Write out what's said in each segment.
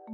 สวั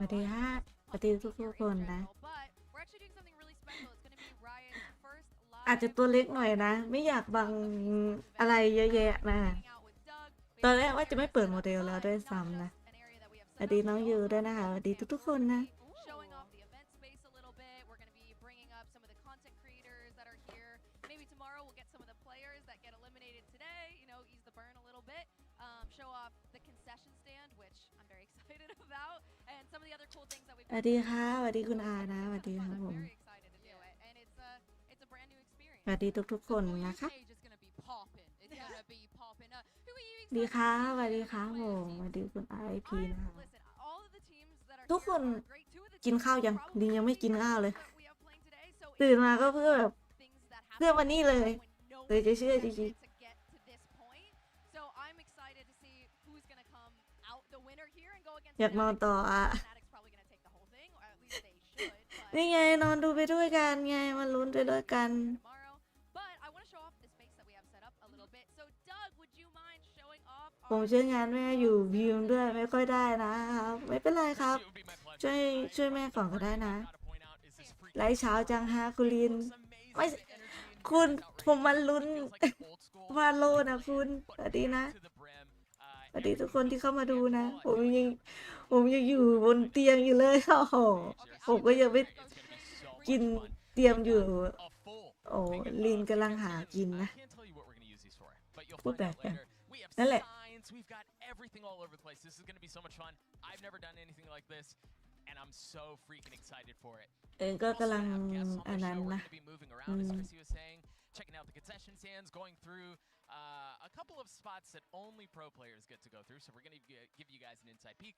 สดีฮะสวัสดีทุกคนนะอาจจะตัวเล็กหน่อยนะไม่อยากบังอะไรเยอะแยะนะตอนแรกว่าจะไม่เปิดโมเดลแล้วด้วยซ้ำนะสวัสดีน้องยูด้วยนะคะสวัสดีทุกคนนะสวัสดีค่ะสวัสดีคุณอานะสวัสดีครับผมสวัสดีทุกคนนะคะดีค่ะสวัสดีค่ะผมสวัสดีคุณอาไอพีนะคะทุกคนกินข้าวยังไม่กินข้าวเลยตื่นมาก็เพื่อวันนี้เลยจะเชื่อจริงๆอยากนอนต่ออ่ะนี่ไงนอนดูไปด้วยกันไงมาลุ้นไปด้วยกันผมช่วยงานแม่อยู่พิมพ์ด้วยไม่ค่อยได้นะครับไม่เป็นไรครับช่วยแม่ก่อนก็ได้นะไลฟ์เช้าจังฮะคุณลินไม่คุณผมมันลุ้นวาโลนะคุณสวัสดีนะสวัสดีทุกคนที่เข้ามาดูนะผมยังอยู่บนเตียงอยู่เลยโอ้โหผมก็ยังไม่กินเตรียมอยู่โอ้ลินกำลังหากินนะพูดแบบกันนั่นแหละก็กำลังอันนั้นนะchecking out the concession stands, going through a couple of spots that only pro players get to go through. So we're going to give you guys an inside peek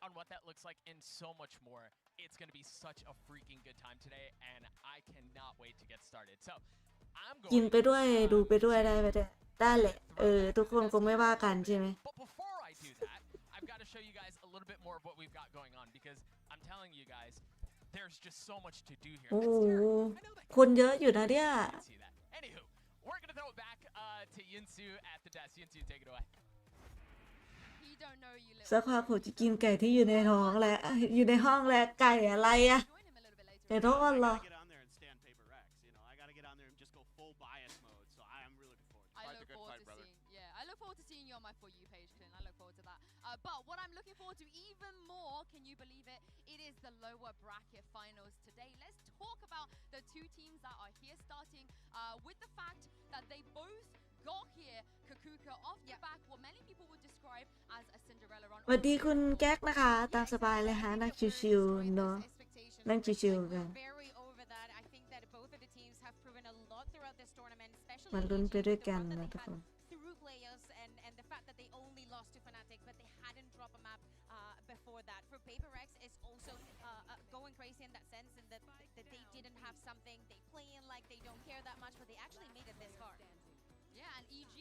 on what that looks like and so much more. It's going to be such a freaking good time today, and I cannot wait to get started. So I'm going กินไปด้วยดูไปด้วยได้แหละทุกคนคงไม่ว่ากันใช่ไหม But before I do that, I've got to show you guys a little bit more of what we've got going on because I'm telling you guys, there's just so much to do here. โอ้คนเยอะอยู่นะเนี่ยAnywho, we're gonna throw it back to Yinsu at the desk. Yinsu, take it away. สักพักผมจะกินไก่ที่อยู่ในท้องแล้วอยู่ในห้องแล้วไก่อะไรอะไก่ทอดเหรอBut what I'm looking forward to even more, can you believe it? It is the lower bracket finals today. Let's talk about the two teams that are here starting with the fact that they both got here. Kakuka off the back, what many people would describe as a Cinderella run. สวัสดีคุณแก๊กนะคะตามสบายเลยฮะนั่งชิวๆเนาะนั่งชิวๆกันมาลุ้นไปด้วยกันนะทุกคนbefore that for PRX is also going crazy in that sense and that they didn't have something they play in like they don't care that much, but they actually made it this far. Yeah, and EG,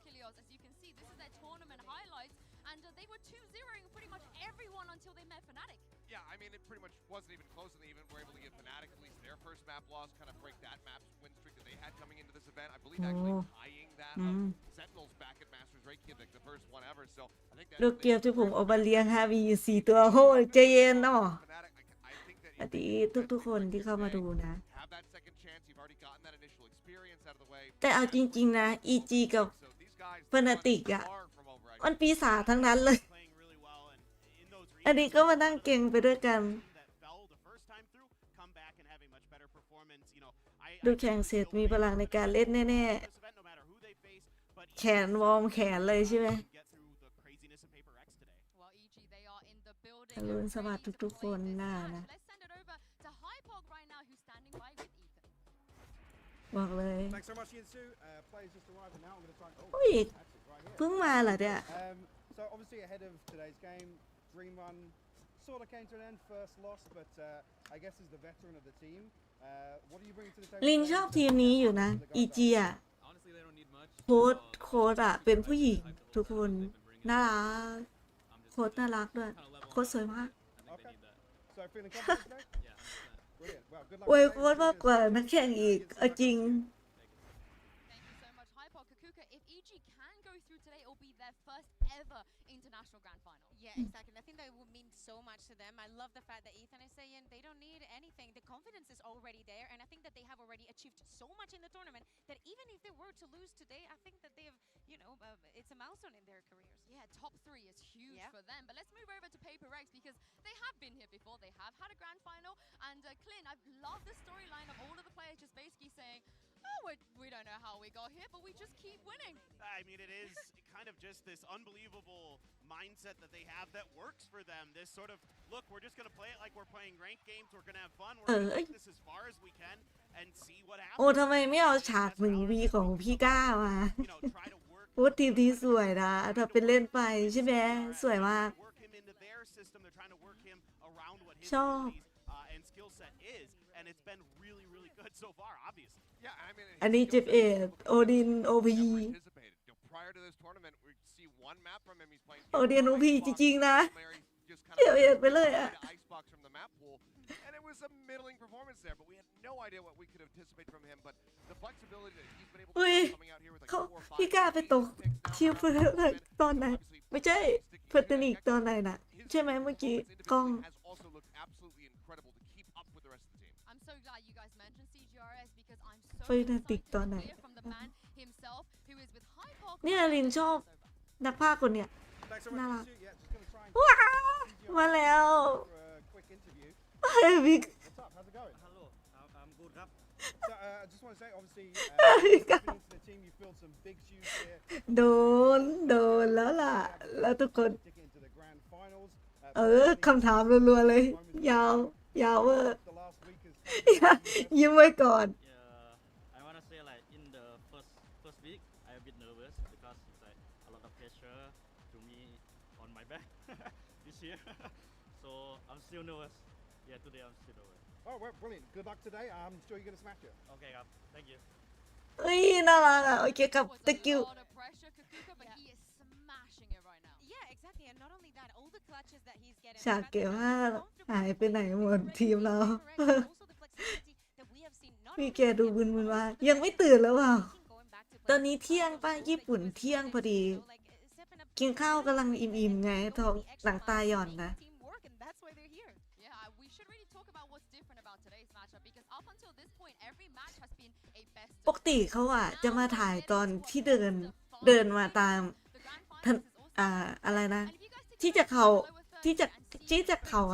Kilios, as you can see, this is their tournament highlights, and they were 2-0ing pretty much everyone until they met Fnatic. Yeah, I mean, it pretty much wasn't even close, and they even were able to get Fnatic at least their first map loss, kind of break that map win streak that they had coming into this event. I believe actually tying that of Sentinels back at Masters Reykjavik, the first one ever. So I think that ลูกเกียวที่ผมเอามาเลี้ยงฮะมีอยู่4 ตัวโหใจเย็นเนาะ Fnatic, I think that สวัสดีทุกๆคนที่เข้ามาดูนะ have that second chance. You've already gotten that initial experience out of the way. แต่เอาจริงๆนะ EG กับ So these guys Fnatic อะ far from over. มันปีศาจทั้งนั้นเลย playing really well, and in those อันนี้ก็มานั่งเก่งไปด้วยกัน that fell the first time through come back and have a much better performance. You know, I ดูแข่งเสร็จมีพลังในการเล่นแน่ this event no matter who they face, but ๆ แขนวอร์มแขนเลยใช่ไหม get through the craziness of Paper X today. Well, EG, they are in the building. อรุณสวัสดิ์ทุกๆคนหน้านะ Let's send it over to Hypog right now, who's standing by with Ethan. บอกเลย Thanks so much, Yinsu. Players just arrived, and now I'm going to try. Oh, อุ้ย that's it right here. เพิ่งมาเหรอเนี่ย So obviously ahead of today's game, Dream Run sort of came to an end, first loss, but I guess as the veteran of the team, what are you bringing to the table? ลินชอบทีมนี้อยู่นะ EG อ่ะ Honestly, they don't need much. โค้ดอ่ะ เป็นผู้หญิงทุกคนน่ารัก โค้ดน่ารักด้วย โค้ดสวยมาก Okay. So feeling confident today? Yeah, 100%. Brilliant. Well, good luck. อวย today. โค้ดมากกว่านักแข่งอีกเอาจริง Thank you so much, Hypog. Kakuka, if EG can go through today, it will be their first ever international grand final. Yeah, exactly. And I think that would mean so much to them. I love the fact that Ethan is saying they don't need anything. The confidence is already there, and I think that they have already achieved so much in the tournament that even if they were to lose today, I think that they have, it's a milestone in their careers. Yeah, top 3 is huge Yeah. for them. But let's move over to Paper X because they have been here before. They have had a grand final. And Clint, I've loved the storyline of all of the players just basically saying, oh, we don't know how we got here, but we just keep winning. I mean, it is kind of just this unbelievable mindset that they have that works for them. This sort of, look, we're just going to play it like we're playing ranked games. We're going to have fun. We're going to take this as far as we can and see what โอ้ happens. ทำไมไม่เอาฉาก1V ของพี่ก้ามา You know, try to work พูดทีมนี้สวยนะถ้าเป็นเล่นไปใช่ไหมสวยมาก work him into their system. They're trying to work him around what his ชอบ abilities and skill set is, and it's been really, really good so far, obviously. Yeah, I mean, อันนี้เจ็บเอ็ดโอดิน OP never anticipated. You know, prior to this tournament, we see one map from him. He's playing. โอดิน OP จริงๆนะ Larry just kind เจ็บ of เอ็ดไปเลยอ่ะ to icebox from the map pool, and it was a middling performance there. But we had no idea what we could anticipate from him. But the flexibility that he's been able to อุ้ย show coming out here with like เขา 4 or พี่ 5 ก้าไปตก picks now, คิวเพื่อนตอนไหน ไม่ใช่เฟอร์ตินิกตอนไหนน่ะ ใช่ไหมเมื่อกี้กล้อง has also looked absolutely incredible to keep up with the rest of the team. I'm so glad you guys mentioned CGRS because I'm so เฟอร์ตินิก excited ตอนไหน to hear from the man himself who is with Hypog. เนี่ยลินชอบนักพากย์คนเนี้ย Thanks so Nah. much, Yinsu. Yeah, just going to try and ว้ามาแล้ว for a quick interview. บิ๊ก What's up? How's it going? Hello, I'm good,ครับ So I just want to say, obviously, stepping into the team, you filled some big shoes here. โดนแล้วล่ะ แล้วทุกคน Ticket into the grand finals. คำถามรัวๆเลย ยาวเวอร์ The last week has ยิ้มไว้ก่อน Yeah, I wanna say like in the first week, I'm a bit nervous because it's like a lot of pressure to me on my back this year. So I'm still nervous. Yeah, today I'm still nervous. Oh, well, brilliant. Good luck today. I'm sure you're going to smash it. Okay, ครับ thank you. เอ้ยน่ารักอ่ะโอเคครับ Was a thank you lot of pressure, Kakuka, but he is smashing it right now. Yeah, exactly. And not only that, all the clutches that he's getting. ฉากเก๋มากหายไปไหนหมดทีมเรา พี่แกดูบึนๆว่ายังไม่ตื่นแล้วเปล่าตอนนี้เที่ยงป่ะญี่ปุ่นเที่ยงพอดี กินข้าวกำลังอิ่มๆไงท้องหลังตาหย่อนนะ Yeah, we should really talk about what's different about today's matchup because up until this point, every match has been a best ปกติเขาอ่ะจะมาถ่ายตอนที่เดินมาตามถนอะไรนะ ที่จะเข้า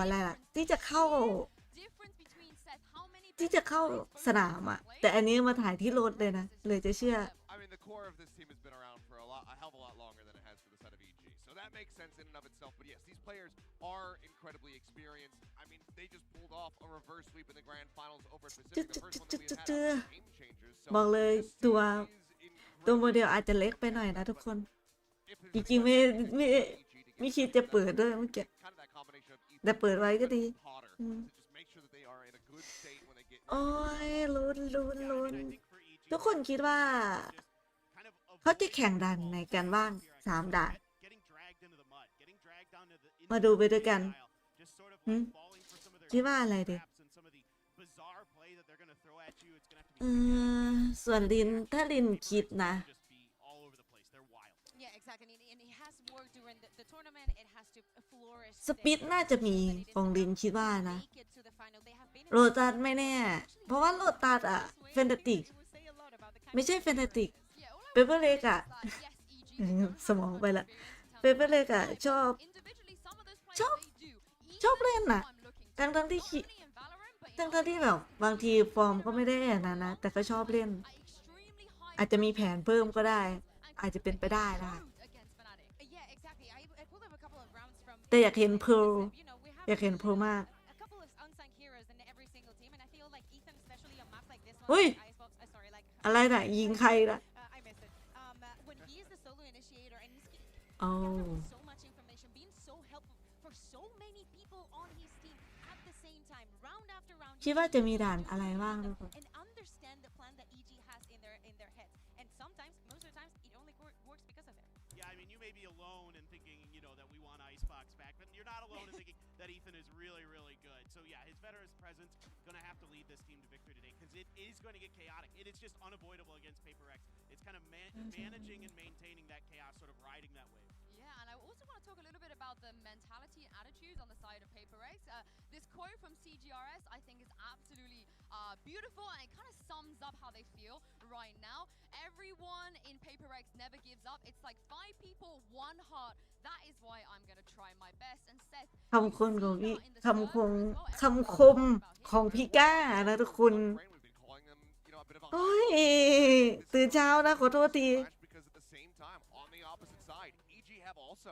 อะไรล่ะที่จะเข้าสนามอ่ะแต่อันนี้มาถ่ายที่รถเลยนะเลยจะเชื่อ I mean, the core of this team has been around for a hell of a lot longer than it has for the side of EG. So that makes sense in and of itself. But yes, these players are incredibly experienced. I mean, they just pulled off a reverse sweep in the grand finals over Pacific. The first one that we had was game changers. So บอกเลย this ตัว team is โมเดลอาจจะเล็กไปหน่อยนะทุกคน if there's จริงๆไม่คิดจะเปิดด้วยเมื่อกี้ kind of that combination of แต่เปิดไว้ก็ดี Potter อืม to just make sure that they are in a good state when they get โอ้ยลุ้น Yeah, I mean, I think for EG, ทุกคนคิดว่า just kind of เขาจะ avoid แข่งด่านไหนกันบ้าง PRX 3 ด่าน getting dragged into the mud, getting dragged down to the มาดูไปด้วยกัน just sort of หืม like falling for some of their คิดว่าอะไรดี traps and some of the bizarre play that they're going to throw at you. It's going to have to be ส่วนลินถ้าลินคิดนะ just be all over the place. They're wild. Yeah, exactly. And it has worked during the tournament. It has to flourish. สปิดน่าจะมีของลินคิดว่านะ Make it to the final. They have been โรตัสไม่แน่ เพราะว่าโรตัสอะแฟนตาติก ไม่ใช่แฟนตาติก เปเปอร์เล็กอะ สมองไปละ เปเปอร์เล็กอะชอบเล่นน่ะ ทั้งที่คิดทั้งที่แบบบางทีฟอร์มก็ไม่ได้นะ แต่ก็ชอบเล่น อาจจะมีแผนเพิ่มก็ได้ อาจจะเป็นไปได้นะ Yeah, exactly. I pulled up a couple of rounds from. แต่อยากเห็นเพร์ล You know, we have อยากเห็นเพร์ลมาก a couple of unsung heroes in every single team, and I feel like Ethan, especially on maps like this one, Ui. like Icebox, sorry, like อะไรน่ะ ยิงใครล่ะ I missed it. When he is the solo initiator and he's โอ้ gathering so much information, being so helpful for so many people on his team at the same time, round after round. คิดว่าจะมีด่านอะไรบ้างทุกคน And understand the plan that EG has in their heads, and sometimes, most of the times, it only works because of it. Yeah, I mean, you may be alone in thinking, you know, that we want Icebox back, but you're not alone in thinking that Ethan is really, really good. So yeah, his veteran's presence going to have to lead this team to victory today because it is going to get chaotic. It is just unavoidable against PRX. It's kind of managing and maintaining that chaos, sort of riding that wave. Yeah, and I also want to talk a little bit about the mentality and attitudes on the side of PRX. This quote from CGRS, I think, is absolutely beautiful, and it kind of sums up how they feel right now. Everyone in PRX never gives up. It's like 5 people, 1 heart. That is why I'm gonna try my best. And Seth, คำคมของพี่คำคมของพี่ก้านะทุกคน โอ้ย ตื่นเช้านะขอโทษที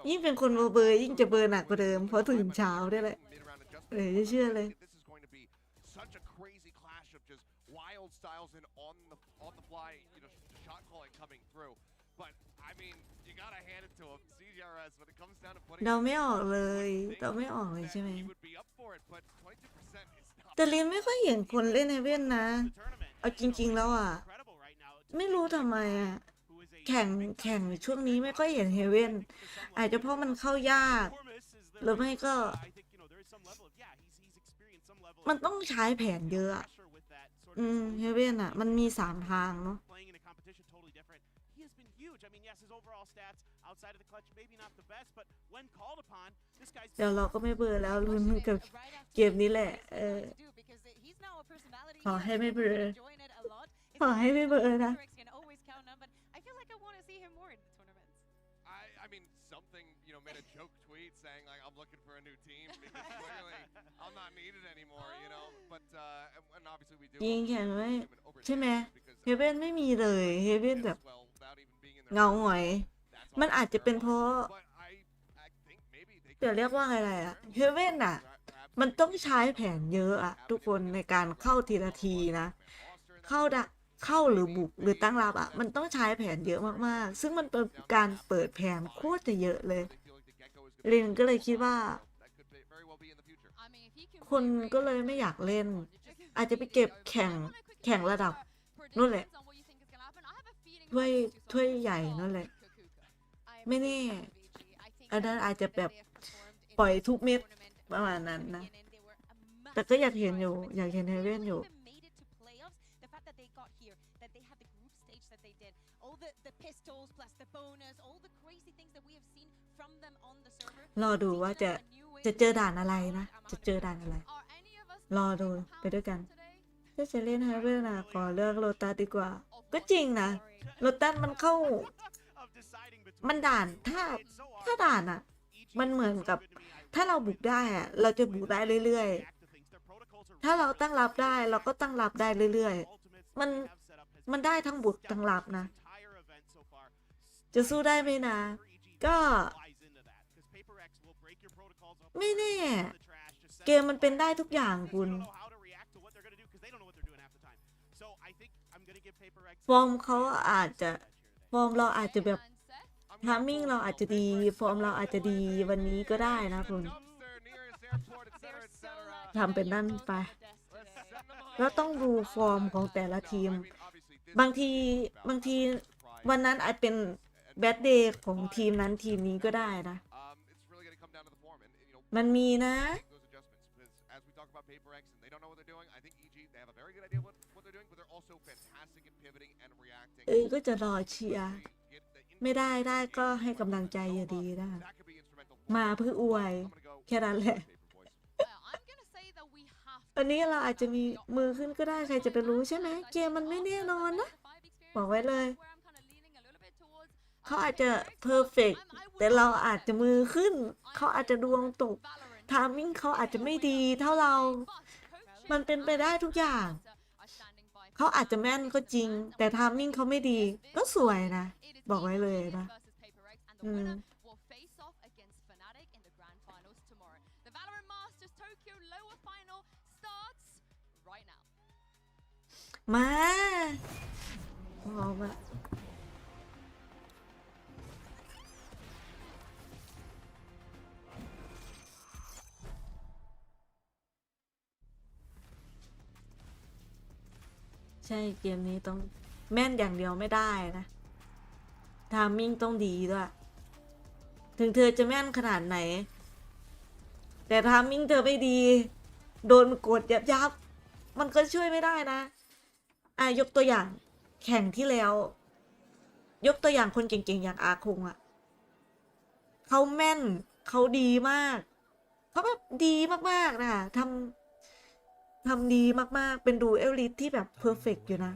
ยิ่งเป็นคนเบอร์ยิ่งจะเบอร์หนักกว่าเดิมเพราะตื่นเช้าได้เลยจะเชื่อเลย Such a crazy clash of just wild styles and on the fly, you know, shot calling coming through. But I mean, you gotta hand it to him. CGRS when it comes down to putting. เราไม่ออกเลยใช่ไหม He would be up for it, but 22% is not. แต่ลินไม่ค่อยเห็นคนเล่นเฮเว่นนะ เอาจริงๆแล้วอ่ะ ไม่รู้ทำไมอ่ะ แข่งช่วงนี้ไม่ค่อยเห็นเฮเว่น อาจจะเพราะมันเข้ายาก หรือไม่ก็ มันต้องใช้แผนเยอะอะเฮเว่นอ่ะ มันมี3 ทางเนาะ He has been huge. I mean, yes, his overall stats outside of the clutch maybe not the best, but when called upon, this guy's เดี๋ยวเราก็ไม่เบื่อแล้วลุ้นกับเกมนี้แหละ ขอให้ไม่เบื่อ ขอให้ไม่เบื่อนะ I feel like I want to see him more in the tournaments. I mean, something, you know, made a joke tweet saying like, I'm looking for a new team because clearly I'm not needed anymore, you know. But and obviously we do. ยิงแข่งไหมใช่ไหมเฮเว่นไม่มีเลยเฮเว่นแบบเงาหงอย มันอาจจะเป็นเพราะเดี๋ยวเรียกว่าอะไรอะเฮเว่นอะมันต้องใช้แผนเยอะอะทุกคนในการเข้าทีละทีนะ เข้าหรือบุกหรือตั้งรับอะมันต้องใช้แผนเยอะมากๆซึ่งมันเป็นการเปิดแผนโคตรจะเยอะเลยเรนก็เลยคิดว่า คนก็เลยไม่อยากเล่น อาจจะไปเก็บแข่งระดับนู่นแหละถ้วยใหญ่นั่นแหละ ไม่แน่อันนั้นอาจจะแบบปล่อยทุกเม็ดประมาณนั้นนะ แต่ก็อยากเห็นอยู่อยากเห็นเฮเว่นอยู่ รอดูว่าจะเจอด่านอะไรนะ จะเจอด่านอะไร รอดูไปด้วยกัน ถ้าจะเล่นเฮเว่นนะขอเลือกโรตัสดีกว่า ก็จริงนะโรตัสมันเข้า มันด่านถ้าด่านอ่ะ มันเหมือนกับถ้าเราบุกได้อ่ะเราจะบุกได้เรื่อยๆถ้าเราตั้งรับได้เราก็ตั้งรับได้เรื่อยๆมันได้ทั้งบุกทั้งรับนะ จะสู้ได้ไหมนะ ก็ไม่แน่เกมมันเป็นได้ทุกอย่างคุณฟอร์มเขาอาจจะฟอร์มเราอาจจะแบบทามมิ่งเราอาจจะดีฟอร์มเราอาจจะดีวันนี้ก็ได้นะคุณทำเป็นนั่นไป แล้วต้องดูฟอร์มของแต่ละทีม บางทีวันนั้นอาจเป็นแบดเดย์ของทีมนั้นทีมนี้ก็ได้นะ มันมีนะ ก็จะรอเชียร์ไม่ได้ก็ให้กำลังใจอย่าดีนะมาเพื่ออวยแค่นั้นแหละตอนนี้เราอาจจะมีมือขึ้นก็ได้ใครจะไปรู้ใช่ไหมเกมมันไม่แน่นอนนะบอกไว้เลยเขาอาจจะเพอร์เฟกต์แต่เราอาจจะมือขึ้นเขาอาจจะดวงตกทามมิ่งเขาอาจจะไม่ดีเท่าเรามันเป็นไปได้ทุกอย่างเขาอาจจะแม่นก็จริงแต่ทามมิ่งเขาไม่ดีก็สวยนะบอกไว้เลยนะมาพร้อมอะใช่เกมนี้ต้องแม่นอย่างเดียวไม่ได้นะทามมิ่งต้องดีด้วยถึงเธอจะแม่นขนาดไหนแต่ทามมิ่งเธอไม่ดีโดนกดยับมันก็ช่วยไม่ได้นะยกตัวอย่างแข่งที่แล้วยกตัวอย่างคนเก่งๆอย่างอาคงเขาแม่นเขาดีมากเขาแบบดีมากๆนะทำดีมากๆเป็นดูเอลลิทที่แบบเพอร์เฟกต์อยู่นะ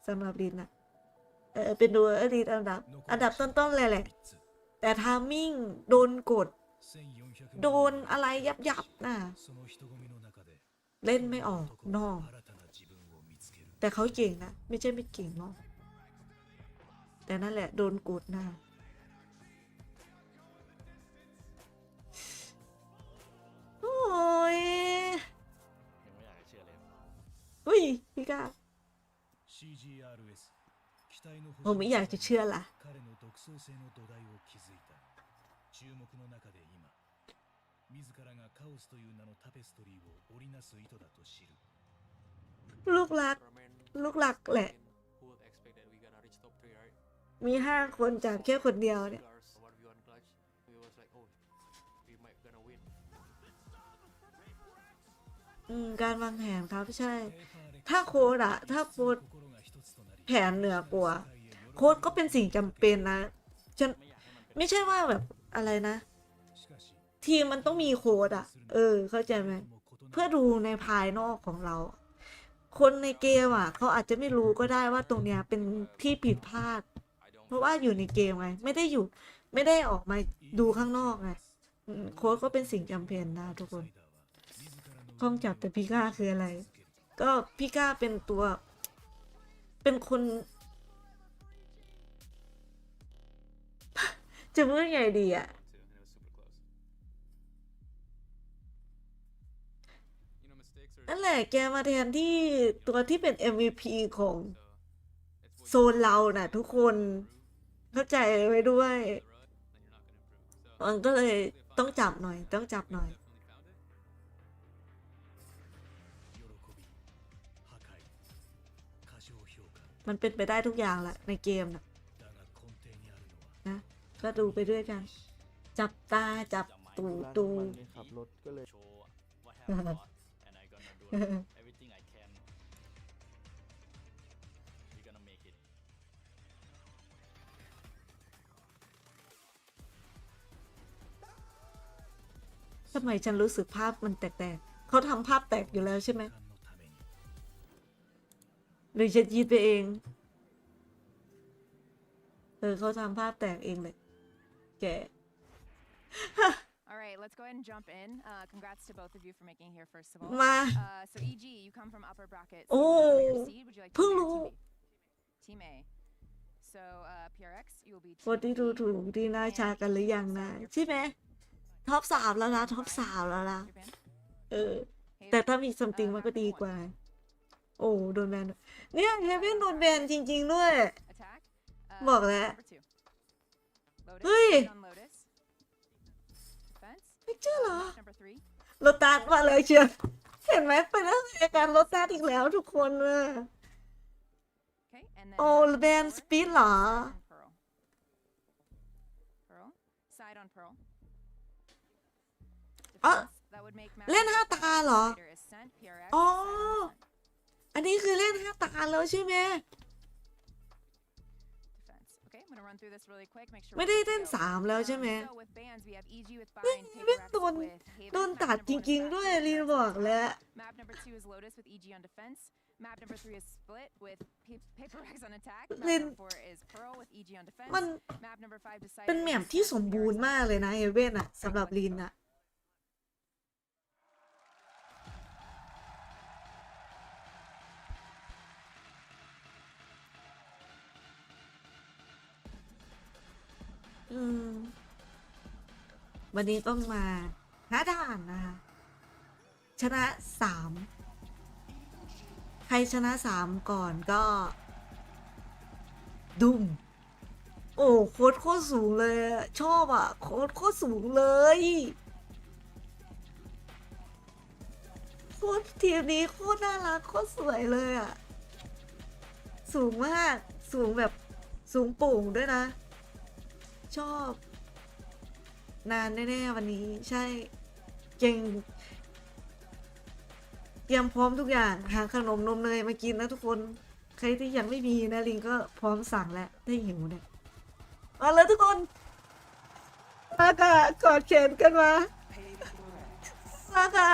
สำหรับลินนะเป็นดูเอลลิทอันดับต้นๆเลยแหละแต่ทามมิ่งโดนกดโดนอะไรยับนะเล่นไม่ออกนอกแต่เขาเก่งนะไม่ใช่ไม่เก่งเนาะแต่นั่นแหละโดนกดนะโอ้ยอุ้ยพี่ก้าผมไม่อยากจะเชื่อล่ะลูกรักแหละมี5 คนจากแค่คนเดียวเนี่ยการวางแผนครับใช่ถ้าโค้ดถ้าโค้ดแผนเหนือกว่าโค้ดก็เป็นสิ่งจำเป็นนะฉันไม่ใช่ว่าแบบอะไรนะทีมมันต้องมีโค้ดเข้าใจไหมเพื่อดูในภายนอกของเราคนในเกมเขาอาจจะไม่รู้ก็ได้ว่าตรงเนี้ยเป็นที่ผิดพลาดเพราะว่าอยู่ในเกมไงไม่ได้ออกมาดูข้างนอกไงโค้ดก็เป็นสิ่งจำเป็นนะทุกคนข้องจับแต่พี่ก้าคืออะไรก็พี่ก้าเป็นตัวเป็นคนจะพูดยังไงดีนั่นแหละแกมาแทนที่ตัวที่เป็น MVP ของโซนเราน่ะทุกคนเข้าใจไว้ด้วยมันก็เลยต้องจับหน่อยมันเป็นไปได้ทุกอย่างแหละในเกมนะก็ดูไปด้วยกันจับตาจับตูขับรถก็เลยทำไมฉันรู้สึกภาพมันแตกเขาทำภาพแตกอยู่แล้วใช่ไหมหรือฉันยิดไปเองเขาทำภาพแตกเองเลยแกAlright, let's go ahead and jump in. Congrats to both of you for making it here first of all. มา So EG, you come from upper bracket. โอ้ Would you like เพิ่ง to be รู้ Team A? So PRX, you will be คนที่ดูถูกที่น่าชากันหรือยังนะใช่ไหมท็อป 3แล้วนะท็อป 3แล้วนะแต่ถ้ามีซัมติงมันก็ดีกว่าโอ้โดนแบนเนี่ยเฮเว่นโดนแบนจริงๆด้วยบอกแล้วเฮ้ยไม่เชื่อเหรอโลตัสมาเลยเชียว เห็นไหมไปแล้วการลดต้านอีกแล้วทุกคนเลย Okay, and then โอ้แบนสปีดเหรอ Pearl. Pearl. Side on Pearl. อ๋อ Defense, that would make map เล่น5 ตาเหรอ Leader is sent, PRX, อ๋อ side on sent. อันนี้คือเล่น5 ตาแล้วใช่ไหม Defense. Okay, I'm gonna run through this really quick. Make sure ไม่ we're ได้ good to เล่น go. 3 แล้วใช่ไหม So with bans, we have EG with เฮ้ย Bind, เล่น PRX โดน with Haven. โดน Map ตัด number จ one is ริง Fast ๆ ด้วย with รีน PRX บอก on แล้ว attack. Map number 2 is Lotus with EG on defense. Map number 3 is Split with PRX on attack. Map Lin- number 4 is Pearl with EG on defense. มัน Map number 5 is เป็น Cider แม with ปที่ Sent สม with บูร PRX ณ์ on มากเลยนะเฮเว่นอะสำหรับลินอะวันนี้ต้องมา5 ด่านนะคะ ชนะ 3 ใครชนะ 3 ก่อนก็ดุ้มโอ้โคตรสูงเลยอะชอบอ่ะโคตรสูงเลยโคตรทีมนี้โคตรน่ารักโคตรสวยเลยอ่ะสูงมากสูงแบบสูงโป่งด้วยนะ ชอบนานแน่ๆวันนี้ใช่เก่งเตรียมพร้อมทุกอย่างหาขนมนมเนยมากินนะทุกคนใครที่ยังไม่มีนะลิงก็พร้อมสั่งแล้วถ้าหิวเนี่ยมาเลยทุกคนมาค่ะกอดแขนกันมาค่ะ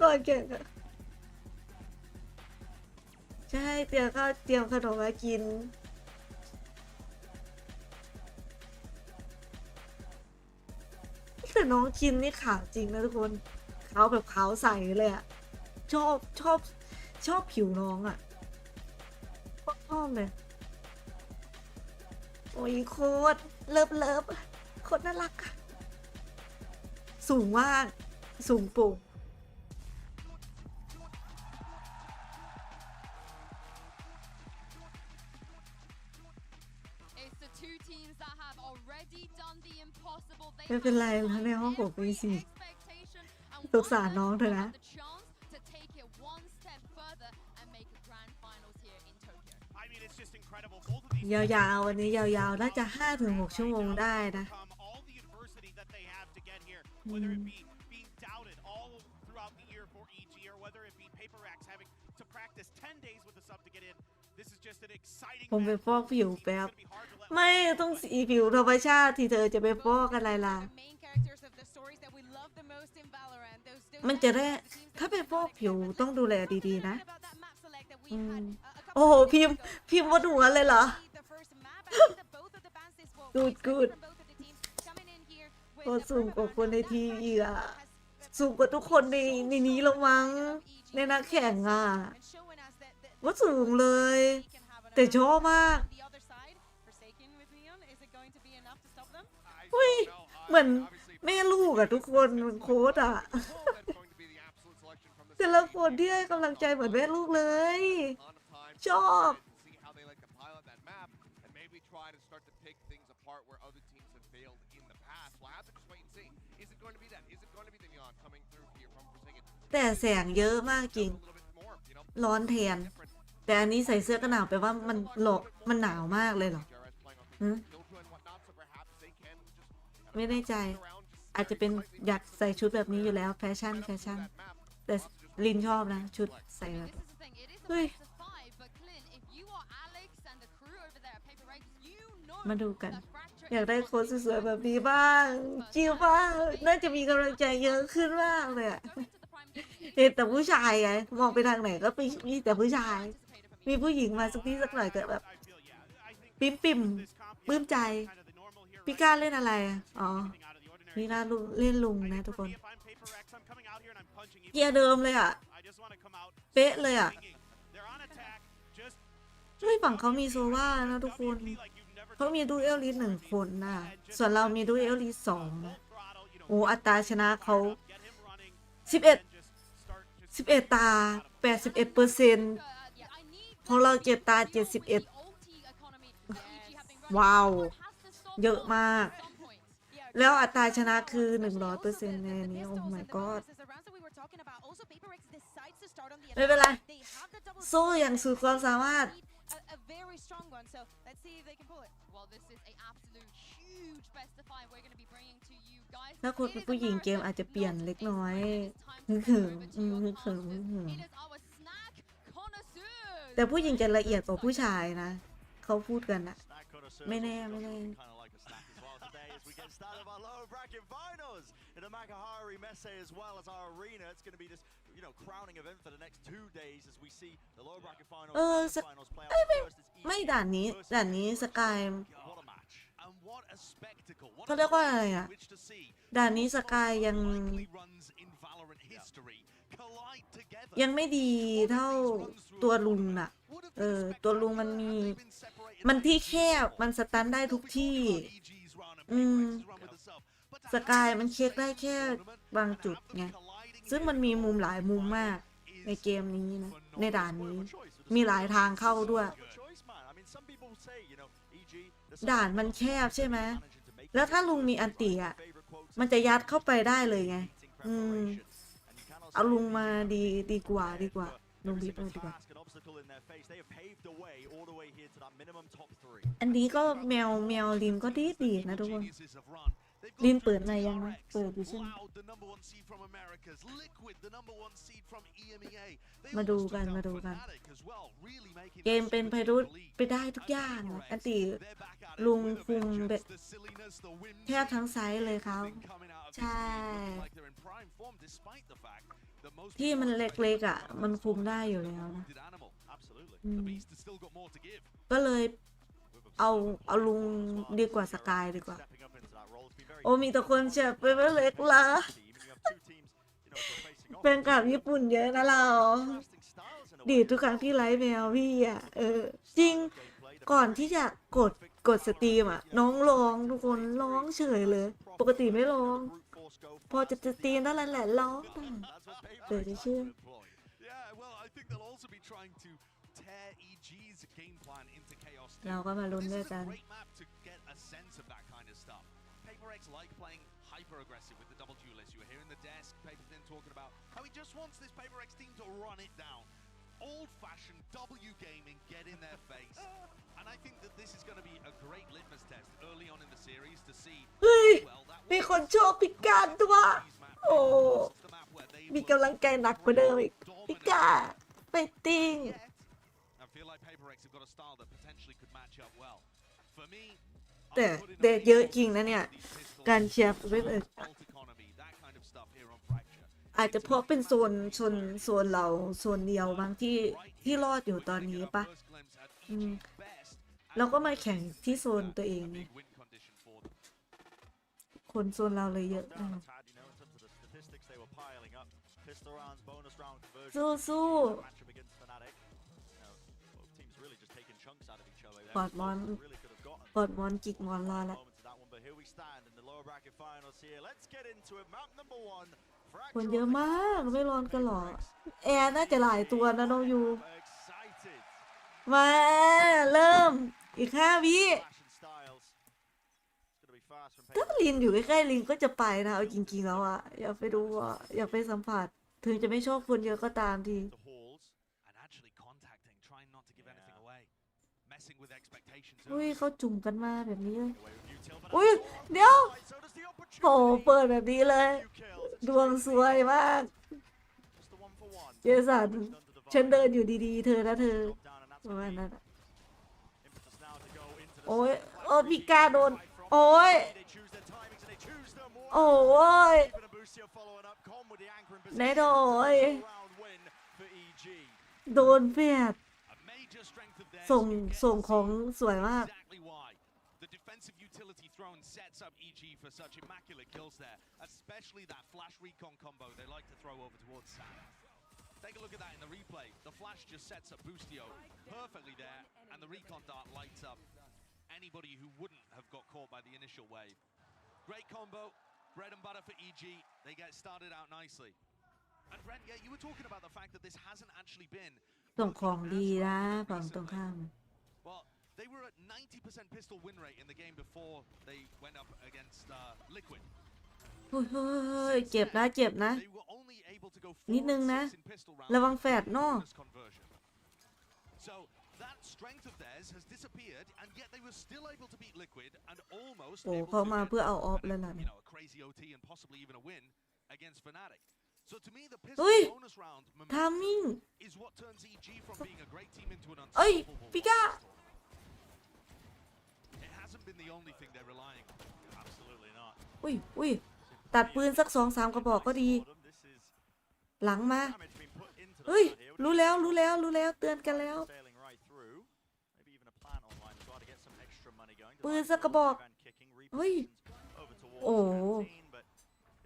กอดแขนกันใช่เตรียมขนมมากินแต่น้องคินนี่ขาวจริงนะทุกคนขาวแบบขาวใสเลยอะชอบผิวน้องอะชอบเลยโอ้ยโคตรเลิฟโคตรน่ารักอะสูงมากสูงโป่ง It's the two teams that have already done the impossible. They ไม่เป็นไรแล้วในห้องผมมีสิสงสารน้องเถอะนะ the chance to take it one step further and make a grand finals here in Tokyo. I mean, it's just incredible. Both of these ยาวๆวันนี้ยาวๆน่าจะ 5-6 ชั่วโมงได้นะ overcome all the adversity that they have to get here, whether it be being doubted all throughout the year for EG, or whether it be PRX having to practice 10 days with the sub to get in. This is just an exciting ผมไป match. ฟอกผิว It's แป๊บ gonna be hard to let ไม่ต้องสีผิวธรรมชาติที่เธอจะไปฟอกอะไรล่ะ The main characters of the stories that we love the most in Valorant. Those มันจะได้ the teams that ถ้า we ไปฟอกผิว automatically ต้องดูแล represent. ดีๆนะ About that map select that we had, a couple โอ้โห of พิม days พ์ ago. พิมพ์มาดูกันเลยเหรอ The first map, I think that both of the bands is what we Good, expect good. from both of the teams coming in here with โคตร the สูงกว่า permaban คนใน that ทีวี fraction อ่ะ has สูงกว่าทุกคนในนี้แล้วมั้ง ในนักแข่งอ่ะ and showing us that ว่าสูงเลย we can have an แต่ชอบมาก on the other side. Forsaken with Neon, is it going to be enough to stop them? I เฮ้ย don't know. เหมือน Obviously, แม่ลูกอะทุกคนมันโค้ดอะ that's going to be the absolute selection from the แต่ละคนที่ให้กำลังใจเหมือนแม่ลูกเลย ton of time ชอบ to see how they like to pilot that map and maybe try to start to pick things apart where other teams have failed in the past. We'll have to just wait and see. Is it going to be that? Is it going to be the Neon coming through here from Forsaken? แต่แสงเยอะมากจริง A little bit more, you know, ร้อนแทน different. แต่อันนี้ใส่เสื้อกันหนาวแปลว่ามันหลอกมันหนาวมากเลยเหรอ JRS playing on หืม Filter and whatnot, so perhaps they can just ไม่แน่ใจ อาจจะเป็นอยากใส่ชุดแบบนี้อยู่แล้วแฟชั่น แต่ลินชอบนะ ชุดใส่แบบ This is the thing. It is a Ui. best of 5, but Clint, if you are Alex and the crew over there at PRX, you know มาดูกัน that Fracture อยากได้ is โค้ชสวยๆแบบนี้บ้าง จิวบ้าง น่าจะมีกำลังใจเยอะขึ้นมากเลยอะ go into the prime game. เห็นแต่ผู้ชายไง มองไปทางไหนก็มีแต่ผู้ชาย Anticipated from มีผู้หญิงมาสักนิดสักหน่อยก็แบบ I feel, yeah. I think ปิ่ม this comp, ปลื้มใจ kind of the normal here, พี่ right? ก้าเล่นอะไรอะอ๋อ Anything out of the ordinary. นี่น่าเล่นลุง I นะ think ทุก for คน me, if I'm PRX, I'm coming out here and I'm punching even เกียร์เดิมเลยอ่ะ I just want to come out เป๊ะเลยอ่ะ swinging. They're on attack. Just เฮ้ยฝั่งเขามีโซวานะทุกคน WP like you've never เขามีดูเอลลิส1 คนน่ะ ส่วนเรามีดูเอลลิส2 full throttle, you know, โอ้อัตราชนะเขา get him running, 11 and just start just 11 ตา 81% yeah, I need ของเรา7 ตา deal with the 71 ulti economy that EG have been running. ว้าว Someone has to stop เยอะมาก แล้วอัตราชนะคือ 100% ในนี้โอ้ my god ไม่เป็นไร สู้อย่างสุดความสามารถ ถ้าคนเป็นผู้หญิงเกมอาจจะเปลี่ยนเล็กน้อยฮึ่มแต่ผู้หญิงจะละเอียดกว่าผู้ชายนะ เขาพูดกันอะไม่แน่ Start of our lower bracket finals in the Makahari Messe as well as our arena. It's going to be this, crowning event for the next 2 days as we see the lower bracket finals and the finals play out first. ไม่ด่านนี้สกาย What a match and what a spectacle. เขาเรียกว่าอะไรอะด่านนี้สกายยังไม่ดีเท่าตัวลุงน่ะตัวลุงมันที่แคบมันสตันได้ทุกที่สกายมันเช็คได้แค่บางจุดไงซึ่งมันมีมุมหลายมุมมากในเกมนี้นะในด่านนี้มีหลายทางเข้าด้วยด่านมันแคบใช่ไหมแล้วถ้าลุงมีอันติอ่ะมันจะยัดเข้าไปได้เลยไงเอาลุงมาดีกว่าลุงดีกว่าอันนี้ก็แมวลินก็ดีนะทุกคนลินเปิดในยังนะเปิดอยู่ใช่ไหมมาดูกันเกมเป็นไพรุษไปได้ทุกอย่างอันติลุงคุมแบบแทบทั้งไซส์เลยครับใช่ที่มันเล็กๆอ่ะมันคุมได้อยู่แล้วนะก็เลยเอาลุงดีกว่าสกายดีกว่าโอ้มีแต่คนเชื่อเป็นเล็กละเป็นกับญี่ปุ่นเยอะนะเราดีทุกครั้งที่ไลฟ์แมวพี่อ่ะจริงก่อนที่จะกดสตรีมอ่ะน้องร้องทุกคนร้องเฉยเลยปกติไม่ร้องพอจะสตรีมนั่นแหละร้องเดี๋ยวจะเชื่อเราก็มาลุ้นด้วยกันPRX like playing hyper aggressive with the double duelist. You were here in the desk, Paperthin talking about how he just wants this PRX team to run it down. Old-fashioned W gaming, get in their face. And I think that this is going to be a great litmus test early on in the series to see. เฮ้ยมีคนโชว์พิการด้วยโอ้มีกำลังใจหนักกว่าเดิมอีกพิการไปติ้ง I feel like PRX have got a style that potentially could match up well. For me, แต่เด็กเยอะจริงนะเนี่ยการเชียร์ไม่เปิดอาจจะเพราะเป็นโซนเราโซนเดียวบางที่รอดอยู่ตอนนี้ปะเราก็มาแข่งที่โซนตัวเองไงคนโซนเราเลยเยอะสู้ปอดมอนจิกมอนรอแล้วคนเยอะมากไม่ร้อนกันหรอแอร์น่าจะหลายตัวนะน้องยูมาเริ่มอีก5 วิถ้าลินอยู่ใกล้ๆลินก็จะไปนะเอาจริงๆแล้วอะอยากไปดูอะอยากไปสัมผัสถึงจะไม่ชอบคนเยอะก็ตามทีอุ้ยเขาจุ่มกันมาแบบนี้เลยอุ้ยเดี๋ยวโหเปิดแบบนี้เลยดวงสวยมากเจสันฉันเดินอยู่ดีๆเธอประมาณนั้นโอ้ยพี่กาโดนโอ้ยไหนโดนแฟดส่งของสวยมาก Throne sets up EG for such immaculate kills there, especially that flash recon combo they like to throw over towards Sam. Take a look at that in the replay. The flash just sets up Boostio perfectly there, and the recon dart lights up anybody who wouldn't have got caught by the initial wave. Great combo, bread and butter for EG. They get started out nicely. And Brent, yeah, you were talking about the fact that this hasn't actually been ส่งของดีนะฝั่งตรงข้าม They were at 90% pistol win rate in the game before they went up against Liquid. เฮ้ยเจ็บนะเจ็บนะ They were only able to go นิดนึงนะ 4 in pistol rounds. ระวังแฟดเนาะ Conversion. So that strength of theirs has disappeared, and yet they were still able to beat Liquid and almost โอ้ able เขา to มา get เพื่อเอาออฟแล้วล่ะ you know, a crazy OT and possibly even a win against Fnatic. So to me, the เฮ้ย pistol bonus round ทามิ่ง is what turns EG from being a great team into an เอ้ย unstoppable ปิก้า It hasn't been the only thing they're relying on. Absolutely not. อุ้ยตัดปืนสัก2-3 กระบอกก็ดี This is หลังมา damage being put into the เฮ้ย side here. รู้แล้วเตือนกันแล้ว Sailing right through. Maybe even a plan online to try to get some extra money going. ปืนสักกระบอก Kicking เฮ้ย repositions over towards โอ้ Canteen, but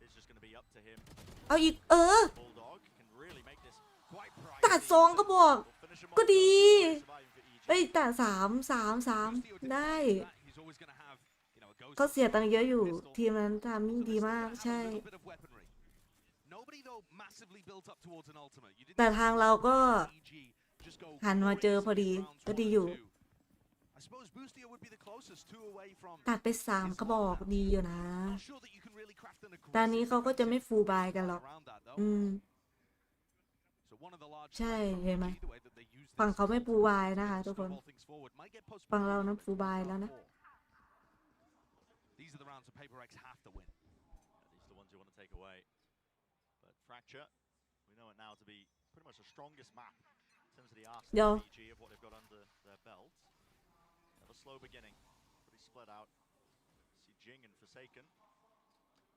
it's just going to be up to him. เอาอีกBulldog can really make this quite ตัด pricey. 2 กระบอก We'll finish him ก็ off ดี surviving for EG. เอ้ยตัด3 ได้ He's always going to have, you know, a ghost เขาเสียตังค์เยอะอยู่ ทีมนั้นทามิ่งดีมากใช่ a little bit of weaponry. Nobody though massively built up towards an ultimate. You didn't แต่ทางเราก็ EG just go หันมาเจอพอดี rounds ก็ 1 and ดีอยู่ 2. I suppose Boostia would be the closest, 2 away from ตัดไป3 กระบอกดีอยู่นะ Not sure that you can really craft an ตอนนี้ aggressive เขาก็จะไม่ฟูลบายกันหรอก around that though. อืม So one of the large ใช่ strengths from เห็นไหม EG, the way that they use ฝั่ง this เขาไม่ฟูลบายนะคะ ทุกคน snowball things forward might get postponed ฝั่งเรานั้นฟูลบายแล้วนะ These are the rounds that PRX have to win. These are the ones you want to take away. But Fracture, we know it now to be pretty much the strongest map in terms of the arsenal of EG of what they've got under their belt. Have a slow beginning, pretty split out. See Jing and Forsaken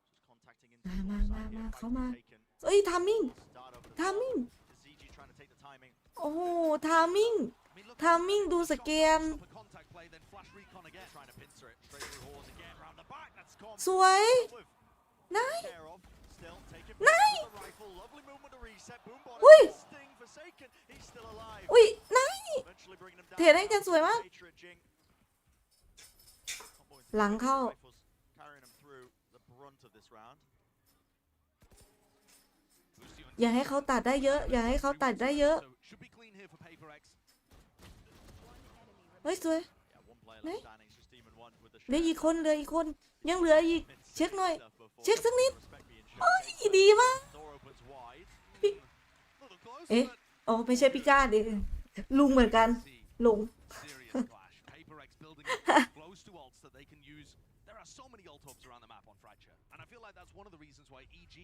just contacting into the Ma, side ma, here, ma, fight come on. taken. เอ้ยทามิ่ง Start over the ทา top. มิ่ง Is EG trying to take the timing? โอ้โหทามิ่ง I mean, look, ทามิ่งดูสแกน stop a contact play, then flash recon again. Trying to pincer it straight through Hawes again, round the back. That's Com. สวย With นาย care of, still taking Nice. the rifle. Lovely movement to reset. Boom Ui. bottom. Sting Forsaken. He's still alive. อุ้ยนาย Eventually bringing him down. เทรดให้กันสวยมาก Patriot Jing. Combo into หลังเข้า rifles, carrying him through the brunt of this round. อย่าให้เขาตัดได้เยอะ อย่าให้เขาตัดได้เยอะ So should be clean here for PRX. เฮ้ยสวย Yeah, one player Nice. left standing. It's just Demon 1 with the เหลือ shot. อีกคนยังเหลืออีก เช็คหน่อย Stuff before เช็คสักนิด respect being โอ้ย showcased. ดีมาก Door opens wide. Little close, เอ๊ะ but อ๋อไม่ใช่ปิก้าดิลุงเหมือนกัน see ลุง serious clash. PRX building close to ults that they can use. There are so many ult hubs around the map on Fracture, and I feel like that's one of the reasons why EG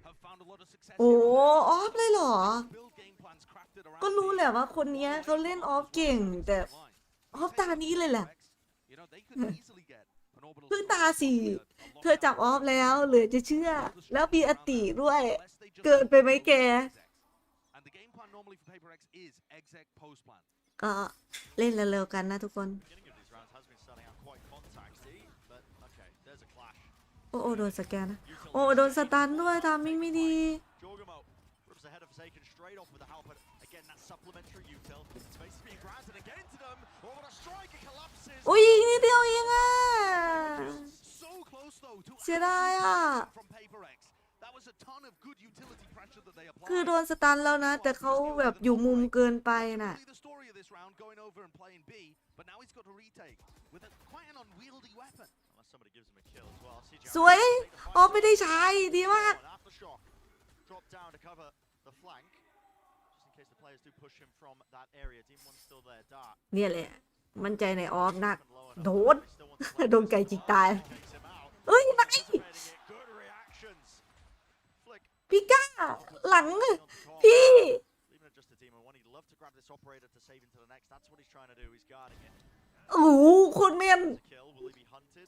have found a lot of success. โอ้ here. ออฟเลยเหรอ Build game plans crafted around ก็รู้ these แหละว่าคนเนี้ยเขาเล่นออฟเก่ง แต่ line. ออฟตานี้เลยแหละ You know, they could easily get an orbital เพิ่ง storm ตาสี่ with a เธอจับออฟแล้วเหลือจะเชื่อ แล้วมีอติด้วย unless they just เกินไปไหมแก And the game plan normally for PRX is exec post plan. ก็เล่นเร็วๆกันนะทุกคน Beginning of these rounds has been starting out quite contacty, but okay, there's a clash. โอ้โดนสแกนนะ โอ้โดนสตันด้วยทำไม่ดี Jorgamo rips ahead of Forsaken straight off with the help, but again that supplementary util. Space is being granted again to them. Oh, what a strike! It collapses. อุ้ยนิดเดียวเองอ่ะ So close though to เสียดายอ่ะ from PRX. That was a ton of good utility pressure that they applied. คือโดนสตันแล้วนะ แต่เขาแบบอยู่มุมเกินไปน่ะ Really the story of this round going over and playing B, but now he's got to retake with quite an unwieldy weapon. Unless somebody gives him a kill as well. CJ สวย ออฟไม่ได้ใช้ดีมาก Aftershock drop down to cover the flank, just in case the players do push him from that area. Team 1 still there. Dart เนี่ยแหละ มั่นใจในออฟนัก low enough. โดน They still want to play โดนไก่จิกตาย takes him out. เอ้ยไม่ Anticipating it. Good reactions. Flick พี่ก้า หลัง onto top. พี่ Leaving it just to Demon 1. He'd love to grab this operator to save into the next. That's what he's trying to do. He's guarding it. โอ้โหคนเมน It's a kill. Will he be hunted?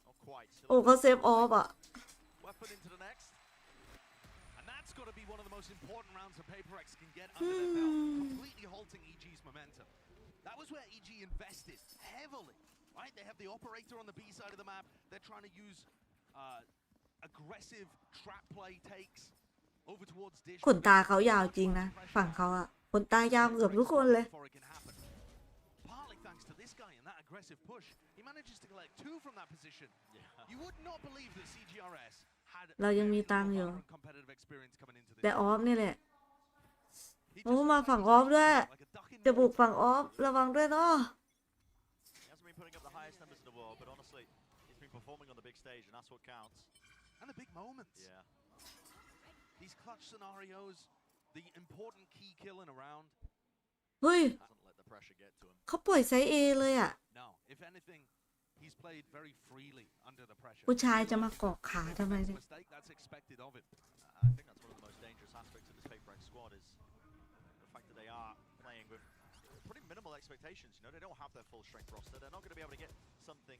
Not quite. Still โอ้เขาเซฟออฟอ่ะ Weapon into the next. And that's got to be one of the most important rounds that PRX can get under their belt, completely halting EG's momentum. That was where EG invested heavily, right? They have the operator on the B side of the map. They're trying to use aggressive trap play takes over towards Dish. ขนตาเขายาวจริงนะ ฝั่งเขาอ่ะขนตายาวเกือบทุกคนเลย Before it can happen. Partly thanks to this guy and that aggressive push, he manages to collect 2 from that position. You would not believe that CGRS had เรายังมีตังค์อยู่ Valorant competitive experience coming into this. แต่ออฟนี่แหละ He โอ้ just มาฝั่งออฟด้วย like a duck in จะบุก water. ฝั่งออฟระวังด้วยเนาะ highest numbers in the world, but honestly, he's been performing on the big stage, and that's what counts. And the big moments. Yeah. These clutch scenarios, the important key kill in a round. เฮ้ย Hasn't let the pressure get to him. เขาปล่อยไซส์ A เลยอ่ะ No, if anything, he's played very freely under the pressure. ผู้ชายจะมาเกาะขาทำไมเนี่ย Mistake, that's expected of him. I think that's one of the most dangerous aspects of this PRX squad is the fact that they are playing with pretty minimal expectations. You know, they don't have their full strength roster. They're not going to be able to get something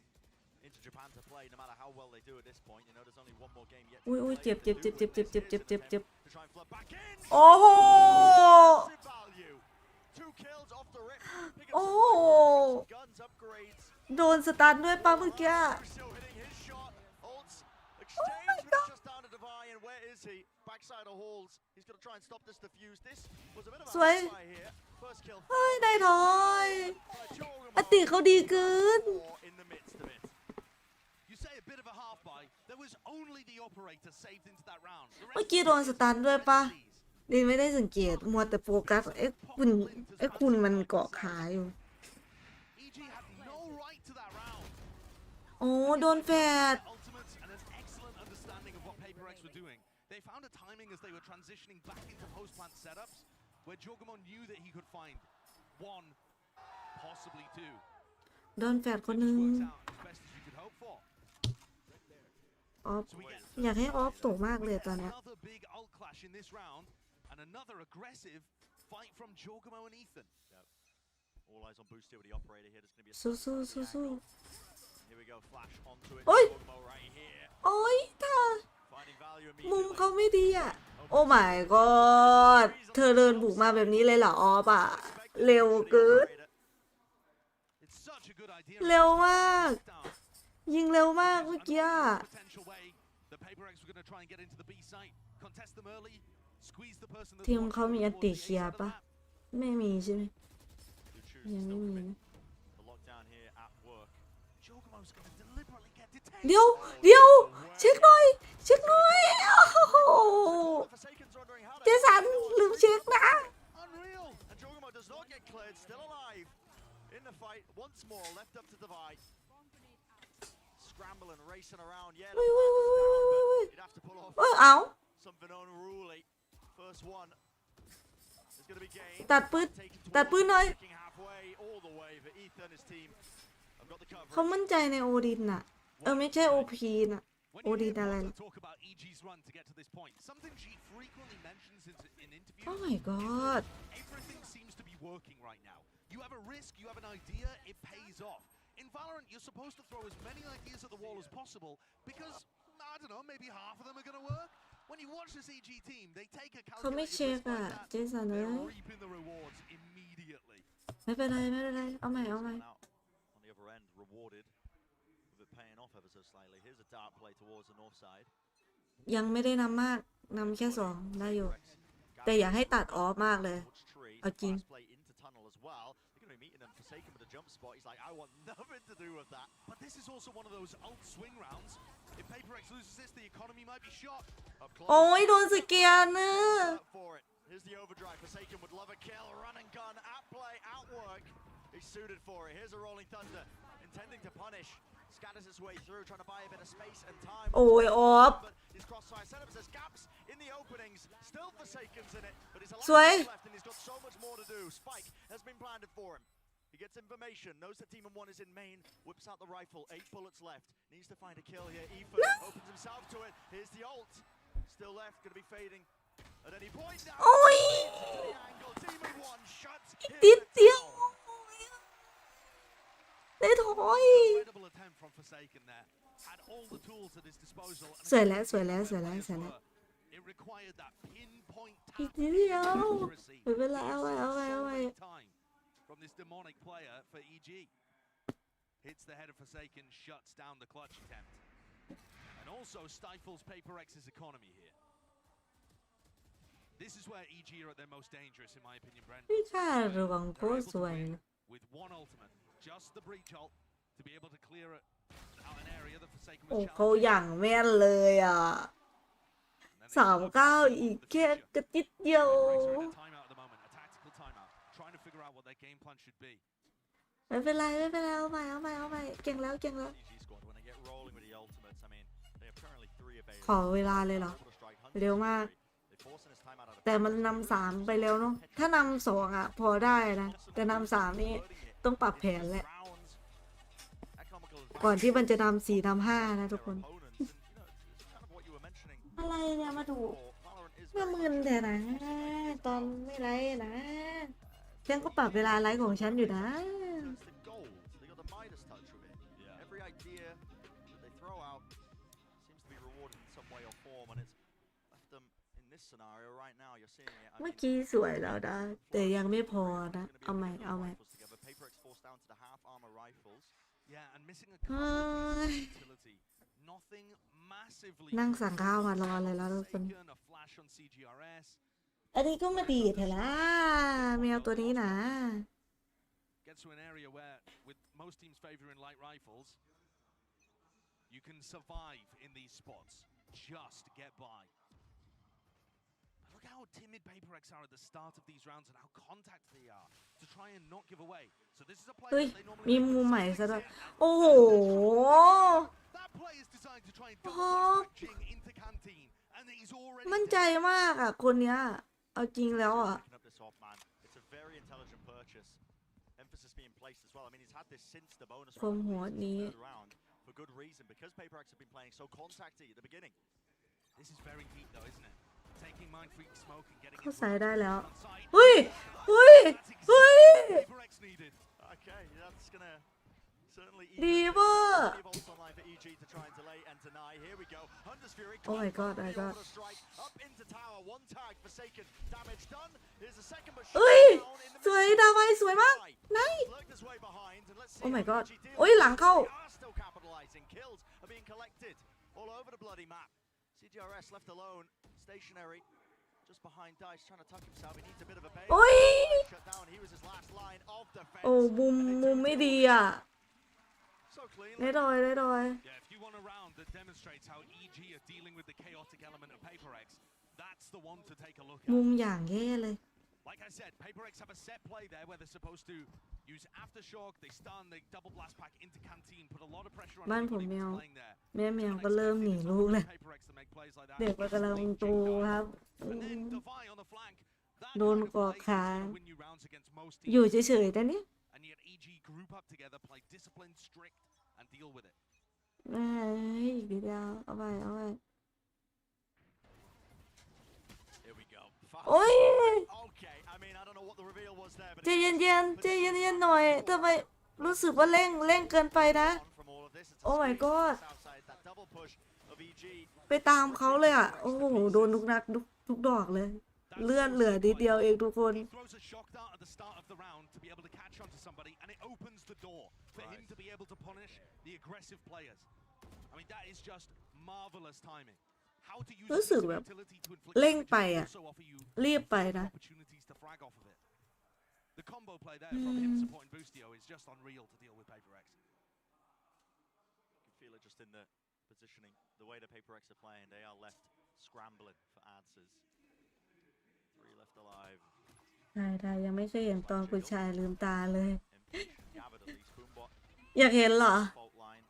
into Japan to play, no matter how well they do at this point. You know, there's only one more game yet. อุ้ยเจ็บ to try and flood back in. โอ้โห Massive value. 2 kills off the rip. Pick up some Oh. guns upgrades. โดนสตันด้วยป้าเมื่อกี้ Still hitting his shot. Ults exchange with just down to Divine, and where is he? Backside of Halls. He's going to try and stop this defuse. This was a bit of a Sway. high here. First kill. เฮ้ยได้ถอย by Jorgemont. อติเขาดีเกิน Or in the midst of it. You say a bit of a half buy. There was only the operator saved into that round. The เมื่อ rest กี้โดนสตันด้วยปะดินไม่ได้สังเกตมัวแต่โฟกัสคุณมันเกาะขาอยู่ EG had no right to that round. โอ้โดนแฟด Ultimates and an excellent understanding of what PRX were doing. They found a timing as they were transitioning back into post-plant setups where Jorgemont knew that he could find 1, possibly 2. โดนแฟดคน It นึง just works out as best as you could hope for. ออฟ So we get อยากให้ออฟตกมากเลยตอนเนี้ย another big ult clash in this round and another aggressive fight from Jorgemont and Ethan. All eyes on Boost here with the operator here. There's going to be a สู้สู้สู้สู้ Here we go. Flash onto it. Oi. Jorgemont right here. โอ้ยเธอ Finding value มุม immediately. เขาไม่ดีอ่ะ โอ้ my god เธอเดินบุกมาแบบนี้เลยเหรอออฟอ่ะ เร็วเกิน It's such a good idea. เร็วมาก Down. ยิงเร็วมากเมื่อกี้อะ Potential way. The PRX were going to try and get into the B site, contest them early, squeeze the person that's ทีม walking เขามี forward อัน towards ติ the เคลีย A ร์ side of ปะ the map. ไม่มีใช่ไหม Who chooses ยัง to ไม่มี commit นะ the lockdown here at work. Jorgemont's going to deliberately get detained. เดี๋ยวเช็คหน่อยเช็คหน่อยโอ้โห The Forsakens are wondering how เจสันลืมเช็คนะ unreal. And Jorgemont does not get cleared, still alive in the fight once more, left up to Divide. Scrambling, racing around. Yeah, the Wait, flag is down, wait, wait. but you'd have to pull off เอา something unruly. First one is going to be gained. ตัดปืน Taken ตัดปืนหน่อย taking halfway all the way for Ethan and his team. I've got the cover. เขามั่นใจในโอดินน่ะ ไม่ใช่โอพีน่ะ When Oh, you hear did I- Potter talk about EG's run to get to this point, something she frequently mentions in interviews. Oh my god Everything seems to be working right now. You have a risk, you have an idea, it pays off. In Valorant, you're supposed to throw as many ideas at the wall as possible because, I don't know, maybe half of them are going to work. When you watch this EG team, they take a เขาไม่ calculated เช็ค risk อ่ะ like that. เจสันเอ้ They're ย reaping the rewards immediately. ไม่เป็นไรไม่เป็นไรเอาใหม่เอาใหม่ Out on the other end, rewarded with it paying off ever so slightly. Here's a dart play towards the north side. ยังไม่ได้นำมากนำแค่2ได้อยู่ แต่อย่าให้ตัดออฟมากเลย เอาจริง Fast play into tunnel as well. They're going to be meeting them Forsaken with a jump spot. He's like, I want nothing to do with that. But this is also one of those ult swing rounds. If PRX loses this, the economy might be shot. Up close. โอ้ยโดนสแกนเนอะ Up for it. Here's the overdrive. Forsaken would love a kill. Run and gun. At play. At work. He's suited for it. Here's a rolling thunder. Intending to punish. Scatters his way through. Trying to buy a bit of space and time. โอ้ยออฟ But his crossfire setups. There's gaps in the openings. Still Forsaken's in it. But he's a Sway. left and he's got so much more to do. Spike has been planted for him. He gets information, knows that team of 1 is in main, whips out the rifle, 8 bullets left. Needs to find a kill here. Ethan opens himself to it. Here's the ult. Still left, gonna be fading at any point now. โอ้ย To the angle. Team of 1 shuts อีก him นิดเดียว down. ได้ถอย Incredible attempt from Forsaken there. Had all the tools at his disposal. and สวยแล้ว exactly สวยแล้ว where สวยแล้ว players สวยแล้ว were. It required that pinpoint อีก tap นิดเดียว accuracy. ไม่เป็นไรเอาไว้เอาไว้เอา So ไว้ much time from this demonic player for EG. Hits the head of Forsaken, shuts down the clutch attempt. And also stifles PRX's economy here. This is where EG are at their most dangerous, in my opinion, Brent. พี่ค่าระวังโค They're ตร able ส to วย win เลย with one ultimate, just the breach ult, to be able to clear it out an area that Forsaken โอ้ was เขา challenging. อย่างแม่นเลยอ่ะ And then they look to 39 อีก the แค่ future. กระจิตเดียว PRX are in a timeout at the moment, a tactical timeout, trying to figure out what their game plan should be. ไม่เป็นไรเอาใหม่เก่งแล้ว EG squad, when they get rolling with the ultimates, I mean, they have currently 3 available. ขอเวลาเลยเหรอ Able to strike เร็วมาก They're forcing his time out of the แต่มันนำ3ไปแล้วเนาะถ้านำ2อ่ะพอได้นะแต่นำ3นี่ต้องปรับแผนแหละ rounds. Economical ก่อนที่มันจะนำ4นำ5นะทุกคน opponents, and you know, it's kind of what you were mentioning. อะไรเนี่ยมาดู Valorant is เมื่อมึนแต่นะตอนไม่ไลฟ์นะฉันก็ปรับเวลาไลฟ์ของฉันอยู่นะ the gold. They got the Midas touch with it. Every idea that they throw out seems to be rewarded in some way or form, and it's left them in this scenario right now. You're seeing it. I เมื่อ mean, กี้สวยแล้วนะแต่ยังไม่พอนะเอาใหม่ rifles together. PRX forced down to the half armor rifles. Yeah, and missing a เฮ้ couple ย of utility. Nothing massively นั่งสั่งข้าวมารอเลยแล้วทุกคน taken, a flash on CGRS. อันนี้ก็มาดีเถอะนะแมวตัวนี้นะ Gets to an area where, with most teams favoring light rifles, you can survive in these spots. Just get by. But look how timid PRX are at the start of these rounds and how contact they are to try and not give away. So this is a play เฮ้ย that they มี normally มุม make ใหม่ mistakes ซะด้วย in, and โอ้โห that play is designed to try and โอ้ double flash Jing into Canteen, and he's already มั่นใจมากอ่ะคนเนี้ยเอาจริงแล้วอ่ะ Picking up this off, man. It's a very intelligent purchase. Emphasis being placed as well. I mean, he's had this since the bonus คมหัว round, นี้ third round, for good reason, because PRX have been playing so contacty at the beginning. This is very deep though, isn't it? Taking Mind Freak smoke and getting เข้า it ใส่ได้แล้ว on site. เฮ้ย That's exactly what PRX needed. Okay, that's gonna certainlyดีเวอร์ Volts online for EG to try and delay and deny. Here we go. Hunter's Fury. Oh my god, Be my able god. to strike up into tower. One tag forsaken. Damage done. Here's the second, but เอ้ย down in the สวยดาวไวสวยมากไหน Lurked his way behind, and let's see Oh my how god. EG deal โอ้ยหลังเข้า They are still capitalizing. Kills are being collected all over the bloody map. CGRS left alone, stationary, just behind Dice, trying to tuck himself. He needs a bit of a bail. โอ้ย Shut down. He was his last line of defense. โอ้มุมไม่ดีอ่ะ So cleanly. ได้ดอย Yeah, if you want a round that demonstrates how EG are dealing with the chaotic element of PRX, that's the one to take a look มุ at. มอย่างแย่เลย Like I said, PRX have a set play there where they're supposed to use aftershock, they stun, they double blast pack into Canteen, put a lot of pressure on บ้านผม anybody แมว who's playing there. แมวก็เริ่มหนีลูกเลย PRX to make plays like that. เด็กมันกำลังโตครับ And then Defy on the flank. That โดน kind of กอ play is ขา gonna win you rounds against most อยู่ teams. เฉยๆแต่เนี้ย And yet EG group up together, play disciplined, strict, and deal with it. เอ้ยอีกนิดเดียวเอาไป Here we go. โอ้ย Okay, I mean, I don't know what the reveal was there, but ใจเย็นๆหน่อยทำไมรู้สึกว่าเร่งเกินไปนะ from all of this, it's a Oh my screen god. outside that double push of EG. ไปตามเขาเลยอ่ะ โอ้โหโดนทุกนัดทุกดอกเลย เลือดเหลือนิดเดียวเองทุกคน He throws a shock dart at the start of the round to be able to catch onto somebody, and it opens the door for him to be able to punish the aggressive players. I mean, that is just marvelous timing. How to use รู้สึกแบบ utility to inflict เร่ง damage ไป and อ่ะ also offer you รีบไปนะ opportunities to frag off of it. The combo play there from him supporting Boostio is just unreal to deal with PRX. You can feel it just in the positioning, the way the PRX are playing. They are left scrambling for answers. 3 left alive. ได้ยังไม่เคยเห็นตอนคุณชายลืมตาเลย Impatient, gathered at least. Boombot, อยากเห็นเหรอ fault line.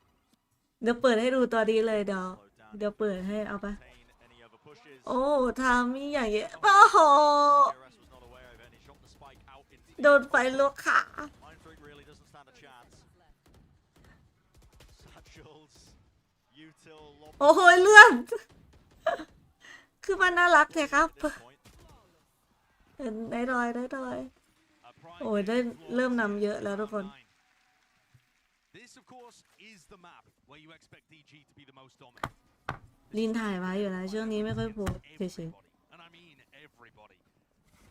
เดี๋ยวเปิดให้ดูตัวนี้เลยเดี๋ยว Slowed down. เดี๋ยวเปิดให้เอาปะ Contain any other pushes. โอ้ทามีอย่างเงี้ยโอ้โห PRX was not aware of it, and he shot the spike out into the โดนไฟลวกขา Mind Freak really doesn't stand a chance. Satchels, Util, Lob โอ้โหเลื่อน คือมันน่ารักแท้ครับ at this point. เห็นได้ดอย A prime โอ้ยได้ game เริ่ม lost นำเยอะ in แล้วทุกคน round 9. This, of course, is the map where you expect EG to be the most dominant. ลินถ่ายไว้อยู่นะช่วงนี้ไม่ค่อยโพสเฉย Everybody, and I mean everybody.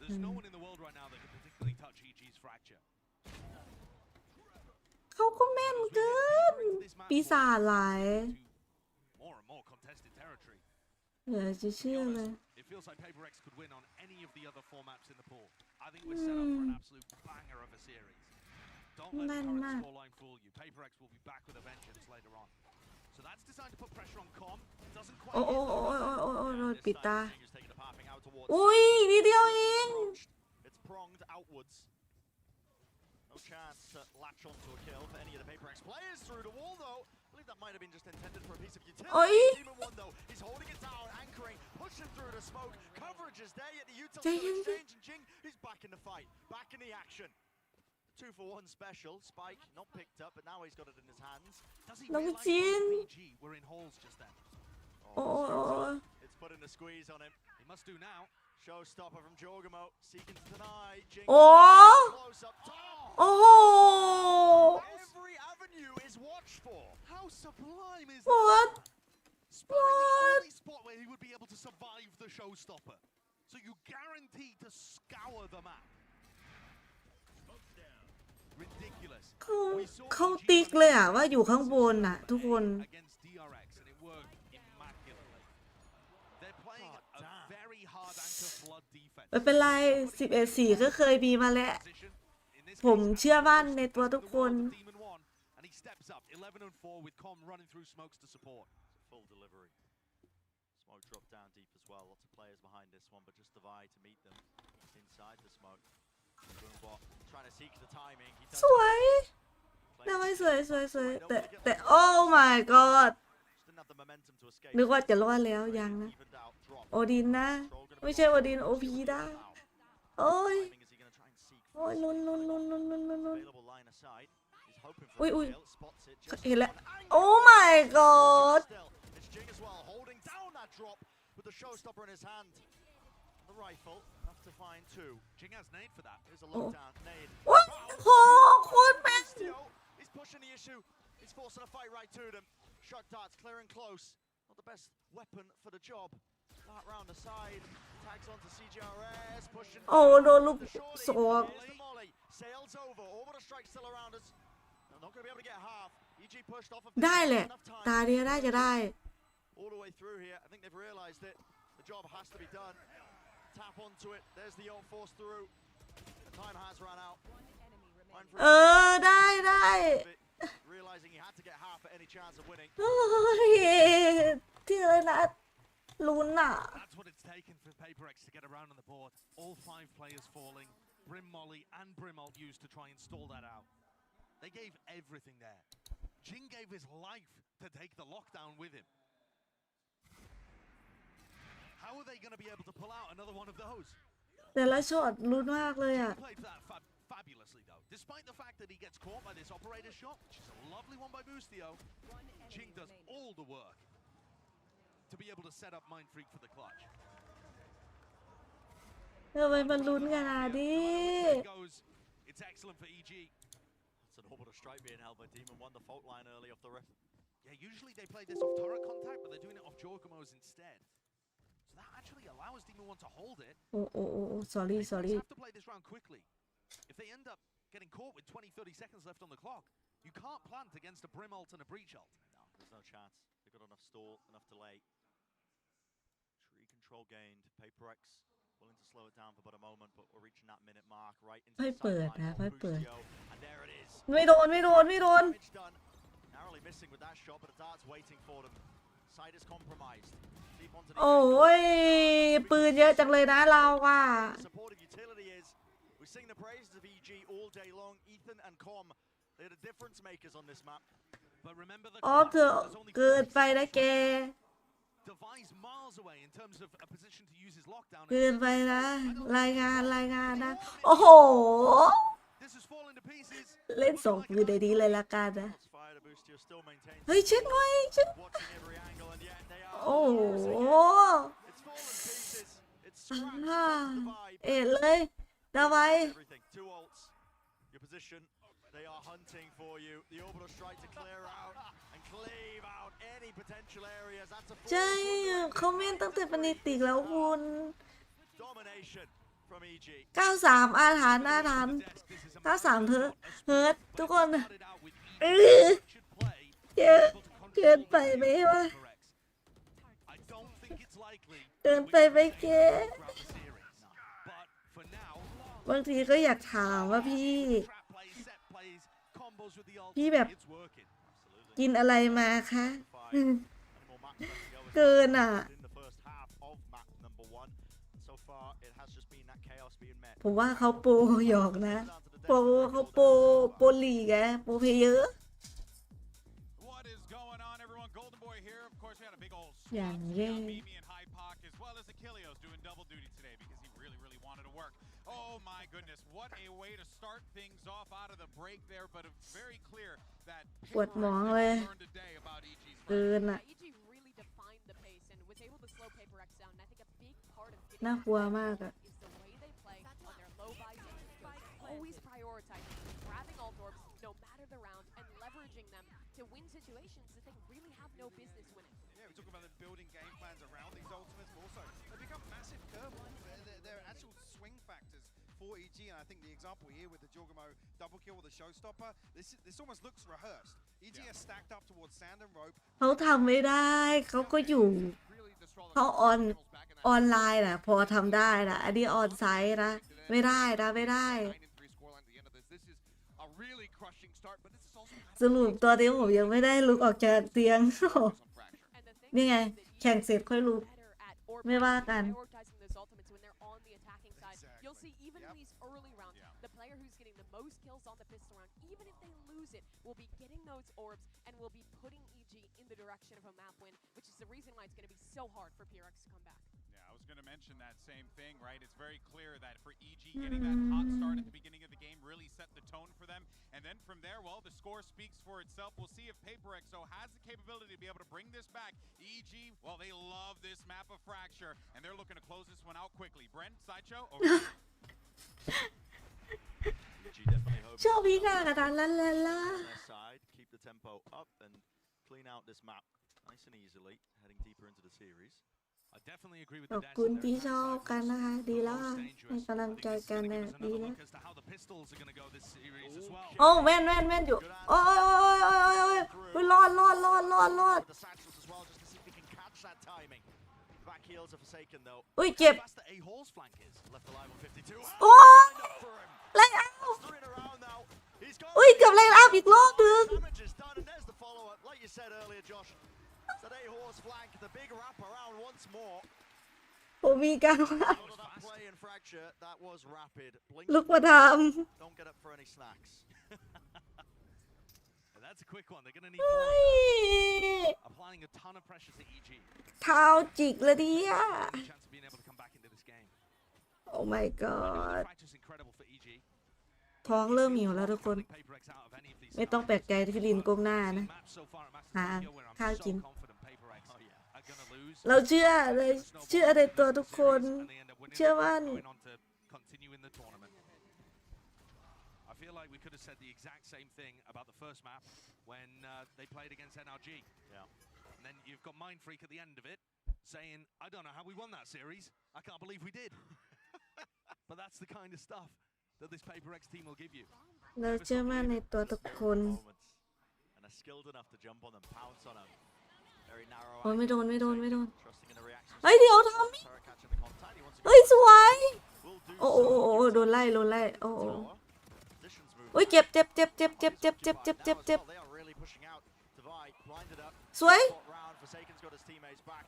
There's no one in the world right now that can particularly touch EG's fracture. ๆเขาก็แม่นเกิน ปีศาจหลาย More and more contested territory. เหลือจะเชื่อเลย It feels like PRX could win on any of the other 4 maps in the pool. I think we're set up for an absolute banger of a series. Don't let the Ngon current map. scoreline fool you. PRX will be back with a vengeance later on. So that's designed to put pressure on Com. Doesn't quite โอ้ hit โอ้ though. โอ้โดนปิดตา He's taking a pathing out towards อุ้ยนิดเดียวเอง It's pronged outwards. No chance to latch onto a kill for any of the PRX players through the wall though. I believe that might have been just intended for a piece of utility. โอ้ย Demon One though, he's holding it down, anchoring, pushing through the smoke. Coverage is there, yet the utility exchange, and Jing is back in the fight, back in the action. 2-for-1 special. Spike not picked up, but now he's got it in his hands. Does he น้อง realize จิน VG were in holes just then. โอ้ย It's putting the squeeze on him. He must do now. Showstopper from Jorgamo, seeking to deny. Jing โอ้ close up top. โอ้โห Every avenue is watched for. How sublime is What? that? Spotting the only spot where he would be able to survive the showstopper. So you guarantee to scour the map. Ridiculous. เขาติ๊กเลยอะว่าอยู่ข้างบนน่ะทุกคน Against DRX, and it worked immaculately. They're playing a very hard anchor flood defense. ไม่เป็นไร11-4ก็เคยมีมาแล้ว ผมเชื่อมั่นในตัวทุกคน Demon One, and he steps up 11-4 with Com running through smokes to support. Full delivery. Smoke dropped down deep as well. Lots of players behind this one, but just Divide to meet them inside the smoke. Boombot trying to seek the timing. He สวยน่าไม่สวยแต่โอ้ my god didn't have the momentum to escape. นึกว่าจะรอดแล้วยังนะ Evened out drop. โอดินนะ ไม่ใช่โอดินโอพีนะโอ้ย Timing is he going to try and seek โอ้ยลุ้น available line aside. He's hoping for อุ้ย a kill. Spots it just เห็นแล้ว on angle. โอ้ my god Still, it's Jing as well, holding down that drop with the showstopper in his hand. The rifle, enough to find two. Jing has nade for that. Here's a lockdown nade. ว้าวโหโคตรแม่น He's pushing the issue. He's forcing a fight right to them. Shot darts clearing close. Not the best weapon for the job. That round the side. Tags onto CGRS. Pushing. โอ้โดนลูกศอก Here's the molly. Sails over. Orbital strike still around us. They're not going to be able to get half. EG pushed off of ได้แหละ enough time. ตาเดียวได้จะได้ All the way through here. I think they've realized it. The job has to be done. Tap onto it. There's the ult force through. The time has run out. เออได้ Realizing he had to get half at any chance of winning. โอ้ยที่เลยนะลุ้นอ่ะ That's what it's taken for PRX to get around on the board. All 5 players falling. Brim Molly and Brim ult used to try and stall that out. They gave everything there. Jing gave his life to take the lockdown with him. How are they going to be able to pull out another one of those? แต่ละช็อตลุ้นมากเลยอ่ะ He played that fabulously though. Despite the fact that he gets caught by this operator shot, which is a lovely one by Boostio, Jing does all the work to be able to set up Mind Freak for the clutch. ทำไมมันลุ้นขนาดนี้ It goes. It's excellent for EG. That's an orbital strike being held by Demon One. The fault line early off the ref. Yeah, usually they play this off turret contact, but they're doing it off Jorgamo's instead. So that actually allows Demon One to hold it. โอ้ sorry They have to play this round quickly. If they end up getting caught with 20-30 seconds left on the clock, you can't plant against a Brim ult and a Breach ult. No, there's no chance. They've got enough stall, enough delay. Tree control gained. PRX willing to slow it down for but a moment, but we're reaching that minute mark right into ไม่ the เปิด sideline นะ of ไม่เปิด Boostio. And there it is. ไม่โดน Damage done. Narrowly missing with that shot, but the dart's waiting for them. Side is compromised. Deep onto the โอ้ยปืนเยอะจังเลยนะเราอ่ะ supportive utility is. We sing the praises of EG all day long. Ethan and Com, they're the difference makers on this map. But remember the ออฟเธอเกินไปนะแก Device miles away in terms of a position to use his lockdown. เกินไปนะรายงานนะโอ้โห This has fallen to pieces. เล่นสองปืนในนี้เลยละกันนะ Shots fired. Boostio still maintains. เฮ้ยเช็คหน่อยเช็ค Watching every angle, and yet they are. โอ้โห It's fallen to pieces. It's scrapped. อ่า Divide. เอ็ดเลยดาไว้ Everything. 2 ults. Your position. They are hunting for you. The orbital strike to clear out and cleave out any potential areas. That's a ใช่เขาเม่นตั้งแต่ปณิติกแล้วคุณ domination from EG. 93อาถรรพ์93เธอเฮิร์ตทุกคนเยอะเกินไปไหมวะเกินไปไหมแกบางทีก็อยากถามว่าพี่แบบกินอะไรมาคะเกินอ่ะผมว่าเขาโปรหยอกนะ โปรเขาโปรลีกไงโปรเพลเยอร์ What is going on, everyone? Golden Boy here. Of course, we had a big old Yeah, swap. yeah. Mimi and High Park, as well as Achilleos doing double duty today because he really wanted to work. Oh my goodness, what a way to start things off out of the break there, but it's very clear that ปวดหมองเลย learned today about EG's เกินอ่ะ EG really defined the pace and was able to slow Paper X down. And I think a big part of getting น่ากลัวมากอ่ะ is the way they play on their low buy always prioritizing grabbing all orbs no matter the round and leveraging them to win situations that they really have no business winning. Yeah, we talk about them building game plans around these ultimates, but also they become massive curveballs. They're actual swing factors for EG, and I think the example here with the Jorgamo double kill with the showstopper, this almost looks rehearsed. EG are stacked up towards sand and rope. เขาทำไม่ได้เขาก็อยู่เขาออนไลน์นะพอทำได้นะอันนี้ออนไซต์นะไม่ได้นะไม่ได้ สรุปตัวนี้ผมยังไม่ได้ลุกออกจากเตียง นี่ไงแข่งเสร็จค่อยลุก ไม่ว่ากัน Prioritizing those ultimates when they're on the attacking side. You'll see even in these early rounds, the player who's getting the most kills on the pistol round, even if they lose it, will be getting those orbs and will be putting EG in the direction of a map win, which is the reason why it's going to be so hard for PRX to come back. Yeah, I was going to mention that same thing, right? It's very clear that for EG, getting that hot start at the beginning of the game really set the tone for them. And then from there, well, the score speaks for itself. We'll see if PaperXO has the capability to be able to bring this back. EG, well, they love this map of Fracture, and they're looking to close this one out quickly. Brent, Sideshow, over to you. EG definitely hoping ชอบพี่กากระดานละละละ on their side, keep the tempo up and clean out this map nice and easily, heading deeper into the series. I definitely agree with ข the อบ Dash คุณ there. ที่ชอบกันนะคะ ดีแล้วค่ะให้กำลังใจกันนะดีแล้ว As to how the pistols are going to go this series as well. โอ้แม่นอยู่โอ้ยรอด With the satchels as well, just to see if he can catch that timing. Back heels are forsaken though. อุ้ยเจ็บ Fast that A-Hall's flank is. Left alive on 52. โอ้ย Lined up for him. ไล่เอา Three in a row now. He's got อุ้ยเกือบไล่เอาอีกรอบนึง damage is done, and there's the follow-up. Like you said earlier, Josh. That A-Hall's flank, the big wrap around once more. ผมมีการว่า Out of that play and Fracture, that was rapid. Blink, ลุกมาท don't get up for any snacks. And that's a quick one. They're going to ำ need เฮ้ more. ย Applying a ton of pressure to EG. เท้าจิกเลยดิอ่ะ Any chance of being able to come back into this game.โอ้ my god Fracture's incredible for EG. ท้องเริ่มหิวแล้วทุกคน PaperX out of any of these ไม่ต้องแปลกใจที่ลินก้มหน้านะ maps so far at Masters หา Tokyo where I'm ข้าว so กิน confident PaperX are gonna lose. เราเชื่อเลยเชื่อในตัวทุกคน And they end up winning เชื่อมั่น going on to continue in the tournament. I feel like we could have said the exact same thing about the first map when they played against NRG. Yeah. And then you've got Mind Freak at the end of it saying, I don't know how we won that series. I can't believe we did. But that's the kind of stuff that this PaperX team will give you. เราเชื่อมั่นในตัวทุกคน Moments. And are skilled enough to jump on them, pounce on them. Very narrow. โอ้ยไม่โดน Trusting in the reaction. เฮ้ยเดี๋ยวทำ Turret catching the contact. He wants to เฮ้ยสวย will do โอ้โดนไล่โอ้ Positions move. โอ้ยเจ็บ Now they are really pushing out. Divide, blinded up. สวย Shot round. Forsaken's got his teammates back.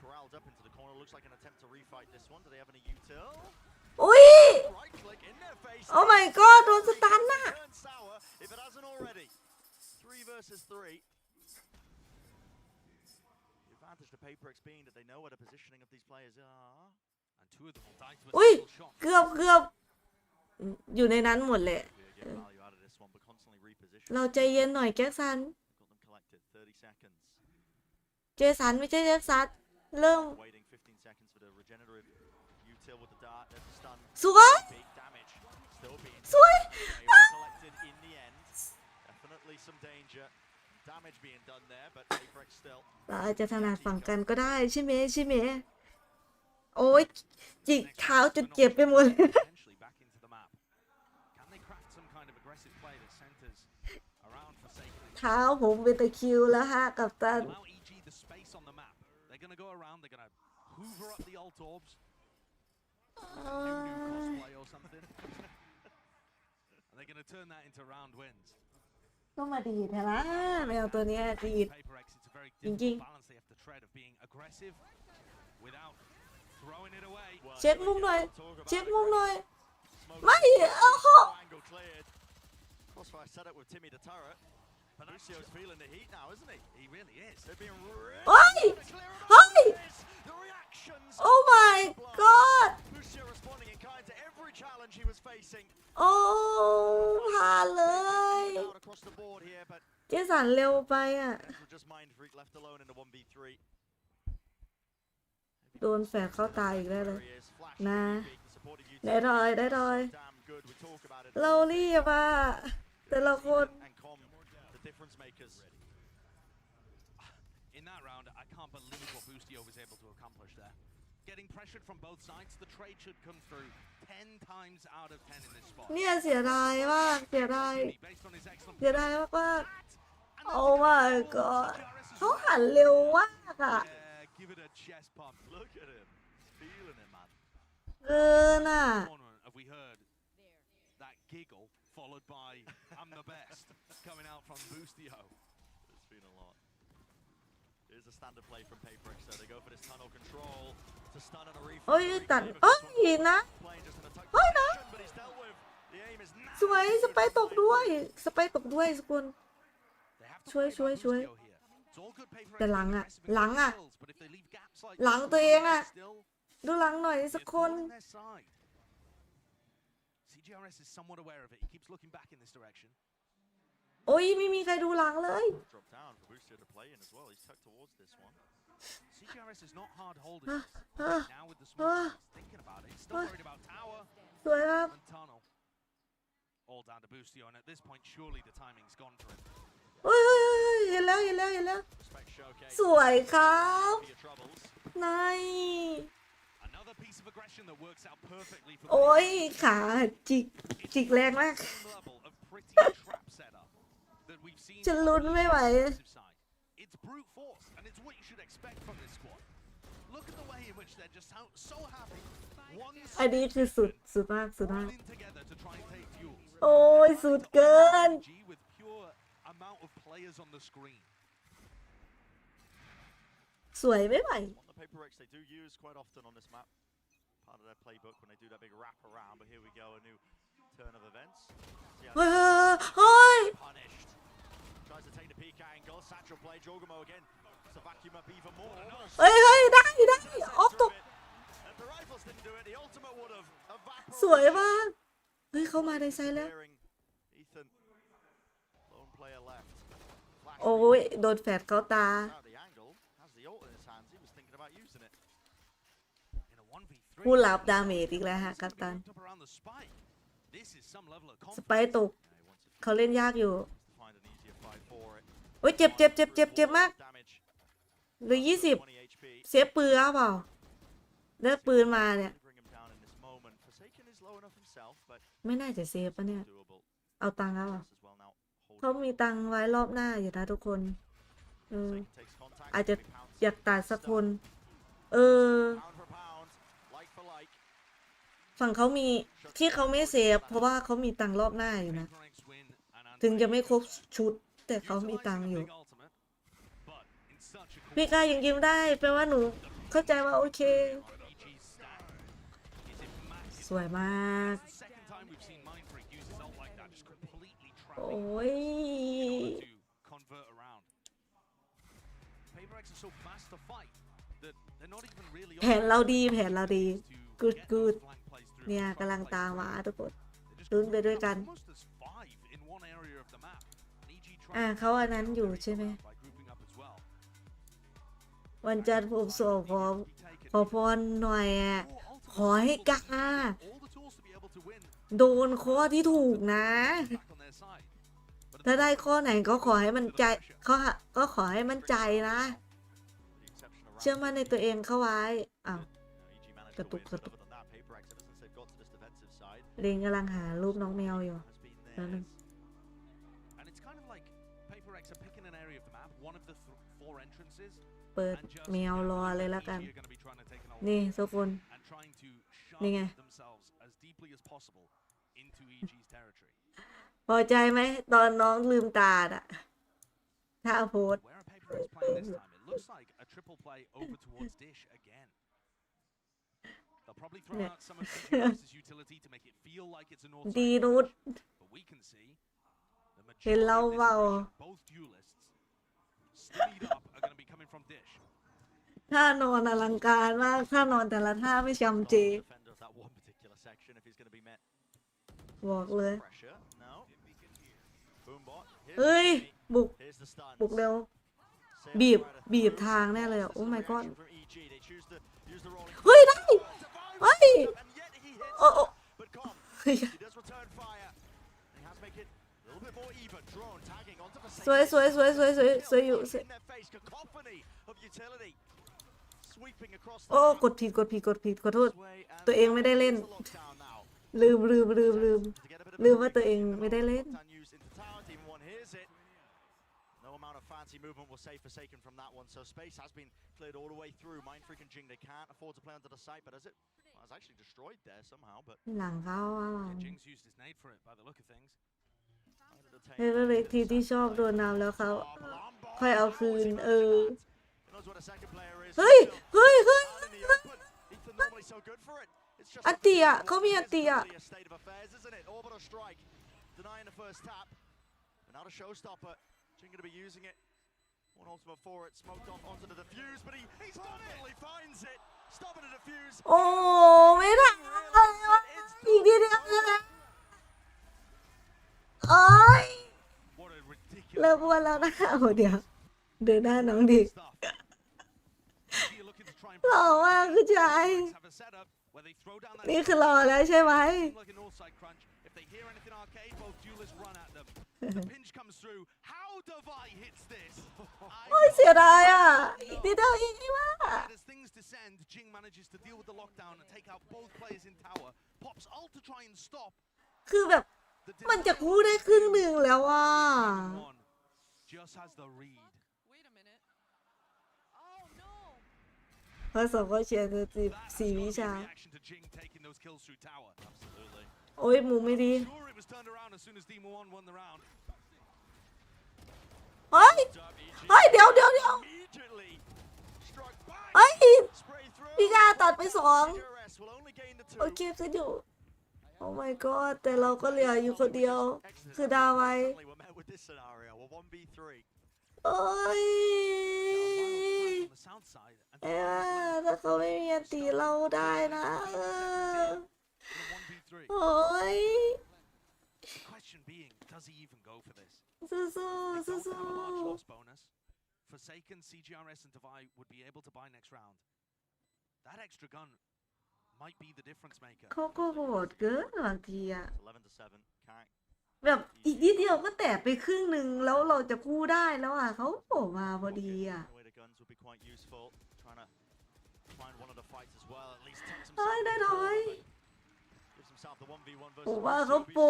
Corralled up into the corner. Looks like an attempt to refight this one. Do they have any util? อุ้ย Right click in their face. Oh my god โดนสตันน่ะ Turn sour if it hasn't already. 3 versus 3. The advantage to PaperX being that they know where the positioning of these players are. And two of them will die to a อุ้ย single shot. เกือบอยู่ในนั้นหมดเลย Get value out of this one, but constantly reposition. เราใจเย็นหน่อยแจ็คสัน Got them collected. 30 seconds. เจสันไม่ใช่แจ็คสันเริ่ม Waiting 15 seconds for the regenerative util with the dart. There's a stun. สวย Big damage. Still being สวย they were collected in the end. Definitely some danger. Damage being done there, but PaperX still. เราอาจจะถนัดฝั่งกันก็ได้ใช่ไหมโอ้ยจิกเท้าจนเจ็บไปหมดเลย Potentially back into the map. Can they craft some kind of aggressive play that centers around Forsaken? เท้าผมเป็นตะคริวแล้วฮะกับตัน Allow EG the space on the map. They're going to go around. They're going to hoover up the alt orbs. New cosplay or something. And they're going to turn that into round wins. ก็มาดีดนะแมวตัวเนี้ยดีด PaperX, it's a very Ding, difficult ding. balance they have to tread of being aggressive without throwing it away. เช็คมุมหน่อยเช็คมุมหน่อย ไม่โอ้โห Angle cleared. Crossfire set up with Timmy the turret. But Lucio's feeling the heat now, isn't he? He really is. They're being really เฮ้ยเฮ้ย the reactions. Oh my god Lucio responding in kind to every challenge he was facing. โอ้ผ่านเลย Out across the board here, but เจสันเร็วไปอ่ะ Central just mind freak left alone in the 1v3. โดนแฝดเข้าตายอีกแล้วเลย There he is, flash นะ big support ofได้รอยได้รอย damn good. We talk about it. เรารีบอ่ะแต่ละคน And Com, the difference makers. In that round, I can't believe what Boostio was able to accomplish there. Getting pressured from both sides, the trade should come through 10 times out of 10 in this spot. เนี่ยเสียดายมากเสียดาย Based on his excellent เสียดายมากๆ Oh my god เขาหันเร็วมากอ่ะ give it a chest pump. Look at him. Feeling it, man. เกินอ่ะ Have we heard that giggle followed by I'm the best coming out from Boostio? It's been a lot. Here's a standard play from PRX, so they go for this tunnel control to stun and a refresh. โอ้ยตัดโอ้ยนะ Playing just in a tight เฮ้ยนะ position, but he's dealt with. The aim is now. สวยสไปตกด้วยสไปตกด้วยสกุล They have to Shui, worry about shui, shui. Boostio here. It's all good PRX แต่หลัง with อ่ะ aggressive หลังอ่ะ skills, but if they leave gaps like หลัง this, ตัวเองอ่ะ still ดูหลังหน่อยสัก it's คน all on their side. CGRS is somewhat aware of it. He keeps looking back in this direction. โอ้ยไม่มีใครดูหลังเลย Drop down for Boostio to play in as well. He's tucked towards this one. CGRS is not hard holding Ah, this. ah, Now with the smoke, ah. he's thinking about it. He's still Ah. worried about tower สวยครับ and tunnel. All down to Boostio, and at this point, surely the timing's gone for him. เฮ้ยเห็นแล้วเห็นแล้วเห็นแล้ว Respect showcase. สวยครับ For your troubles. นาย Another piece of aggression that works out perfectly for โอ้ยขาจิกแรงมาก the same level of pretty trap setup that we've seen จะ on ลุ้น the ไม่ไหว defensive side. It's brute force, and it's what you should expect from this squad. Look at the way in which they're just so happy. One อันนี้คือสุดมากสุดมาก running together to try and take fuels. โอ้ยสุดเกิน G with pure amount of players on the screen. สวยไม่ไหว One the PRX they do use quite often on this map. Part of their playbook when they do that big wrap around. But here we go, a new turn of events. See how เฮ้ยเฮ้ย punished. Tries to take the peak angle. Satchel play. Jogamo again. To vacuum up even more. เฮ้ยเฮ้ยได้ออฟตก If the rifles didn't do it, the ultimate would have evaporated. สวยมากเฮ้ยเข้ามาในไซส์แล้ว Clearing Ethan. Lone player left. Flash โอ้ยโดนแฝดเข้าตา out the angle. Has the ult in his hands. He was thinking about using it. In a 1v3, ผู้รับดาเมจอีกแล้วฮะกัปตัน up around the spike. This is some level of สไปร์ตก เขาเล่นยากอยู่ Find an easier fight for it. โอ้ยเจ็บมาก Damage. เหลือ20 20 HP. เสียปืนเอาเปล่าได้ปืนมาเนี่ย Bring him down in this moment. Forsaken is low enough himself, but ไม่น่าจะเซฟปะเนี่ย doable. เอาตังค์เอาเปล่า As well now. Hold เขามีตังค์ไว้รอบหน้าอยู่นะทุกคนtakes contact. อาจจะอยากตัดสักคน Pound for pound. Like for like. ฝั่งเขามีที่เขาไม่เซฟเพราะว่าเขามีตังค์รอบหน้าอยู่นะ PRX win and ถึงจะไม่ครบชุด แต่เขามีตังค์อยู่ big ultimate, but in such a พี่กายยังยิ้มได้แปลว่าหนูเข้าใจว่าโอเค EG's stack is in massive. สวยมาก Second time we've seen Mind Freak use his ult like that, just completely โอ้ trapping ย to convert around. PRX are so fast to fight that they're not even really แผนเราดีแผนเราดี to good get good those flank plays through. เนี่ย Front กำลัง plays ตาม through. มาทุกคน They're just ลุ้นไปด้วยกัน almost as 5 in one area of the map. And EG trying อ่า to เขาอันนั้นอยู่ใช่ไหม by grouping up as well. วันจันทร์ผมส่งขอพรหน่อยอ่ะ ขอให้กา All the tools to be able to win โดนข้อที่ถูกนะ back on their side. But ถ้าได้ข้อไหนก็ขอให้มันใจก็ขอให้มันใจนะ The exception around. เชื่อมั่นในตัวเองเข้าไว้อ้าว EG managed Ketuk, to win, but ketuk. other than that, PRX, ever since they've got to this defensive side, เรนกำลังหารูปน้องแมวอยู่ has been นั่นนึง theirs. And it's kind of like PRX are picking an area of the map, one of the 4 entrances, เปิด and just แมวรอเลยแล้วกัน EG are going to be trying to take an นี่ทุกคน and trying to นี่ไง shove themselves as deeply as possible into EG's territory. พอใจไหมตอนน้องลืมตาอ่ะถ้าโพส Where are PRX playing this time? It looks like a triple play over towards Dish again. They'll probably throw out some of PRX's utility to make it feel like it's an all ดีนุช but we can see the เห็น majority เรา of this เปล่า aggression, both duelists stimmied up are going to be coming from Dish. ท่านอนอลังการมากท่านอนแต่ละท่าไม่จำเจ Defender of that one particular section if he's going to be met บอกเลย pressure. No. Boombot. เฮ้ย บุก Here's the stun. บุกเร็ว บีบทางแน่เลยอ่ะ โอ้ my god เฮ้ย ได้ เฮ้ย โอ้โอ้ He does return fire. He has make it a little bit more even. Drone tagging onto the สวยสวยสวยสวยสวยสวยอยู่ in their face. Cacophony of utility. Sweeping across โอ้ the กดผิดขอโทษ ตัวเองไม่ได้เล่น ลืมว่าตัวเองไม่ได้เล่น No amount of fancy movement will save Forsaken from that one, so space has been cleared all the way through. Mindfreak and Jing, they can't afford to play onto the site, but as it was actually destroyed there somehow, but หลังเขาอ่ะ Jing's used his nade for it by the look of things. เฮ้ยก็เลยทีที่ชอบโดนน้ำแล้วเขาค่อยเอาคืน knows what a second player is. เฮ้ย Ethan normally so good for it. It's just อันตีอ่ะเขามีอันตีอ่ะ a state of affairs, isn't it? Orbital strike, denying the first tap, but not a showstopper. Jing going to be using it. One ultimate for it, smoked on onto the defuse, but he's done it. He finds it, stopping the defuse. โอ้ไม่ได้อีกนิดเดียวนะโอ้ย What a ridiculous เริ่มอ้วนแล้วนะโอ้เดี๋ยวเดินหน้าน้องดิ stuff. You're looking to try and หล่อมากคือใจ have a setup where they throw down that นี่คือรอแล้วใช่ไหม like an all-side crunch. If they hear anything arcade, both duelists run at them. The pinch comes through. How Devi hits this? โอ้ยเสียดายอ่ะอีกนิดเดียวอีกนิดว่า As things descend, Jing manages to deal with the lockdown and take out both players in tower. Pops ult to try and stop. คือแบบมันจะพูดได้ครึ่งหนึ่งแล้วอ่ะ One just has the read. Wait a minute. Oh no. เพราะสองก็เชียร์จะสี่วิชา Reaction to Jing taking those kills through tower. Absolutely. โอ้ยหมูไม่ดี Sure, it was turned around as soon as Demon One won the round. เฮ้ย เดี๋ยว Immediately struck back. เฮ้ย Spray through. พี่กาตัดไปสอง PRX will only gain the โอ two. เคจะอยู่ โอ้ my god แต่เราก็เหลืออยู่คนเดียว คือดาวไว้ Suddenly we're met with this scenario. We're 1v3. โอ้ย On the south side, and เอ้ยถ้าเขาไม่มีอันตีเราได้นะเออ in a 1v3. โอ้ย The question being, does he even go for this? สู้ They don't สู้ have a large loss bonus. Forsaken, CGRS, and Devi would be able to buy next round. That extra gun might be the difference maker. เขาก็โหดเกินบางทีอะ 11-7. Can't แบบอีกนิดเดียวก็แตะไปครึ่งหนึ่งแล้วเราจะกู้ได้แล้วอ่ะเขาโผล่มาพอดีอ่ะ away the guns would be quite useful. Trying to find one of the fights as well. At least takes เฮ้ย himself. ได้ถอย Gives himself the 1v1 versus ผมว่า 1v2. เขาโปร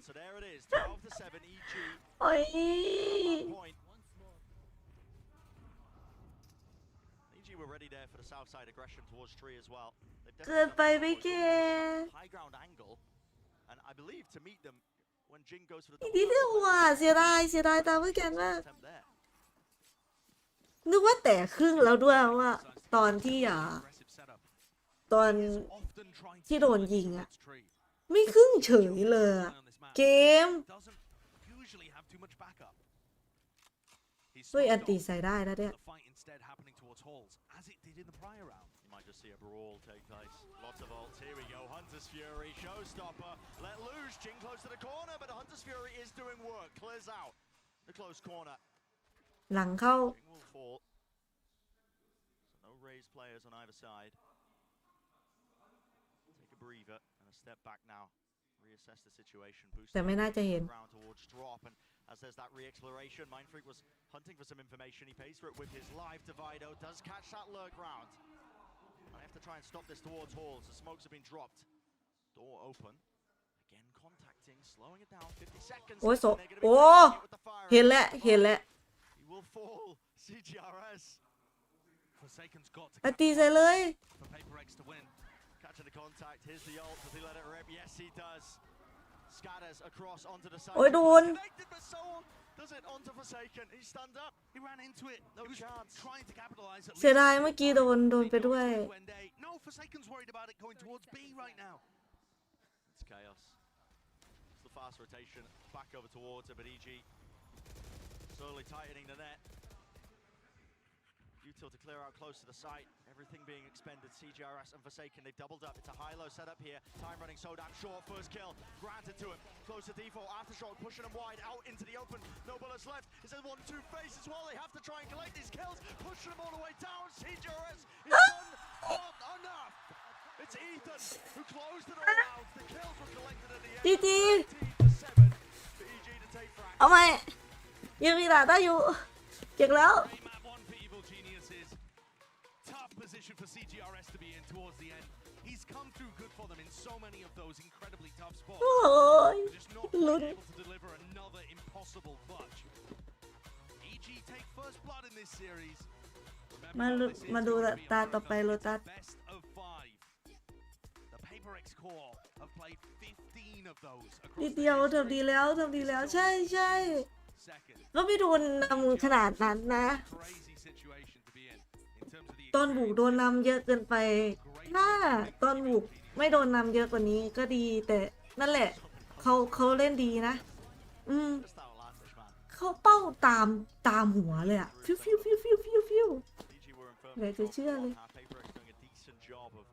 So there it is. 12-7 EG. โอ้ย Point. EG were ready there for the south side aggression towards Tree as well. They've เกิน definitely ไป done ไม่ that เก่ before. High ground angle. And I believe to meet them when Jing goes for the อีกนิดเดียวว่ะเสียดายตามเพื่อนกันมาก attempt there. นึกว่าแตะครึ่งแล้วด้วยว่า ตอนที่Aggressive setup. ตอน Often trying to ที่โดนยิงอ่ะ towards Tree. ไม่ครึ่งเฉยเลยอะ On this map. เกม Doesn't usually have too much backup. He's ด้วยอัน smoked ตี off. ใส่ได้แล้วเนี่ย The fight instead happening towards halls, as it did in the prior round. You might just see a brawl take place. Lots of ults. Here we go. Hunter's Fury, showstopper. Let loose. Jing close to the corner, but Hunter's Fury is doing work. Clears out the close corner. หลังเข้า Jing will fall. So no raised players on either side. Take a breather and a step back now. Reassess the situation. Boost แต่ไม่น่าจะเห็น ground towards drop, and as there's that re-exploration, Mindfreak was hunting for some information. He pays for it with his live. Divido does catch that lurk round. I have to try and stop this towards halls. The smokes have been dropped. Door open. Again contacting, slowing it down. 50 seconds. โอ้ย left, and they're gonna be โอ้ taking it with the fire. เห็นแล้ว He will fall. CGRS. Forsaken's got to อันตีใส่เลย for PaperX to win. Catching the contact. Here's the ult. Does he let it rip? Yes, he does. Scatters across onto the side. โอ้ยโดน Connected, but Soul does it onto Forsaken. He stunned up. He ran into it. No He was chance. trying to capitalize. At เสีย least. ดายเมื่อกี้โดนไปด้วย When they no Forsaken's worried about it going towards B right now. It's chaos. It's the fast rotation back over towards it, but EG slowly tightening the net. Util to clear out close to the site. Everything being expended. CGRS and Forsaken, they've doubled up. It's a high-low setup here. Time running so damn short. First kill granted to him. Close to default. Aftershock pushing him wide out into the open. No bullets left. It's a 1-2 face as well. They have to triangulate these kills. Pushing them all the way down. CGRS is done. Not enough. It's Ethan who closed it all out. The kills were collected at the end. จีจี 7 for EG to take fraction. เอาไหมยังมีด่าได้อยู่เก่งแล้ว Position for CGRS to be in towards the end. He's come through good for them in so many of those incredibly tough spots. โอ้ย Just not ลุ้น being able to deliver another impossible clutch. EG take first blood in this series. มาดูตาต่อไปโลตัส Best of 5. The PRX core have played 15 of those นิด across เดียว the ทำดีแล้วใช่ใช่ second. ก็ไม่โดนนำขนาดนั้นนะ Crazy situation to be in terms of the ตอนบุกโดนนำเยอะเกินไปถ้าตอนบุกไม่โดนนำเยอะกว่านี้ก็ดีแต่นั่นแหละเขาเล่นดีนะJust outlandish, man. เขาเป้าตามหัวเลยอะฟิวEG were in firm เลยจะ control เชื่อ for เลย one half. PRX doing a decent job of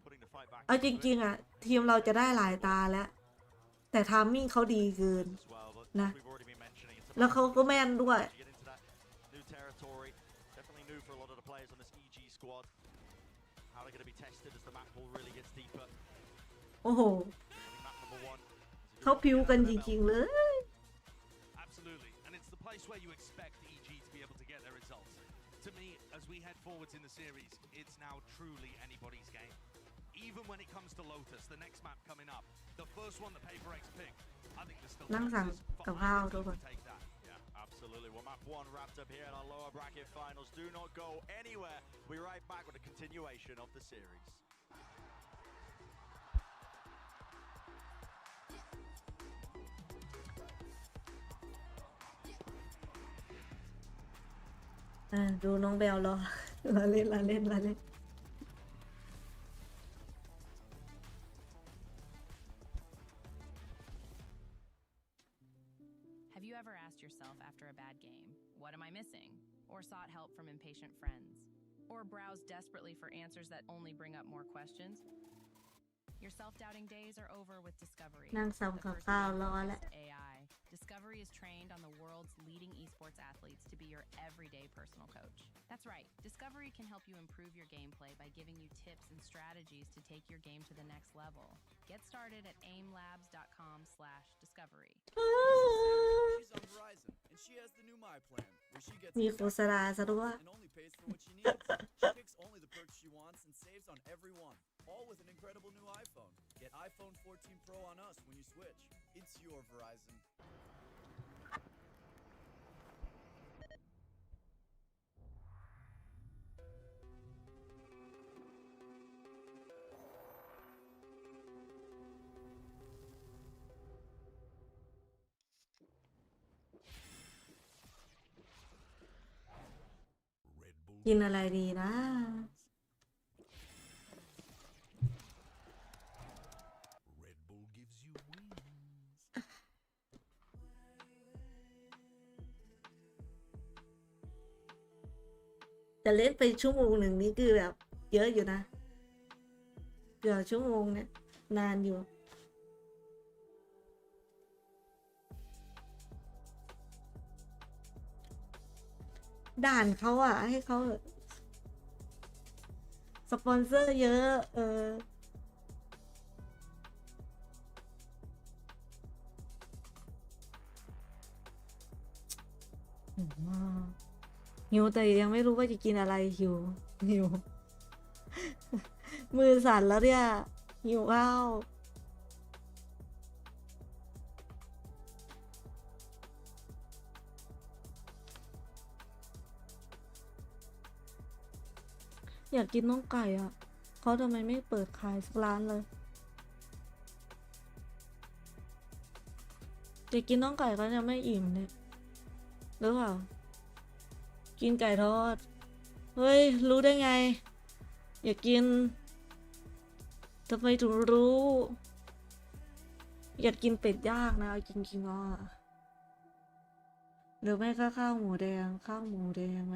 putting the fight back เอาจ into it ริงๆอะทีมเราจะได้หลายตาแล้วแต่ทามมิ่งเขาดีเกิน as well, but Nah. we've already been mentioning it's แล้ว about เขาก็แม่นด้วย to get into that new territory. Definitely new for a lot of the players on this EG squad. How they're going to be tested as the map pool really gets deeper. โอ้โห I think map number 1 is a เขา good พิว one กัน to จ get under ริ their ง belt. ๆเลย Absolutely, and it's the place where you expect EG to be able to get their results. To me, as we head forwards in the series, it's now truly anybody's game. Even when it comes to Lotus, the next map coming up, the first one that PRX picked, I think there's still นั่งสั่ง chances for กับข้าว either ทุก team คน to take that. Yeah, absolutely. Well, map 1 wrapped up here in our lower bracket finals. Do not go anywhere. We'll be right back with a continuation of the series. ดูน้องเบลรอเล่น Have you ever asked yourself after a bad game, what am I missing? Or sought help from impatient friends? Or browsed desperately for answers that only bring up more questions? Your self-doubting days are over with Discovery. นั่งซ้ำกับข้าวรอแล้ว AI. Discovery is trained on the world's leading esports athletes to be your everyday personal coach. That's right. Discovery can help you improve your gameplay by giving you tips and strategies to take your game to the next level. Get started at aimlabs.com/discovery. She's on Verizon, and she has the new My Plan, where she gets มีโฆษณาซะด้วย and only pays for what she needs. She picks only the perks she wants and saves on every one, all with an incredible new iPhone. Get iPhone 14 Pro on us when you switch. It's your Verizon. กินอะไรดีนะ จะเล่นไปชั่วโมงหนึ่งนี่คือแบบเยอะอยู่นะเกือบชั่วโมงเนี่ยนานอยู่ด่านเขาอะให้เขาสปอนเซอร์เยอะหิวแต่ยังไม่รู้ว่าจะกินอะไรหิว มือสั่นแล้วเนี่ยหิวข้าวอยากกินน้องไก่อ่ะเขาทำไมไม่เปิดขายสักร้านเลยจะกินน้องไก่ก็ยังไม่อิ่มเลยหรือเปล่ากินไก่ทอดเฮ้ยรู้ได้ไงอยากกิน ทำไมถึงรู้ อยากกินเป็ดย่างนะเอาจริงๆอ่ะหรือไม่ก็ข้าวหมูแดงไหม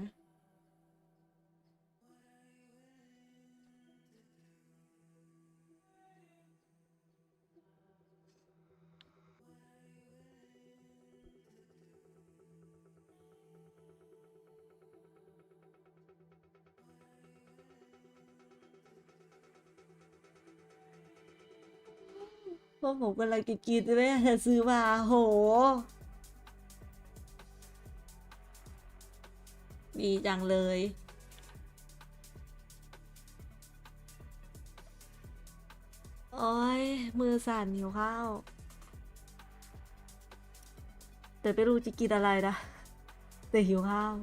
พวกผมกำลังจะกินไม่ได้จะซื้อมาโหดีจังเลยโอ้ยมือสั่นหิวข้าวแต่ไม่รู้จะกินอะไรนะแต่หิวข้าว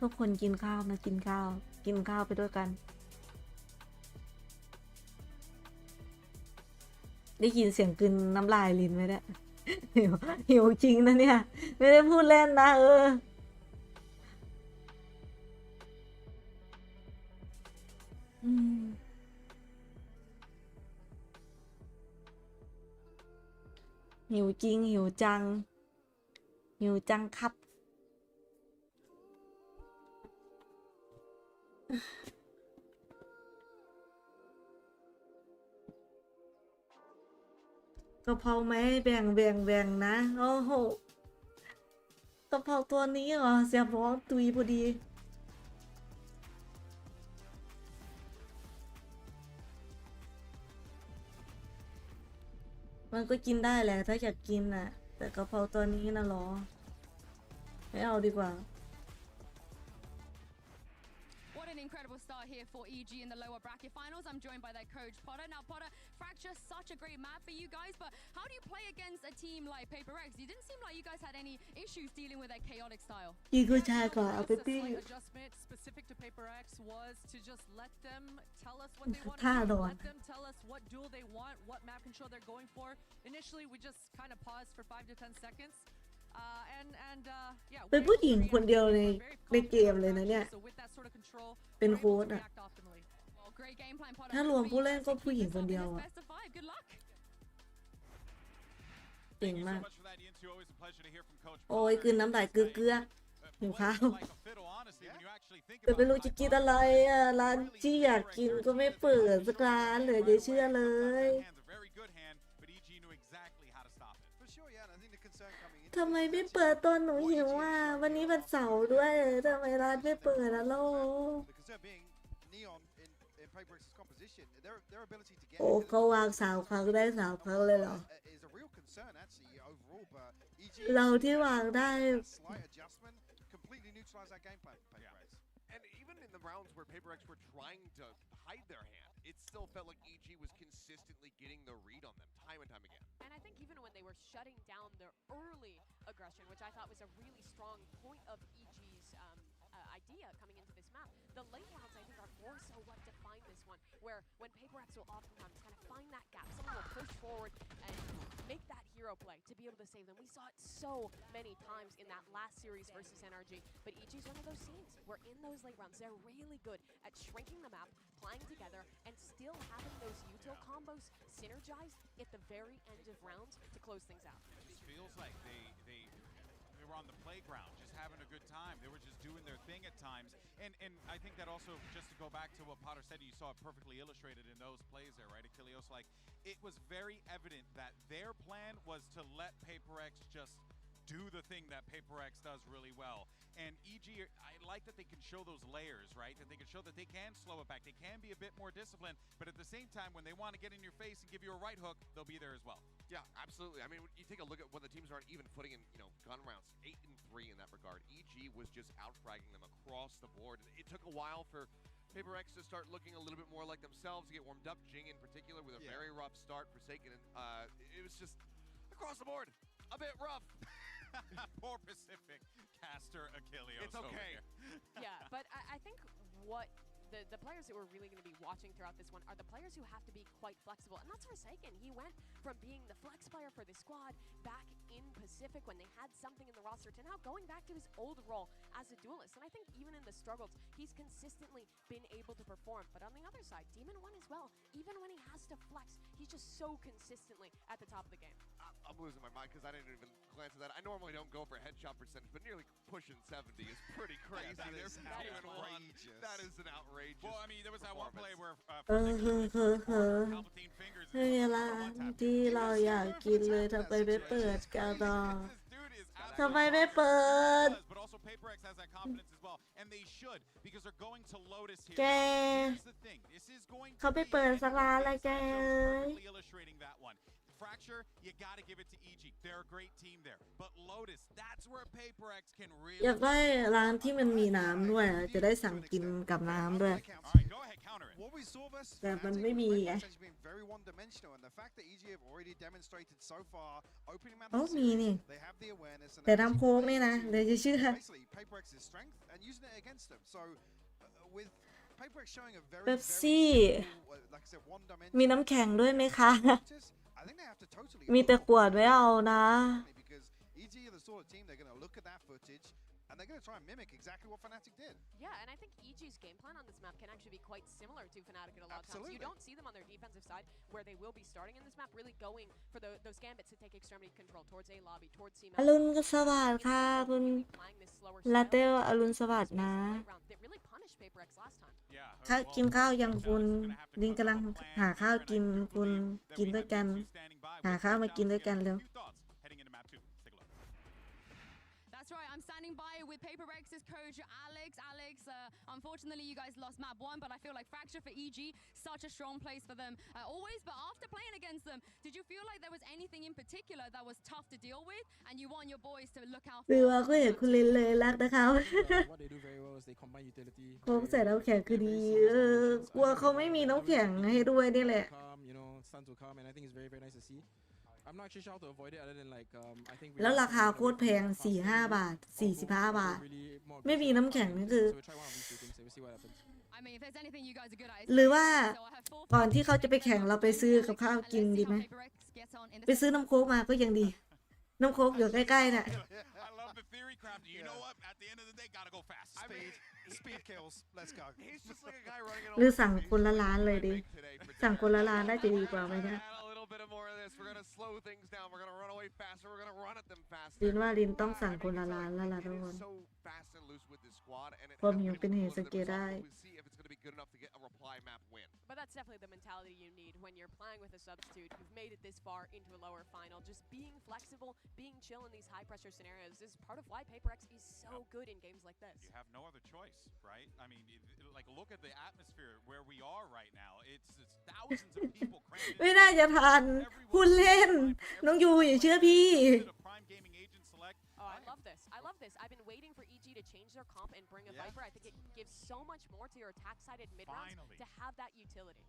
ทุกคนกินข้าวนะกินข้าวไปด้วยกันได้ยินเสียงกลืนน้ำลายลิ้นไหมเนี่ย หิวจริงนะเนี่ยไม่ได้พูดเล่นนะหิวจริงหิวจังครับกะเพราไหมแบ่งนะโอ้โหกะเพราตัวนี้เหรอเสียบร้องตุยพอดีมันก็กินได้แหละถ้าอยากกินน่ะแต่กะเพราตัวนี้นะหรอไม่เอาดีกว่าWhat an incredible start here for EG in the lower bracket finals. I'm joined by their coach, Potter. Now, Potter, Fracture, such a great map for you guys, but how do you play against a team like PRX? You didn't seem like you guys had any issues dealing with their chaotic style. กินกุ้ยช่ายก่อนเอาไปปิ้ง adjustment specific to PRX was to just let them tell us what they wantท่า to โด do. น Let them tell us what duel they want, what map control they're going for. Initially, we just kind of paused for 5 to 10 seconds. Yeah, เป็นผู้หญิงคนเดียวในเกมเลยนะเนี่ยเป็นโค้ชอะถ้ารวมผู้เล่นก็ผู้หญิงคนเดียวอะเก่งมากโอ้ยกลืนน้ำลายเกลือหิวข้าวแต่ไม่รู้จะกินอะไรอ่ะร้านที่อยากกินก็ไม่เปิดสักร้านเลยจะเชื่อเลยทำไมไม่เปิดตอนหนูหิวอ่ะวันนี้วันเสาร์ด้วยทำไมร้านไม่เปิดอะโลโอ้เขาวาง3 ครั้งได้3 ครั้งเลยเหรอเราที่วางได้ And even in the rounds where PRX were trying to hide their hand, it still felt like EG was consistently getting the read on them time and time again. And I think even when they were shutting down their early aggression, which I thought was a really strong point of EG's idea coming into this map, the late rounds I think are more so what define this one, where when PRX will oftentimes kind of find that gap, someone will push forward and make that hero play to be able to save them. We saw it so many times in that last series versus NRG, but EG's one of those teams where in those late rounds, they're really good at shrinking the map, playing together, and still having those util combos synergized at the very end of rounds to close things out. It feels like they were on the playground, just having a good time. They were just doing their thing at times. And I think that also, just to go back to what Potter said, you saw it perfectly illustrated in those plays there, right, Achilleos? Like, it was very evident that their plan was to let PRX just do the thing that PRX does really well. And EG, I like that they can show those layers, right? That they can show that they can slow it back. They can be a bit more disciplined, but at the same time, when they want to get in your face and give you a right hook, they'll be there as well. Yeah, absolutely. I mean, when you take a look at when the teams aren't even putting in, gun rounds, 8 and 3 in that regard. EG was just out-fragging them across the board. And it took a while for PRX to start looking a little bit more like themselves, to get warmed up. Jing in particular with a very rough start. Forsaken, and it was just across the board a bit rough. Poor Pacific caster Achilleos. It's okay. Yeah, but I think what the players that we're really going to be watching throughout this one are the players who have to be quite flexible, and that's Forsaken. He went from being the flex player for the squad back in Pacific when they had something in the roster to now going back to his old role as a duelist. And I think even in the struggles, he's consistently been able to perform. But on the other side, Demon 1 as well, even when he has to flex, he's just so consistently at the top of the game. I'm losing my mind because I didn't even glance at that. I normally don't go for headshot percentage, but nearly pushing 70 is pretty crazy. That is outrageous. That is an outrageous. Well, I mean, there was that one play where ไม่มีร้านที่เราอยากกินเลยทำไมไม่เปิดกันอ่ะทำไมไม่เปิด But also PRX has that confidence as well, and they should because they're going to Lotus here. แก Here's the thing. This is going to เขาไปเปิดสักร้านแล้วแก perfectly illustrating that one. Fracture, you got to give it to EG. They're a great team there. But Lotus, that's where PRX can อยาก really ได้ร้านที่มันมีน้ำด้วยจะได้สั่งกินกับน้ำด้วย All right, go ahead, counter it. What we saw versus แต่มันไม่มีไง has been very one-dimensional, and the fact that EG have already demonstrated so far opening map โอ้มีนี่ they have the awareness and แต่น้ำโค้กนี่นะเลยจะเชื่อ basically PRX's strength and using it against them. So with PRX showing a very เป๊ปซี่ like I said มีน้ำแข็งด้วยไหมคะ I think they have to totally มีแต่ขวดไว้เอานะ because EG are the sort of team they're going to look at that footage and they're going to try and mimic exactly what Fnatic did. Yeah, and I think EG's game plan on this map can actually be quite similar to Fnatic at a lot of times. You don't see them on their defensive side where they will be starting in this map really going for those gambits to take extremity control towards A lobby, towards C อรุณสวัสดิ์ค่ะคุณลาเต้อรุณสวัสดิ์นะ that really punished PRX last time. ข้ากินข้าวยังคุณลิงกำลังหาข้าวกินคุณกินด้วยกันหาข้าวมากินด้วยกันเร็ว That's right, I'm standing by with PRX's coach Alex. Unfortunately, you guys lost map 1, but I feel like Fracture for EG, such a strong place for them always. But after playing against them, did you feel like there was anything in particular that was tough to deal with, and you want your boys to look out คือว่าก็เห็นคุณลินเลยรักนะคะ What they do very well is they combine utility. โค้งใส่น้ำแข็งคือดีกลัวเขาไม่มีน้ำแข็งให้ด้วยนี่แหละ Calm, you know, stun to calm, and I think it's very, very nice to see. I'm not actually sure how to avoid it other than like I think. แล้วราคาโคตรแพง 4-5 บาท 45 บาท ไม่มีน้ำแข็งนี่คือ So we'll try one of these two things and we'll see what happens. I mean, if there's anything you guys are good at, หรือว่าก่อนที่เขาจะไปแข่งเราไปซื้อกับข้าวกินดีไหมไปซื้อน้ำโค้กมาก็ยังดี น้ำโค้กอยู่ใกล้ๆน่ะ I love the theory craft. You know what? At the end of the day, gotta go fast. Speed kills. Let's go. He's just like a guy running it หรือสั่งคนละร้านเลยดิ สั่งคนละร้านน่าจะดีกว่าไหมนะ a little bit more of this. We're gonna slow things down. We're gonna run away faster. We're gonna run at them faster. ลินว่าลินต้องสั่งคนละร้านแล้วล่ะทุกคน So fast and loose with this squad, and it ความหิวเป็นเหตุสังเกตได้ we'll see if it's gonna be good enough to get a reply map win. But that's definitely the mentality you need when you're playing with a substitute. You've made it this far into a lower final. Just being flexible, being chill in these high-pressure scenarios is part of why PRX is so good in games like this. You have no other choice, right? I mean, like look at the atmosphere where we are right now. It's thousands of people crammed ไม่น่าจะทันคุณเล่น น้องยูอย่าเชื่อพี่ Oh, I love this. I love this. I've been waiting for EG to change their comp and bring a Viper. I think it gives so much more to your attack-sided mid-rounds to have that utility.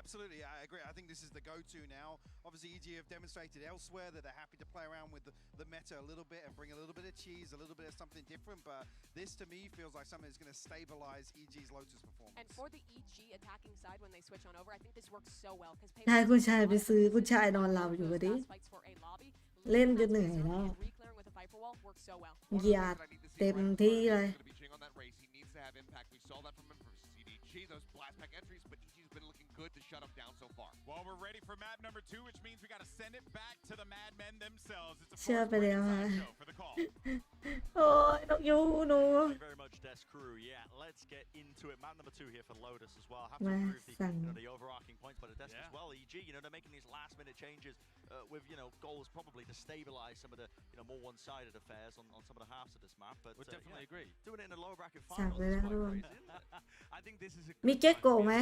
Absolutely, I agree. I think this is the go-to now. Obviously, EG have demonstrated elsewhere that they're happy to play around with the meta a little bit and bring a little bit of cheese, a little bit of something different. But this, to me, feels like something that's going to stabilize EG's Lotus performance. And for the EG attacking side, when they switch on over, I think this works so well because ให้คุณชายไปซื้อคุณชายนอนหลับอยู่ดิ เล่นจนเหนื่อยแล้วหยาดเต็มที่เลย Those blast pack entries, but EG's been looking good to shut them down so far. Well, we're ready for map number 2, which means we got to send it back to the madmen themselves. It's a เชื่อไปแล้วฮะ show for the call. โอ้ยน้องยูหนู Thank you very much, Des Crew. Yeah, let's get into it. Map number 2 here for Lotus as well. Have to improve the overarching points, but Des as well. EG, you know, they're making these last-minute changes with, you know, goals probably to stabilize some of the, you know, more one-sided affairs on some of the halves of this map. But would definitely agree. Doing it in a lower bracket สั่ง final ไป is แล้ว quite ทุกคน crazy. I think this is a มีเจ๊กโกไหม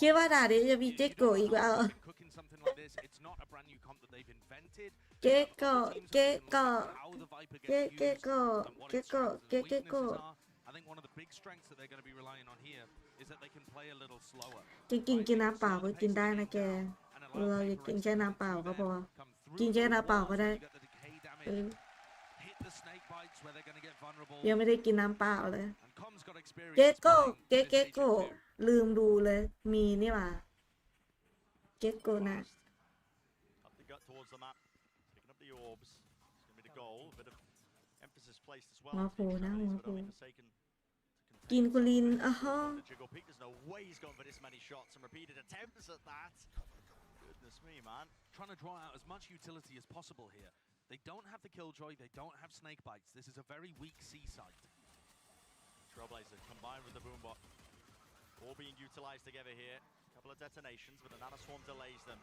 คิดว่าด่านี้จะมีเจ๊กโกอีกแล้ว cooking something like this. It's not a brand new comp that they've invented. เจ๊กโกเจ๊กโกเจ๊กโกเจ๊กโกเจ๊กโก I think one of the big strengths that they're going to be relying on here is that they can play a little slower. กินน้ำเปล่าก็กินได้นะแกเราอย่ากินแค่น้ำเปล่าก็พอกินแค่น้ำเปล่าก็ได้ยังไม่ได้กินน้ำเปล่าเลยเจ๊กโกเจ๊กโก ลืมดูเลยมีนี่หว่าเก็กโกนะ Up the gut towards the map, picking up the orbs. It's going to be the goal. A bit of emphasis placed as well. หัวโผล่นะหัวโผล่ Forsaken กินกุลินอ่ะฮะ the jiggle peak. There's no way he's going for this many shots and repeated attempts at that. Goodness me, man. Trying to draw out as much utility as possible here. They don't have the killjoy. They don't have snake bites. This is a very weak C site. Trailblazer combined with the boombot. All being utilized together here. A couple of detonations, but the nanoswarm delays them.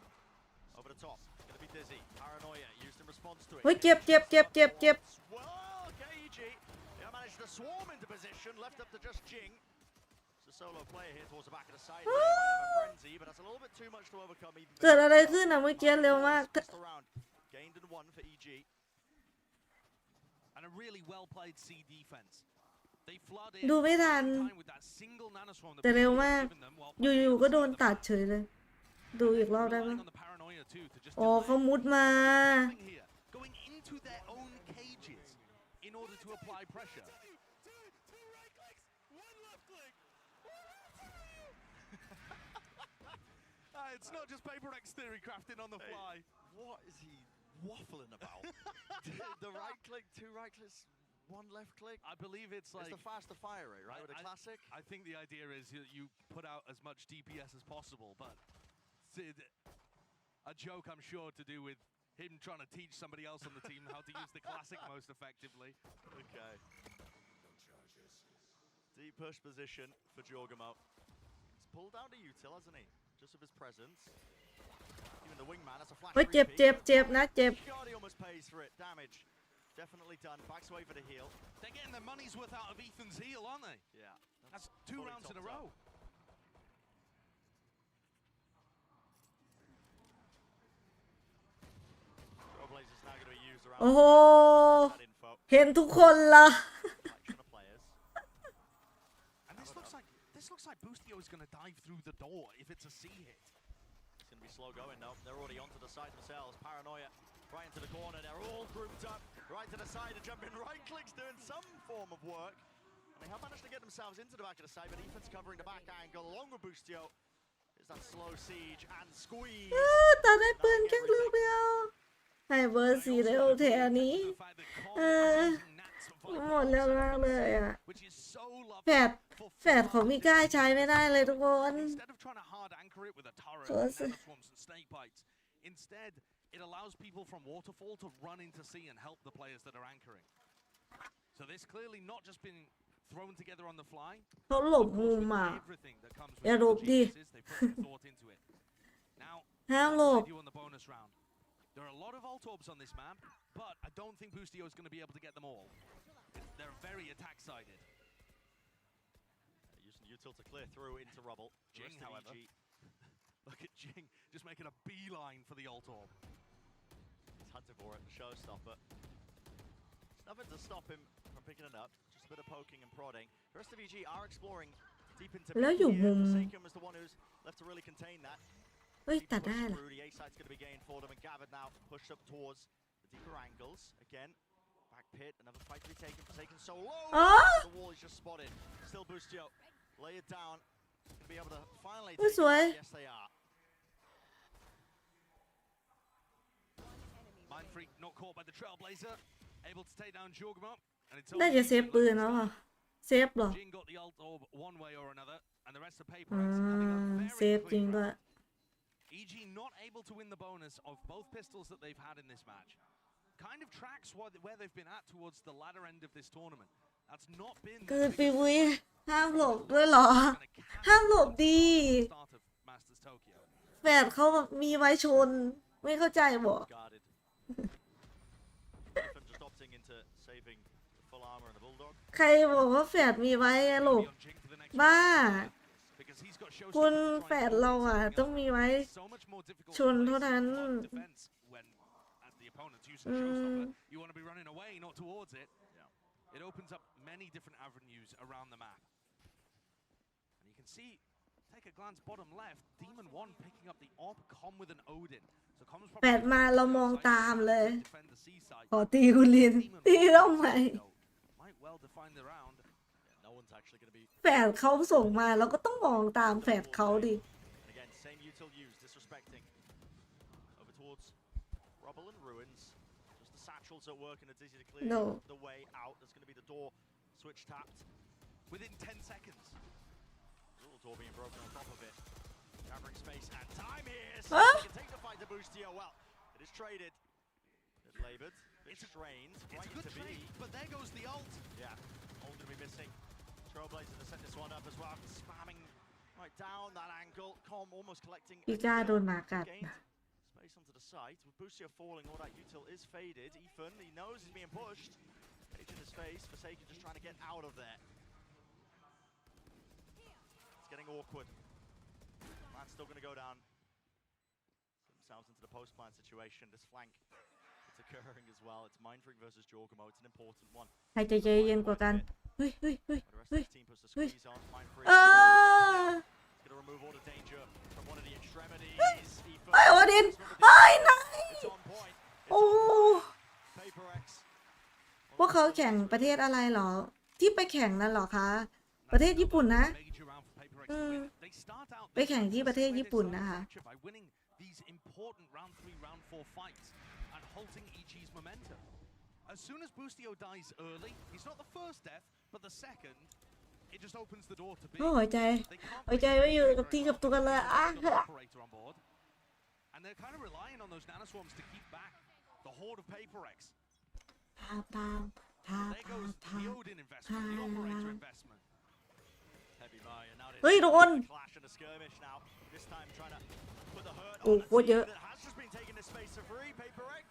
Over the top. It's going to be dizzy. Paranoia used in response to it. เฮ้ยเจ็บ Well, KG. They managed to swarm into position. Left up to just Jing. It's a solo player here towards the back of the side. He might have a frenzy, but that's a little bit too much to overcome. Even เกิดอะไรขึ้นอ่ะเมื่อกี้เร็วมาก Gained and won for EG. And a really well played C defense. They flooded ดูไม่ทัน with that single nanoswarm แต่เร็วมากอยู่ๆก็โดนตัดเฉยเลยดูอีกรอบได้ไหมอ๋อเขามุดมา going into their own cages in order to apply pressure. It's not just PRX theory crafting on the fly. What is he waffling about? The right click, 2 right clicks, 1 left click. I believe it's like the faster fire rate, right? With a classic. I think the idea is you put out as much DPS as possible, but a joke I'm sure to do with him trying to teach somebody else on the team how to use the classic most effectively. Okay. Deep push position for Jorgamo. He's pulled down to util, hasn't he? Just with his presence. Even the wingman, that's a flash. เฮ้ยเจ็บนะเจ็บ God, he almost pays for it. Damage. Definitely done. Backs away for the heal. They're getting their money's worth out of Ethan's heal, aren't they? Yeah. That's 2 rounds in a row. Trailblazer's now going to be used around โอ้โห that info. เห็นทุกคนละ Collection of players. And this looks like Boostio is going to dive through the door if it's a C hit. It's going to be slow going though. They're already onto the side themselves. Paranoia right into the corner. They're all grouped up right to the side and jumping right clicks doing some form of work. And they have managed to get themselves into the back of the side, but Ethan's covering the back angle along with Boostio. There's that slow siege and squeeze. ตัดได้ปืนแค่ลูกเดียวให้เบอร์4เร็วแถวนี้หมดแล้วมากเลยอ่ะแฟดของมิก้าใช้ไม่ได้เลยทุกคน Instead, it allows people from waterfall to run into sea and help the players that are anchoring. So this clearly not just been thrown together on the fly. เขาหลบมุมอ่ะอย่าหลบดิห้ามหลบ There are a lot of ult orbs on this map, but I don't think Boostio is going to be able to get them all. They're very attack-sided. Using util to clear through into rubble. Jing, however. Look at Jing just making a beeline for the ult orb. He's hunting for it, the showstopper. There's nothing to stop him from picking it up. Just a bit of poking and prodding. The rest of EG are exploring deep intoแล้วอยู่มุม Forsaken was the one who's left to really contain that. เฮ้ยตัดได้เหรอ The A side's going to be gained for them, and Gathered now pushed up towards the deeper angles. Again, back pit, another fight to be taken. Forsaken so low. The wall is just spotted. Still Boostio. Lay it down. Going to be able to finally take it. Yes, they are. Mind Freak not caught by the Trailblazer. Able to take down Jorgamo. น่าจะเซฟปืนแล้วอ่ะเซฟเหรอ Jing got the ult orb one way or another, and the rest of PRX having a very เซฟจริงด้วย EG not able to win the bonus of both pistols that they've had in this match. Kind of tracks where they've been at towards the latter end of this tournament. That's not been เกิดปีวุ้ยห้ามหลบด้วยเหรอห้ามหลบดี start of Masters Tokyo. แฟดเขามีไว้ชนไม่เข้าใจบอก Guarded. Just opting into saving the full armor and the bulldog. ใครบอกว่าแฟดมีไว้อะหลบบ้าคุณแฟดเราอ่ะต้องมีไว้ชนเท่านั้น You want to be running away, not towards it. It opens up many different avenues around the map. And you can see, take a glance bottom left, Demon 1 picking up the op, Com with an Odin. So Com's แฟดมาเรามองตามเลยขอตีคุณลินตีต้องไหม Might well define the round. No one's actually going to be แฝดเขาส่งมาเราก็ต้องมองตามแฝดเขาดิ and again same util use disrespecting over towards rubble and ruins. Just the satchels at work and it's easy to clear the way out. There's going to be the door switch tapped within 10 seconds. Little door being broken on top of it. Covering space and time here. So they can take the fight to Boostio. Well, it is traded. It's labored. It's strained. It's a good trade, but there goes the ult. Yeah, ult going to be missing. Trailblazer to set this one up as well. Spamming right down that angle. Calm almost collecting. พี่ก้าโดนหมากัด Space onto the site. With Boostio falling, all that util is faded. Ethan, he knows he's being pushed. Page in his face. Forsaken just trying to get out of there. It's getting awkward. Man's still going to go down. Themselves into the post-plan situation. This flank, it's occurring as well. It's Mindfreak versus Jorgamo. It's an important one. ใครจะใจเย็นกว่ากันเฮ้ย The rest of the team puts the squeeze on. Mindfreak. เออ It's going to remove all the danger from one of the extremities. ไอ้โอดินไอ้นาย It's on point. โอ้ PRX. พวกเขาแข่งประเทศอะไรหรอที่ไปแข่งนั่นหรอคะประเทศญี่ปุ่นนะไปแข่งที่ประเทศญี่ปุ่นนะคะ by winning these important round 3 round 4 fights and halting EG's momentum. As soon as Boostio dies early, he's not the first death, but the second, it just opens the door to B. โอ้หัวใจไว้อยู่กับที่กับตัวกันเลยอ่ะ Operator on board. And they're kind of relying on those nanoswarms to keep back the horde of PRX. There goes the Odin investment, the operator investment. Heavy buy, and now เฮ้ยโดน clash and a skirmish now. This time trying to put the hurt โอ้ on โคตรเยอะ that has just been taking the space of free. PRX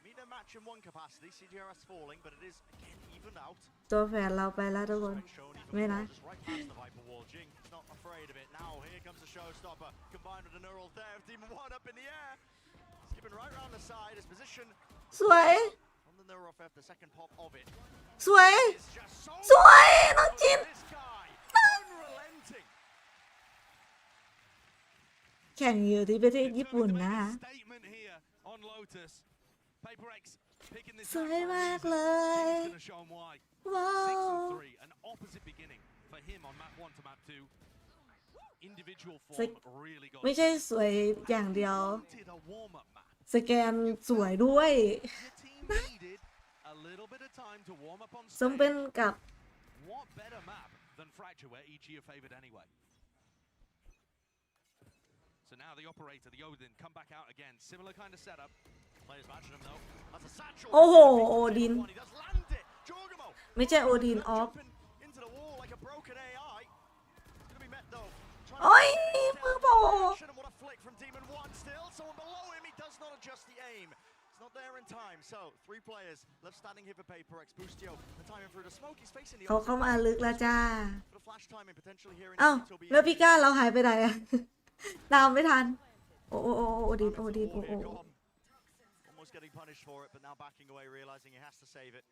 meet a match in one capacity. CGRS falling, but it is again evened out. ตัวแฝดเราไปแล้วทุกคน Shown even ไม่นะ more, just right past the Viper wall. Jing is not afraid of it. Now here comes the showstopper combined with the neural theft. Demon 1 up in the air. Skipping right around the side. His position สวย on the neural theft. The second pop of it. สวยสวยน้องจิน This guy unrelenting. แข่งอยู่ที่ประเทศญี่ปุ่นนะคะ Statement here on Lotus. PRX picking this สวย up. มากเลย Jing's gonna show him why. ว้า 6 ว and 3, an opposite beginning for him on map 1 to map 2. Individual form really got ไม่ใช่สวยอย่างเดียว did a warm-up map. สแกนสวยด้วย Your team needed a little bit of time to warm up on สมเป็น stage. กับ What better map than Fracture where EG are favored anyway? So now the operator, the Odin, come back out again. Similar kind of setup. Players matching him though. That's a satchel. โอ้โหโอดิน He does land it. Jorgamo ไม่ใช่โอดินออฟ jumping into the wall like a broken AI. It's gonna be met though. โอ้ยมือโผล่ And what a flick from Demon 1 still. Someone below him. He does not adjust the aim. It's not there in time. So 3 players left standing here for PRX. Boostio, the timing through the smoke. He's facing the เขาเข้ามาลึกแล้วจ้า Bit of flash timing potentially here in เอ้า Utopia. แล้วพี่ก้าเราหายไปไหนอะตามไม่ทันโอ้โอดินโอ้ Almost getting punished for it, but now backing away, realizing he has to save it.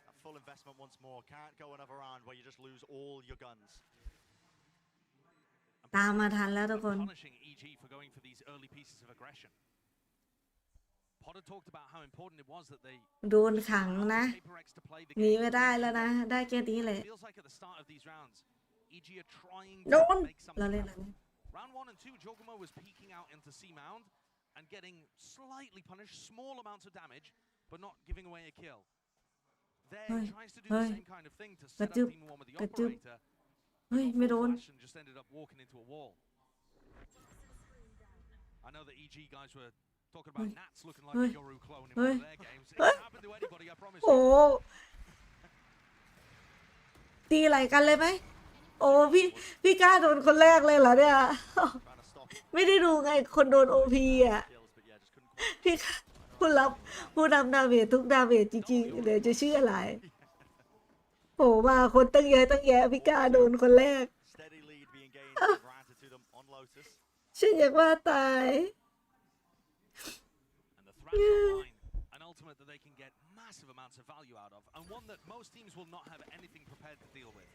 That full investment once more. Can't go another round where you just lose all your guns. ตามมาทันแล้วทุกคน Punishing EG for going for these early pieces of aggression. Potter talked about how important it was that they โดนขังนะ PRX to play the หนี game. ไม่ได้แล้วนะ ได้แค่นี้แหละ Feels like at the start of these rounds, EG are trying โด to น make เรา something เล่น happen. Round 1 and 2, Jorgamo was peeking out into C Mound and getting slightly punished, small amounts of damage, but not giving away a kill. There, he tries to do the same kind of thing to set up Demon 1 with the operator. เฮ้ยไม่โดน Flash and just ended up walking into a wall. I know the EG guys were talking about Nats looking like a Yoru clone in one of their games. It can happen to anybody, I promise โอ้ you. ตีอะไรกันเลยไหมโอ้พี่กล้าโดนคนแรกเลยเหรอเนี่ย ไม่ได้ดูไงคนโดนโอพีอ่ะพี่ผู้นำดาเมจทุกดาเมจจริงๆเดี๋ยวจะชื่ออะไรโผล่มาคนตั้งเยอะพี่กล้าโดนคนแรก Steady lead being gained and granted to them on Lotus. ฉันอยากว่าตาย And the Thrasher line, an ultimate that they can get massive amounts of value out of, and one that most teams will not have anything prepared to deal with.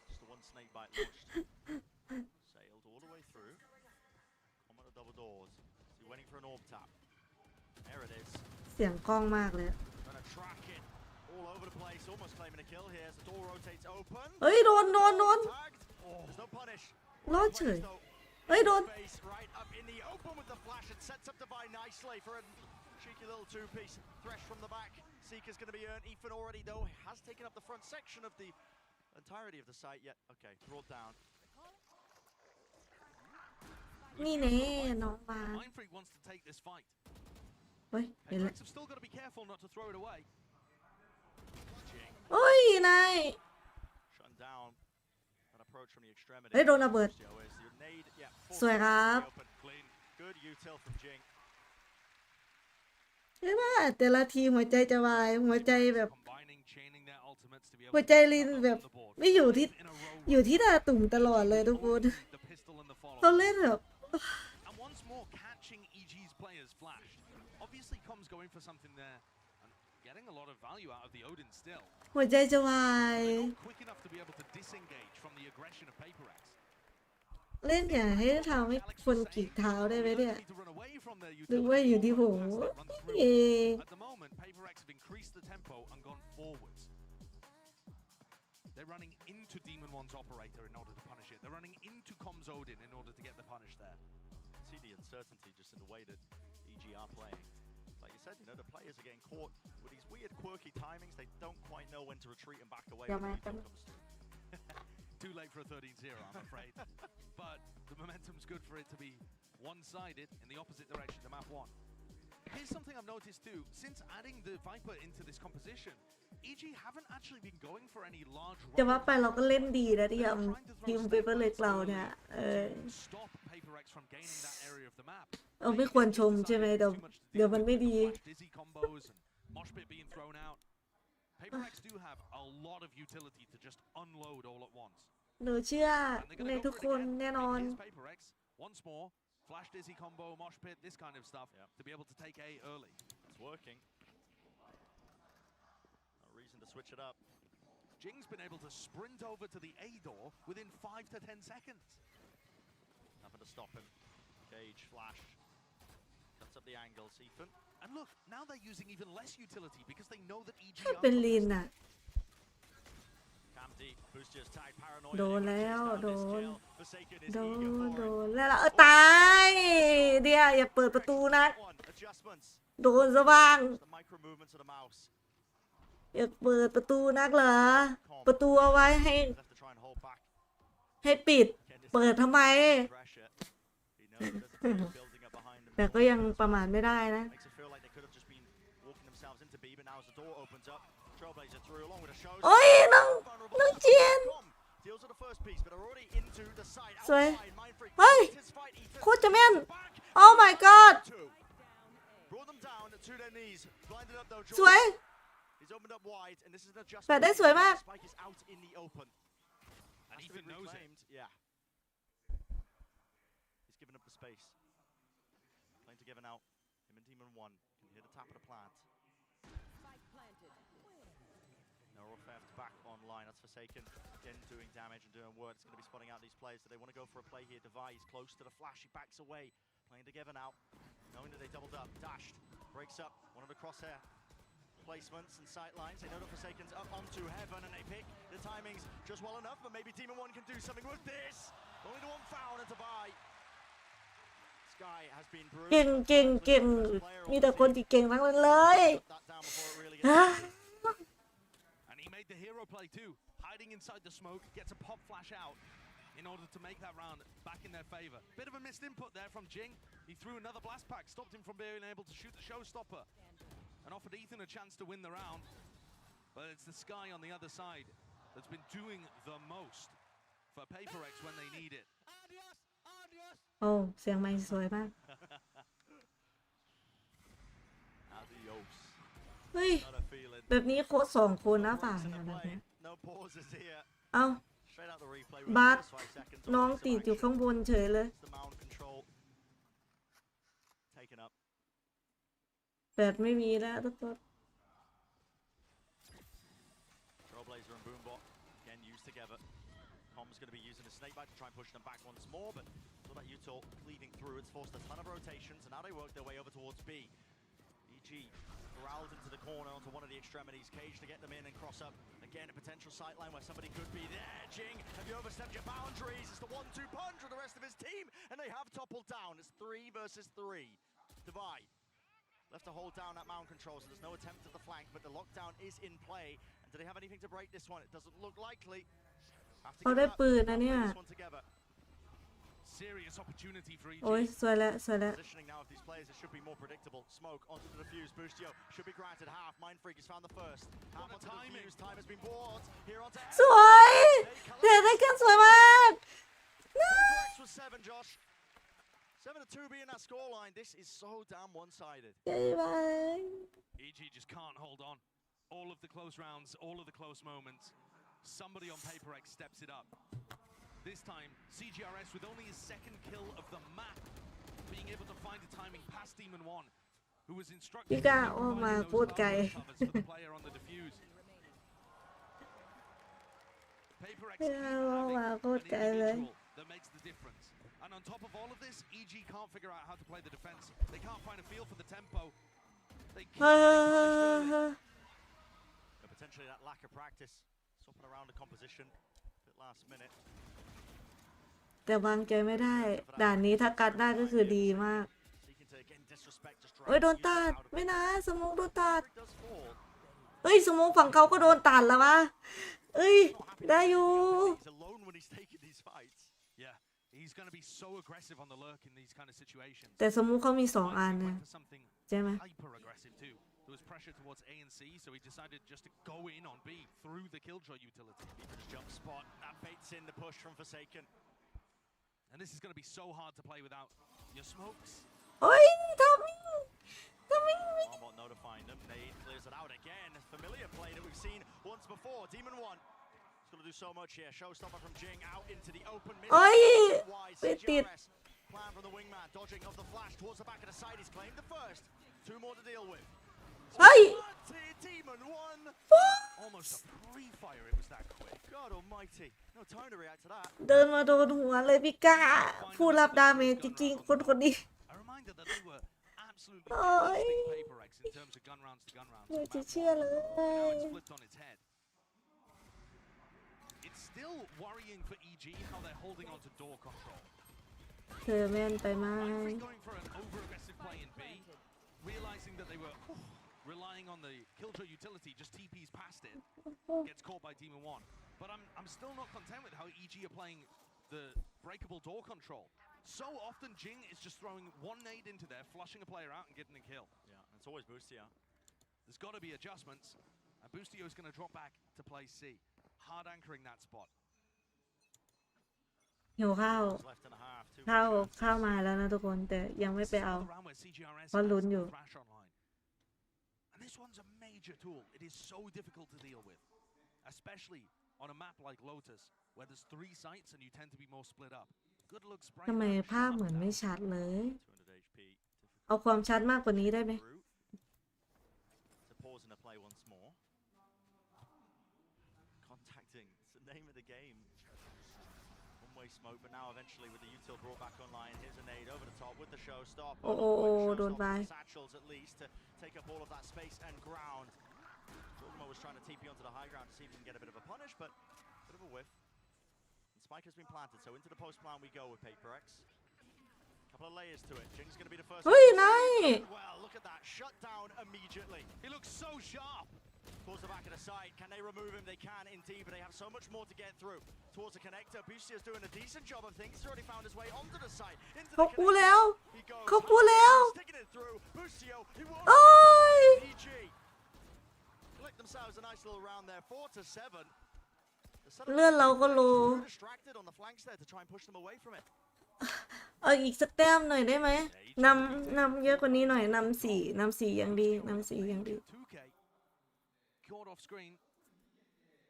Just the one snake bite launched. Sailed all the way through. Common at double doors. So you're waiting for an orb tap. There it is. เสียงกล้องมากเลย Gonna track it all over the place, almost claiming a kill here as the door rotates open. เฮ้ยโดน There's no punish. รอดเฉยเฮ้ยโดน Face right up in the open with the flash and sets up Divine nicely for a cheeky little two-piece thresh from the back. Seeker's going to be earned. Ethan already though has taken up the front section of the entirety of the site yet. Okay, brought down. นี่แน่น้องมา Mind Freak wants to take this fight. เฮ้ยเห็นแล้ว PRX have still got to be careful not to throw it away. โอ้ยนาย Shut down. An approach from the extremity. เฮ้ยโดนระเบิดสวยครับ Good util from Jing. ใช่ป่ะแต่ละทีหัวใจจะวายหัวใจแบบหัวใจลินแบบไม่อยู่ที่ตาตุ่มตลอดเลยทุกคนเขาเล่นแบบ And once more catching EG's players flashed. Obviously Com's going for something there and getting a lot of value out of the Odin still. หัวใจจะวาย Quick enough to be able to disengage from the aggression of PRX. เล่นอย่าให้ทำให้คนกีกเท้าได้ไหมเนี่ยหรือว่าอยู่ที่ผมเอ At the moment, PRX have increased the tempo and gone forwards. They're running into Demon One's operator in order to punish it. They're running into Com's Odin in order to get the punish there. See the uncertainty just in the way that EG are playing. Like you said, the players are getting caught with these weird, quirky timings. They don't quite know when to retreat and back away when the util comes through. Too late for a 13-0, I'm afraid. But the momentum's good for it to be one-sided in the opposite direction to map 1. Here's something I've noticed too. Since adding the Viper into this composition, EG haven't actually been going for any large จะว่าไปเราก็เล่นดีนะที่ทำทีมเปเปอร์เล็กเราเนี่ยstop PRX from gaining that area of the map. ไม่ควรชมใช่ไหมเดี๋ยวมันไม่ดี Dizzy combos and mosh pit being thrown out. PRX do have a lot of utility to just unload all at once. หนูเชื่อในทุกคนแน่นอน PRX once more flash dizzy combo mosh pit this kind of stuff to be able to take A early. It's working. No reason to switch it up. Jing's been able to sprint over to the A door within 5 to 10 seconds. Nothing to stop him. Gauge flash. Cuts up the angle. Ethan. And look, now they're using even less utility because they know that EG เป็นลินน่ะ โดนแล้วโดนแล้วตายเดี๋ยวอย่าเปิดประตูนะโดนซะบ้างอย่าเปิดประตูนักเหรอประตูเอาไว้ให้ปิดเปิดทำไมแต่ก็ยังประมาทไม่ได้นะโอ้ยน้องเจียนสวยเฮ้ยโคตรจะแม่นโอ้ my god สวยแต่ได้สวยมาก And Ethan knows it. Yeah. He's given up the space. Playing to given out. Him and Demon 1 can hear the tap of the plant. No theft back online. That's Forsaken. Again doing damage and doing work. It's going to be spotting out these players. Do they want to go for a play here? Device close to the flash. He backs away. Playing together now. Knowing that they doubled up. Dashed. Breaks up. One of the crosshair placements and sight lines. They know that Forsaken's up onto Heaven and they pick the timings just well enough, but maybe Demon 1 can do something with this. Only the one foul and to buy. Sky has been bruised. เก่งมีแต่คนที่เก่งทั้งนั้นเลย And he made the hero play too. Hiding inside the smoke, gets a pop flash out in order to make that round back in their favor. Bit of a missed input there from Jing. He threw another blast pack, stopped him from being able to shoot the showstopper. And offered Ethan a chance to win the round. But it's the Sky on the other side that's been doing the most for PRX when they need it. โอ้เสียงไมค์สวยมากเฮ้ยแบบนี้โค้ช2 คนนะป่ะแบบนี้เอ้าบัสน้องติดอยู่ข้างบนเฉยเลยแบบไม่มีแล้วทุกคน Trailblazer and Boombot again used together. Com's going to be using a snake bite to try and push them back once more, but saw that util cleaving through. It's forced a ton of rotations, and now they work their way over towards B. EG EG corralled into the corner onto one of the extremities. Cage to get them in and cross up. Again, a potential sight line where somebody could be there. Jing, have you overstepped your boundaries? It's the 1-2 punch with the rest of his team, and they have toppled down. It's 3 versus 3. Divide. Left to hold down that mound control, so there's no attempt at the flank, but the lockdown is in play. And do they have anything to break this one? It doesn't look likely. เขาได้ปืนนะเนี่ย Serious opportunity for EG. โอ้ยสวยแล้วสวยแล้ว Positioning now of these players, it should be more predictable. Smoke onto the defuse. Boostio should be granted half. Mind Freak has found the first. Half onto the defuse. Time has been bought. Here onto สวยเดี๋ยวได้กันสวยมาก PRX was 7, Josh. 7-2 being that scoreline. This is so damn one-sided. ใช่ไหม EG just can't hold on. All of the close rounds, all of the close moments. Somebody on PRX steps it up. This time, CGRS with only his second kill of the map, being able to find a timing past Demon 1, who was instructed พี่กาโอ้มาพูดไกล for the player on the defuse. PRX พี่กาโอ้มาพูดไกลเลย that makes the difference. And on top of all of this, EG can't figure out how to play the defense. They can't find a feel for the tempo. They keep Potentially that lack of practice, swapping around the composition at last minute. แต่วางใจไม่ได้ด่านนี้ถ้ากัดได้ก็คือดีมากโอ้ยโดนตัดไม่นะสมองโดนตัดเฮ้ยสมองฝั่งเขาก็โดนตัดแล้ววะเอ้ยได้อยู่ Yeah, he's going to be so aggressive on the lurk in these kind of situations. แต่สมองเขามี2 อันนะใช่ไหม Hyper aggressive too. There was pressure towards A and C, so he decided just to go in on B through the Killjoy utility. Jump spot, that baits in the push from Forsaken. And this is going to be so hard to play without your smokes. โอ้ยทำมิ่ง Armot notifying them. Nade clears it out again. Familiar play that we've seen once before. Demon 1. He's going to do so much here. Showstopper from Jing out into the open mid. โอ้ยไปติด Plan from the wingman. Dodging of the flash towards the back of the side. He's claimed the first. 2 more to deal with. เฮ้ย Demon 1. Almost a pre-fire. It was that quick. God almighty. No time to react to that. เดินมาโดนหัวเลยพี่กาผู้รับดาเมจจริงๆคนนี้ A reminder that they were absolutely โอ้ย blasting PRX in terms of gun rounds to gun rounds. ไม่จะเชื่อเลย Now it's flipped on its head. It's still worrying for EG how they're holding on to door control. เธอแม่นไปไหม Mindfreak going for an over-aggressive play in B, realizing that they were relying on the Killjoy utility, just TPs past it, gets caught by Demon 1. But I'm still not content with how EG are playing the breakable door control. So often Jing is just throwing one nade into there, flushing a player out and getting a kill. Yeah, it's always Boostio. There's got to be adjustments. And Boostio is going to drop back to play C. Hard anchoring that spot. หิวข้าวข้าวมาแล้วนะทุกคนแต่ยังไม่ไปเอาเพราะลุ้นอยู่ And this one's a major tool. It is so difficult to deal with, especially on a map like Lotus, where there's 3 sites and you tend to be more split up. Good luck spraying. ทำไมภาพเหมือนไม่ชัดเลยเอาความชัดมากกว่านี้ได้ไหม To pause in the play once more. Contacting. It's the name of the game. One-way smoke, but now eventually with the util brought back online, here's a nade over the top with the showstopper. โอ้โดนไป Satchels at least to take up all of that space and ground. Jogma was trying to TP onto the high ground to see if he can get a bit of a punish, but a bit of a whiff. And spike has been planted, so into the post plan we go with PRX. Couple of layers to it. Jing's going to be the first. เฮ้ยนาย Well, look at that. Shut down immediately. He looks so sharp. Towards the back of the side. Can they remove him? They can indeed, but they have so much more to get through. Towards the connector. Boostio's doing a decent job of things. He's already found his way onto the side. Into the เขากู้แล้ว he goes. เขากู้แล้ว Sticking it through. Boostio. He won't. โอ้ย EG. Collect themselves a nice little round there. 4-7. เลื่อนเราก็โล Distracted on the flanks there to try and push them away from it. เอาอีกสักแต้มหน่อยได้ไหมนำเยอะกว่านี้หน่อยนำ4ยังดีนำ4ยังดี Caught off screen.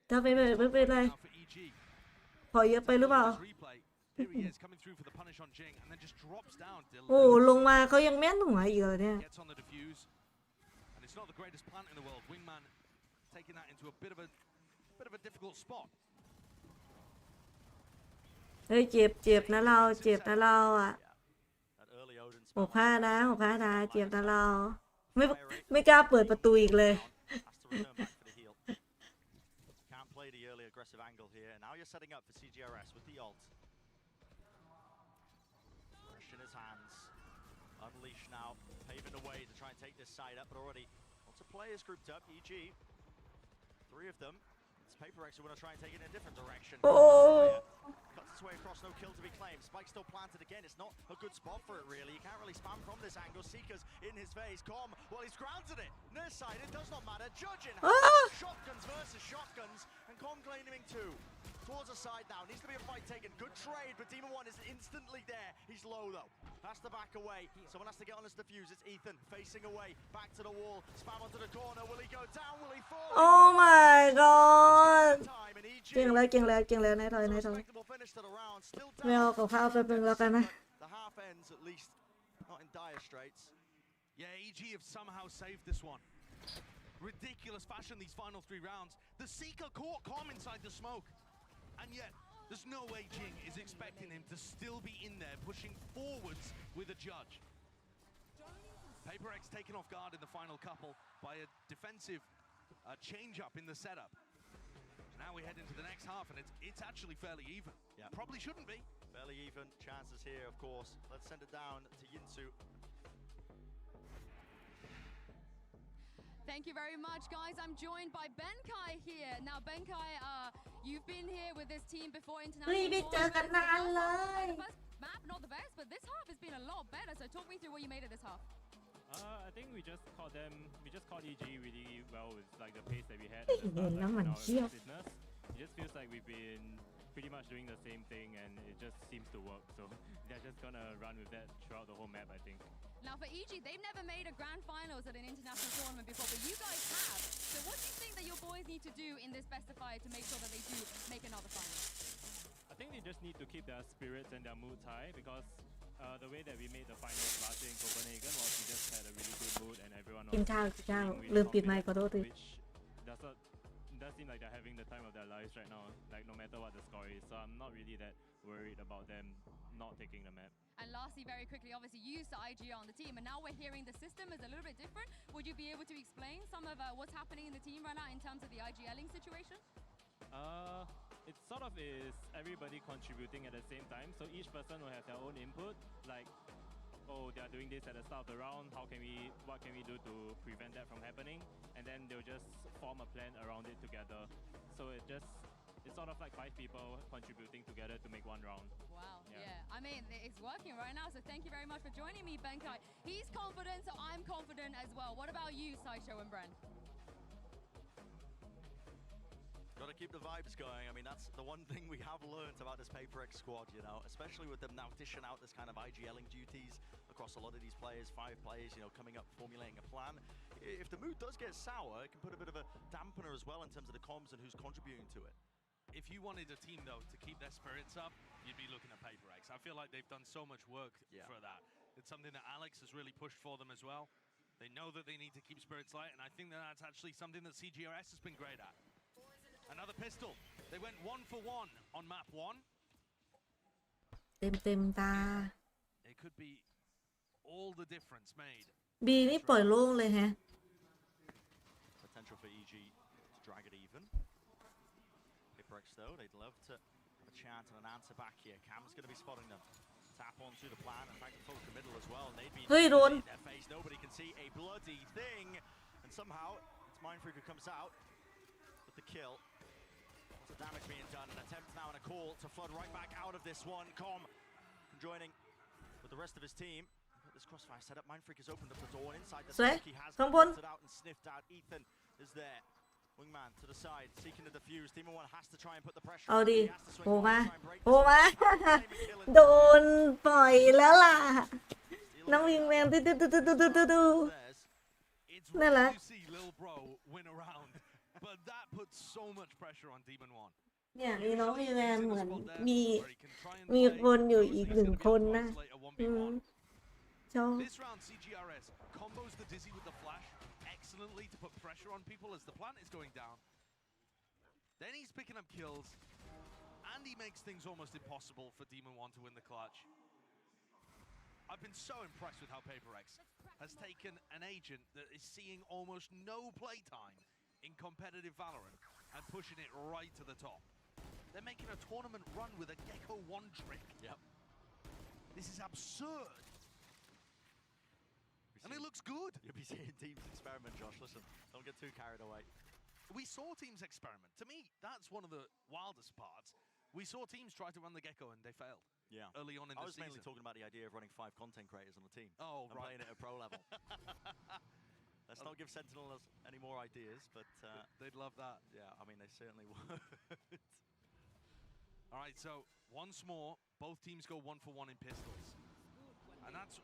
ถ้าไม่เป็นไรพอเยอะไปหรือเปล่า Here he is coming through for the punish on Jing and then just drops down. โอ้ลงมาเขายังแม่นหัวอีกเหรอเนี่ย Gets on the defuse. And it's not the greatest plant in the world. Wingman taking that into a bit of a difficult spot. เฮ้ยเจ็บนะเราอ่ะ65นะเจ็บนะเรา ไม่กล้าเปิดประตูอีกเลย Can't play the early aggressive angle here. Now you're setting up for CGRS with the ult. Fresh in his hands. Unleash now, paving the way to try and take this side up, but already lots of players grouped up. EG, 3 of them. It's PRX who want to try and take it in a different direction. Cuts its way across, no kill to be claimed. Spike still planted again. It's not a good spot for it, really. You can't really spam from this angle. Seeker's in his face. Com, well, he's grounded it. Near side, it does not matter. Judging shotguns versus shotguns, and Com claiming 2. Towards the side now. Needs to be a fight taken. Good trade, but Demon 1 is instantly there. He's low, though. Has to back away. Someone has to get on his defuse. It's Ethan facing away. Back to the wall. Spam onto the corner. Will he go down? Will he fall? Oh my god เก่งแล้วนายถอยไม่เอากับข้าวไปเป็นแล้วกันนะ The half ends at least not in dire straits. Yeah, EG have somehow saved this one. Ridiculous fashion these final 3 rounds. The Seeker caught Com inside the smoke. And yet, there's no way Jing is expecting him to still be in there, pushing forwards with a judge. PRX taken off guard in the final couple by a defensive change-up in the setup. Now we head into the next half, and it's actually fairly even. Yeah. Probably shouldn't be. Fairly even. Chances here, of course. Let's send it down to Yinsu. Thank you very much, guys. I'm joined by Benkai here. Now, Benkai, you've been here with this team before international. ไม่เจอกันนานเลย The first map, not the best, but this half has been a lot better. So talk me through what you made of this half. I think we just caught EG really well with like the pace that we had at the start, like, our aggressiveness. It just feels like we've been pretty much doing the same thing, and it just seems to work. So they're just gonna run with that throughout the whole map, I think. Now for EG, they've never made a grand finals at an international tournament before, but you guys have. So what do you think that your boys need to do in this best of 5 to make sure that they do make another final? I think they just need to keep their spirits and their moods high, because the way that we made the finals last year in Copenhagen was we just had a really good mood and everyone was กินข้าวลืมปิดไมค์ขอโทษที which does seem like they're having the time of their lives right now, like no matter what the score is. So I'm not really that worried about them not taking the map. And lastly, very quickly, obviously you used the IG on the team, and now we're hearing the system is a little bit different. Would you be able to explain some of what's happening in the team right now in terms of the IGLing situation? It sort of is everybody contributing at the same time, so each person will have their own input, like, oh, they are doing this at the start of the round, what can we do to prevent that from happening, and then they'll just form a plan around it together. So it's sort of like 5 people contributing together to make one round. Wow, yeah. I mean, it's working right now, so thank you very much for joining me, Benkai. He's confident, so I'm confident as well. What about you, Sideshow and Bren? Got to keep the vibes going. I mean, that's the one thing we have learned about this PRX squad, you know, especially with them now dishing out this kind of IGLing duties across a lot of these players, 5 players, you know, coming up, formulating a plan. If the mood does get sour, it can put a bit of a dampener as well in terms of the comms and who's contributing to it. If you wanted a team, though, to keep their spirits up, you'd be looking at PRX. I feel like they've done so much work for that. It's something that Alex has really pushed for them as well. They know that they need to keep spirits light, and I think that that's actually something that CGRS has been great at. Another pistol. They went 1 for 1 on map 1. เต็มตา It could be all the difference made. B นี่ปล่อยโล่งเลยแฮะ Potential for EG to drag it even. PRX though, they'd love to have a chance and an answer back here. Cam's going to be spotting them. Tap onto the plan. In fact, focus the middle as well. And they'd be in their face. Nobody can see a bloody thing. And somehow, it's Mindfreak who comes out with the kill. Lots of damage being done. An attempt now and a call to flood right back out of this one. Com joining with the rest of his team. This crossfire setup. Mindfreak has opened up the door inside the smoke. He has it out and sniffed out. Ethan is there. Wingman to the side, seeking the defuse. Demon 1 has to try and put the pressure. เอาดิโผล่มาโดนปล่อยแล้วล่ะน้องวิงแมนดูนั่นแหละ But that puts so much pressure on Demon 1. เนี่ยมีน้องวิงแมนเหมือนมีคนอยู่อีก1 คนนะชอบ This round CGRS combos the dizzy with the flash excellently to put pressure on people as the plant is going down. Then he's picking up kills, and he makes things almost impossible for Demon 1 to win the clutch. I've been so impressed with how PRX has taken an agent that is seeing almost no playtime in competitive Valorant and pushing it right to the top. They're making a tournament run with a Gecko 1 trick. Yep. This is absurd. And it looks good. You'll be seeing teams experiment, Josh. Listen, don't get too carried away. We saw teams experiment. To me, that's one of the wildest parts. We saw teams try to run the Gecko and they failed. Yeah. Early on in the season. I was mainly talking about the idea of running 5 content creators on the team. Oh, and playing it at pro level. Let's not give Sentinel any more ideas, but they'd love that. Yeah, I mean they certainly would. All right, so once more, both teams go 1 for 1 in pistols, and that's.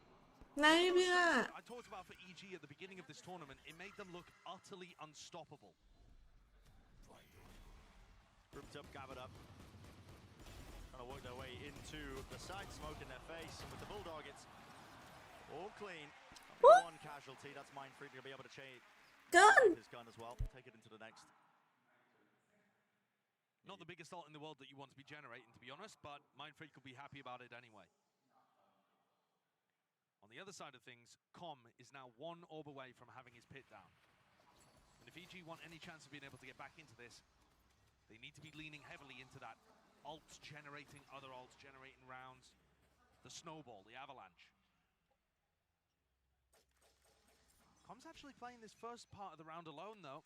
ไหนพี่อะ I talked about for EG at the beginning of this tournament. It made them look utterly unstoppable. Grouped up, gathered up. Trying to work their way into the side, smoke in their face. And with the Bulldog, it's all clean. One casualty. That's Mindfreak. He'll be able to change his gun as well. Take it into the next. Not the biggest ult in the world that you want to be generating, to be honest, but Mindfreak will be happy about it anyway. On the other side of things, Com is now 1 orb away from having his pit down. And if EG want any chance of being able to get back into this, they need to be leaning heavily into that ults generating, other ults generating rounds, the snowball, the avalanche. Com's actually playing this first part of the round alone, though.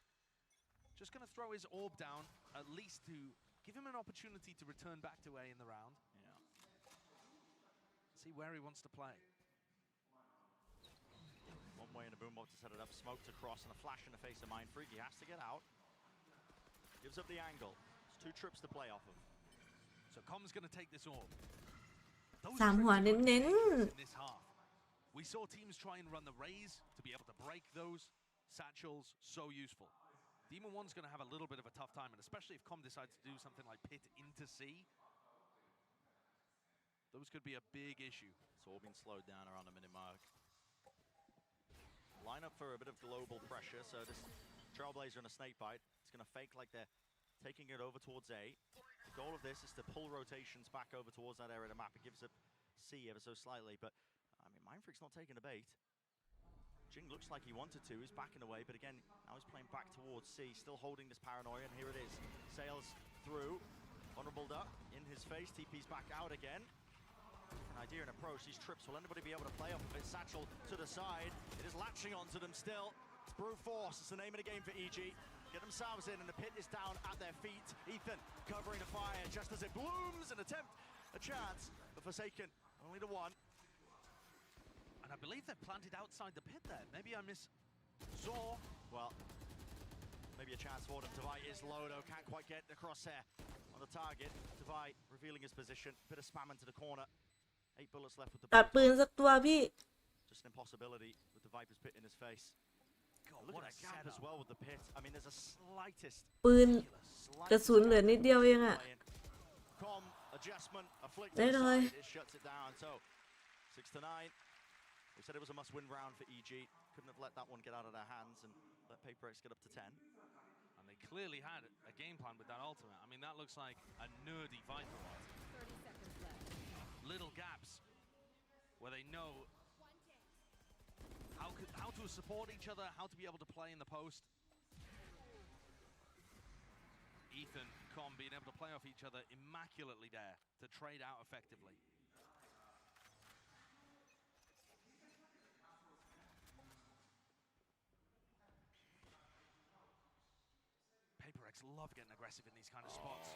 Just going to throw his orb down, at least to give him an opportunity to return back to A in the round. Yeah. See where he wants to play. One way in a boombox to set it up, smoked across, and a flash in the face of Mindfreak. He has to get out. Gives up the angle. It's 2 trips to play off of. So Com's going to take this orb. 3 หัวเน้น In this half. We saw teams try and run the raise to be able to break those satchels. So useful. Demon 1's going to have a little bit of a tough time, and especially if Com decides to do something like pit into C. Those could be a big issue. It's all been slowed down around the minute mark. Line up for a bit of global pressure, so this Trailblazer and a Snakebite, it's going to fake like they're taking it over towards A. The goal of this is to pull rotations back over towards that area of the map. It gives up C ever so slightly, but I mean, Mindfreak's not taking the bait. Jing looks like he wanted to, he's backing away, but again, now he's playing back towards C, still holding this paranoia, and here it is. Sails through, Honorable Duck in his face, TP's back out again. An idea and approach, these trips, will anybody be able to play off of it? Satchel to the side, it is latching onto them still. It's brute force, it's the name of the game for EG. Get themselves in, and the pit is down at their feet. Ethan covering the fire just as it blooms, an attempt, a chance, but Forsaken, only to 1. And I believe they're planted outside the pit there. Maybe I miss Zor. Well, maybe a chance for them. Tavai is low though, can't quite get the crosshair on the target. Tavai revealing his position, bit of spam into the corner. 8 bullets left with the ตัดปืนสักตัวพี่ Just an impossibility with the Viper's pit in his face. God, look at that gap as well with the pit. I mean, there's a slightest ปืนกระสุนเหลือนิดเดียวเองอะ Com adjustment, a flick to ได้ the เลย side, it shuts it down. So 6 to 9. We said it was a must-win round for EG. Couldn't have let that one get out of their hands and let PRX get up to 10. And they clearly had a game plan with that ultimate. I mean, that looks like a nerdy Viper ult. 30 seconds left. Little gaps where they know how to support each other, how to be able to play in the post. Ethan, Com being able to play off each other immaculately there to trade out effectively. PRX love getting aggressive in these kind of spots.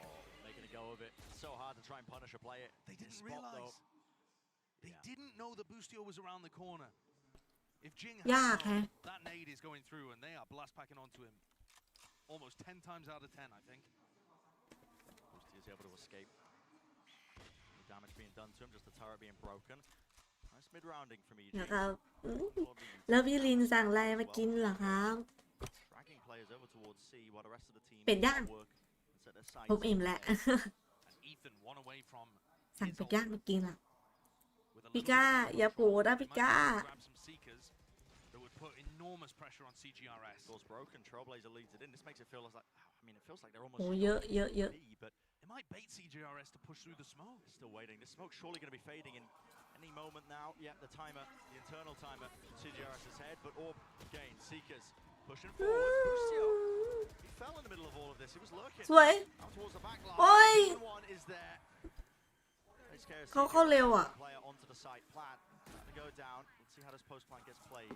Making a go of it. So hard to try and punish a player. They didn't realize. They didn't know that Boostio was around the corner. If Jing had known, that nade is going through, and they are blast packing onto him almost 10 times out of 10, I think. Boostio's able to escape. No damage being done to him, just the turret being broken. Nice mid-rounding from EG. นะครับแล้วพี่ลินสั่งอะไรมากินเหรอครับ Dragging players over towards C while the rest of the team เป็ดย่าง work and set their sights ผมอิ่มแล้ว And Ethan one away from สั่งเป็ดย่างมากินล่ะพี่ก้าอย่าโผล่นะพี่ก้า grab some seekers that would put enormous pressure on CGRS. Door's broken. Trailblazer leads it in. This makes it feel like, I mean, it feels like they're almost. โอ้เยอะเยอะ But it might bait CGRS to push through the smoke. Still waiting. This smoke's surely going to be fading in Any moment now. Yeah, the timer, the internal timer, CGRS's head, but Orb again, Seekers pushing forward. Busio, he fell in the middle of all of this. He was lurking. สวย Out towards the back line. โอ้ย One is there. เขาเข้าเร็วอ่ะ Player onto the site. Plan to go down. Let's see how this post plan gets played.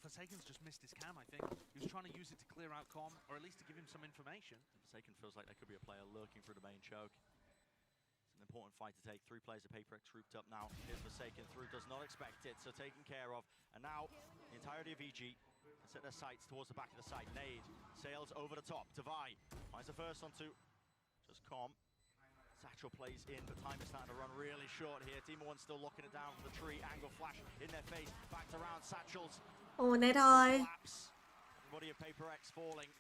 Forsaken's just missed his cam, I think. He was trying to use it to clear out Com, or at least to give him some information. Forsaken feels like there could be a player lurking through the main choke. It's an important fight to take. 3 players of PRX grouped up now. Here's Forsaken through, does not expect it, so taken care of. And now, the entirety of EG has set their sights towards the back of the site. Nade sails over the top. Tavai finds the first onto just Com. Satchel plays in, but time is starting to run really short here. Team 1 still locking it down from the tree. Angle flash in their face. Backed around Satchels. โอ้ในทอย Body of PRX falling.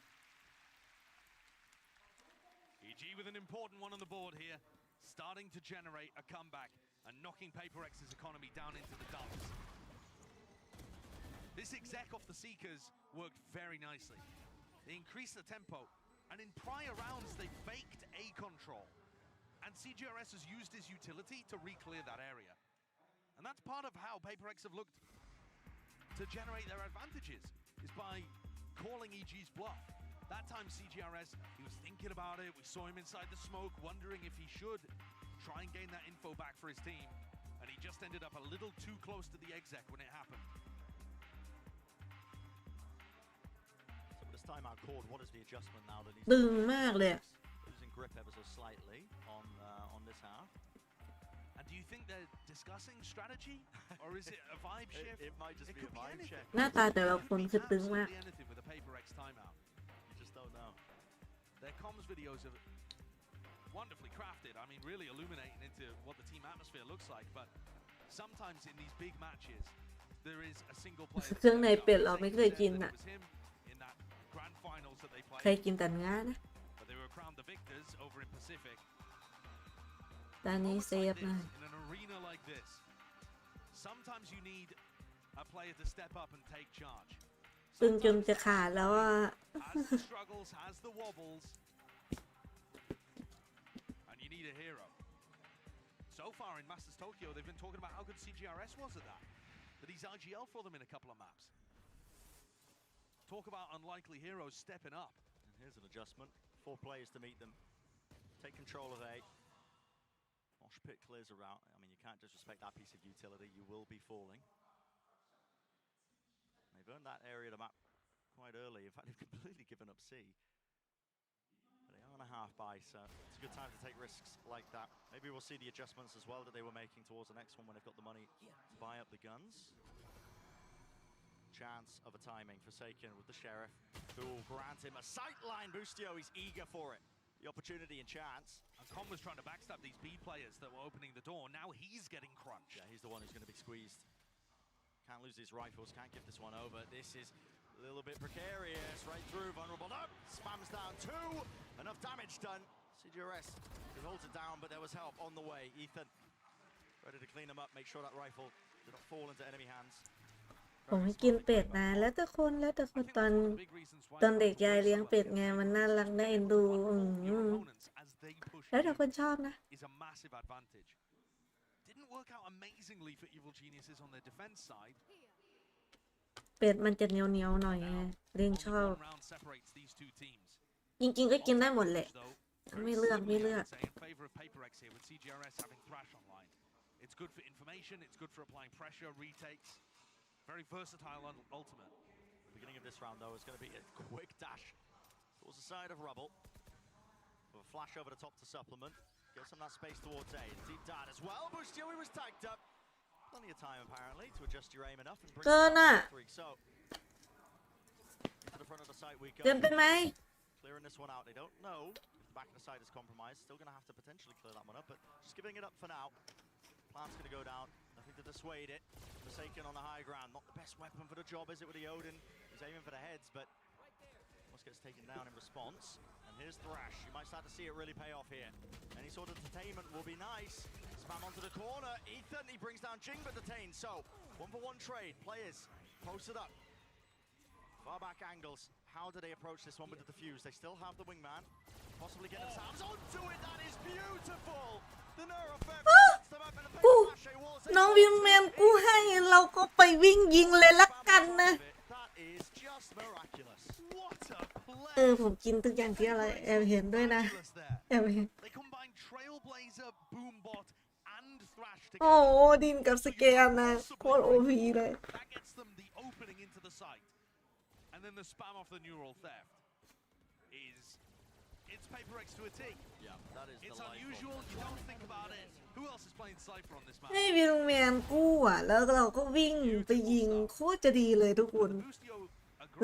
EG with an important one on the board here. Starting to generate a comeback and knocking PRX's economy down into the dumps. This exec off the Seekers worked very nicely. They increased the tempo, and in prior rounds they faked A control. And CGRS has used his utility to re-clear that area. And that's part of how PRX have looked to generate their advantages, is by calling EG's bluff. That time CGRS, he was thinking about it. We saw him inside the smoke, wondering if he should try and gain that info back for his team. And he just ended up a little too close to the exec when it happened. So with this timeout called, what is the adjustment now that he's ดึงมากเลย losing grip ever so slightly on this half? And do you think they're discussing strategy, or is it a vibe shift? It might just be a vibe check. หน้าตาแต่ละคนคือตึงมาก Absolutely anything with a PRX timeout. You just don't know. Their comms videos are wonderfully crafted. I mean, really illuminating into what the team atmosphere looks like. But sometimes in these big matches, there is a single player. เครื่องในเป็ดเราไม่เคยกินอ่ะ It was him in that grand finals that they เคย played. กินแต่เนื้อนะ But they were crowned the victors over in Pacific. ตอนนี้เซฟนะ In an arena like this, sometimes you need a player to step up and take charge. ตึงจนจะขาดแล้วอ่ะ Has the struggles, has the wobbles, and you need a hero. So far in Masters Tokyo, they've been talking about how good CGRS was at that. That he's IGL for them in a couple of maps. Talk about unlikely heroes stepping up. And here's an adjustment. 4 players to meet them. Take control of A. Mosh pit clears a route. I mean, you can't disrespect that piece of utility. You will be falling. They've earned that area of the map quite early. In fact, they've completely given up C. But they are on a half buy, so it's a good time to take risks like that. Maybe we'll see the adjustments as well that they were making towards the next one when they've got the money to buy up the guns. Chance of a timing. Forsaken with the Sheriff, who will grant him a sightline. Bustio, he's eager for it. The opportunity and chance. And Con was trying to backstab these B players that were opening the door. Now he's getting crunched. Yeah, he's the one who's going to be squeezed. Can't lose these rifles, can't give this one over. This is a little bit precarious. Right through, vulnerable. No, spams down 2. Enough damage done. CGRS, he holds it down, but there was help on the way. Ethan, ready to clean him up, make sure that rifle did not fall into enemy hands. ผมกินเป็ดนะแล้วแต่คนตอนเด็กยายเลี้ยงเป็ดไงมันน่ารักน่าเอ็นดูแล้วแต่คนชอบนะ Is a massive advantage. Didn't work out amazingly for Evil Geniuses on their defense side. เป็ดมันจะเหนียวๆหน่อยไงเลี้ยงชอบ Round separates these two teams. จริงๆก็กินได้หมดแหละไม่เลือก In favor of PRX here with CGRS having Thrash online. It's good for information, it's good for applying pressure, retakes. Very versatile ultimate. Beginning of this round, though, is going to be a quick dash towards the side of Rubble. With a flash over the top to supplement. Gives some of that space towards A. Deep dart as well. Bustio was tagged up. Plenty of time, apparently, to adjust your aim enough and bring it back. So, into the front of the site we go. Clearing this one out. They don't know if the back of the site is compromised. Still going to have to potentially clear that one up, but just giving it up for now. Plant's going to go down. Nothing to dissuade it. Forsaken on the high ground. Not the best weapon for the job, is it, with the Odin? He's aiming for the heads, but almost gets taken down in response. And here's Thrash. You might start to see it really pay off here. Any sort of detainment will be nice. Spam onto the corner. Ethan, he brings down Jing, but detained. So, 1-for-1 trade. Players posted up. Far back angles. How do they approach this one with the defuse? They still have the wingman. Possibly get themselves onto it. That is beautiful. กูน้องวิงแมนกูให้เราก็ไปวิ่งยิงเลยละกันนะผมกินทุกอย่างที่อะไรแอบเห็นด้วยนะแอบเห็นโอ้ดินกับสแกนนะโคตรโอพีเลย And then the spam off the neural theft is it's PaperX to a T. Yeah, that is it's unusual. You don't think about it. Who else is playing Cypher on this map? ให้วิงแมนกู้อ่ะแล้วเราก็วิ่งไปยิงโคตรจะดีเลยทุกคน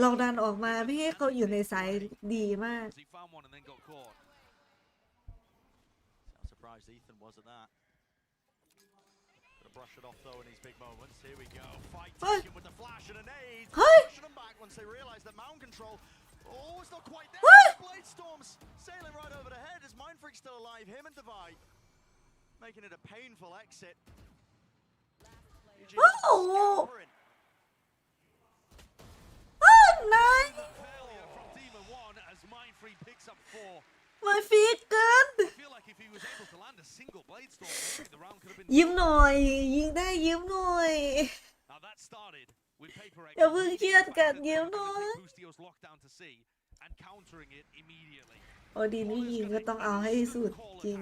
เราดันออกมาไม่ให้เขาอยู่ในสายดีมาก I'm surprised Ethan wasn't that. Gonna brush it off though in these big moments. Here we go. Fight taken with the flash and a nade. Pushing them back once they realize that mound control. Oh, it's not quite there. Blade storms sailing right over the head. Is Mindfreak still alive? Him and Divide making it a painful exit. Oh, nice. Failure from Demon 1 as Mindfreak picks up 4. มาฟีดเกิน I feel like if he was able to land a single blade storm, maybe the round could have been. ยิ้มหน่อยยิงได้ยิ้มหน่อย Now that started with PaperX. อย่าเพิ่งเครียดกันยิ้มหน่อย Boostio's lockdown to C and countering it immediately. โอดีนี่ยิงก็ต้องเอาให้สุดจริง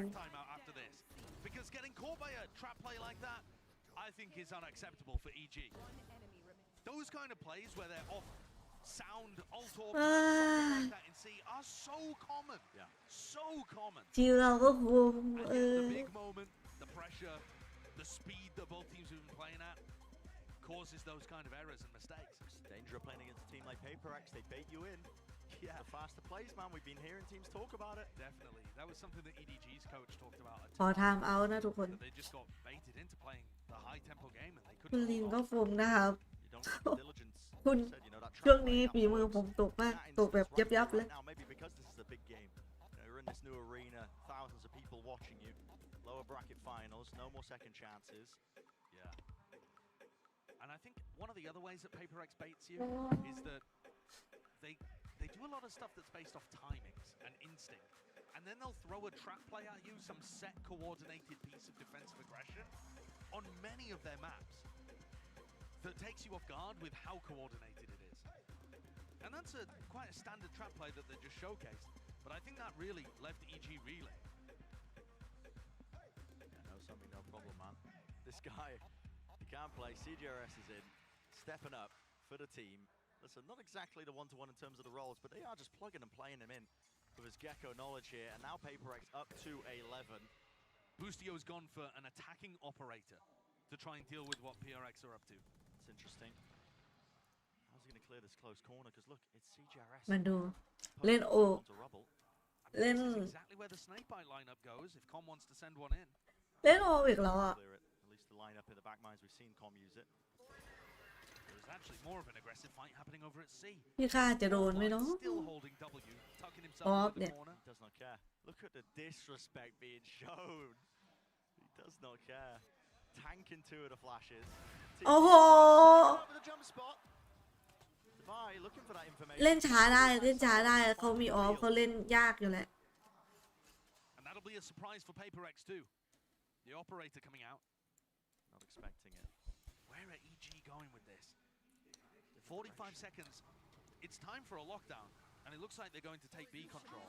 After this, because getting caught by a trap play like that, I think is unacceptable for EG. Those kind of plays where they're off sound, alt or something like that in C are so common. Yeah, so common. จิวเราก็คุม The big moment, the pressure, the speed that both teams have been playing at causes those kind of errors and mistakes. It's the danger of playing against a team like PaperX. They bait you in. Yeah, the faster plays, man. We've been hearing teams talk about it. Definitely. That was something that EDG's coach talked about. ขอไทม์เอาท์นะทุกคน They just got baited into playing the high tempo game and they คุณ couldn't. ลินก็ฟุมนะครับ You don't have the diligence. คุณ Said, you know, that ช่วง trap นี้ play ฝีมือผมตกมากตกแบบยับๆเลย now, maybe because this is a big game. You know, you're in this new arena, thousands of people watching you. Lower bracket finals, no more second chances. Yeah. And I think one of the other ways that PaperX baits you is that they do a lot of stuff that's based off timings and instinct. And then they'll throw a trap play at you, some set coordinated piece of defensive aggression on many of their maps that takes you off guard with how coordinated it is. And that's quite a standard trap play that they just showcased. But I think that really left EG reeling. Yeah, no, something, no problem, man. This guy, he can't play. CGRS is in, stepping up for the team. Listen, not exactly the one-to-one in terms of the roles, but they are just plugging and playing him in with his Gecko knowledge here. And now PaperX up to 11. Boostio's gone for an attacking operator to try and deal with what PRX are up to. It's interesting. How's he going to clear this close corner? Because look, it's CGRS. มาดูเล่นโอเล่น This is exactly where the snake bite lineup goes if Com wants to send one in. เล่นโออีกแล้วอ่ะ Clear it. At least the lineup in the back mines, we've seen Com use it. There's actually more of an aggressive fight happening over at C. พี่ข้าจะโดนไหมเนาะ Still holding W, tucking himself Off into the it. corner. He does not care. Look at the disrespect being shown. He does not care. Tanking two of the flashes. โอ้โห With a jump spot. Divide looking for that information. เล่นช้าได้เล่นช้าได้เขามีออฟเขาเล่นยากอยู่แหละ And that'll be a surprise for PaperX too. The operator coming out. Not expecting it. Where are EG going with this? 45 seconds. It's time for a lockdown. And it looks like they're going to take B control.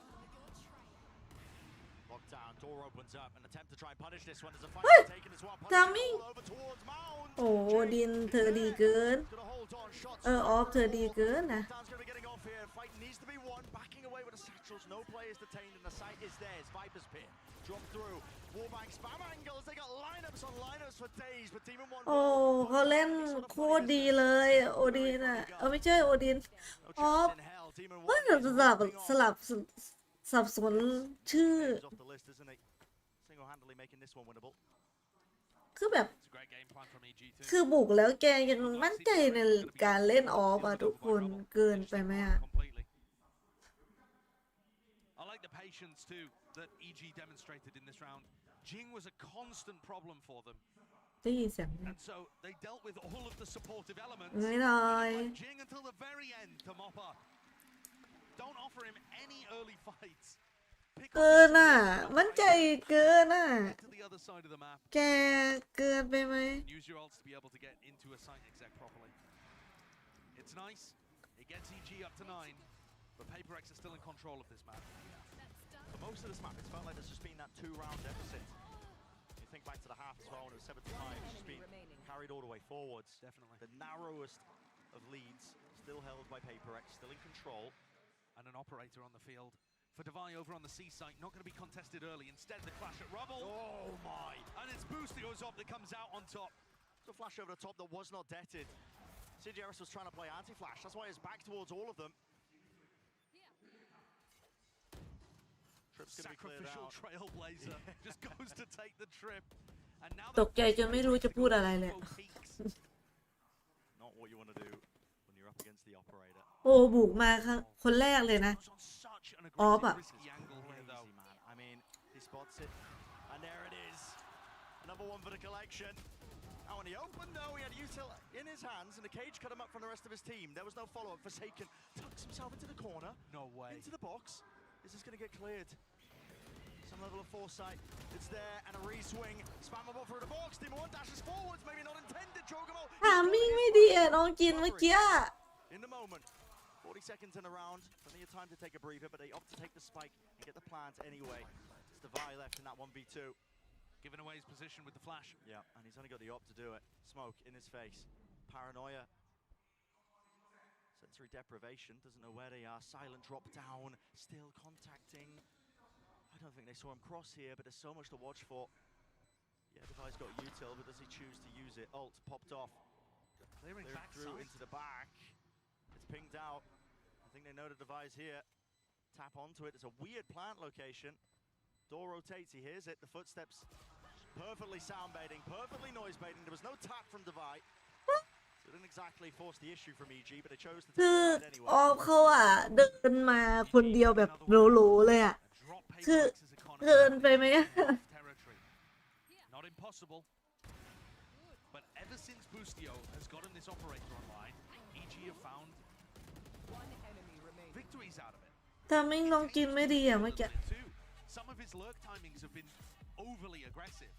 Lockdown, door opens up, an attempt to try and punish this one. There's a fight taken as well. Timing. All over towards Mound. โอ้ดินเธอดีเกิน Gonna hold on, shots. ออฟเธอดีเกินนะ Lockdown's gonna be getting off here. Fight needs to be won. Backing away with the satchels. No players detained, and the site is theirs. Viper's Pit. Drop through. Wallbang spam angles. They got lineups on lineups for days, but Demon 1. โอ้เขาเล่นโคตรดีเลยโอดินอ่ะไม่ใช่โอดินออฟเฮ้ยสับสนชื่อ Off the list, isn't he? Single-handedly making this one winnable. คือแบบ It's a great game plan from EG too. คือบุกแล้วแกยังมั่นใจในการเล่นออฟอ่ะทุกคนเกินไปไหมอ่ะ Completely. I like the patience too that EG demonstrated in this round. Jing was a constant problem for them. ได้ยินเสียงไหม And so they dealt with all of the supportive elements. ไม่หน่อย Jing until the very end to mop up. Don't offer him any early fights. pick เกิน up อ่ะ the มั่นใจเกินอ่ะ get to the other side of the map. แกเกินไปไหม Use your ults to be able to get into a site exec properly. It's nice. It gets EG up to 9, but PaperX is still in control of this map. For most of this map, it's felt like there's just been that 2-round deficit. You think back to the half as well, when it was 7-5, it's just been carried all the way forwards. Definitely. The narrowest of leads, still held by PaperX, still in control. And an operator on the field. For Devi over on the C site, not going to be contested early. Instead, the clash at Rubble. Oh my! And it's Boostio's op that comes out on top. So flash over the top that was not detted. CGRS was trying to play anti-flash. That's why it's back towards all of them. Trip's going to be cleared Sacrificial out. trailblazer just goes to take the trip. And now ตกใจจนไม่รู้จะพูดอะไรเลย Not what you want to do when you're up against the operator. โอ้บุกมาครับคนแรกเลยนะ Such an ออฟ aggressive, อ่ะ risky angle here, though. Crazy, man. I mean, he spots it, and there it is. Another one for the collection. Now when he opened though, he had util in his hands, and the cage cut him up from the rest of his team. There was no follow-up. Forsaken tucks himself into the corner. No way. Into the box. Is this going to get cleared? Some level of foresight. It's there, and a re-swing. Spammable through the box. Team 1 dashes forwards. Maybe not intended. Jogomo. ถามมิ่งไม่ดีอ่ะน้องกินเมื่อกี้ In the moment. 40 seconds in a round. Plenty of time to take a breather, but they opt to take the spike and get the plant anyway. It's Devi left in that 1v2. Giving away his position with the flash. Yeah, and he's only got the op to do it. Smoke in his face. Paranoia. Sensory deprivation. Doesn't know where they are. Silent drop down. Still contacting. I don't think they saw him cross here, but there's so much to watch for. Yeah, Devi's got a util, but does he choose to use it? Ult popped off. Clearing Cleared back through side. into the back. It's pinged out. I think they know the Devi's here. Tap onto it. It's a weird plant location. Door rotates. He hears it. The footsteps perfectly sound baiting, perfectly noise baiting. There was no tap from Devi. So it didn't exactly force the issue from EG, but they chose to คือ take the อ fight อ anyway. ฟเขาอ่ะเดินมาคนเดียวแบบโหลๆเลยอ่ะ Drop คือ PaperX's economy เกินไปไหมอะ territory. Not impossible. But ever since Boostio has gotten this operator online, EG have found victories out of it. ถ้ามิ่งน้องกินไม่ดีอ่ะเมื่อกี้ Some of his lurk timings have been overly aggressive,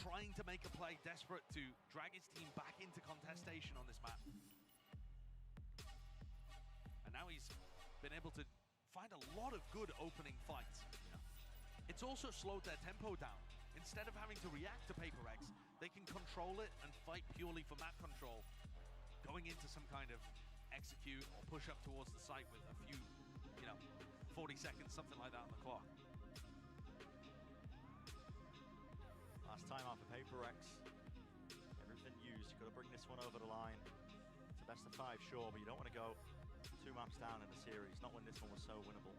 trying to make a play, desperate to drag his team back into contestation on this map. And now he's been able to find a lot of good opening fights. It's also slowed their tempo down. Instead of having to react to PaperX, they can control it and fight purely for map control, going into some kind of execute or push up towards the site with a few, 40 seconds, something like that on the clock. Last time out for PaperX. Everything used. You've got to bring this one over the line. It's a best of 5, sure, but you don't want to go 2 maps down in the series. Not when this one was so winnable.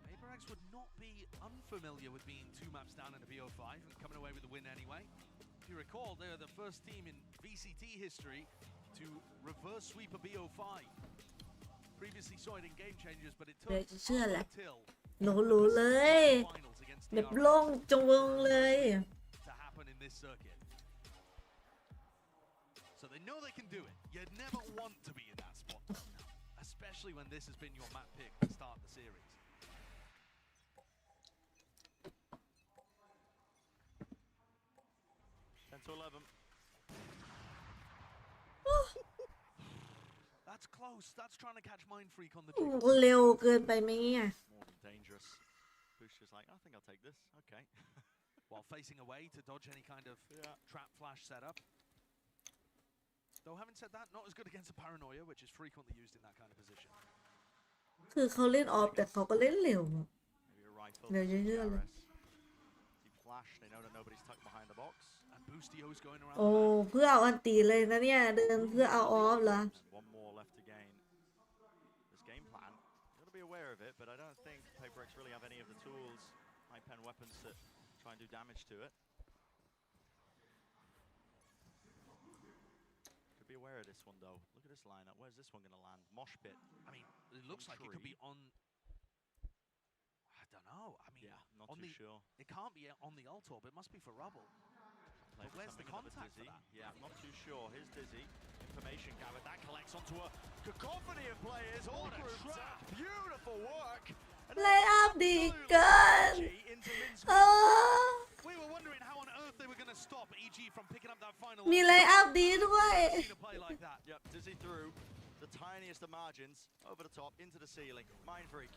PaperX would not be unfamiliar with being 2 maps down in a BO5 and coming away with the win anyway. If you recall, they're the first team in VCT history to reverse sweep a BO5. Previously saw it in Game Changers, but it took เดี๋ยวจะเชื่อแหละ until โหลๆเลยแบบโล่งจงวงเลย to happen in this circuit. So they know they can do it. You never want to be in that spot, especially when this has been your map pick to start the series. To 11. That's close. That's trying to catch Mind Freak on the เร็วเกินไปไหมอ่ะ More than dangerous. Booster's like, I think I'll take this. Okay. while facing away to dodge any kind of trap flash setup. Though having said that, not as good against a Paranoia, which is frequently used in that kind of position. คือเขาเล่นออฟแต่เขาก็เล่นเร็วอะ Maybe a rifle. เร็วเยอะๆเลย Deep flash. They know that nobody's tucked behind the box. And Boostio's going around. โอ้เพื่อเอาอันตีเลยนะเนี่ยเดินเพื่อเอาออฟเหรอ One more left to gain. This game plan, you got to be aware of it, but I don't think PaperX really have any of the tools, high pen weapons to try and do damage to it. Could be aware of this one though. Look at this lineup. Where's this one going to land? Mosh pit. I mean, it looks like it could be on. I don't know. I mean, yeah, not on too the, sure. It can't be on the Altor, but it must be for Rubble. But where's the contact for that? Yeah, I'm not too sure. Here's Dizzy. Information gathered. That collects onto a cacophony of players. All grouped up. Beautiful work. ไลน์อัพดีเกิน We were wondering how on earth they were going to stop EG from picking up that final. มีไลน์อัพดีด้วย Play like that. Yep, Dizzy through the tiniest of margins over the top into the ceiling. Mind freak.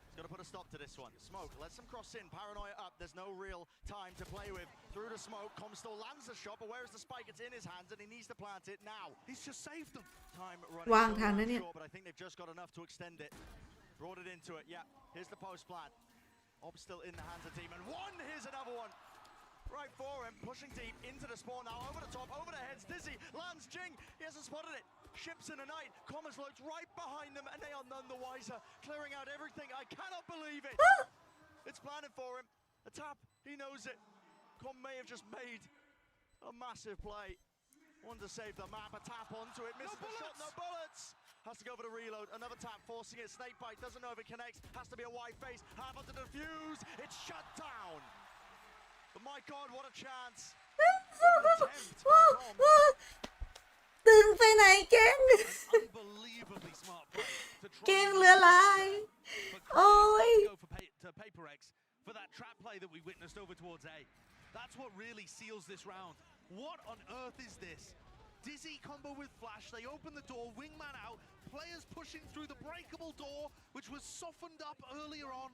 He's got to put a stop to this one. Smoke lets him cross in. Paranoia up. There's no real time to play with. Through the smoke, Comstore lands the shot, but where is the spike? It's in his hands, and he needs to plant it now. He's just saved them. Time running. วางทันนะเนี่ย Short, but I think they've just got enough to extend it. Brought it into it. Yeah, here's the post plant. Ob still in the hands of team, and one. Here's another one. Right for him, pushing deep into the spawn now, over the top, over the heads, Dizzy, lands Jing, he hasn't spotted it, ships in the night, Commerce lurks right behind them, and they are none the wiser, clearing out everything, I cannot believe it! It's planted for him, a tap, he knows it, Com may have just made a massive play, wanted to save the map, a tap onto it, misses the shot, no bullets! Has to go for the reload, another tap, forcing it, snake bite, doesn't know if it connects, has to be a wide face, half onto the defuse, it's shut down! But my God, what a chance! ตึงไปไหนเก่ง Unbelievably smart play to เก่ง try เหลือหลาย โอ้ย go to PRX for that trap play that we witnessed over towards A. That's what really seals this round. What on earth is this? Dizzy combo with flash, they open the door, wingman out, players pushing through the breakable door, which was softened up earlier on.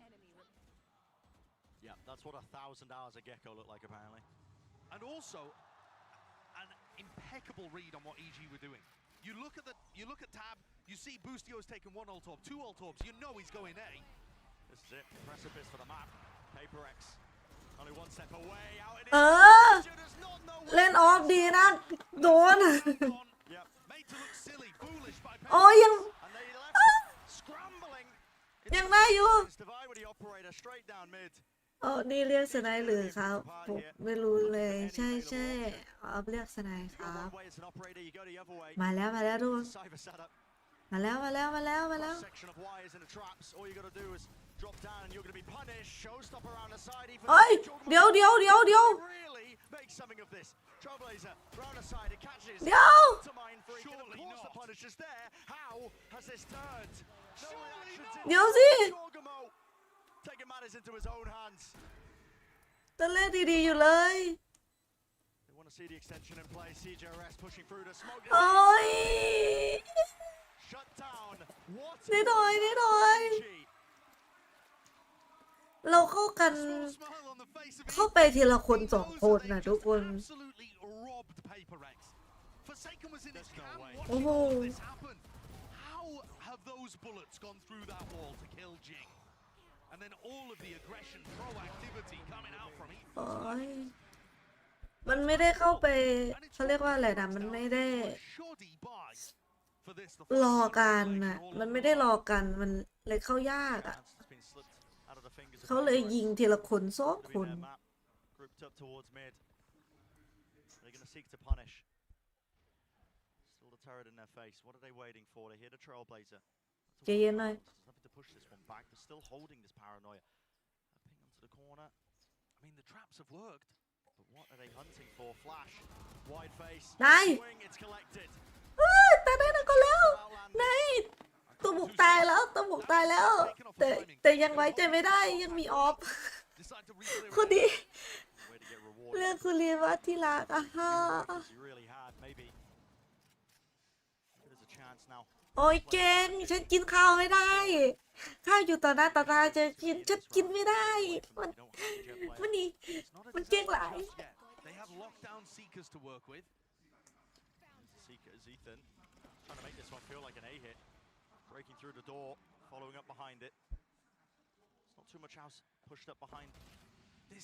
Yeah, that's what 1,000 hours of Gecko looked like apparently. And also, an impeccable read on what EG were doing. You look at Tab, you see Boostio's taken one ult orb, two ult orbs, you know he's going A. This is it, precipice for the map. PRX, only one step away, out it is. เออ เล่นออฟดีนะ โดน Yep, made to look silly, foolish by โอ้ยัง And they left scrambling. ยังได้อยู่ Divide with the operator straight down mid. โอ้นี่เรียกสไนหรือครับผมไม่รู้เลยใช่ใช่ออฟเรียกสไนครับ Way it's an operator, you go the other way. มาแล้วทุกคน Cypher setup. มาแล้ว Section of wires in the traps. All you gotta do is drop down and you're gonna be punished. Showstopper around the side. เอ้ยเดี๋ยว Really make something of this. Trailblazer round the side. It catches. เดี๋ยว To mind freak. And of course the punish is there. How has this turned? No reactions. เดี๋ยวสิ Jorgamo taking matters into his own hands. ตอนแรกดีๆอยู่เลย They want to see the extension in play. CJRS pushing through the smoke. โอ้ย Shut down. What? นิดหน่อยเราเข้ากัน เข้าไปทีละคนสองคนนะทุกคน Absolutely robbed PRX. Forsaken was in his camp. โอ้โห This happened. How have those bullets gone through that wall to kill Jing? And then all of the aggression, proactivity coming out from him. โอ้ยมันไม่ได้เข้าไปเขาเรียกว่าอะไรนะมันไม่ได้รอกันน่ะมันไม่ได้รอกันมันเลยเข้ายากอ่ะเขาเลยยิงทีละคนสองคน Grouped up towards mid. They're going to seek to punish. Still the turret in their face. What are they waiting for? They hear the Trailblazer. ใจเย็นหน่อย Nothing to push this one back. They're still holding this paranoia. Ping onto the corner. I mean, the traps have worked. But what are they hunting for? Flash. Wide face. ได้ Swing. It's collected. ตายได้แล้วก็แล้วไหนตัวบุกตายแล้วแต่ยังไว้ใจไม่ได้ยังมีออฟคนดีเรื่องคุณเรียนว่าที่รักอ่ะฮะ You really had. Maybe. There's a chance now. โอ้ยเก่งฉันกินข้าวไม่ได้ข้าวอยู่ต่อหน้าต่อตาจะกินฉันกินไม่ได้มันนี่มันเก่งหลาย They have lockdown seekers to work with. Seeker is Ethan. Trying to make this one feel like an A hit. Breaking through the door, following up behind it. It's not too much house pushed up behind.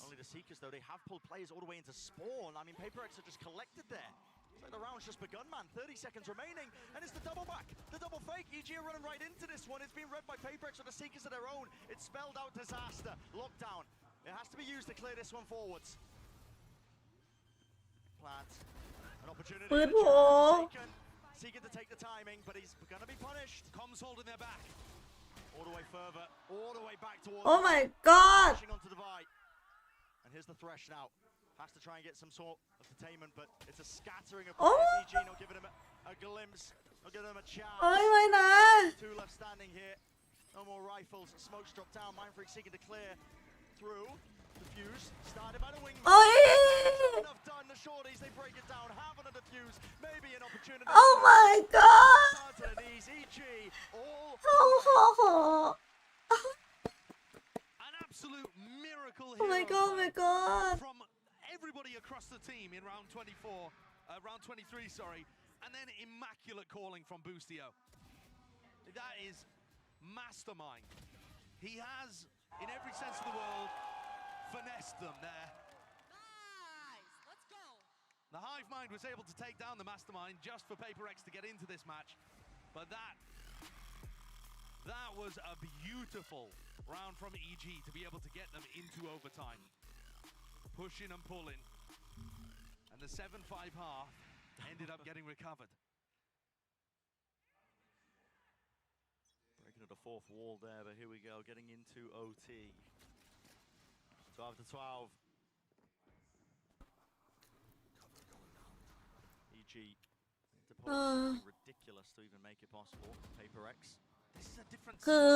Only the Seekers, though, they have pulled players all the way into spawn. I mean, PRX are just collected there. It's like the round's just begun, man. 30 seconds remaining, and it's the double back, the double fake. EG are running right into this one. It's being read by PRX with the Seekers of their own. It's spelled out disaster. Lockdown. It has to be used to clear this one forwards. Plant. An opportunity. Seeking to take the timing, but he's gonna be punished. Comms holding their back. All the way further, all the way back towards. Oh my God! Onto the Vite. And here's the Thresh now. Has to try and get some sort of detainment, but it's a scattering of players. EG not giving him a glimpse, not giving him a chance. Oh my God! 2 left standing here. No more rifles. Smoke's dropped down. Mindfreak seeking to clear through. The fuse started by the wing. โอ้ย Enough done. The shorties, they break it down. Half on the defuse. Maybe an opportunity. Oh my god Down to the knees. EG. All โอ้โห An absolute miracle Oh my hero god, oh my play god. from everybody across the team in round 24, round 23, sorry, and then immaculate calling from Boostio. That is mastermind. He has, in every sense of the world, finessed them there. Nice. Let's go. The Hive Mind was able to take down the mastermind just for PRX to get into this match, but that was a beautiful round from EG to be able to get them into overtime. Pushing and pulling. And the 7-5 half ended up getting recovered. Breaking of the fourth wall there, but here we go, getting into OT. 12-12. EG to pull something ridiculous to even make it possible. PRX. This is a different คือ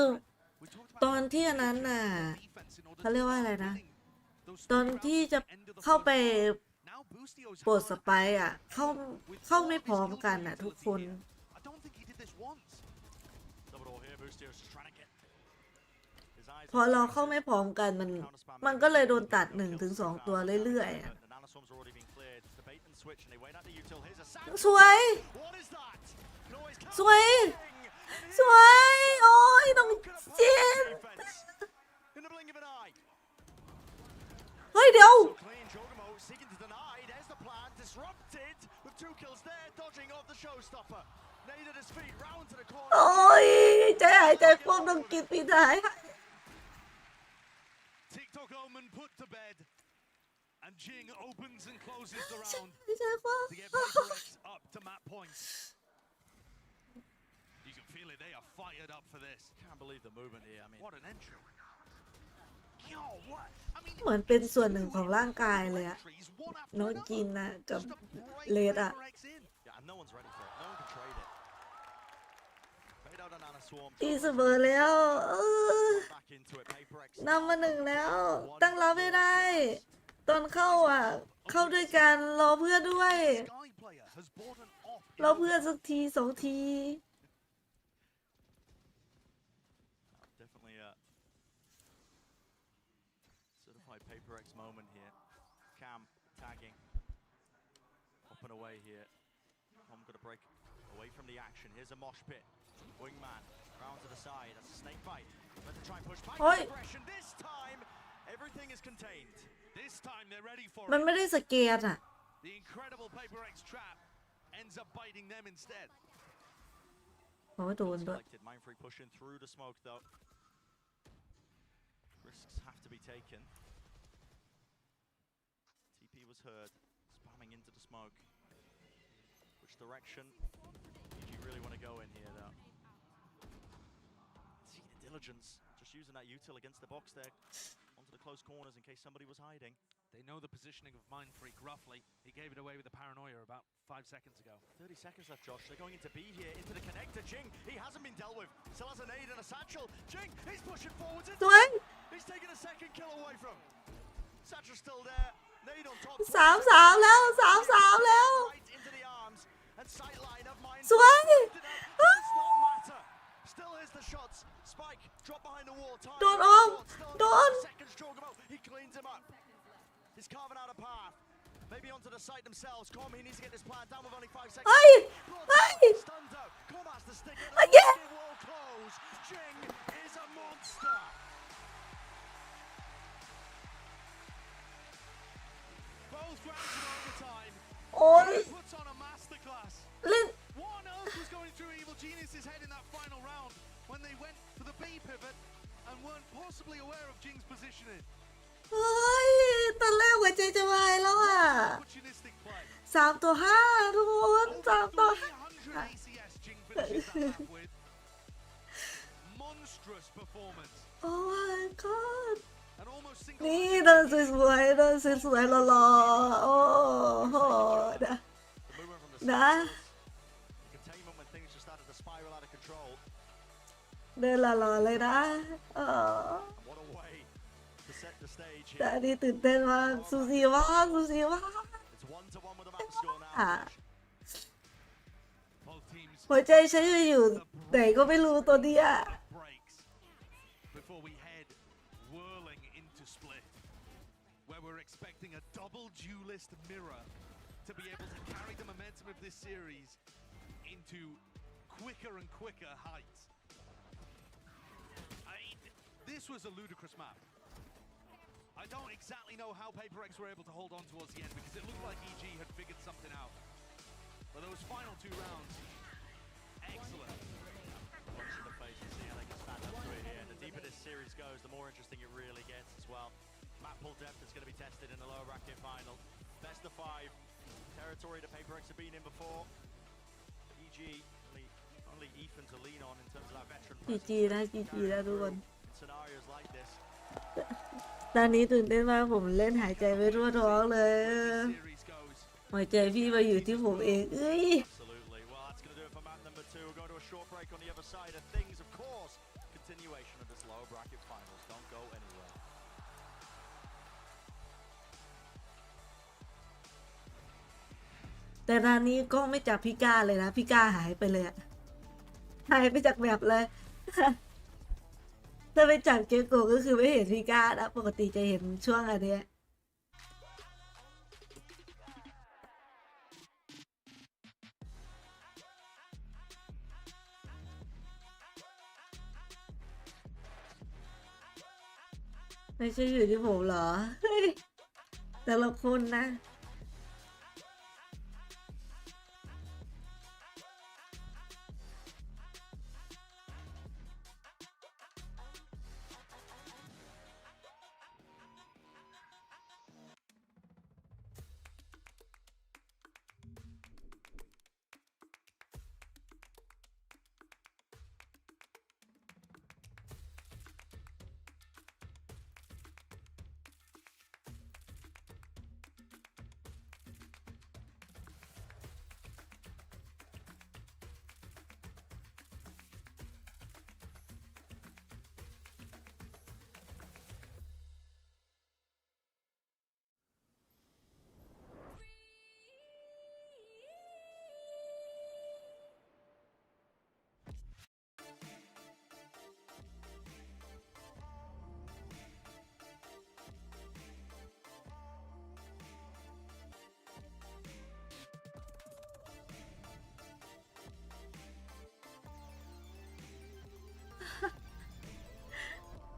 we talked ต about อนที่อันนั้นน่ะ defense in order เขาเรียกว่าอะไรนะ those ตอน three ที่ rounds จะ end of the เข้า first ไป round. Now Boostio's ปลดสไปร์อ่ะ เข้าไม่พร้อมกันอ่ะทุกคน I don't think he did this once. Double door here, Boostio's just trying to get his eyes พอเราเข้าไม่พร้อมกันมันก็เลยโดนตัด 1-2 ตัวเรื่อยๆอ่ะ The nanoswarms are already being cleared. It's the bait and switch, and they wait out the util. Here's a สวย What is that? Noise สวย สวย โอ้ยต้องเจ็บ defense. In the blink of an eye. เฮ้ยเดี๋ยว So clean. Jogomo seeking to deny. There's the plan. Disrupted with 2 kills there. Dodging off the showstopper. Nade at his feet. Round to the corner. โอ้ยใจหายใจควบต้องกินปีท้าย TikTok Omen put to bed, and Jing opens and closes the round ใจควบ to get PRX up to map points. You can feel it; they are fired up for this. Can't believe the movement here. I mean, What an entry! Yo, what? I mean, เหมือนเป็นส่วนหนึ่งของร่างกายเลยอะน้องกินนะกับเลดอะ yeah, and no one's ready for it. No one can trade it. Fade out a nanoswarm. ตีเสมอแล้วBack into it. PRX. นำมา 1 แล้ว ตั้งรับไม่ได้ ตอนเข้าอ่ะ เข้าด้วยกันรอเพื่อนด้วย Sky player has bought an off. รอเพื่อนสักที 2 ที Definitely a certified PRX moment here. Cam tagging. Up and away here. Tom gonna break away from the action. Here's a mosh pit. Wingman round to the side. That's a snake bite. But to try and push back aggression. This time, everything is contained. This time they're ready for มัน it. ไม่ได้สเกตอ่ะ The incredible PRX trap ends up biting them instead. โอ้ยโดนด้วย Selected. Mindfreak pushing through the smoke though. Risks have to be taken. TP was heard, spamming into the smoke. Which direction? EG really want to go in here though. See the diligence, just using that util against the box there. Onto the close corners in case somebody was hiding. They know the positioning of Mindfreak roughly. He gave it away with the paranoia about 5 seconds ago. 30 seconds left, Josh. They're going into B here, into the connector. Jing, he hasn't been dealt with. Still has a nade and a satchel. Jing, he's pushing forwards. สวย He's taking a second kill away from. Satchel's still there. Nade on top. 3-3 แล้ว 3-3 แล้ว Right into the arms and sightline of Mind. สวย Does not matter. Still here's the shots. Spike drop behind the wall. Time โดนออม โดน seconds Jogomo. He cleans him up. He's carving out a path. Maybe onto the site themselves. Com, he needs to get this plan down with only 5 seconds. เฮ้ย เฮ้ย Stunned out. Com has to stick it. เฮ้ย Wall close. Jing is a monster. Both rounds in overtime. โอ้ย Puts on a masterclass. เล่น What on earth was going through Evil Genius's head in that final round when they went for the B pivot and weren't possibly aware of Jing's positioning? เฮ้ย ตอนแรกหัวใจจะวายแล้วอ่ะ Opportunistic play. 3-5 ทุกคน3-5 300 ACS Jing finishes that map with. Monstrous performance. โอ้ my god And almost single นี่เดินสวยๆเดินสวยๆหล่อๆ โอ้โหนะ The movement from the นะ containment when things just started to spiral out of control. เดินหล่อๆเลยนะอ๋อ What a way to set the stage แต่ here. อันนี้ตื่นเต้นมากซูซีมากซูซีมาก It's 1-1 with the map score now. อ่ะ Both teams หัวใจฉันอยู่ไหนก็ไม่รู้ตัวเนี้ย breaks before we head whirling into split, where we're expecting a double duelist mirror to be able to carry the momentum of this series into quicker and quicker heights. This was a ludicrous map. I don't exactly know how PRX were able to hold on towards the end because it looked like EG had figured something out. But those final 2 rounds, excellent. Punch in the face and see how they can stand up to it here. The deeper this series goes, the more interesting it really gets as well. Map pool depth is going to be tested in the lower bracket final. Best of 5 territory that PRX have been in before. EG only Ethan to lean on in terms of that veteran GG นะ GG นะทุกคน scenarios like this. ตอนนี้ตื่นเต้นมากผมเล่นหายใจไม่ทั่วท้องเลยหัวใจพี่มาอยู่ที่ผมเองเอ้ย Absolutely. Well, that's going to do it for map number 2. We'll go to a short break on the other side of things, of course. Continuation of this lower bracket finals. Don't go anywhere. แต่ตอนนี้กล้องไม่จับพี่ก้าเลยนะพี่ก้าหายไปเลยอะหายไปจากแบบเลย ถ้าไปจับเกโกก็คือไม่เห็นพี่ก้านะปกติจะเห็นช่วงอันเนี้ยไม่ใช่อยู่ที่ผมเหรอ แต่ละคนนะ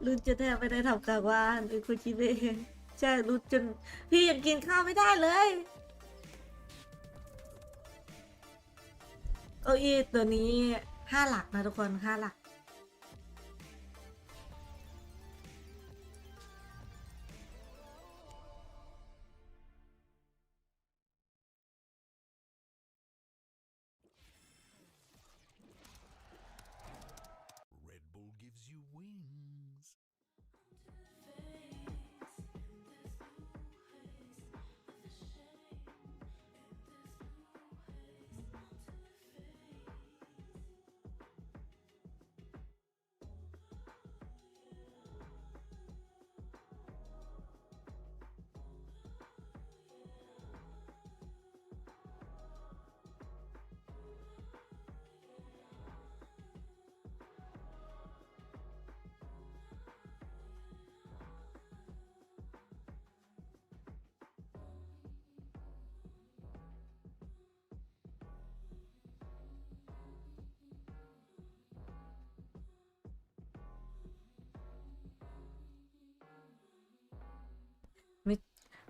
รุ่นจะแทบไม่ได้ทำการบ้านเป็นคนคิดเองใช่รุ่นจนพี่ยังกินข้าวไม่ได้เลยเก้าอี้ตัวนี้5 หลักนะทุกคน5 หลัก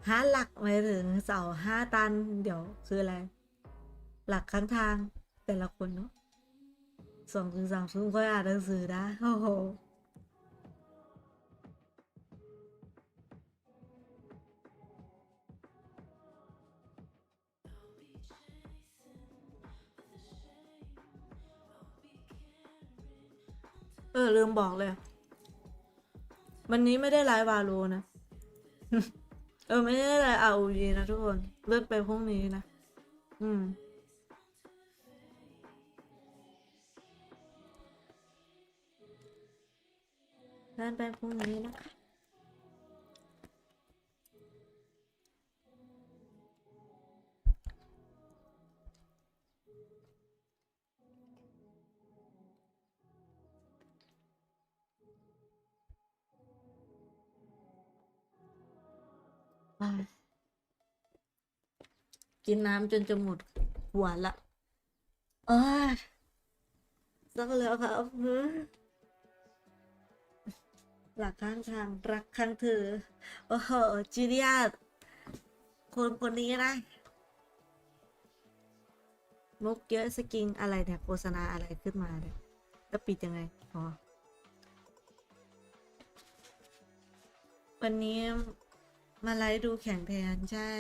5 หลักหมายถึงเสา5 ตันเดี๋ยวคืออะไรหลักข้างทางแต่ละคนเนาะ2 ถึง 3 ทุ่มค่อยอ่านหนังสือนะโอ้โหลืมบอกเลยวันนี้ไม่ได้ไลฟ์วาโลนะ ไม่ได้ไลฟ์ ROG นะทุกคนเลื่อนไปพรุ่งนี้นะ เลื่อนไปพรุ่งนี้นะคะกินน้ำจนจะหมดหัวละสักแล้วครับหลักข้างทางรักข้างเธอโอ้โหจีเนียสคนนี้นะมุกเยอะสกิงอะไรเนี่ยโฆษณาอะไรขึ้นมาเนี่ยจะปิดยังไงวันนี้มาไลฟ์ดูแข่งแทนใช่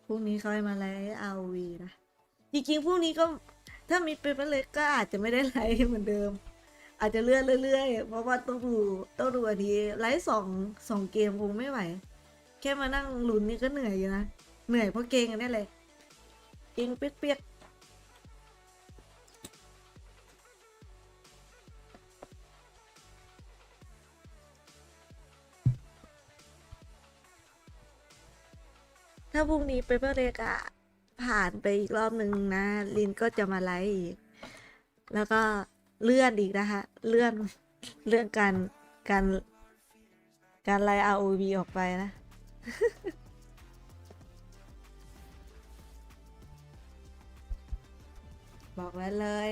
พรุ่งนี้เขาให้มาไลฟ์RVนะจริงๆพรุ่งนี้ก็ถ้ามีเป็นเล็กก็อาจจะไม่ได้ไลฟ์เหมือนเดิมอาจจะเลื่อนเรื่อยๆเพราะว่าต้องดูอันนี้ไลฟ์สองเกมคงไม่ไหวแค่มานั่งลุ้นนี่ก็เหนื่อยอยู่นะเหนื่อยเพราะเกมกันนี่แหละเกมเปียกถ้าพรุ่งนี้เปเปอร์เล็กอะผ่านไปอีกรอบหนึ่งนะลินก็จะมาไลฟ์อีกแล้วก็เลื่อนอีกนะคะเลื่อนการไลฟ์ ROV ออกไปนะ บอกไว้เลย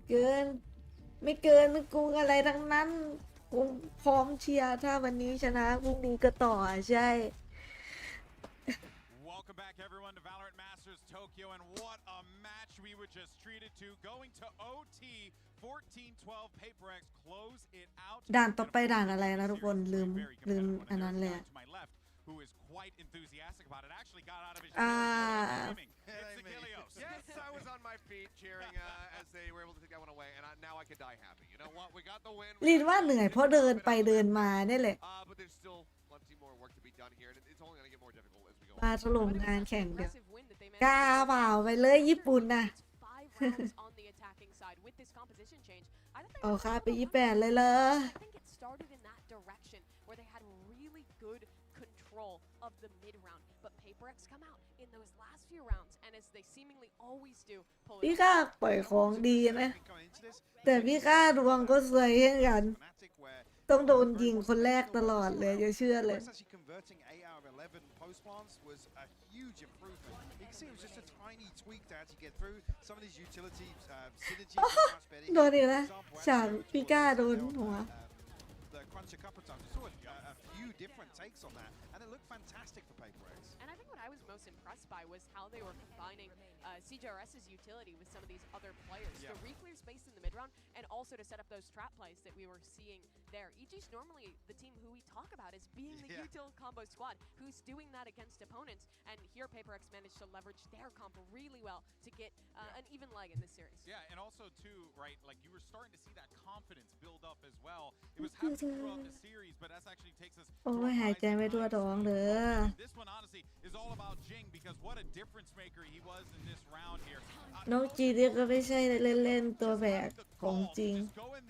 เกินไม่เกินกูอะไรทั้งนั้นกูพร้อมเชียร์ถ้าวันนี้ชนะพรุ่งนี้ก็ต่อใช่ Welcome back, everyone, to VALORANT Masters Tokyo, and what a match we were just treated to. Going to OT, 14-12, PRX close it out. ด่านต่อไปด่านอะไรนะทุกคนลืมอันนั้นเลย Who is quite enthusiastic about it? Actually got out of his Yes, I was on my feet cheering as they were able to take that one away, and now I can die happy. You know what? We got the win. ลินว่าเหนื่อยเพราะเดินไปเดินมาเนี่ยแหละ But there's still plenty more work to be done here, and it's only going to get more difficult as we go. มาถล่มงานแข่งเดี๋ยวกล้าเปล่าไปเลยญี่ปุ่นนะเอาค่าไป28เลยเลย of the mid round, but PRX come out in those last few rounds, and as they seemingly always do, พี่ก้าปล่อยของดีนะแต่พี่ก้าดวงก็สวยเช่นกันต้องโดนยิงคนแรกตลอดเลยจะเชื่อเลยโดนอีกแล้วฉากพี่ก้าโดนหัวcrunch a couple of times. We saw a few different takes on that, and it looked fantastic for PRX. And I think what I was most impressed by was how they were combining CJRS's utility with some of these other players. The re-clear space in the mid-round, and also to set up those trap plays that we were seeing there. EG's normally the team who we talk about as being the util combo squad, who's doing that against opponents, and here PRX managed to leverage their combo really well to get an even leg in this series. Yeah, and also too, right, like you were starting to see that confidence build up as well. It was happening throughout the series, but that actually takes us โอ้ยหายใจไม่ทั่วท้องเลย This one honestly is all about Jing because what a difference maker he was in this round here. น้องจีนี่ก็ไม่ใช่เล่นตัวแบกของจริง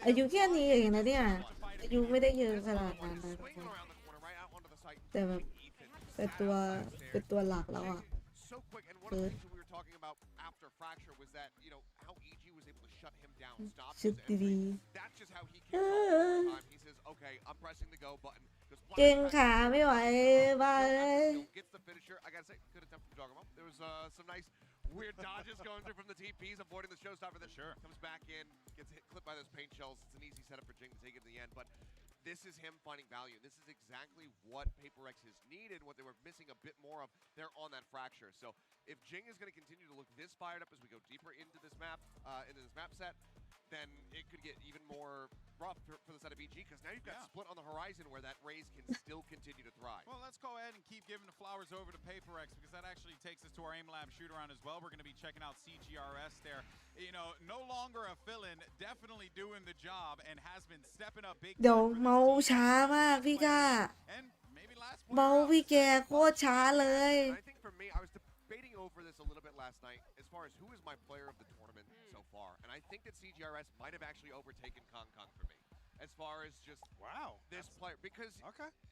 อายุแค่นี้เองนะเนี่ยอายุไม่ได้เยอะขนาดนั้นนะทุกคนแต่แบบเป็นตัวหลักแล้วอ่ะชุดดีเก่งขาไม่ไหวบ้าเลย Weird dodges going through from the TPs, avoiding the showstopper that comes back in, gets hit, clipped by those paint shells. It's an easy setup for Jing to take it in the end, but this is him finding value. This is exactly what PRX has needed, what they were missing a bit more of. They're on that fracture. So if Jing is going to continue to look this fired up as we go deeper into this map set, then it could get even more rough for the side of EG, because now you've got Split on the horizon where that Raze can still continue to thrive. Well, let's go ahead and keep giving the flowers over to PRX, because that actually takes us to our aim lab shoot around as well. We're going to be checking out CGRS there. You know, no longer a fill-in, definitely doing the job and has been stepping up big. เดี๋ยวเมาช้ามากพี่ก้าเมาพี่แกโคตรช้าเลย I think for me, I was debating over this a little bit last night as far as who is my player of the tournament so far, and I think that CGRS might have actually overtaken Kong for me. as far as just this player, because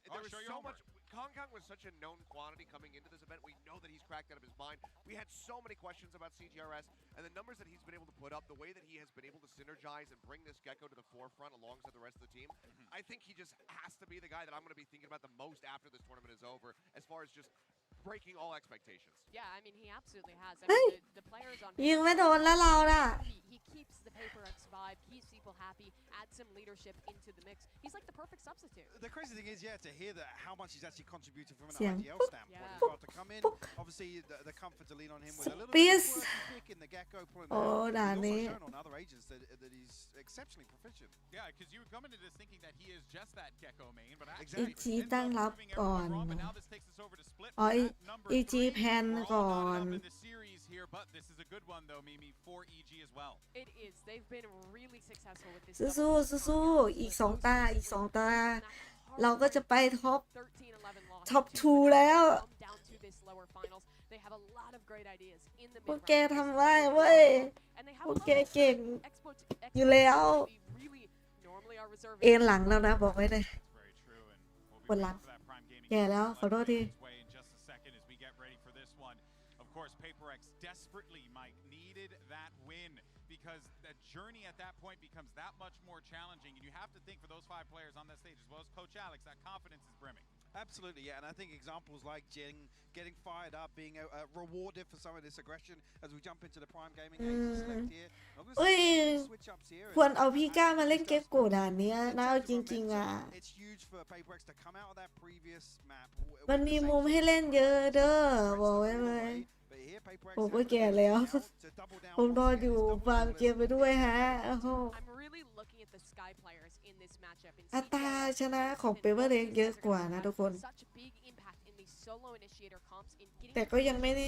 there was so much. Kong Kong was such a known quantity coming into this event. We know that he's cracked out of his mind. We had so many questions about CGRS and the numbers that he's been able to put up, the way that he has been able to synergize and bring this Gecko to the forefront alongside the rest of the team. I think he just has to be the guy that I'm going to be thinking about the most after this tournament is over, as far as just breaking all expectations. Yeah, I mean, he absolutely has. I mean, the players on ยิงไม่โดนแล้วเราน่ะ he keeps the PRX vibe, keeps people happy, adds some leadership into the mix. He's like the perfect substitute. The crazy thing is, to hear that how much he's actually contributed from an เสียง IGL standpoint as well to come in. Obviously, the comfort to lean on him with a little bit of quirky pick in the Gecko, pulling that. He's also shown on other agents that he's exceptionally proficient. Yeah, because you come into this thinking that he is just that Gecko main, but อี actually จีตั้งรับก่อน but now this takes us over to split อ๋อ number อีจี 3. แพน We're ก่อ all น knotted up in the series here, but this is a good one though, Mimi, for EG as well. It is. They've been really successful with this. สู้ๆสู้ๆอีก2 ตาอีก 2 ตา เราก็จะไปท็อป 2 แล้ว down to this lower finals. They have a lot of great ideas in the พวกแกทำได้เว้ย พวกแกเก่งอยู่แล้วเอ็นหลังแล้วนะบอกไว้เลยปวดหลังแย่แล้วขอโทษที Of course, PRX desperately, Mike, needed that win because the journey at that point becomes that much more challenging. And you have to think for those 5 players on that stage, as well as Coach Alex, that confidence is brimming. Absolutely, yeah, and I think examples like Jing getting fired up, being rewarded for some of this aggression as we jump into the prime gaming select here. เอ้ยควรเอาพี่ก้ามาเล่นเกมโกด่านนี้นะเอาจริงๆอ่ะ It's huge for PRX to come out of that previous map. มันมีมุมให้เล่นเยอะเด้อบอกไว้เลยผมก็แก่แล้วผมนอนอยู่ฟาร์มเกมไปด้วยฮะโอ้โหอัตราชนะของเปเปอร์เล็กเยอะกว่านะทุกคนแต่ก็ยังไม่แ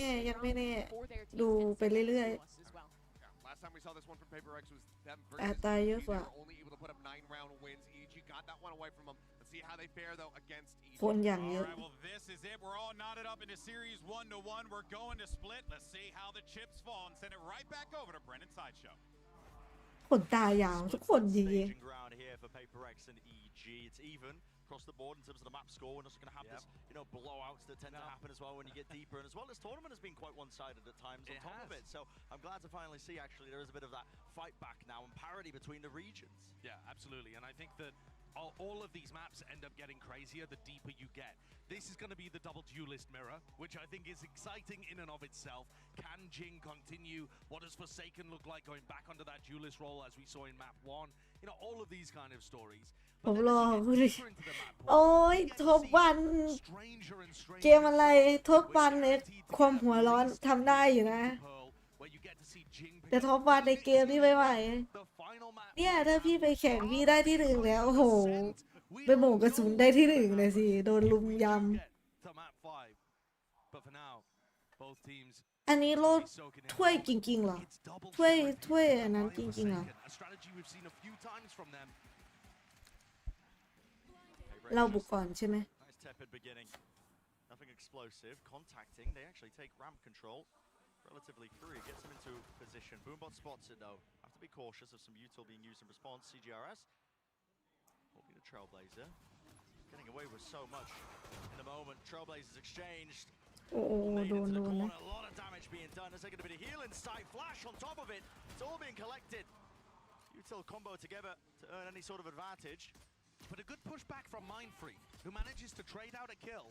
น่ดูไปเรื่อยๆอัตราเยอะกว่าคนอย่างเยอะ This is it. We're all knotted up in a series 1-1. We're going to split. Let's see how the chips fall and send it right back over to Brennan Sideshow. ขนตายาวทุกคนจริง across the board in terms of the map score. We're also going to have this, blowouts that tend to happen as well when you get deeper. And as well, this tournament has been quite one-sided at times on top of it. So I'm glad to finally see, actually, there is a bit of that fight back now and parity between the regions. Yeah, absolutely. And I think that all of these maps end up getting crazier the deeper you get. This is going to be the double duelist mirror, which I think is exciting in and of itself. Can Jing continue? What does Forsaken look like going back under that duelist role as we saw in map 1? All of these kind of stories. ผมรอโอ้ยทบวันเกมอะไรทบวันเนี่ยความหัวร้อนทำได้อยู่นะแต่ทบวันในเกมนี่ไม่ไหวเนี่ยถ้าพี่ไปแข่งพี่ได้ที่ 1แล้วโอ้โหไปโหม่งกระสุนได้ที่ 1เลยสิโดนลุมยำอันนี้โลดถ้วยจริงๆเหรอถ้วยอันนั้นจริงๆเหรอเราบุกก่อนใช่ไหม Nothing explosive. Contacting. They actually take ramp control relatively free. Gets them into position. Boombot spots it though. Have to be cautious of some util being used in response. CGRS. Will be the Trailblazer. Getting away with so much in the moment. Trailblazers exchanged. Made into the corner. A lot of damage being done. There's going to be a healing sight. Flash on top of it. It's all being collected. Util combo together to earn any sort of advantage. But a good pushback from Mindfree, who manages to trade out a kill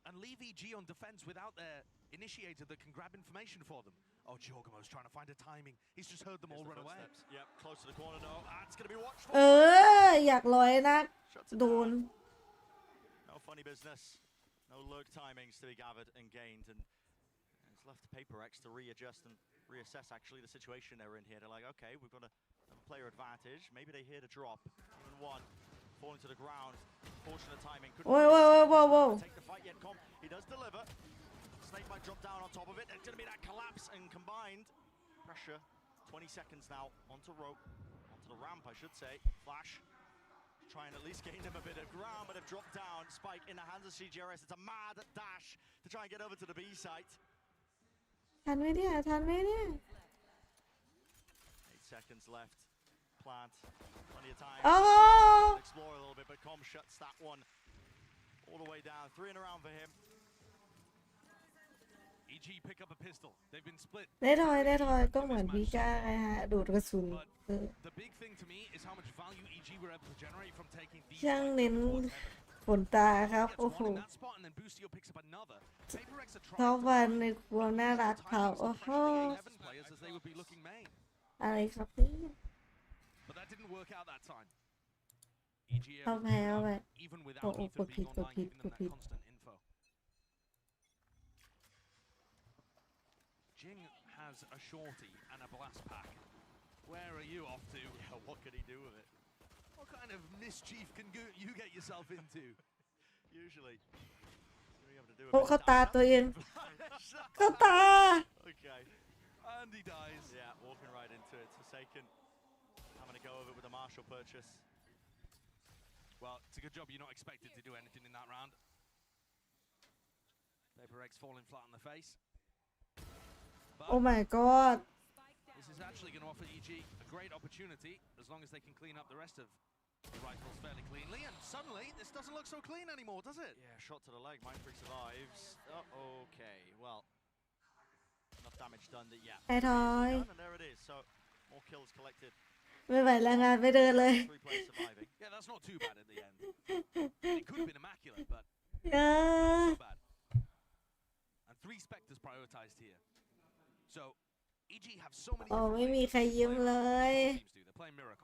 and leave EG on defense without their initiator that can grab information for them. Oh, Giorgamo's trying to find a timing. He's just heard them all run away. Yep, close to the corner. No, it's going to be watchful. อยากลอยนะโดน No funny business. No lurk timings to be gathered and gained, and it's left to PRX to readjust and reassess actually the situation they're in here. They're like, okay, we've got a player advantage. Maybe they hear the drop. Even one falling to the ground. Fortunate timing. Whoa. Take the fight yet. He does deliver. Snake might drop down on top of it. There's going to be that collapse and combined pressure. 20 seconds now onto rope, onto the ramp, I should say. Flash. Try and at least gain them a bit of ground, but have dropped down. Spike in the hands of CGRS. It's a mad dash to try and get over to the B site. ทันไหมเนี่ย 8 seconds left. plant. Plenty of time. โอ้ Explore a little bit, but Com shuts that one all the way down. 3 in a round for him. EG pick up a pistol. They've been split. ได้ทอยก็เหมือนพีก้าไงฮะดูดกระสุน The big thing to me is how much value EG were able to generate from taking these ช่างเน้นขนตาครับโอ้โหชอบวันในความน่ารักเขาโอ้โหอะไรครับนี่เอาไปโอ้โหกดผิด Jing has a shorty and a blast pack. Where are you off to? Yeah, what could he do with it? What kind of mischief can you get yourself into? Usually. โอ้เข้าตาตัวเองเข้าตา Okay. And he dies. Yeah, walking right into it. Forsaken. Having to go over it with a Marshall purchase. Well, it's a good job you're not expected to do anything in that round. PRX falling flat on the face. Oh my god. This is actually going to offer EG a great opportunity as long as they can clean up the rest of the rifles fairly cleanly. And suddenly, this doesn't look so clean anymore, does it? Yeah, shot to the leg. Mindfreak survives. Oh, okay, well, enough damage done that, yeah. ไอ้ทอย And there it is. So, more kills collected. ไม่ไหวแล้วงานไม่เดินเลย 3 players surviving. Yeah, that's not too bad at the end. It could have been immaculate, but not so bad. And 3 Spectres prioritized here. So, EG have so many โอ้ไม่มีใครยิ้มเลย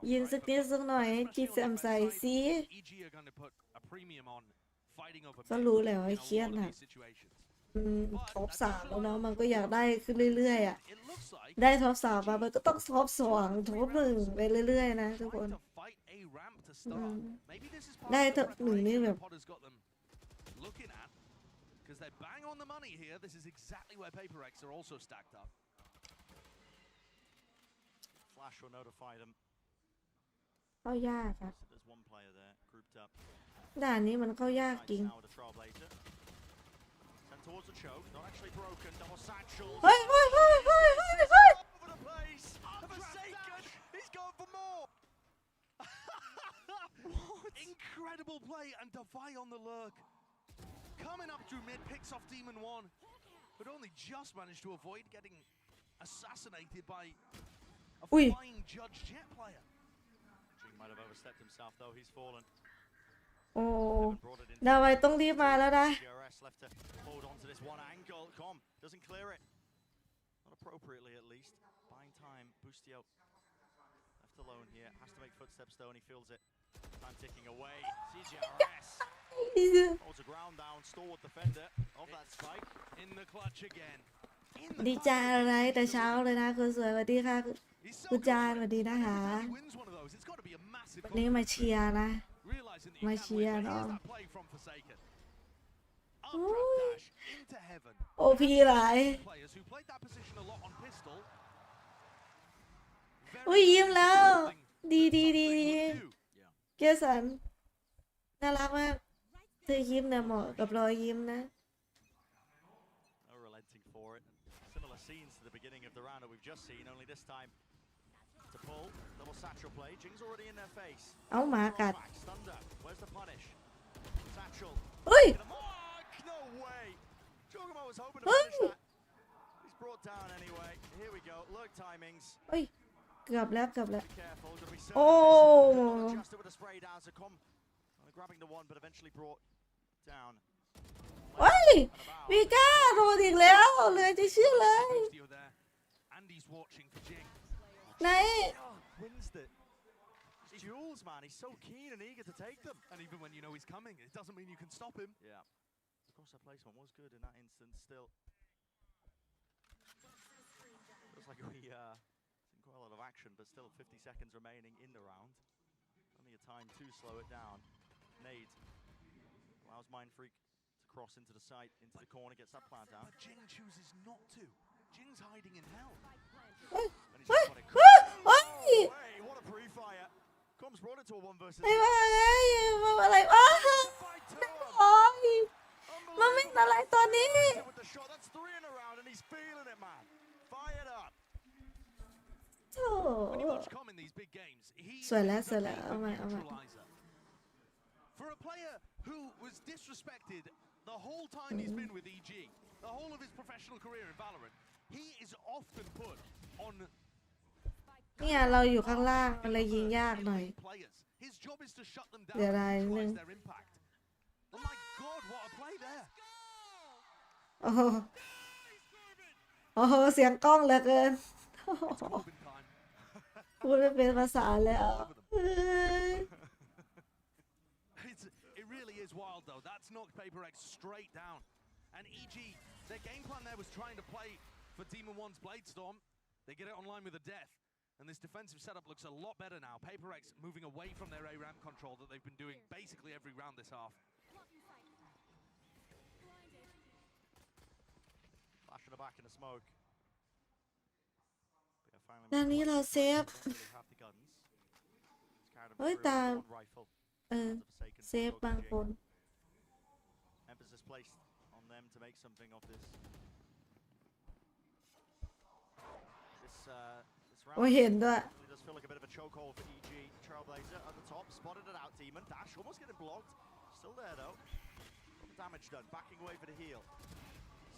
ยิ้มสักนิดสักหน่อยจิตแจ่มใสสิ EG are going to put a premium on fighting over ก็รู้แล้วไอ้เครียดน่ะท็อป3แล้วเนาะมันก็อยากได้ขึ้นเรื่อยๆอ่ะได้ท็อป3มามันก็ต้องท็อป2ท็อป1ไปเรื่อยๆนะทุกคนได้ท็อป1นี่แบบ because they're bang on the money here. This is exactly where PRX are also stacked up. Flash will notify them. เข้ายากครับ There's one player there, grouped up. ด่านนี้มันเข้ายากจริง Now with the Trailblazer. Sent towards the choke, not actually broken. Double satchel. เฮ้ย Over the place. Forsaken. He's going for more. Incredible play and Defy on the lurk. Coming up through mid, picks off Demon 1, but only just managed to avoid getting assassinated by a flying Judge Jet player. Jing might have overstepped himself though, he's fallen. โอ้ดาวไว้ต้องรีบมาแล้วนะ PRX left to hold on to this one angle. Com doesn't clear it. Not appropriately at least. Buying time. Boostio left alone here. Has to make footsteps though and he feels it. Time ticking away. CGRS holds the ground down. Stalwart defender of that spike. In the clutch again. ดีใจอะไรแต่เช้าเลยนะคุณสวยสวัสดีค่ะคุณจานสวัสดีนะคะวันนี้มาเชียร์นะมาเชียร์เนาะโอพีหลายอุ้ยยิ้มแล้วดีเกสันน่ารักมากเธอยิ้มนะเหมาะกับรอยยิ้มนะ No relenting for it. Similar scenes to the beginning of the round that we've just seen, only this time to pull. Double satchel play. Jing's already in their face. เอาหมากัด Thunder. Where's the punish? Satchel. เฮ้ย No way. Jogamo was hoping to punish that. He's brought down anyway. Here we go. Lurk timings. เฮ้ยเกือบแล้ว Careful. Gonna be โอ้ adjusted with a spray down. So Com grabbing the one, but eventually brought down. เฮ้ยวีก้าโดนอีกแล้วเลยจะเชื่อเลย Andy's watching for Jing. ไหน Wins it. Jules, man, he's so keen and eager to take them. And even when you know he's coming, it doesn't mean you can stop him. Yeah. Of course, that placement was good in that instance. Still, feels like we seen quite a lot of action, but still 50 seconds remaining in the round. Only a time to slow it down. Nade allows Mindfreak to cross into the site, into the corner, gets that plant out. But Jing chooses not to. Jing's hiding in hell. What a pre-fire. Com's brought it to a 1 versus ไอ้บ้าไงอะไรวะโอ้ยมันไม่อะไรตอนนี้ with the shot. That's 3 in a round and he's feeling it, man. Fired up. โถ่ much come in these big games. He's สวยแล้ว the สวยแล้วเอาใหม่ neutralizer. For a player who was disrespected the whole time he's been with EG, the whole of his professional career in Valorant, he is often put on เนี่ยเราอยู่ข้างล่างมันเลยยิงยากหน่อย players. His job is to shut them down เดี๋ยว and ได้นิดนึง neutralize their impact. Oh my god, what a play there. โอ้โหโอ้โหเสียงกล้องเหลือเกิน พูดไม่เป็นภาษาแล้วเฮ้ย It really is wild though. That's knocked PRX straight down. And EG, their game plan there was trying to play for Demon 1's Blade Storm. They get it online with a death. And this defensive setup looks a lot better now. PRX moving away from their ARAM control that they've been doing basically every round this half. Flash in the back in the smoke. ด้านนี้เราเซฟ เฮ้ยตามเซฟบางคน Emphasis placed on them to make something of this. This round โอ้เห็นด้วย really does feel like a bit of a chokehold for EG. Trailblazer at the top, spotted it out. Demon dash almost getting blocked. Still there though. Got the damage done. Backing away for the heal.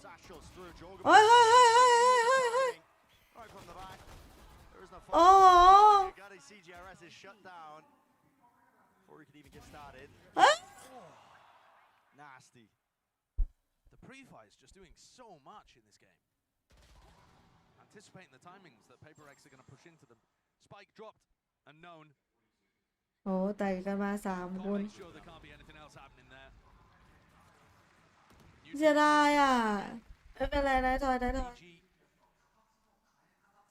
Satchels through. Jorgen. โอ้ยเฮ้ยเฮ้ยเฮ้ยเฮ้ย Right from the back. There is no โอ้ Gutty CGRS is shut down before he could even get started. Nasty. The pre-fire is just doing so much in this game. Anticipating the timings that PRX are going to push into them. Spike dropped, unknown. โอ้ไต่กันมา3 คน Make sure there can't be anything else happening there. เสียดายอ่ะไม่เป็นไรได้ถอยได้ถอย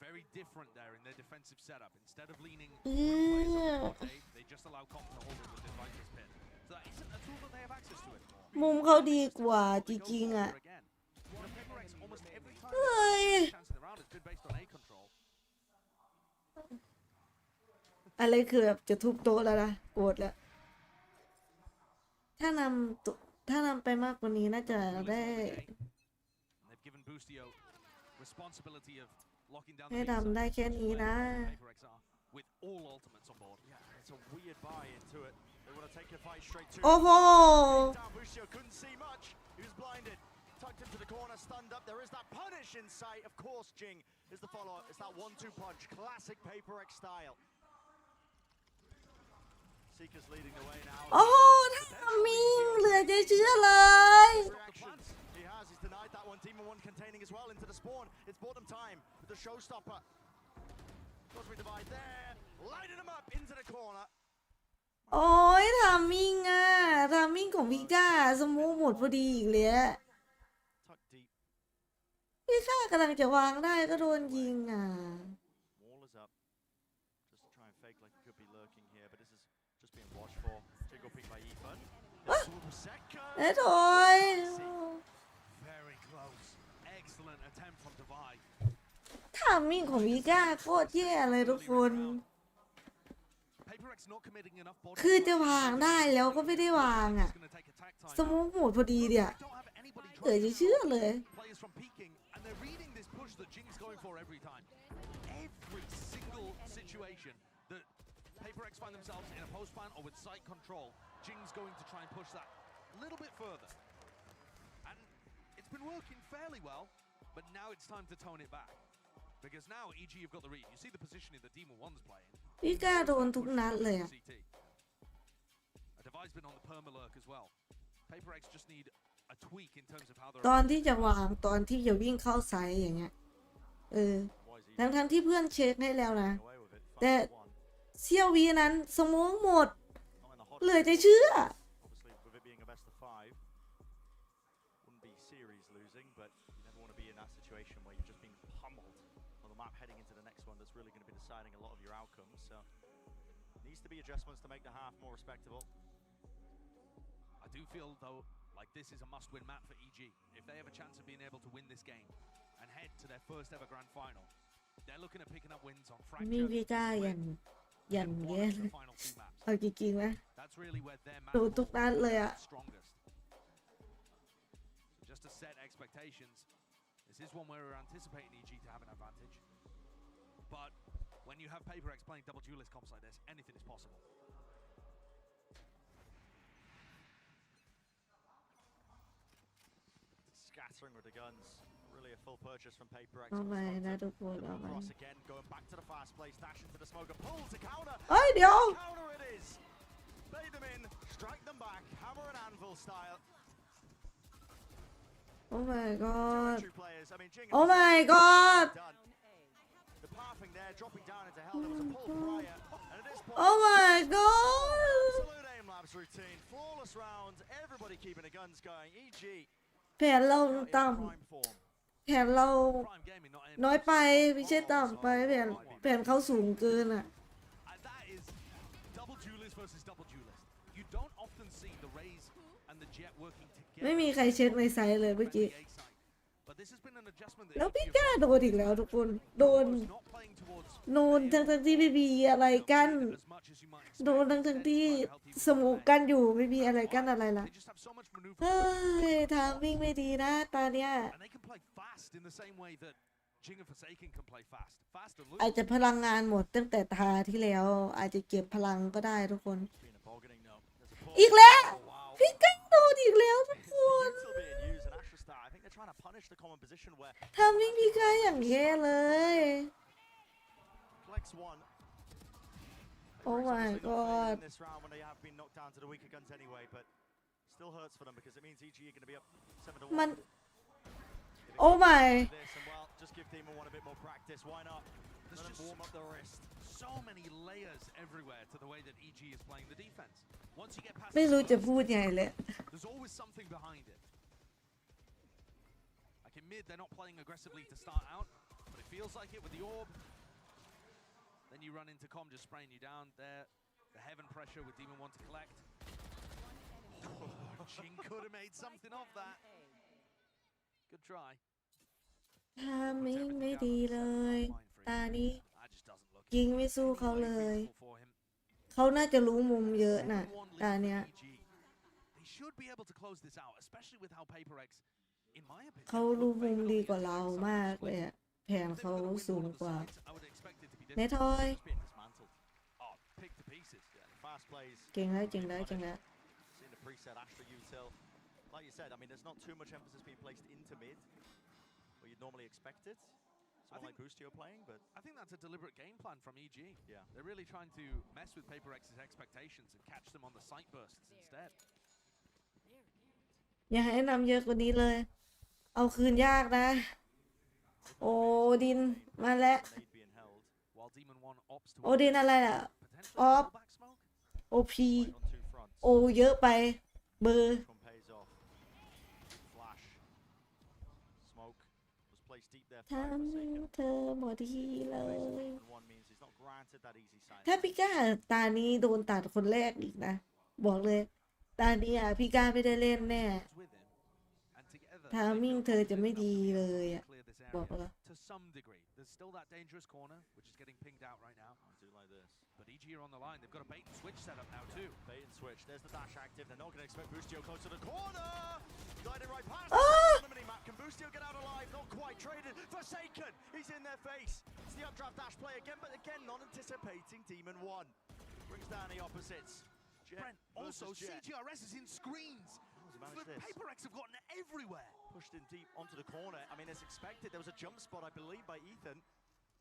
Very different there in their defensive setup. Instead of leaning, they just allow Com to hold it with the Viper's pin. So that isn't a tool that they have access to it. มุมเขาดีกว่าจริงๆอ่ะ เฮ้ย อะไรคือแบบจะทุบโต๊ะแล้วนะโกรธแล้วถ้านำไปมากกว่านี้น่าจะได้ให้ทำได้แค่นี้นะ โอ้โห Tucked into the corner, stunned up. There is that punish in sight. Of course, Jing is the follow-up. It's that 1-2 punch, classic PRX style. Seeker's leading the way now. โอ้โหทำมิงเหลือจะเชื่อเลย He has. He's denied that one. Team 1 containing as well into the spawn. It's bought them time with the showstopper. Cosmic divide there, lighting him up into the corner. โอ้ยทำมิงอ่ะทำมิงของพิก้าสมูหมดพอดีอีกเลยพี่ข้ากำลังจะวางได้ก็โดนยิงอ่ะ Wall is up. Just to try and fake like he could be lurking here, but this is just being watched for. Jiggle pick by Ethan. เอ้ยถอย Very close. Excellent attempt from Divide. ทำมิงของพิก้าโคตรแย่เลยทุกคน คือจะวางได้แล้วก็ไม่ได้วางอ่ะสมูหมดพอดีเดี๋ยวจะเชื่อเลย And they're reading this push that Jing's going for every time. Every single situation that PRX find themselves in a post plan or with site control, Jing's going to try and push that a little bit further. And it's been working fairly well, but now it's time to tone it back. Because now EG have got the read. You see the positioning that Demon 1's playing. พี่ก้าโดนทุกนัดเลยอ่ะ A Divide's been on the perma-lurk as well. PRX just need a tweak in terms of how they're ตอนที่จะวางตอนที่จะวิ่งเข้าไซส์อย่างเงี้ยทั้งที่เพื่อนเช็คให้แล้วนะแต่เสี้ยววีนั้นสมองหมดเลยจะเชื่อ Obviously, with it being a best of 5, wouldn't be series losing, but you never want to be in that situation where you've just been pummeled on the map heading into the next one that's really going to be deciding a lot of your outcomes. So, needs to be adjustments to make the half more respectable. I do feel though like this is a must-win map for EG. If they have a chance of being able to win this game and head to their first ever grand final, they're looking at picking up wins on Fracture. มีพี่ก้าอย่างแย่เลยเอาจริงๆนะดูทุกนัดเลยอ่ะ So just to set expectations, this is one where we're anticipating EG to have an advantage. But when when you have PRX playing double duelist comps like this, anything is possible. Scattering with the guns. Really a full purchase from PRX. เอาไปนะทุกคนเอาไป Cross again, going back to the fast place, dash into the smoke and pull to counter. เอ้ยเดี๋ยว Counter it is. Bait them in, strike them back, hammer and anvil style. Oh my god Players, I mean, Oh my god The pathing there, dropping down into hell. There was a pull prior, and at this point, Oh my god absolute aim labs routine, flawless rounds, everybody keeping the guns going. EG แผนเราต่ำแผนเราน้อยไปไม่ใช่ต่ำไปแผนเขาสูงเกินอ่ะ And that is double duelist versus double duelist. You don't often see the Raze and the Jet working together. ไม่มีใครเช็คในไซส์เลยเมื่อกี้ But this has been an adjustment แล้วพี่กล้าโดนอีกแล้วทุกคนโดนทั้งที่ไม่มีอะไรกันโดนทั้งที่สโมกกันอยู่ไม่มีอะไรกันอะไรล่ะเฮ้ยทางวิ่งไม่ดีนะตอนเนี้ย And they can play fast in the same way that Jing and Forsaken can play fast. Fast and loose. อาจจะพลังงานหมดตั้งแต่ตาที่แล้วอาจจะเก็บพลังก็ได้ทุกคนอีกแล้วพี่กล้าโดนอีกแล้วทุกคนทำวิ่งพี่กล้าอย่างแย่เลย Oh my god this round when they have been knocked down to the weaker guns anyway, but still hurts for them because it means EG are going to be up 7-1. มัน Oh my Well, just give Demon One a bit more practice. Why not? Let them warm up the wrist. So many layers everywhere to the way that EG is playing the defense. Once you get past ไม่รู้จะพูดยังไงเลย there's always something behind it. Like in mid, they're not playing aggressively to start out, but it feels like it with the orb. Then you run into Com just spraying you down there. The heaven pressure with Demon One to collect. Jing could have made something of that. Good try. ทำไม่ดีเลยตานี้ยิงไม่สู้เขาเลยเขาน่าจะรู้มุมเยอะน่ะตาเนี้ย They should be able to close this out, especially with how PRX, in my opinion, เขารู้มุมดีกว่าเรามากเลยอะแผนเขาสูงกว่าเนทอย เก่งแล้วเก่งแล้วเก่งแล้ว Seeing the preset Astra util. Like you said, I mean, there's not too much emphasis being placed into mid, where you'd normally expect it. Someone like Boostio playing, but I think that's a deliberate game plan from EG. Yeah. They're really trying to mess with PRX's expectations and catch them on the sight bursts instead. อย่าให้นำเยอะกว่านี้เลยเอาคืนยากนะ โอดินมาแล้วโอดินอะไรล่ะออฟโอพีโอเยอะไปเบอร์ ทำเธอหมดที่เลยถ้าพี่ก้าตานี้โดนตัดคนแรกอีกนะบอกเลยตานี้อ่ะพี่ก้าไม่ได้เล่นแน่ทามิ่งเธอจะไม่ดีเลยอ่ะบอกเลย To some degree, there's still that dangerous corner, which is getting pinged out right now. I do like this. But EG are on the line. They've got a bait and switch set up now too. Bait and switch. There's the dash active. They're not going to expect Boostio close to the corner. Gliding right past the mini-map. Can Boostio get out alive? Not quite traded. Forsaken. He's in their face. It's the updraft dash play again, but again, not anticipating Demon One. Brings down the opposites. Brent, also CTRS is in screens. But PRX have gotten everywhere. Pushed in deep onto the corner. I mean, as expected, there was a jump spot, I believe, by Ethan.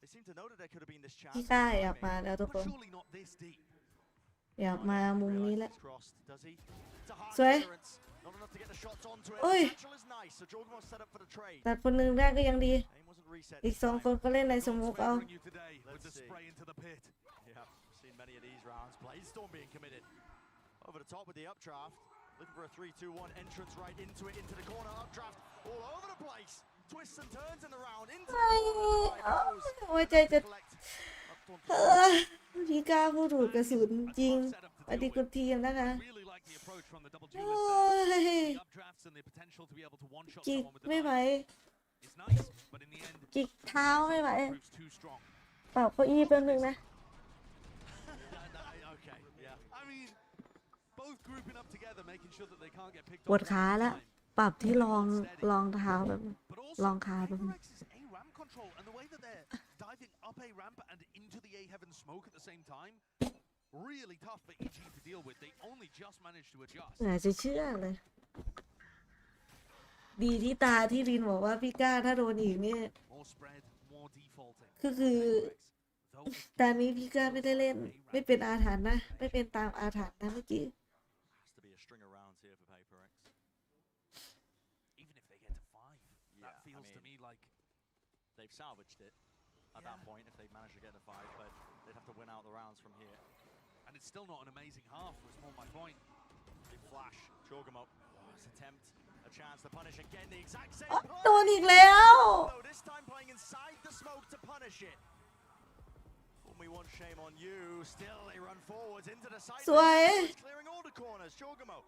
They seem to know that there could have been this chance. พี่ก้าอยากมาแล้วทุกคน Surely not this deep. อยากมามุมนี้แหละ Crossed, does he? สวย Not enough to get the shots onto it. โอ้ย Satchel is nice, so Jorgemon set up for the trade. ตัดคนหนึ่งได้ก็ยังดีอีก2 คนก็เล่นในสมุกเอา With the spray into the pit. Yeah, seen many of these rounds. Blazestorm being committed. Over the top with the updraft. Looking for a 3-2-1 entrance right into it, into the corner, updraft, all over the place. Twists and turns in the round, into the corner. หัวใจจะพี่ก้าพูดถูกกระสุนจริงปฏิกุทีมนะคะโอ้ยจิกไม่ไหวจิกเท้าไม่ไหวปรับเก้าอี้แป๊บนึงนะ ปวดขาแล้วปรับที่รองเท้าแบบรองขาแบบ up A ramp and into the A heaven smoke at the same time. Really tough for EG to deal with. They only just managed to adjust. น่าจะเชื่อเลยดีที่ตาที่รินบอกว่าพี่ก้าถ้าโดนอีกเนี่ย More spread, more defaulting. ก็คือตอนนี้พี่ก้าไม่ได้เล่นไม่เป็นอาถรรพ์นะไม่เป็นตามอาถรรพ์นะเมื่อกี้ Has to be a string of rounds here for PaperX. Even if they get to 5, that feels to me like they've salvaged it at that point if they manage to get to 5, but they'd have to win out the rounds from here. And it's still not an amazing half, was more my point. Big flash, Chogamo, attempt, a chance to punish again, the exact same โดนอีกแล้ว No, this time playing inside the smoke to punish it. Only one shame on you, still they run forwards into the side. สวย Clearing all the corners, Chogamo,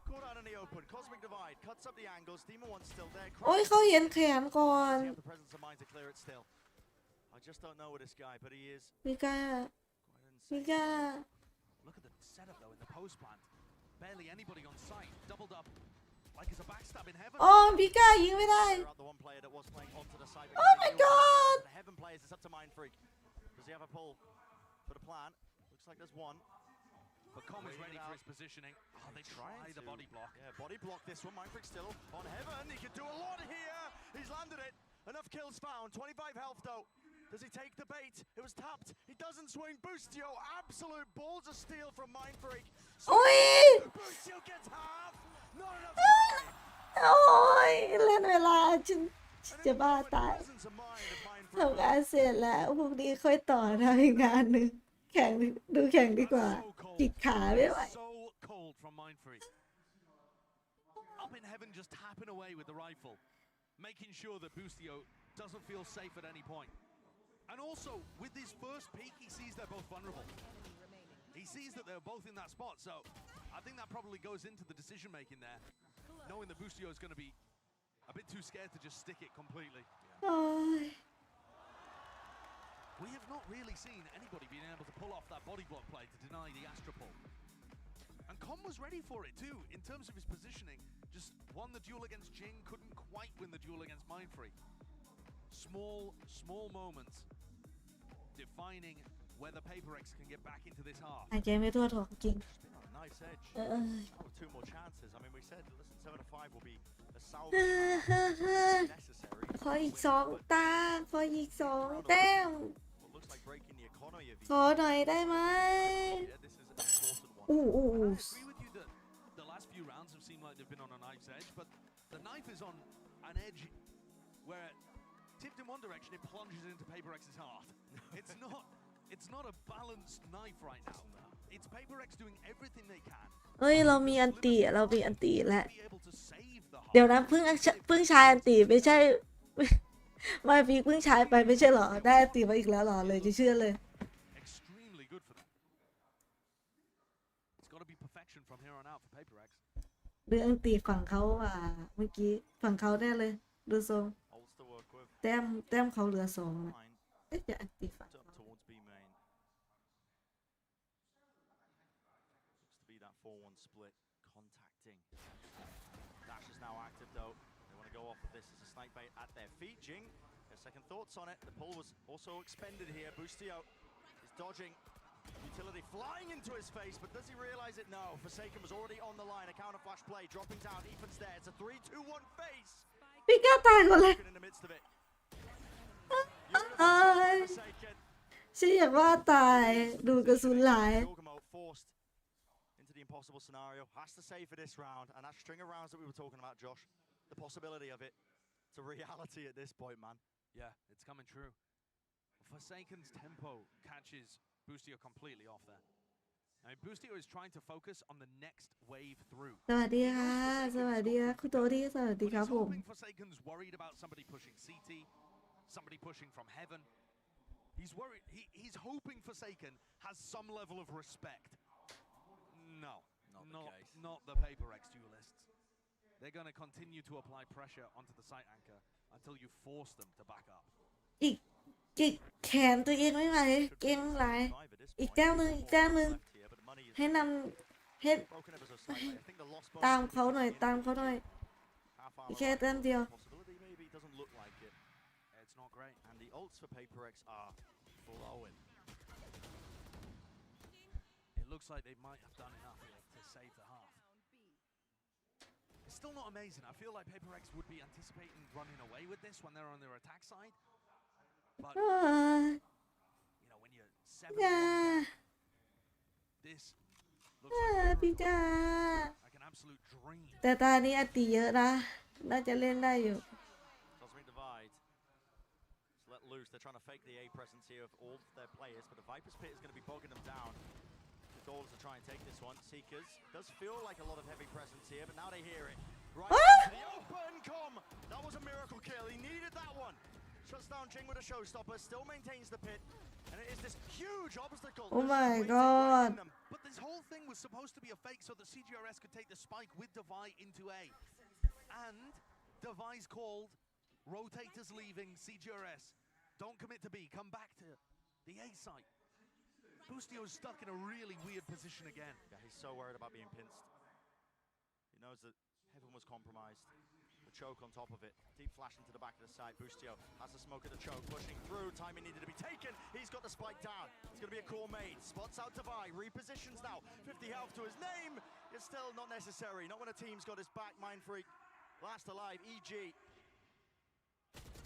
caught out in the open, Cosmic Divide, cuts up the angles, Demon One's still there. โอ้ยเขาเห็นแขนก่อน Does he have the presence of mind to clear it still? I just don't know with this guy, but he is พี่ก้า พี่ก้า Look at the setup though in the post plant. Barely anybody on site. Doubled up like it's a backstab in heaven. โอ้พี่ก้ายิงไม่ได้ the one player that was playing onto the side. Oh my god! The heaven players, it's up to Mind Freak. Does he have a pull for the plant? Looks like there's one. But Com is ready for his positioning. Oh, they try the body block. Yeah, body block this one. Mind Freak still on heaven. He can do a lot here. He's landed it. Enough kills found. 25 health though. Does he take the bait? It was tapped. He doesn't swing. Boostio, absolute balls of steel from Mind Freak. โอ้ย Boostio gets half. Not enough time. โอ้ยเล่นเวลาฉันจะบ้าตายทำงานเสร็จแล้วพรุ่งนี้ค่อยต่อทำอีกงานหนึ่งแข่งดูแข่งดีกว่าจิกขาไม่ไหว So cold from Mind Freak. Up in heaven, just tapping away with the rifle, making sure that Boostio doesn't feel safe at any point. And also, with his first peek, he sees they're both vulnerable. He sees that they're both in that spot, so I think that probably goes into the decision-making there, knowing that Boostio is going to be a bit too scared to just stick it completely. โอ้ย We have not really seen anybody being able to pull off that body block play to deny the Astra pull. And Com was ready for it too, in terms of his positioning. Just won the duel against Jing, couldn't quite win the duel against Mind Freak. Small moments defining whether PaperX can get back into this half. หายใจไม่ทั่วท้องจริง Nice edge. เออ Two more chances. I mean, we said, listen, 7 to 5 will be a salvage necessary. ขออีก2 ตาขออีก2 แต้ม What looks like breaking the economy of ขอหน่อยได้ไหม Yeah, this is an important one. อู้ I agree with you that the last few rounds have seemed like they've been on a knife's edge, but the knife is on an edge where, tipped in one direction, it plunges into PaperX's heart. It's not a balanced knife right now. It's PaperX doing everything they can. เฮ้ยเรามีอันตีแล้วเดี๋ยวนะเพิ่งใช้อันตีไม่ใช่ ไม่พีเพิ่งใช้ไปไม่ใช่หรอได้อันตีมาอีกแล้วหรอเลยจะเชื่อเลย Extremely good for them. It's got to be perfection from here on out for PaperX. เรื่องตีฝั่งเขาเมื่อกี้ฝั่งเขาแน่เลยดูทรง Holds to work with. แต้มเขาเหลือ2นะเอ๊ะจะอันตีฝั่ง Up towards B main. Looks to be that 4-1 split. Contacting. Dash is now active though. They want to go off of this as a snipe bait at their feet. Jing, their second thoughts on it. The pull was also expended here. Boostio is dodging. Utility flying into his face, but does he realize it? No. Forsaken was already on the line. A counter flash play dropping down. Ethan's there. It's a 3-2-1 face. พี่ก้าตายก่อนเลย In the midst of it. ฉันอยากว่าตายดูกระสุนไหล Chogamo forced into the impossible scenario. Has to save for this round, and that string of rounds that we were talking about, Josh. The possibility of it. It's a reality at this point, man. Yeah, it's coming true. Forsaken's tempo catches Boostio completely off there. I mean, Boostio is trying to focus on the next wave through. สวัสดีค่ะสวัสดีค่ะคุณโตดี้สวัสดีครับผม Forsaken's worried about somebody pushing CT, somebody pushing from heaven. He's worried. He's hoping Forsaken has some level of respect. No, not the PaperX duelists. They're going to continue to apply pressure onto the site anchor until you force them to back up. อีกแขนตัวเองไม่ไหวเก่งหลายอีกแต้มหนึ่งให้นำให้ตามเขาหน่อยอีกแค่แต้มเดียว Possibility maybe doesn't look like it. It's not great. And the ults for PaperX are flowing. It looks like they might have done enough here to save the half. It's still not amazing. I feel like PRX would be anticipating running away with this when they're on their attack side. But, you know, when you're 7-1 down, this looks like an absolute dream. แต่ตานี้อติเยอะนะน่าจะเล่นได้อยู่ Cosmic Divide. Just let loose. They're trying to fake the A presence here of all their players, but the Viper's Pit is going to be bogging them down. The goal is to try and take this one. Seekers does feel like a lot of heavy presence here, but now they hear it. Right into the open com. That was a miracle kill. He needed that one. Shuts down Jing with a showstopper. Still maintains the pit, and it is this huge obstacle. Oh my god. But this whole thing was supposed to be a fake so that CGRS could take the spike with Devi into A. And Devi's called. Rotators leaving. CGRS. Don't commit to B. Come back to the A site. Boostio's stuck in a really weird position again. Yeah, he's so worried about being pinched. He knows that Heaven was compromised. The choke on top of it. Deep flash into the back of the side. Boostio has the smoke of the choke. Pushing through. Timing needed to be taken. He's got the spike down. It's going to be a cool made. Spots out Devi. Repositions now. 50 health to his name. It's still not necessary. Not when a team's got his back. Mind Freak. Last alive. EG.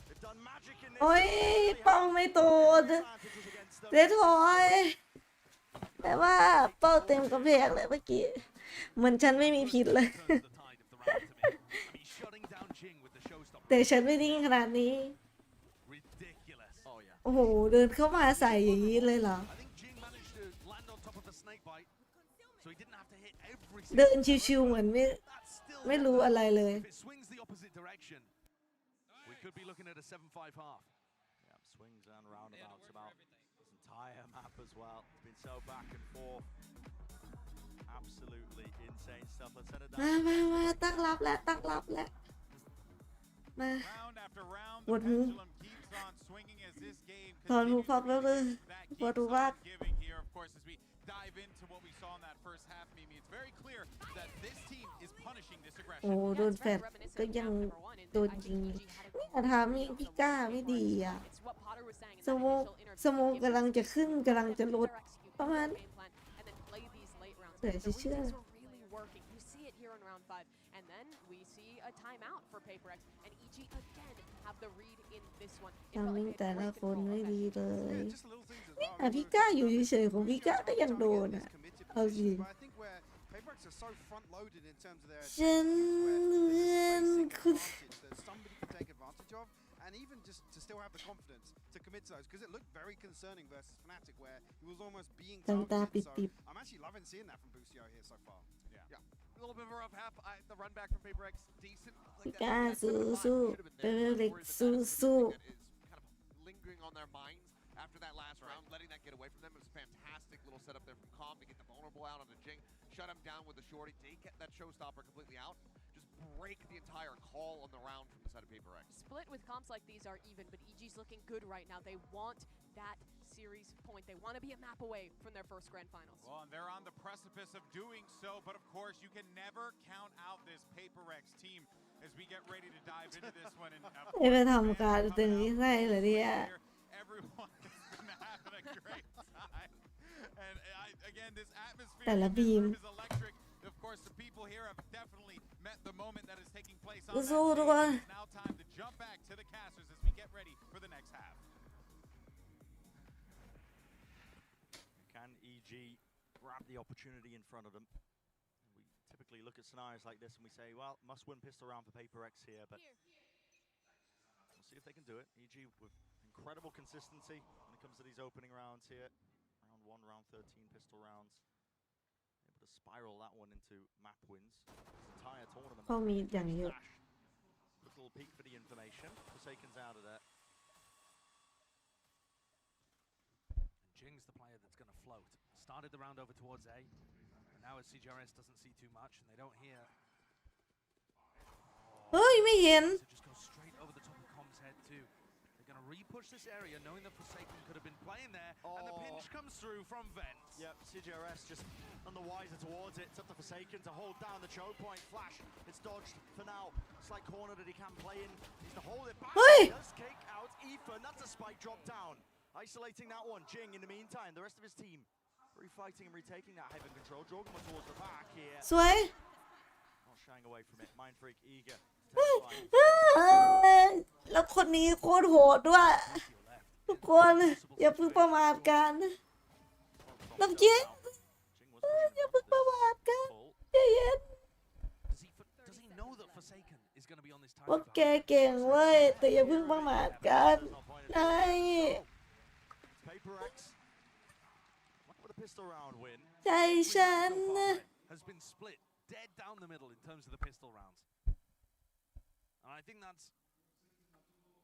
They've done magic in this. โอ้ยป้องไม่ตูดเสียถอยแต่ว่าเป้าเต็มกระเพกเลยเมื่อกี้เหมือนฉันไม่มีผิดเลย แต่ฉันไม่นิ่งขนาดนี้โอ้โหเดินเข้ามาใส่อย่างนี้เลยเหรอเดินชิวๆเหมือนไม่รู้อะไรเลย Could be looking at a 7-5 half. Yeah, swings and roundabouts about this entire map as well. It's been so back and forth. Absolutely insane stuff. Let's send it down. มาตั้งรับแล้วตั้งรับแล้วมาปวดหูถอนหูฟังแล้วเลยปวดหูมาก Dive into what we saw in that first half, Mimi. It's very clear that this team is punishing this โอ้ aggression. โดนแฟดก็ยังโดนยิงนี่ทำนี่พี่ก้าไม่ดีอ่ะสโมกกำลังจะขึ้นกำลังจะลดประมาณเสือเชื่อ And then we see a timeout for PRX, and EG again have the read in this one. ทำมิ่งแต่ละคนไม่ดีเลยนี่พี่ก้าอยู่เฉยๆของพี่ก้าก็ยังโดนอ่ะเอาจริงฉันเพื่อนคุณ and even just to still have the confidence to commit to those, because it looked very concerning versus Fnatic, where he was almost being targeted. So I'm actually loving seeing that from Boostio here so far. Yeah. A little bit of a rough half. The run back from PRX, decent. Like that, ก้าสู้ๆเป็นเล็กสู้ is kind of lingering on their minds after that last round, letting that get away from them. It was a fantastic little setup there from Calm to get the vulnerable out on the Jing, shut him down with the shorty, take that showstopper completely out, just break the entire call on the round from the side of PRX. Split with comps like these are even, but EG's looking good right now. They want that series point. They want to be a map away from their first grand finals. Well, and they're on the precipice of doing so, but of course you can never count out this PRX team as we get ready to dive into this one. And ไม่ไปทำการตึงนี้ใส่เลยเนี่ย everyone has been having a great time. And again, this atmosphere แต่ละบีม is electric. Of course, the people here have definitely met the moment that is taking place on สู้ทุกคน It's now time to jump back to the casters as we get ready for the next half. Can EG grab the opportunity in front of them? We typically look at scenarios like this and we say, well, must win pistol round for PRX here, but we'll see if they can do it. EG with incredible consistency when it comes to these opening rounds here. Round 1, round 13 pistol rounds. Able to spiral that one into map wins. This entire tournament. เขามีอย่างเยอะ Little peek for the information. Forsaken's out of there. Jing's the player that's going to float. Started the round over towards A, and now as CGRS doesn't see too much, and they don't hear. เฮ้ยไม่เห็น So just go straight over the top of Com's head too. They're going to re-push this area, knowing that Forsaken could have been playing there, and the pinch comes through from Vent. Yep, CGRS just none the wiser towards it. It's up to Forsaken to hold down the choke point. Flash, it's dodged for now. Slight corner that he can play in. Needs to hold it back. He does kick out Ethan. That's a spike drop down. Isolating that one. Jing, in the meantime, the rest of his team refighting and retaking that heaven control. Jogma towards the back here. สวย Not shying away from it. Mind Freak eager to take the fight. แล้วคนนี้โคตรโหดด้วย ทุกคนอย่าเพิ่งประมาทกันน้ำจิ้มอย่าเพิ่งประมาทกันใจเย็น Does he know that Forsaken is going to be on this พวก time? แกเก่งเว้ยแต่อย่าเพิ่งประมาทกันนาย PRX. What would a pistol round win? ใจฉัน Has been split dead down the middle in terms of the pistol rounds. And I think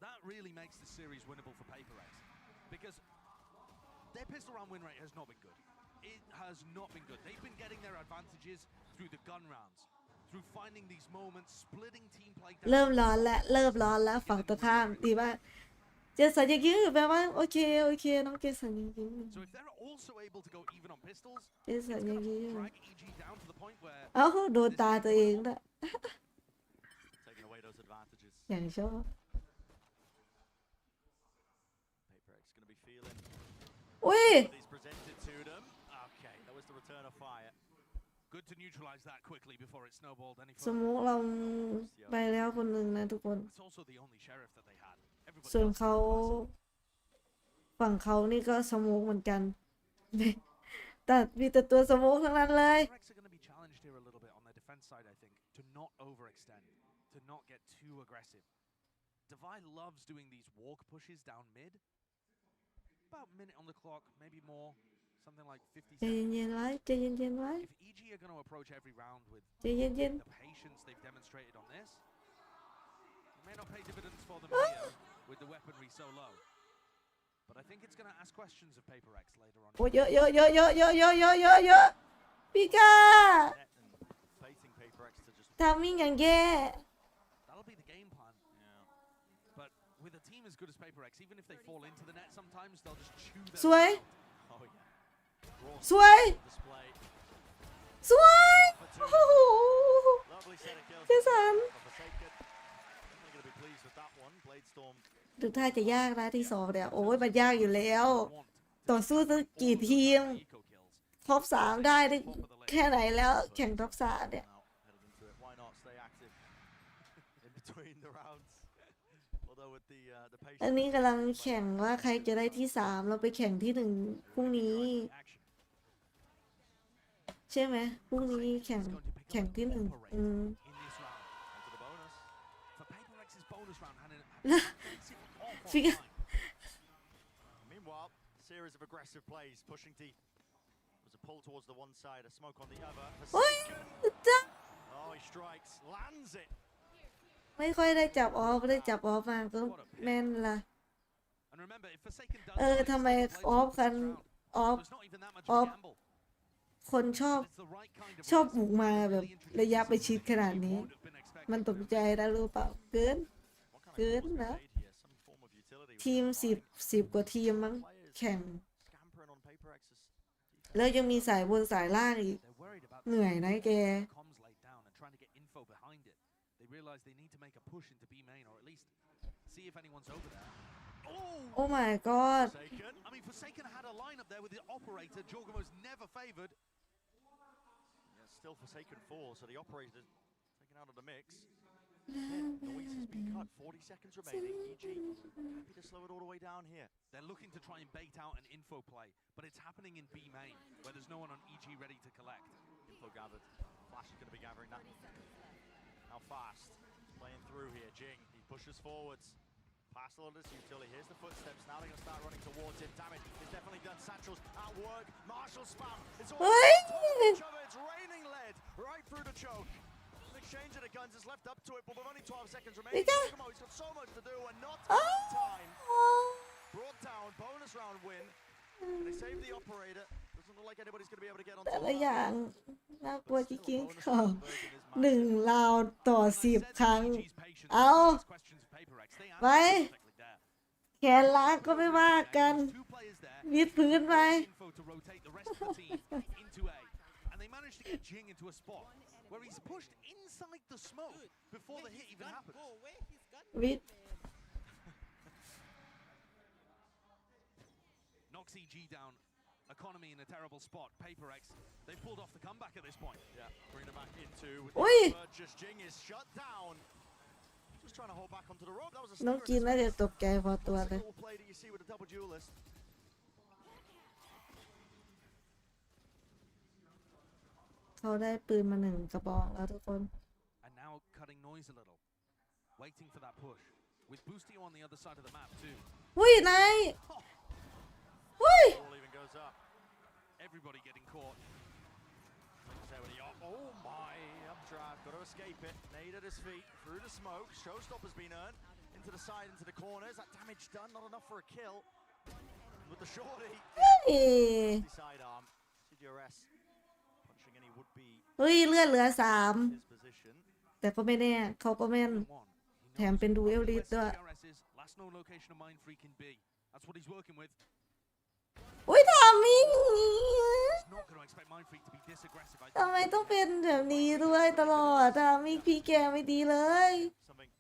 that really makes the series winnable for PRX. Because their pistol round win rate has not been good. It has not been good. They've been getting their advantages through the gun rounds, through finding these moments, splitting team play down. เริ่มร้อนแล้วฝั่งตรงข้ามดีมากเจสันยังยื้อแปลว่าโอเคน้องเจสันยังยื้อ So if they're also able to go even on pistols, เจสันยังยื้อ drag EG down to the point where เอ้าโดนตาตัวเองด้วย Taking away those advantages. อย่างชอบ PRX going to be feeling อุ้ย what he's presented to them. Okay, that was the return of fire. good to neutralize that quickly before it snowballed any สม further. มุติเราไปแล้วคนหนึ่งนะทุกคน It's also the only sheriff that they had. Everybody ส่วน else เขาฝั่งเขานี่ก็สมุกเหมือนกัน แต่มีแต่ตัวสมุกทั้งนั้นเลย PRX are going to be challenged here a little bit on their defense side, I think, to not overextend, to not get too aggressive. Divide loves doing these walk pushes down mid. About a minute on the clock, maybe more, something like 50 ใจ seconds. เย็นๆไว้ใจเย็นๆไว้ If EG are going to approach every round with ใจเย็น the patience they've demonstrated on this, it may not pay dividends for them here with the weaponry so low. But I think it's going to ask questions of PRX later on. ๆโอ้เยอะพี่ก้า Baiting PRX to just ทำมิ่งอย่างแย่ That'll be the game plan. But with a team as good as PRX, even if they fall into the net sometimes, they'll just chew their สวย way out. oh yeah. สวย Display. สวยโอ้โห Lovely set of kills. เจสัน for Forsaken. Definitely going to be pleased with that one. Blade Storm. ดูท่าจะยากนะที่สองเนี่ยโอ้ยมันยากอยู่แล้ว ต่อสู้ตั้งกี่ทีม ท็อป 3 ได้แค่ไหนแล้วแข่งท็อป 3 เนี่ย Now headed into it. Why not stay active in between the rounds? Although with the patience. อันนี้กำลังแข่งว่าใครจะได้ที่ 3 เราไปแข่งที่ 1 พรุ่งนี้ ใช่ไหมพรุ่งนี้แข่งที่ 1 in this round. Onto the bonus. For PRX's bonus round, had an ฟิก Meanwhile, series of aggressive plays pushing deep. Was a pull towards the one side, a smoke on the other. โอ้ยจ้ะ Oh, he strikes, lands it. ไม่ค่อยได้จับออฟได้จับออฟมาก็แม่นละ And remember, if Forsaken does ทำไมออฟกันออฟ it's not even that much ออ of ฟ a gamble. คนชอบ It's the right kind of ชอบบุกมาแบบระยะประชิดขนาดนี้ มันตกใจนะรู้เปล่าเกินนะ Some form of utility. ทีม10 กว่าทีมมั้งแข่ง Scampering on PRX's. แล้วยังมีสายบนสายล่างอีก They're worried about เหนื่อยนะแก comms laid down and trying to get info behind it. They realize they need to make a push into B main or at least see if anyone's over there. Oh! โอ้ my god Forsaken. I mean, Forsaken had a lineup there with the operator. Jorgamo's never favored. Yeah, still Forsaken 4, so the operator taken out of the mix. Noise has been cut. 40 seconds remaining. EG happy to slow it all the way down here. They're looking to try and bait out an info play, but it's happening in B main where there's no one on EG ready to collect. Info gathered. Flash is going to be gathering that. How fast? Playing through here. Jing, he pushes forwards. Past a lot of this utility. Here's the footsteps. Now they're going to start running towards him. Damage is definitely done. Satchel's at work. Marshall spam. It's all each other. It's raining lead right through the choke. An exchange of the guns is left up to it, but with only 12 seconds remaining. He's got so much to do and not enough time. Brought down. Bonus round win. And they save the operator. Doesn't look like anybody's going to be able to get on แต่ top ละ of อย่า that. งน่ากลัวจริงๆค่ะ1 ราวต่อ 10 ครั้ง เอาไปแขนล้างก็ไม่ว่ากันวิดพื้นไป Info to rotate the rest of the team into A. And they managed to get Jing into a spot where he's pushed inside the smoke before the hit even happens. วิด knocks EG down. Economy in a terrible spot. PRX, they pulled off the comeback at this point. Yeah, bring it back into. Ui. Just Jing is shut down. Just trying to hold back onto the rope. That was a น้องกินน่าจะตกใจพอตัวเลย single play that you see with a double duelist. เขาได้ปืนมา1 กระบอกแล้วทุกคน And now cutting noise a little. Waiting for that push. With Boostio on the other side of the map too. หุ้ยนายหุ้ย Ball even goes up. Everybody getting caught. Oh my, updraft, got to escape it. Nade at his feet, through the smoke. Showstopper's been earned. Into the side, into the corners. That damage done, not enough for a kill. With the shorty. เฮ้ย Sidearm. CGRS punching any would-be เฮ้ยเลือดเหลือ his position. 3แต่ก็ไม่แน่เขาก็แม่น แถมเป็นดูเอลลิสด้วย Last known location of Mind Freak in B. That's what he's working with. อุ้ยทามิง He's not going to expect Mind Freak to be this aggressive. ทำไมต้องเป็นแบบนี้ด้วยตลอดทามิงพี่แกไม่ดีเลย Something.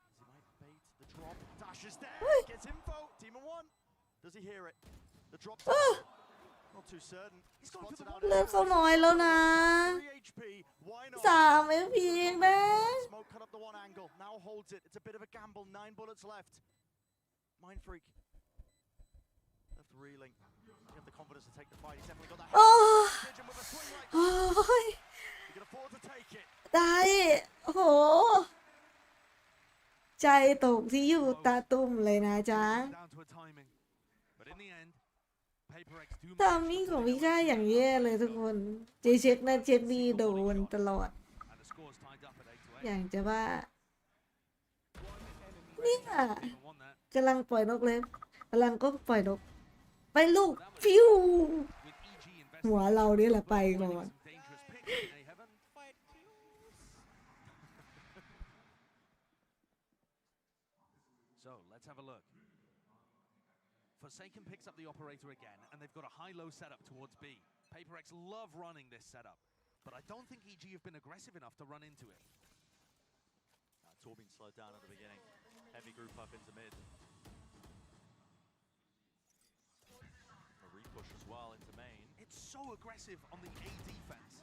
He might bait the drop. Dashes there. Gets info. Team of 1. Does he hear it? The drop. Not too certain. He's got to the เลือดเขาน้อยแล้วนะ 3 HP. Why not? 3 MP เองนะ Smoke cut up the one angle. Now holds it. It's a bit of a gamble. 9 bullets left. Mind Freak. Left reeling. You have the confidence to take the fight. He's definitely got that. โอ้ Pigeon with a swing like โอ้ย he can afford to take it. ได้โอ้โห ใจตกที่อยู่ตาตุ่มเลยนะจ๊ะ Down to a timing. But in the end, PRX do ทามิงของพี่ก้าอย่างแย่เลยทุกคนเจเช็คนั่นเช็คนี่โดนตลอด and the score's tied up at 8-8. อย่างจะว่าเนี่ยกำลังปล่อยนกเลยกำลังก็ปล่อยนก ไปลูกฟิว With EG investing หัวเราเนี่ยแหละไปก่อน some dangerous picks in A heaven. So let's have a look. Forsaken picks up the operator again, and they've got a high-low setup towards B. PRX love running this setup, but I don't think EG have been aggressive enough to run into it. It's all been slowed down at the beginning. Heavy group up into mid. A repush as well into main. It's so aggressive on the A defense.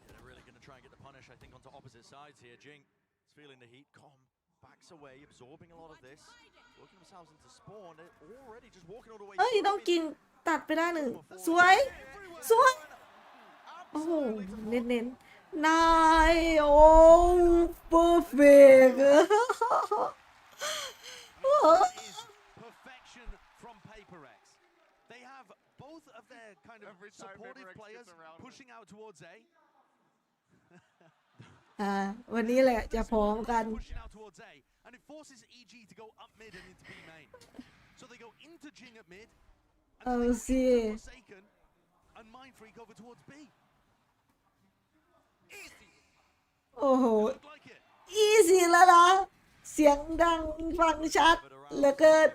Yeah, they're really going to try and get the punish, I think, onto opposite sides here. Jing is feeling the heat. Com backs away, absorbing a lot of this. Working themselves into spawn. They're already just walking all the way. เอ้ยต้องกินตัดไปได้1 สวยสวยโอ้โหเน้นๆนายโอ้เพอร์เฟกต์ Is perfection from PRX. They have both of their kind of supportive players pushing out towards A. วันนี้แหละจะพร้อมกัน Pushing out towards A, and it forces EG to go up mid and into B main. So they go into Jing at mid, and then they go into Forsaken, and Mind Freak over towards B. Easy. โอ้โห Looked like it. อีสิแล้วนะเสียงดังฟังชัดเหลือเกิน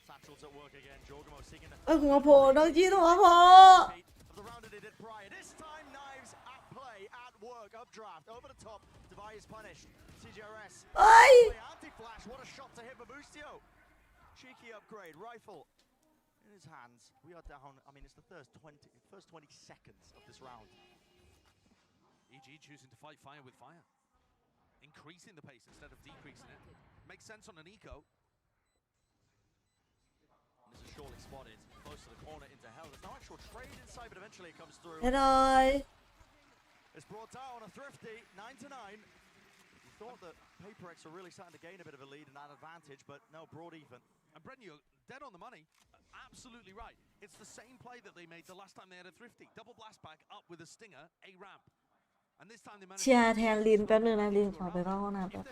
Satchel's at work again. Jorgamo seeking the หัวโผล่น้องจีนหัวโผล่ of the round that they did prior. This time, knives at play, at work, updraft, over the top. Divide is punished. CGRS. เอ้ย Anti-flash. What a shot to hit for Boostio. Cheeky upgrade. Rifle in his hands. We are down. I mean, it's the first 20 seconds of this round. EG choosing to fight fire with fire. Increasing the pace instead of decreasing it. Makes sense on an eco. This is surely spotted. Close to the corner into hell. There's no actual trade inside, but eventually it comes through. อร่อย It's brought down a thrifty 9-9. You thought that PRX were really starting to gain a bit of a lead and that advantage, but no, broad even. And Brendan, you're dead on the money. Absolutely right. It's the same play that they made the last time they had a thrifty. Double blast back up with a stinger, a ramp. And this time they managed เชียร์แทนลินแป๊บนึงนะลินขอไปเข้าห้องน้ำแป๊บ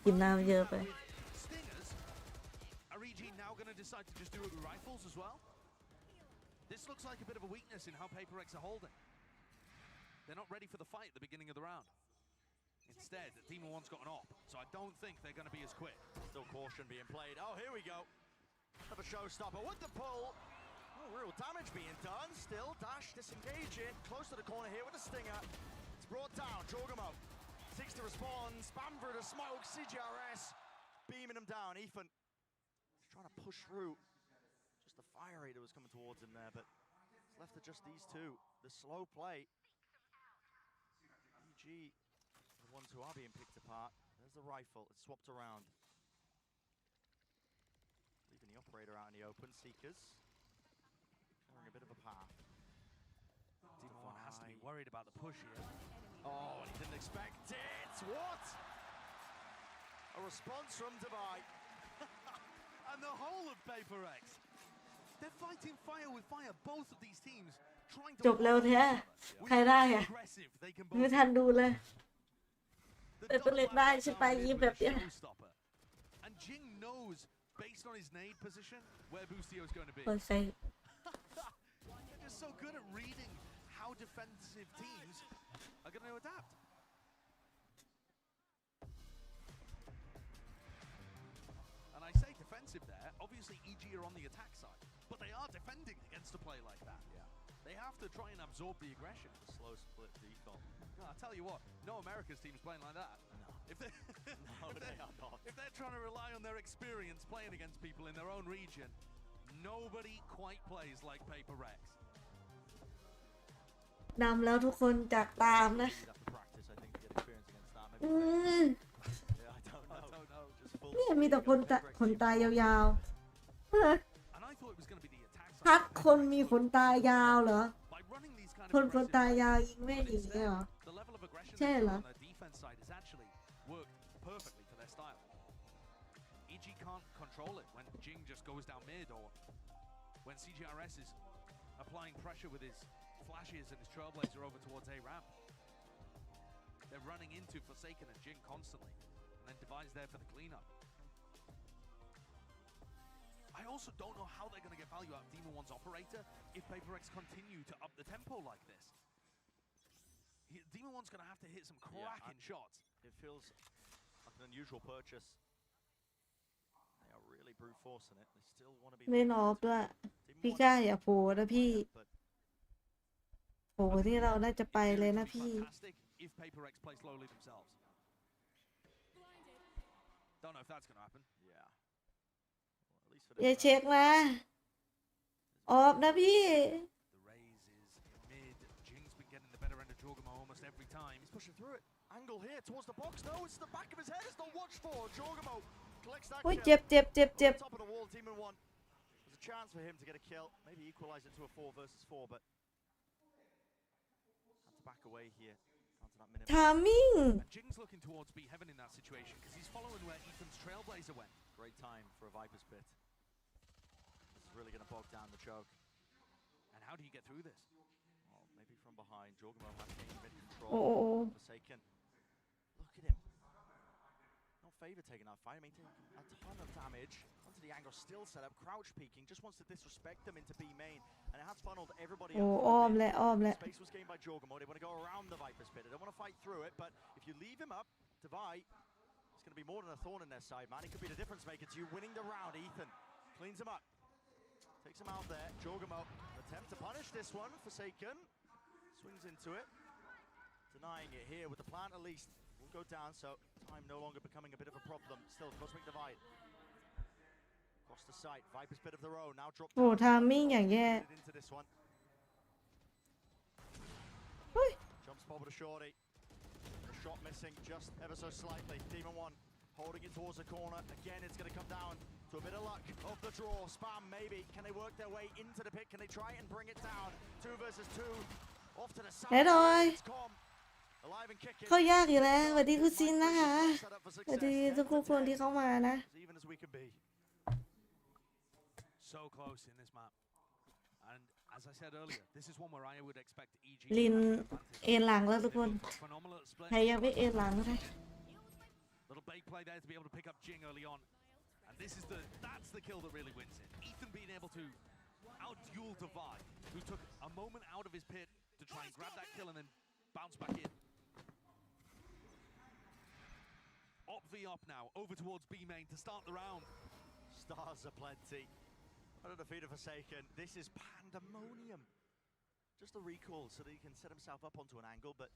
กินน้ำเยอะไป stingers. Are EG now going to decide to just do it with rifles as well? This looks like a bit of a weakness in how PRX are holding. They're not ready for the fight at the beginning of the round. Instead, Demon One's got an op, so I don't think they're going to be as quick. Still caution being played. Oh, here we go. Have a showstopper with the pull. Oh, real damage being done. Still, Dash disengaging. Close to the corner here with a stinger. It's brought down. Jorgamo seeks to respond. Spam through the smoke. CGRS beaming him down. Ethan trying to push through. Just the fire rate that was coming towards him there, but it's left to just these two. The slow play. EG, the ones who are being picked apart. There's the rifle. It's swapped around. Leaving the operator out in the open. Seekers. Clearing a bit of a path. Demon has to be worried about the push here. Oh, and he didn't expect it. What? A response from Dubai. And the whole of PRX. They're fighting fire with fire. Both of these teams trying to จบเร็วแท้ใครได้อะ aggressive. They can ไม่ both ทันดูเลยเป็นเล็กได้ฉันไปยิงแบบเนี้ย showstopper. And Jing knows based on his nade position where Bustio is going to be. เปิดไซ They're just so good at reading how defensive teams are going to adapt. And I say defensive there. Obviously, EG are on the attack side, but they are defending against a play like that. Yeah. They have to try and absorb the aggression. The slow split default. No, I tell you what, no America's team's playing like that. No. If they, No, they are not. If they're trying to rely on their experience playing against people in their own region, nobody quite plays like PRX. นำแล้วทุกคนจากตามนะ You'd have to practice, I think, to get experience against that. Maybe อืม yeah, I don't know. Just full เนี่ยมีแต่คนขนตายาวๆ And I thought it was going to be the attack พัก side. คนมีขนตายาวเหรอ By running these kind คน of ขน aggressive ตายาว plays, ยิงไม่ยิงเนี่ยเหรอ the level of aggression ใช่ they เหร show อ on their defense side has actually worked perfectly for their style. EG can't control it when Jing just goes down mid or when CGRS is applying pressure with his flashes and his trailblazer over towards A ramp. They're running into Forsaken and Jing constantly, and then Devi's there for the cleanup. I also don't know how they're going to get value out of Demon One's operator if PRX continue to up the tempo like this. Demon One's going to have to hit some cracking shots. It feels like an unusual purchase. They are really brute forcing it. They still want to be. เล่นออฟด้วย พี่กล้าอย่าโผล่นะพี่ โผล่ที่เราน่าจะไปเลยนะพี่ Fantastic if PRX play slowly themselves. Don't know if that's going to happen. Yeah. Well, at least for อย่า this เช็คนะ ออฟนะพี่ The raise is mid. Jing's been getting the better end of Jorgamo almost every time. He's pushing through it. Angle here towards the box. No, it's the back of his head. It's not watched for. Jorgamo collects that โอ้ย kill. เจ็บเจ็บเจ็บเจ็บ On top of the wall, Demon One. There's a chance for him to get a kill. Maybe equalize it to a 4 versus 4, but have to back away here. Down to that minute. ทามิ่ง And Jing's looking towards B Heaven in that situation because he's following where Ethan's Trailblazer went. Great time for a Viper's Pit. This is really going to bog down the choke. And how do you get through this? Well, maybe from behind. Jorgamo has gained mid-control. โอ้โอ้โอ้ Forsaken. Look at him. Not favor taking that fight. I mean, taking a ton of damage. Onto the angle, still set up. Crouch peeking. Just wants to disrespect them into B main. And it has funneled everybody โอ้ up. อ้อมและอ้อมและ Space was gained by Jorgamo. They want to go around the Viper's Pit. They don't want to fight through it, but if you leave him up, Devi, it's going to be more than a thorn in their side, man. He could be the difference maker to you winning the round. Ethan cleans him up. Takes him out there. Jorgamo, attempt to punish this one. Forsaken swings into it. Denying it here with the plant at least. Will go down, so time no longer becoming a bit of a problem. Still, Cosmic Divide. Across the site. Viper's Pit of their own. Now dropped โอ้ทามิ่งอย่างแย่ into this one. เฮ้ย Jump spot with a shorty. The shot missing just ever so slightly. Demon One holding it towards the corner. Again, it's going to come down to a bit of luck of the draw. Spam, maybe. Can they work their way into the pit? Can they try and bring it down? 2 versus 2. Off to the side. แน่นอน It's Com. Alive and kicking. เข้ายากอยู่แล้วสวัสดีคุณซินนะคะสวัสดีทุกคนที่เข้ามานะ As even as we can be. So close in this map. And as I said earlier, this is one where I would expect EG ลินเอ็นหลังแล้วทุกคน phenomenal at split. ใครยังไม่เอ็นหลังก็ได้ Little bait play there to be able to pick up Jing early on. And that's the kill that really wins it. Ethan being able to out-duel Devi, who took a moment out of his pit to try and grab that kill and then bounce back in. Op v up now, over towards B main to start the round. Stars are plenty. What a defeat of Forsaken. This is pandemonium. Just a recall so that he can set himself up onto an angle, but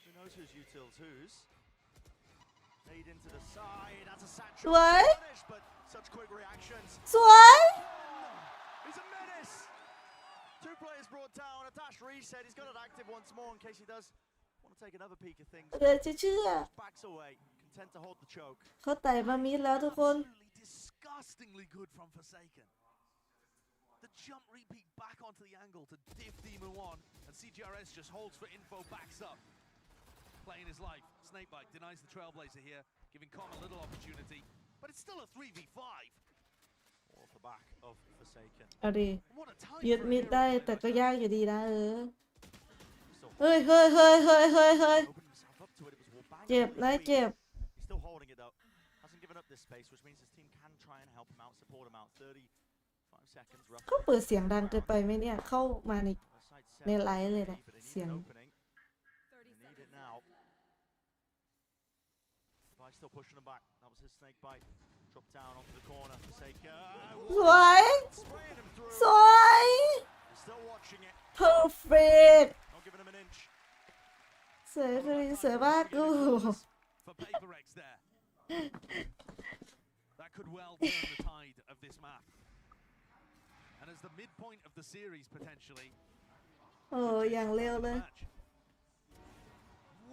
who knows whose utils whose. Made into the side. That's a ส satchel วย finish, but such quick reactions. สวย He's a menace. Two players brought down. A dash reset. He's got it active once more in case he does want to take another peek at things. เดี๋ยวจะเชื่อ Backs away, content to hold the choke. เขาไต่มามิดแล้วทุกคน Absolutely disgustingly good from Forsaken. The jump repeat back onto the angle to diff Demon 1, and CGRS just holds for info, backs up. Playing his life. Snakebite denies the Trailblazer here, giving Com a little opportunity, but it's still a 3v5. Off the back of Forsaken. เอาดิ What a time ยึด for a มิด hero ได้ to แต่ play ก็ with ยากอยู่ดีนะ Still เฮ้ยเฮ้ยเฮ้ยเฮ้ยเฮ้ยเฮ้ย opened himself up to it. It was Wabang เจ็บ on นะ his feet. เจ็บ He's still holding it though. Hasn't given up this space, which means his team can try and help him out, support him out. 35 seconds roughly. เขาเปิดเสียงดังเกินไปไหมเนี่ย เข้ามาใน Side ใน 7, ไลฟ์เลยนะ but they need เสียง an opening. They need it now. By still pushing him back. That was his snake bite. Drop down onto the corner. Forsaken. สวย Spraying him through. สวย Still watching it. perfect Not giving him an inch. สวยคือสวยมากกู For PaperX there. That could well turn the tide of this map. And as the midpoint of the series potentially. โอ้อย่างเร็วเลย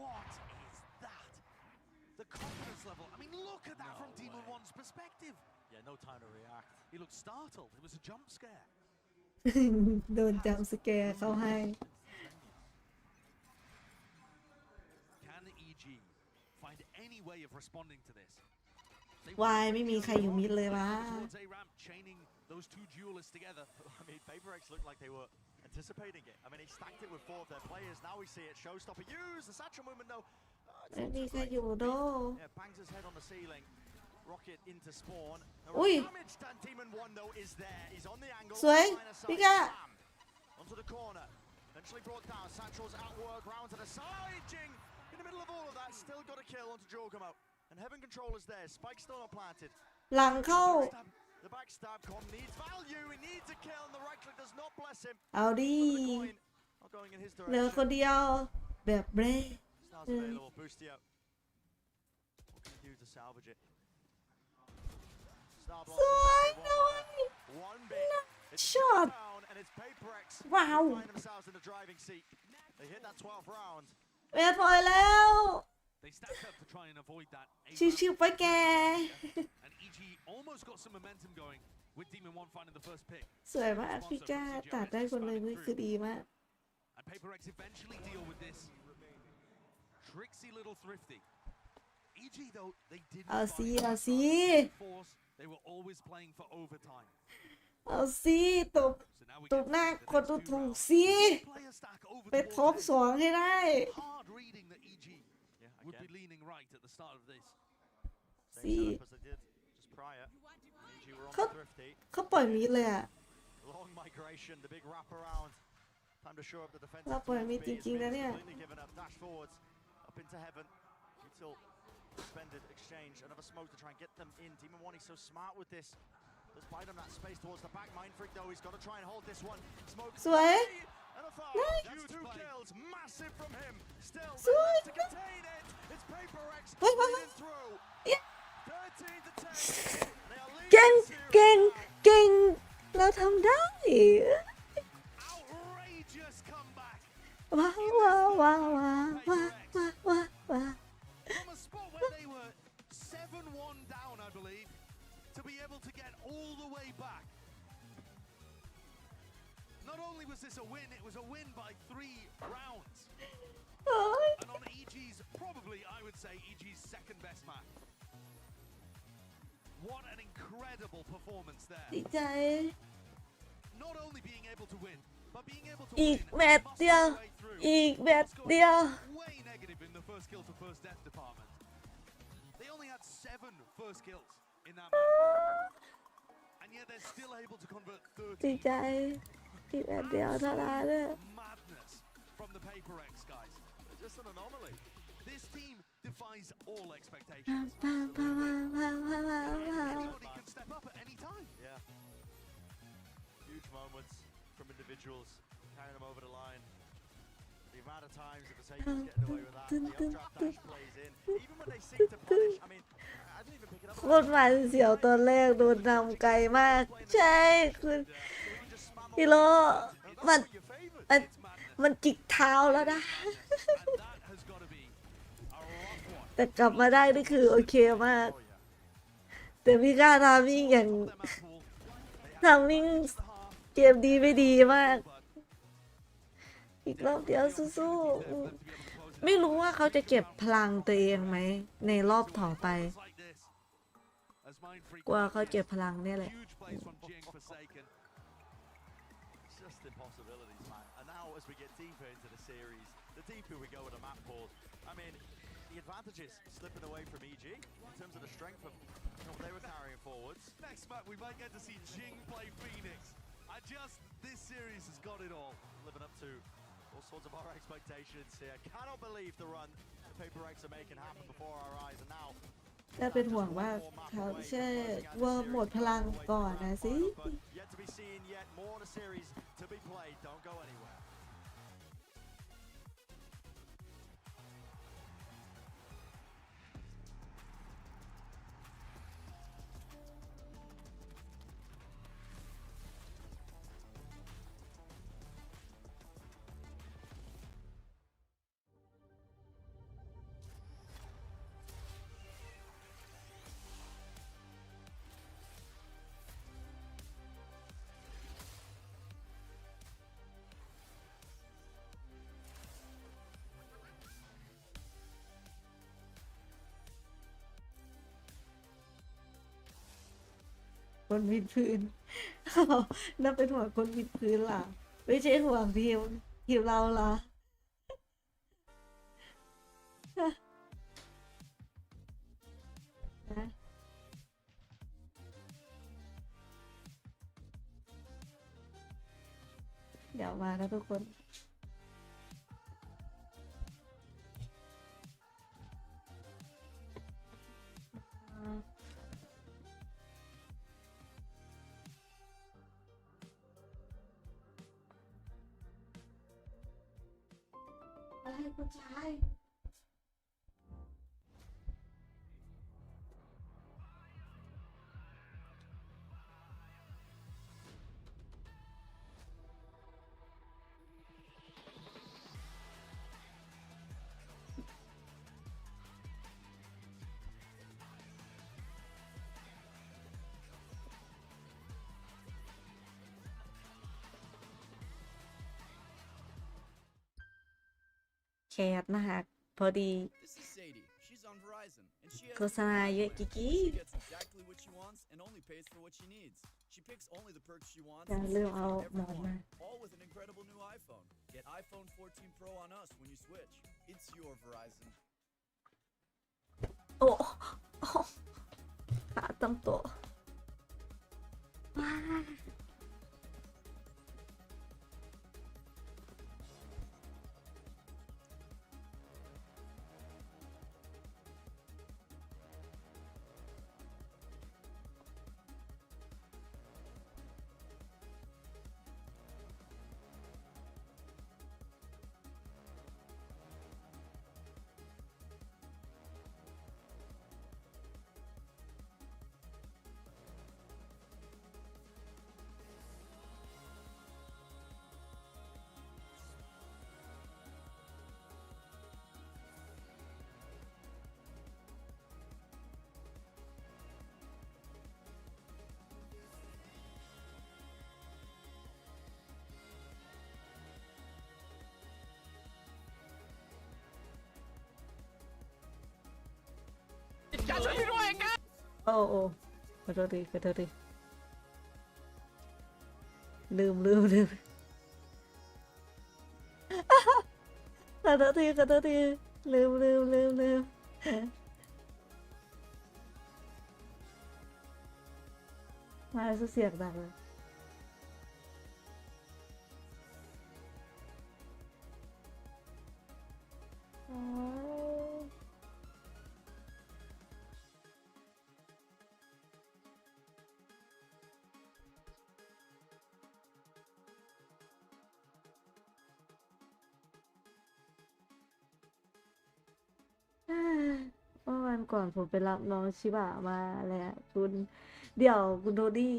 What is that? The confidence level. I mean, look at that from Demon 1's perspective. Yeah, no time to react. He looked startled. It was a jump scare. โดนจัมป์สแกร์เข้าให้ Can EG find any way of responding to this? วายไม่มีใครอยู่มิดเลยวะ Towards A ramp, chaining those two duelists together. I mean, PaperX looked like they were anticipating it. I mean, they stacked it with 4 of their players. Now we see it. Showstopper use the satchel movement though. ไม่มีใครอยู่โด Yeah, bangs his head on the ceiling. Rocket into spawn. Ui. Damage to Demon 1 though is there. He's on the angle. สวย Line of sight. พี่กะ Bam. Onto the corner. Eventually brought down. Satchel's at work. Round to the side. Jing. In the middle of all of that. Still got a kill onto Jogumo. And Heaven Control is there. Spike still not planted. หลังเข้า The backstab com needs value. He needs a kill. And the right click does not bless him. เอาดิ Not going in his เหลือ direction. คนเดียวแบบเบร Stars available. Boost you out. What can you do to salvage it? Star สวยหน่อย One bit. It's Shot. down and it's PaperX. Wow. Who find themselves in the driving seat. They hit that 12th round. เวทพอยแล้ว They stacked up to try and avoid that. A ชิวๆไปแก and EG almost got some momentum going with Demon 1 finding the first pick. สวยมากพี่ก้าตัดได้คนเลยนี่คือดีมาก And PaperX eventually deal with this. Tricksy little thrifty. EG though, they didn't เอาสิ fight เอาสิ force. They were always playing for overtime. เอาสิตบ So now we ต get บหน้า to the คน next ดู two ถูก rounds. สิ Player stack over ไป the ทบสองให้ได้ Hard reading that EG would be leaning right at the start of this. Same See. setup as they did just prior. EG were on Cut. the thrifty. เขาปล่อยมิดเลยอะ Long migration, the big wrap around. Time to show up the defense. เราปล่อยมิดจริงๆนะเนี่ย Completely given up. Dash forwards. Up into heaven. Until suspended exchange. Another smoke to try and get them in. Demon 1, he's so smart with this. Just bite him that space towards the back. Mind Freak though, he's got to try and hold this one. Smoke. สวย And a foul. Nice. That's 2 kills. Massive from him. Still, Sweet. they have to contain it. It's PaperX Wait, wait, leading through. Yeah. 13 to 10. They are leading เก่ง the series. เก่งเก่งเราทำได้ Outrageous comeback ว้าวว้าวว้าวว้าวว้าวว้าวว้าว from a spot where they were 7-1 down, I believe, to be able to get all the way back. Not only was this a win, it was a win by 3 rounds. โอ้ย And on EG's, probably, I would say, EG's second best map. What an incredible performance there. ดีใจ Not only being able to win, but being able to อีก win แมตช์ muscle เดียว their way through. อีกแมตช์ Scoring เดียว way negative in the first kill to first death department. They only had 7 first kills in that match. And yet they're still able to convert ดี 30. ใจอีกแมตช์เดียวเท่านั้นเลย Madness from the PaperX guys. Just an anomaly. This team defies all ว้าว expectations. ว้าวว้าวว้าวว้าวว้าวว้าว Anybody can step up at any time. Yeah. Huge moments from individuals carrying them over the line. The amount of times that the Takers getting away with that, the updraft dash plays in. Even when they seek to punish, I mean, I didn't even pick it up. โคตรหวาดเสียวตอนแรกโดนนำไกลมากใช่คุณฮิโร่มันจิกเท้าแล้วนะ แต่กลับมาได้นี่คือโอเคมากแต่พี่ก้าทำมิ่งอย่างทำมิ่งเกมดีไม่ดีมากอีกรอบเดียวสู้ๆไม่รู้ว่าเขาจะเก็บพลังตัวเองไหมในรอบต่อไปกว่าเขาเก็บพลังเนี่ยแหละ Just impossibilities, man. And now, as we get deeper into the series, the deeper we go with the map board, I mean, the advantages slipping away from EG in terms of the strength of what they were carrying forwards. Next map, we might get to see Jing play Phoenix. This series has got it all. Living up to all sorts of our expectations here. Cannot believe the run the PRX are making happen before our eyes, and now. น่าเป็นห่วงว่าเขาใช่ว่าหมดพลังก่อนนะสิ Yet to be seen, yet more in the series to be played. Don't go anywhere. คนวิดพื้น นั่นเป็นห่วงคนวิดพื้นล่ะไม่ใช่ห่วงทีมเราล่ะนะเดี๋ยวมานะทุกคนอะไรคุณชายแคทนะคะพอดี This is Sadie. She's on Verizon, and she โฆษณาเยอะกิ๊ก She gets exactly what she wants and only pays for what she needs. She picks only the perks she wants อย่า and ลืม saves เอา on หมอนมา everyone, all with an incredible new iPhone. Get iPhone 14 Pro on us when you switch. It's your Verizon. โอ้ขาตั้งโตะว้าโอ้ขอโทษทีลืมขอโทษทีลืมมาเสียงดังเลย วันก่อนผมไปรับน้องชิบะมาแล้วคุณเดี๋ยวคุณโทดี้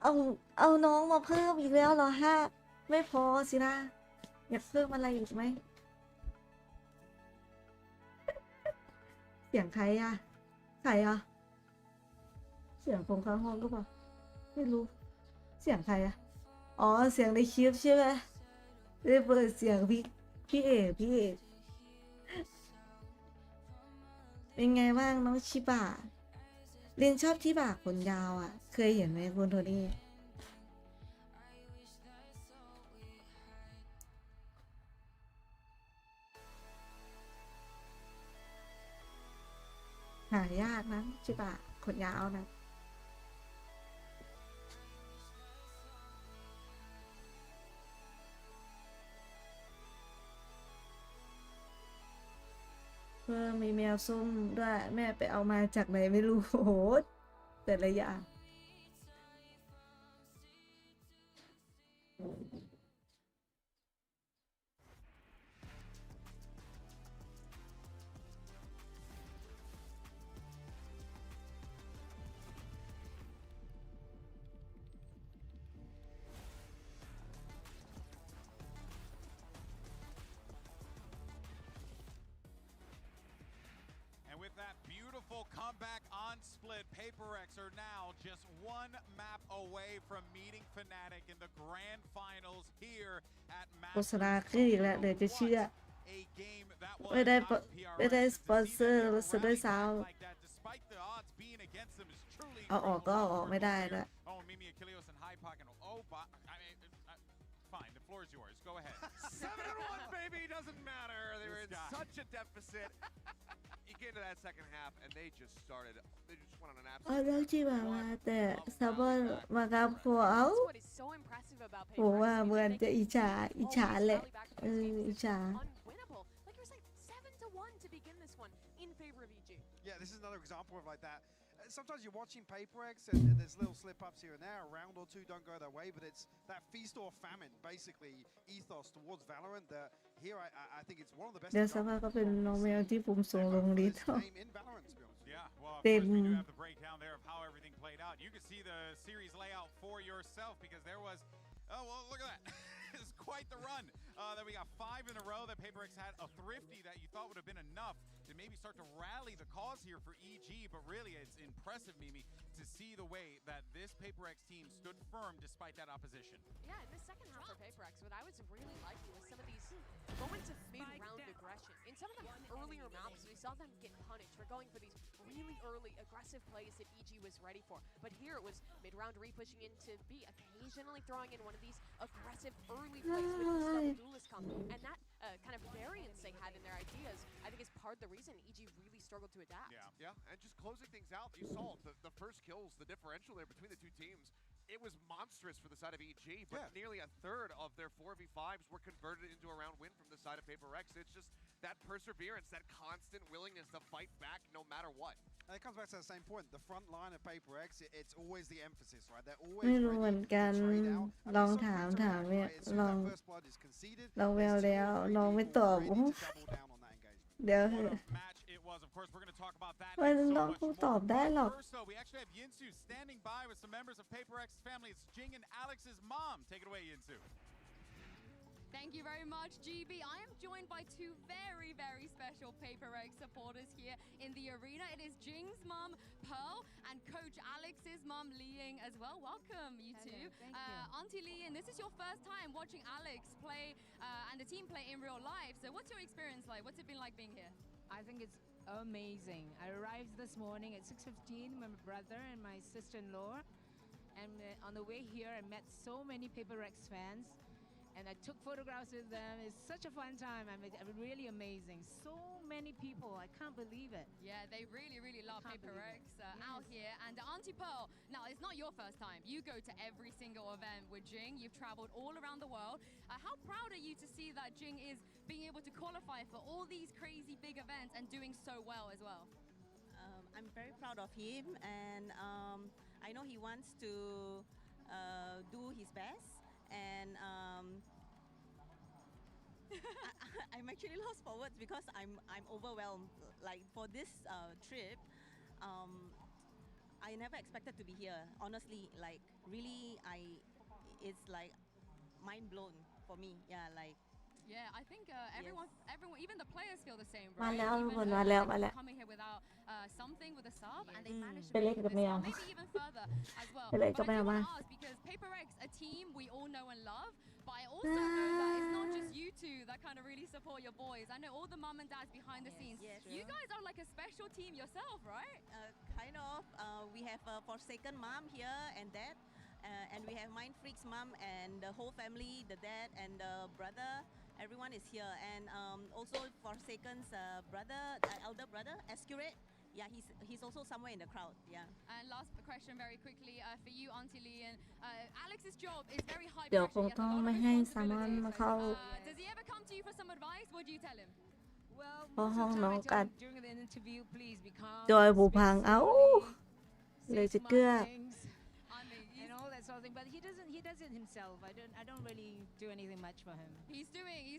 เอาเอาน้องมาเพิ่มอีกแล้วเหรอฮะไม่พอสินะอยากเพิ่มอะไรอีกไหมเสียงใครอะใครอะเสียงผมข้างห้องก็เปล่าไม่รู้เสียงใครอะอ๋อเสียงในคลิปใช่ไหมได้เปิดเสียงพี่เอกเป็นไงบ้างน้องชิบะเรียนชอบชิบะขนยาวอ่ะเคยเห็นไหมคุณโทนี่หายากนะชิบะขนยาวนะเพิ่มมีแมวส้มด้วยแม่ไปเอามาจากไหนไม่รู้โอ้โหแต่ละอย่างWith that beautiful comeback on Split, PRX are now just one map away from meeting Fnatic in the grand finals here at โฆษ Masters ณาขึ้นอีกแล้ว Tokyo. เดี๋ยวจะเชื่อ A game that ไม่ได้ was on ไม่ได้ PRX. สปอนเซอร์ซะด้วยซ้ Like that, despite the odds being against them, is truly ำเอาออกก็เอาออกไม่ได้ด้วย Oh, Mimi Achilles and High Pocket. Oh, I mean, fine. The floor is yours. Go ahead. 7-1, baby, doesn't matter. They were in such a deficit. You get into that second half, and they just went on an เอา absolute เรื่องที่มาแต่ซับเบอร์มากับหัวเอา That's what is so impressive about ผมว่า PRX. เหมือนจะอิจฉาแหละอิจฉา Unwinnable. Like you were saying, 7-1 to begin this one in favor of EG. Yeah, this is another example of like that. Sometimes you're watching PRX and there's little slip-ups here and there. A round or two don't go their way, but it's that feast or famine, basically, ethos towards Valorant that here I think it's one of the best เดี๋ยวสักพักก็เป็นน้องแมวที่ผมส่งลงลิสต์ game in Valorant, to be honest. Yeah, well, of They- course, we do have the breakdown there of how everything played out. You can see the series layout for yourself because there was, oh, well, look at that. It's quite the run. That we got 5 in a row that PRX had a thrifty that you thought would have been enough to maybe start to rally the cause here for EG, but really it's impressive, Mimi, to see the way that this PRX team stood firm despite that opposition. Yeah, in the second half for PRX, what I was really liking was some of these moments of mid-round aggression. In some of the earlier maps, we saw them get punished for going for these really early aggressive plays that EG was ready for. But here it was mid-round re-pushing into B, occasionally throwing in one of these aggressive early plays with this double duelist combo. And that kind of variance they had in their ideas, I think is part of the reason EG really struggled to adapt. Yeah, and just closing things out, you saw the first kills, the differential there between the two teams. It was monstrous for the side of EG, but nearly a third of their 4v5s were converted into a round win from the side of PRX. It's just that perseverance, that constant willingness to fight back no matter what. And it comes back to the same point. The front line of PRX, it's always the emphasis, right? They're always ไม่รู้ ready เหมือนกัน to trade out. ลองถามเนี่ย As soon ล as อง that first blood is conceded, ลองแวว there's แล้ว two or three น้องไม่ people ตอบ ready to double down on that engagement. เดี๋ยว What a match it was. Of course, we're going to talk about that มัน and so น้อง much คง more. ตอบได้หรอก First, though, we actually have Yinsu standing by with some members of PRX's family. It's Jing and Alex's mom. Take it away, Yinsu. Thank you very much, GB. I am joined by two very, very special PRX supporters here in the arena. It is Jing's mom, Pearl, and Coach Alex's mom, Liying, as well. Welcome, you two. Thank you. Auntie Liying, this is your first time watching Alex play and the team play in real life. So what's your experience like? What's it been like being here? I think it's amazing. I arrived this morning at 6:15 with my brother and my sister-in-law. And on the way here, I met so many PRX fans. And I took photographs with them. It's such a fun time. I mean, really amazing. So many people. I can't believe it. Yeah, they really, really love Can't PRX believe it. out here. And Auntie Pearl, now it's not your first time. You go to every single event with Jing. You've traveled all around the world. How proud are you to see that Jing is being able to qualify for all these crazy big events and doing so well as well? I'm very proud of him, and I know he wants to do his best. And I'm actually lost for words because I'm overwhelmed. Like for this trip, I never expected to be here. Honestly, like really, it's like mind blown for me. Yeah, like. Yeah, I think everyone, even the players feel the same, มา right? แล้ว Even ทุกคนมาแล้วมาแล้ว coming here without something with a sub, and they managed to ไปเล่น make it กับ this แมว far, maybe even further as well. ไปเล่น But กับ I แม do ว want มา to ask because PRX, a team we all know and love, but I also know that it's not just you two that kind of really support your boys. I know all the mom and dads behind the scenes. Yes, You guys are like a special team yourself, right? Kind of. We have a Forsaken mom here and dad, and we have Mind Freak's mom and the whole family, the dad and the brother. Everyone is here, and also Forsaken's brother, elder brother, Escurate. Yeah, he's also somewhere in the crowd. Yeah. And last question, very quickly, for you, Auntie Leon. Alex's job is very high เดี๋ยวค pressure. ง He has ต้ a อง lot of ไม่ให้แซลมอน responsibilities. มาเข้า Does he ever come to you for some advice? What do you tell him? เพราะห้องน้องกัด during the interview, please be calm. จอยผูพังเอ้าเลยจะเกลือ And all that sort of thing, but he does it himself. I don't really do anything much for him. He's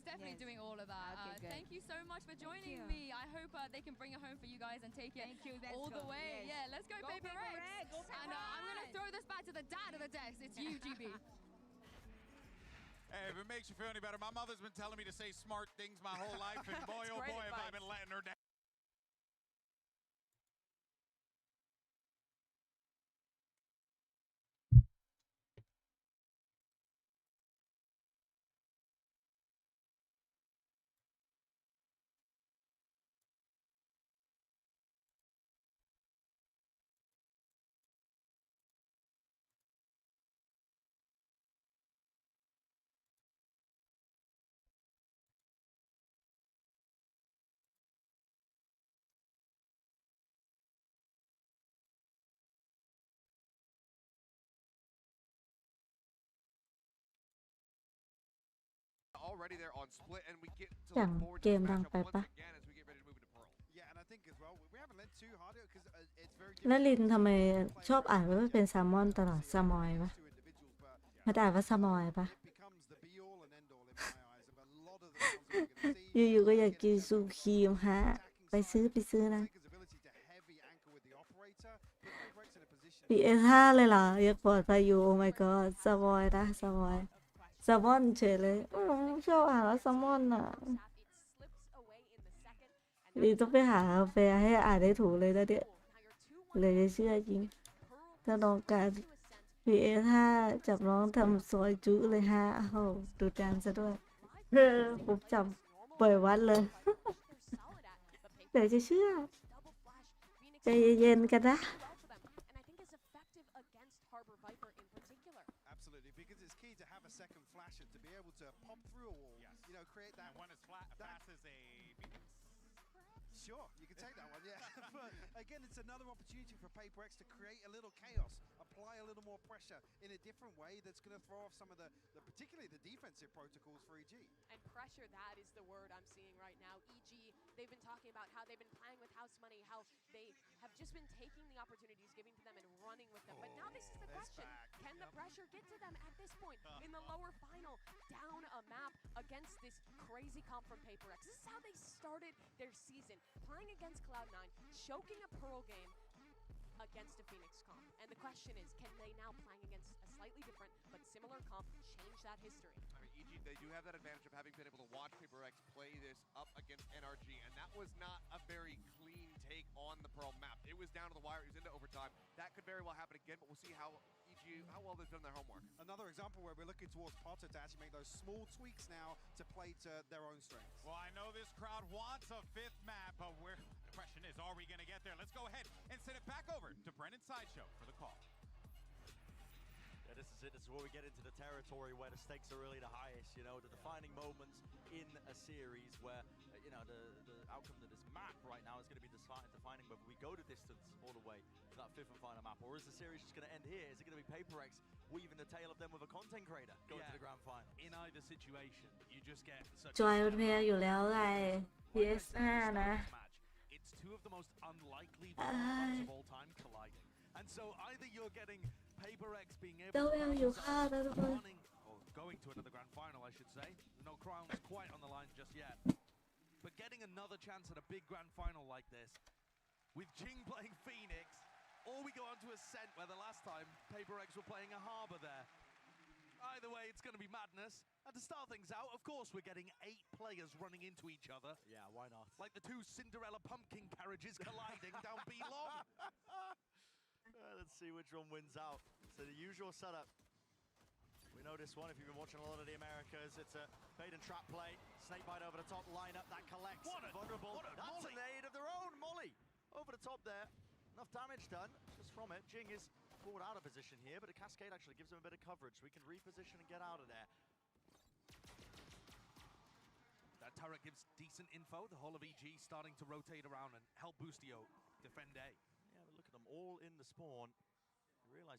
definitely doing all of that. Okay, good. Thank you so much for joining me. I hope they can bring it home for you guys and take it all the way. Yes. Yeah, let's go, Paper X. And I'm going to throw this back to the dad of the desk. It's you, GB. Hey, if it makes you feel any better, my mother's been telling me to say smart things my whole life, and boy, oh boy, have I been letting her down. อย่างเกมดังไปปะ Yeah, and I think as well, we haven't lent too hard because it's very แล้วลินทำไมชอบอ่านว่าเป็นแซลมอนตลอดซามอยปะมาอ่านว่าซามอยปะ อยู่ๆก็อยากกินซูครีมฮะไปซื้อนะ PS5 เลยเหรอยังปลอดภัยอยู่ โอ้ my god ซามอยนะซามอยแซลมอนเฉยเลยชอบอ่านว่าแซลมอนอ่ะลีต้องไปหากาแฟให้อ่านได้ถูกเลยนะเนี่ยเลยจะเชื่อจริงถ้าน้องการ PS5 จับน้องทำซอยจุเลยฮะโอ้โหดูดันซะด้วยผมจับปล่อยวัดเลย เลยจะเชื่อใจเย็นๆกันนะ Absolutely, because it's key to have a second flash and to be able to pop through a wall. You know, create that. And when it's fast as a Phoenix. Sure, you can take that one, yeah. But again, it's another opportunity for Paper X to create a little chaos, apply a little more pressure in a different way that's going to throw off some of the particularly the defensive protocols for EG. And pressure, that is the word I'm seeing right now. EG, they've been talking about how they've been playing with house money, how they have just been taking the opportunities given to them and running with them. But now this is the question. Can the pressure get to them at this point in the lower final, down a map against this crazy comp from Paper X? This is how they started their season, playing against Cloud9, choking a Pearl game against a Phoenix comp. And the question is, can they now playing against a slightly different but similar comp change that history? I mean, EG, they do have that advantage of having been able to watch Paper X play this up against NRG, and that was not a very clean take on the Pearl map. It was down to the wire, it was into overtime. That could very well happen again, but we'll see how well they've done their homework. Another example where we're looking towards Potter to actually make those small tweaks now to play to their own strengths. Well, I know this crowd wants a fifth map, but the question is, are we going to get there? Let's go ahead and send it back over to Brennan Sideshow for the call. Yeah, this is it. This is where we get into the territory where the stakes are really the highest. You know, the defining moments in a series where, you know, the outcome to this map right now is going to be defining whether we go the distance all the way to that fifth and final map, or is the series just going to end here? Is it going to be Paper X weaving the tail of them with a content creator going to the grand final? In either situation, you just get such จอยมันแพ้อยู่แล้วไง PS5 นะ It's two of the most unlikely matches of all time colliding. And so either you're getting Paper X being able toอยู่ข้างนะทุกคน or going to another grand final, I should say, No crowns quite on the line just yet. But getting another chance at a big grand final like this, with Jing playing Phoenix, or we go on to Ascent where the last time PRX were playing a Harbor there. Either way, it's going to be madness. And to start things out, of course, we're getting 8 players running into each other. Yeah, why not? Like the 2 Cinderella pumpkin carriages colliding down B long. Let's see which one wins out. So the usual setup. We know this one if you've been watching a lot of the Americas. It's a bait and trap play. Snakebite over the top, lineup that collects. Vulnerable. That's an aid of their own. Molly over the top there. Enough damage done just from it. Jing is caught out of position here, but a cascade actually gives him a bit of coverage, so we can reposition and get out of there. That turret gives decent info. The whole of EG starting to rotate around and help Boostio defend A. Yeah, but look at them all in the spawn.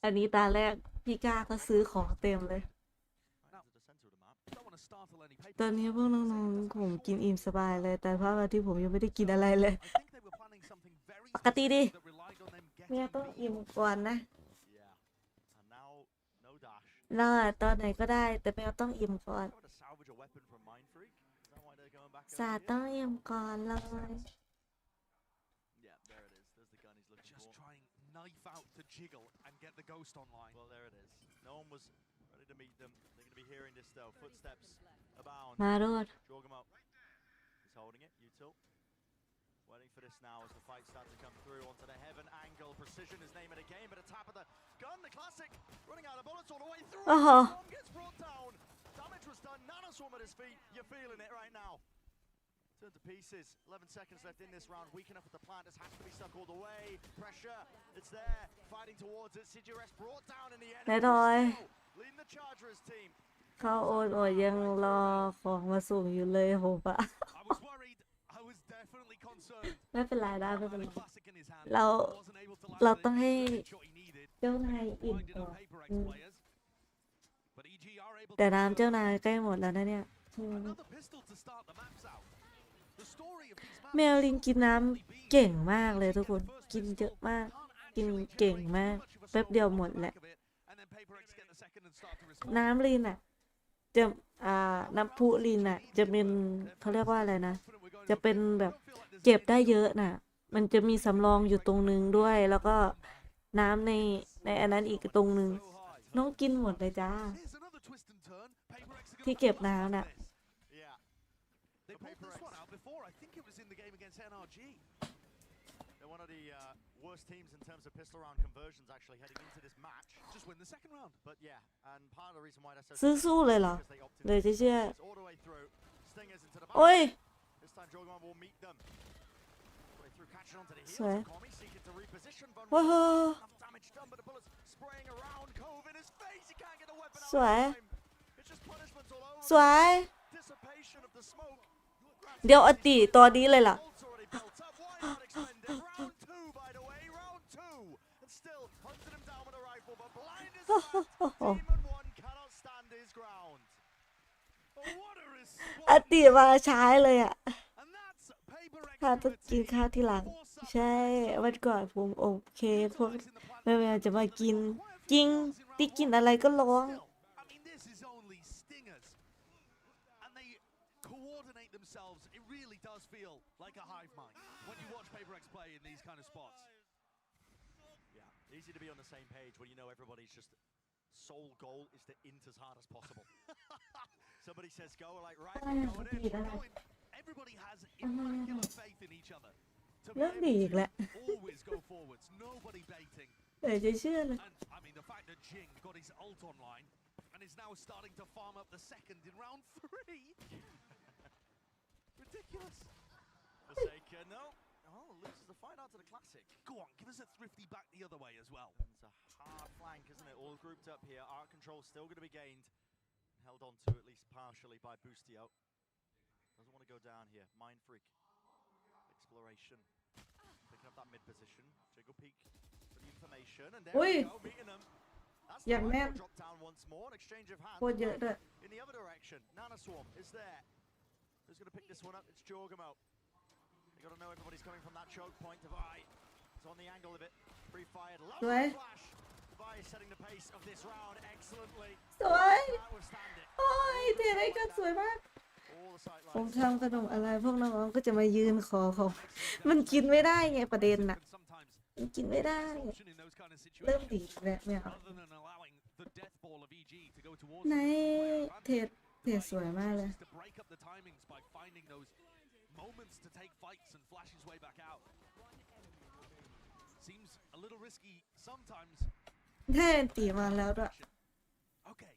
อันนี้ตาแรกพี่ก้าก็ซื้อของเต็มเลยตอนนี้พวกน้องๆผมกินอิ่มสบายเลยแต่เพราะว่าที่ผมยังไม่ได้กินอะไรเลยปกติดิแม่ต้องอิ่มก่อนนะรอดตอนไหนก็ได้แต่แม่ต้องอิ่มก่อนสาต้องอิ่มก่อนเลย Just trying knife out to jiggle and get the ghost online. Well, there it is. No one was ready to meet them. They're going to be hearing this though. Footsteps abound. มาโดด Jorgamo is holding it. Util waiting for this now as the fight starts to come through onto the heaven angle. Precision is name of the game, but a tap of the gun. The classic running out of bullets all the way through. Bomb gets brought down. Damage was done. Nanoswarm at his feet. You're feeling it right now. Turn to pieces. 11 seconds left in this round. Weak enough at the plant. This has to be stuck all the way. Pressure. It's there. Fighting towards it. CGRS brought down in the end. แน่นอน Leading the Chargers team. เขาโอนอดยังรอของมาส่งอยู่เลยโหปะ ไม่เป็นไรได้ไม่เป็นไรเราต้องให้เจ้านายอิ่มก่อนแต่น้ำเจ้านายใกล้หมดแล้วนะเนี่ยแมวลิงกินน้ำเก่งมากเลยทุกคนกินเยอะมากกินเก่งมากแป๊บเดียวหมดแหละน้ำลินอ่ะจะน้ำพุลินอ่ะจะเป็นเขาเรียกว่าอะไรนะจะเป็นแบบเก็บได้เยอะน่ะมันจะมีสำรองอยู่ตรงนึงด้วยแล้วก็น้ำในอันนั้นอีกตรงนึงน้องกินหมดเลยจ้าที่เก็บน้ำน่ะOne of the worst teams in terms of pistol round conversions actually heading into this match. Just win the second round. But yeah, and part of the reason why that's so สู้ๆเลยเหรอเลยจะเชื่อโอ้ยสวยว้าวสวยสวยเดี๋ยวอติตอนนี้เลยล่ะอติมาใช้เลยอ่ะข้าต้องกินข้าวที่หลังใช่วันก่อนผมโอเคพวกแม่ๆจะมากินจริงที่กินอะไรก็ร้องIt really does feel like a hive mind when you watch PRX play in these kind of spots. Yeah, easy to be on the same page when you know everybody's just sole goal is to int as hard as possible. Somebody says go, we're like right, we're going in. Everybody has immaculate faith in each other. To always go forwards, nobody baiting. And I mean the fact that Jing got his ult online and is now starting to farm up the second in round 3. Ridiculous. Forsaken, no. Oh, loses the fight out to the classic. Go on, give us a thrifty back the other way as well. It's a hard flank, isn't it? All grouped up here. Art control still going to be gained. Held on to at least partially by Boostio. Doesn't want to go down here. Mind Freak. Exploration. Picking up that mid position. Jiggle peek for the information. And there we go, meeting them. That's the rifle drop down once more. An exchange of hands. In the other direction. Nanoswarm is there. Who's going to pick this one up? It's Jorgamo. You got to know everybody's coming from that choke point. Divide. It's on the angle of it. Free fired. Low flash. Device setting the pace of this round excellently. สวยโอ้ยเทไรก็สวยมาก All the sight ผม lines. ทำขนมอะไรพวกน้องๆก็จะมายืนขอของมันกินไม่ได้ไงประเด็นน่ะมันกินไม่ได้เริ่มดีแล้วไม่เอา Rather than allowing the death ball of EG to go towards ไหน them, เทสวยมากเลย to break up the timings by finding those moments to take fights and flash his way back out. Seems a little risky sometimes. ได้ตีมาแล้วด้วย Okay,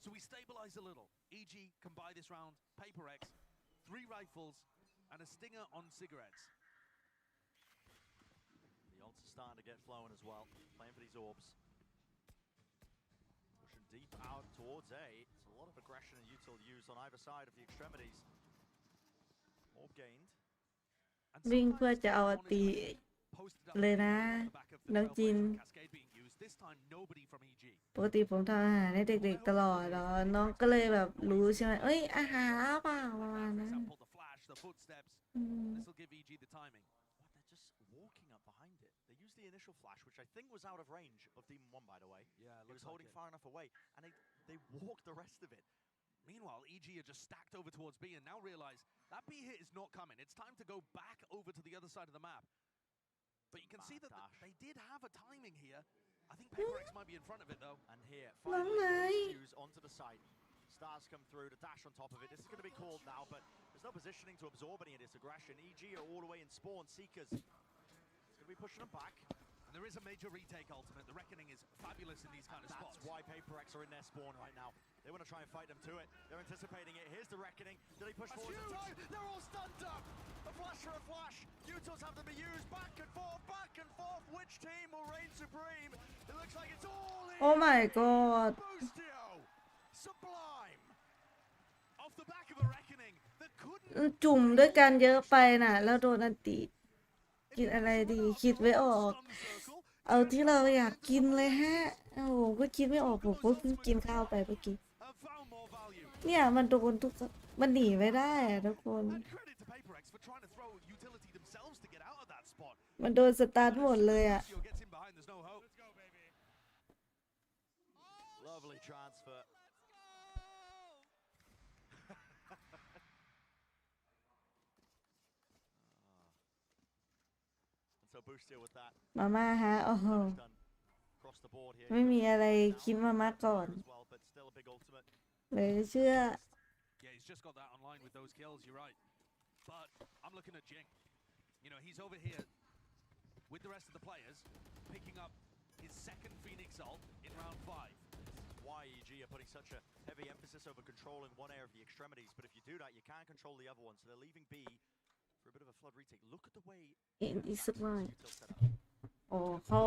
so we stabilize a little. EG can buy this round. Paper X, 3 rifles, and a stinger on cigarettes. The ults are starting to get flowing as well. Playing for these orbs. Pushing deep out towards A. It's a lot of aggression and util used on either side of the extremities. Orb gained. วิ่งเพื่อจะเอาตีเลยนะน้องจิน This time, nobody from EG. ปกติผมทำอาหารให้เด็กๆตลอดแล้วน้องก็เลยแบบรู้ใช่ไหมเอ้ยอาหารเปล่าประมาณนั้น The flash, the footsteps. This will give EG the timing. What, they're just walking up behind it. They used the initial flash, which I think was out of range of Demon 1, by the way. Yeah, it was holding far enough away, and they walked the rest of it. Meanwhile, EG are just stacked over towards B and now realize that B hit is not coming. It's time to go back over to the other side of the map. But you can see that they did have a timing here. I think Paper X might be in front of it though. And here, finally, Fuse onto the site. Stars come through to dash on top of it. This is going to be called now, but there's no positioning to absorb any of this aggression. EG are all the way in spawn. Seekers. It's going to be pushing them back. And there is a major retake ultimate. The Reckoning is fabulous in these kind of spots. That's why Paper X are in their spawn right now. They want to try and fight them to it. They're anticipating it. Here's the Reckoning. Do they push forward in time? They're all stunned up. A flash for a flash. Utils have to be used back and forth, back and forth. Which team will reign supreme? It looks like it's all in. Oh my god. Boostio. Sublime. Off the back of a Reckoning that couldn't. จุ่มด้วยกันเยอะไปน่ะแล้วโดนอันติกินอะไรดีคิดไว้ออกเอาที่เราอยากกินเลยฮะผมก็คิดไม่ออกผมก็เพิ่งกินข้าวไปเมื่อกี้เนี่ยมันโดนทุกมันหนีไม่ได้อะทุกคนมันโดนสตาร์ทหมดเลยอะ Lovely transfer. So Boostio with that. มาม่าฮะโอ้โห Across the board here. ไม่มีอะไรคิดมาม่าก่อน Well, but still a big ultimate. เลยเชื่อ Yeah, he's just got that online with those kills, you're right. But I'm looking at Jing. You know, he's over here with the rest of the players, picking up his second Phoenix ult in round 5. Why EG are putting such a heavy emphasis over controlling one area of the extremities, but if you do that, you can't control the other one, so they're leaving B for a bit of a flood retake. Look at the way เอ็นอีสไลน์โอ้เขา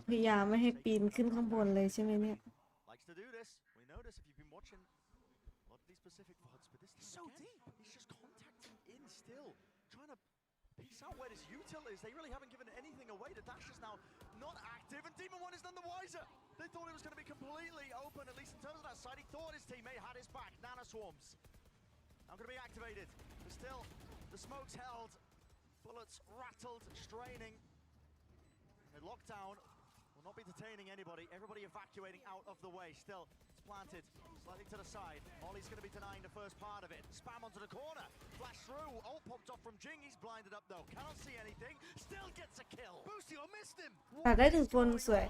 พยายามไม่ให้ปีนขึ้นข้างบนเลยใช่ไหมเนี่ย likes to do this. We notice if you've been watching a lot of these specific VODs, but this time so deep. He's just contacting in still, trying to piece out where this util is. They really haven't given anything away. The dash is now not active, and Demon 1 is none the wiser. They thought it was going to be completely open, at least in terms of that side. He thought his teammate had his back. Nana Swarms now going to be activated. But still, the smoke's held. Bullets rattled, straining. They're locked down. Will not be detaining anybody. Everybody evacuating out of the way. Still, it's planted slightly to the side. Ollie's going to be denying the first part of it. Spam onto the corner. Flash through. Ult popped off from Jing. He's blinded up though. Cannot see anything. Still gets a kill. Boostio missed him. ตัดได้ถึงคนสวย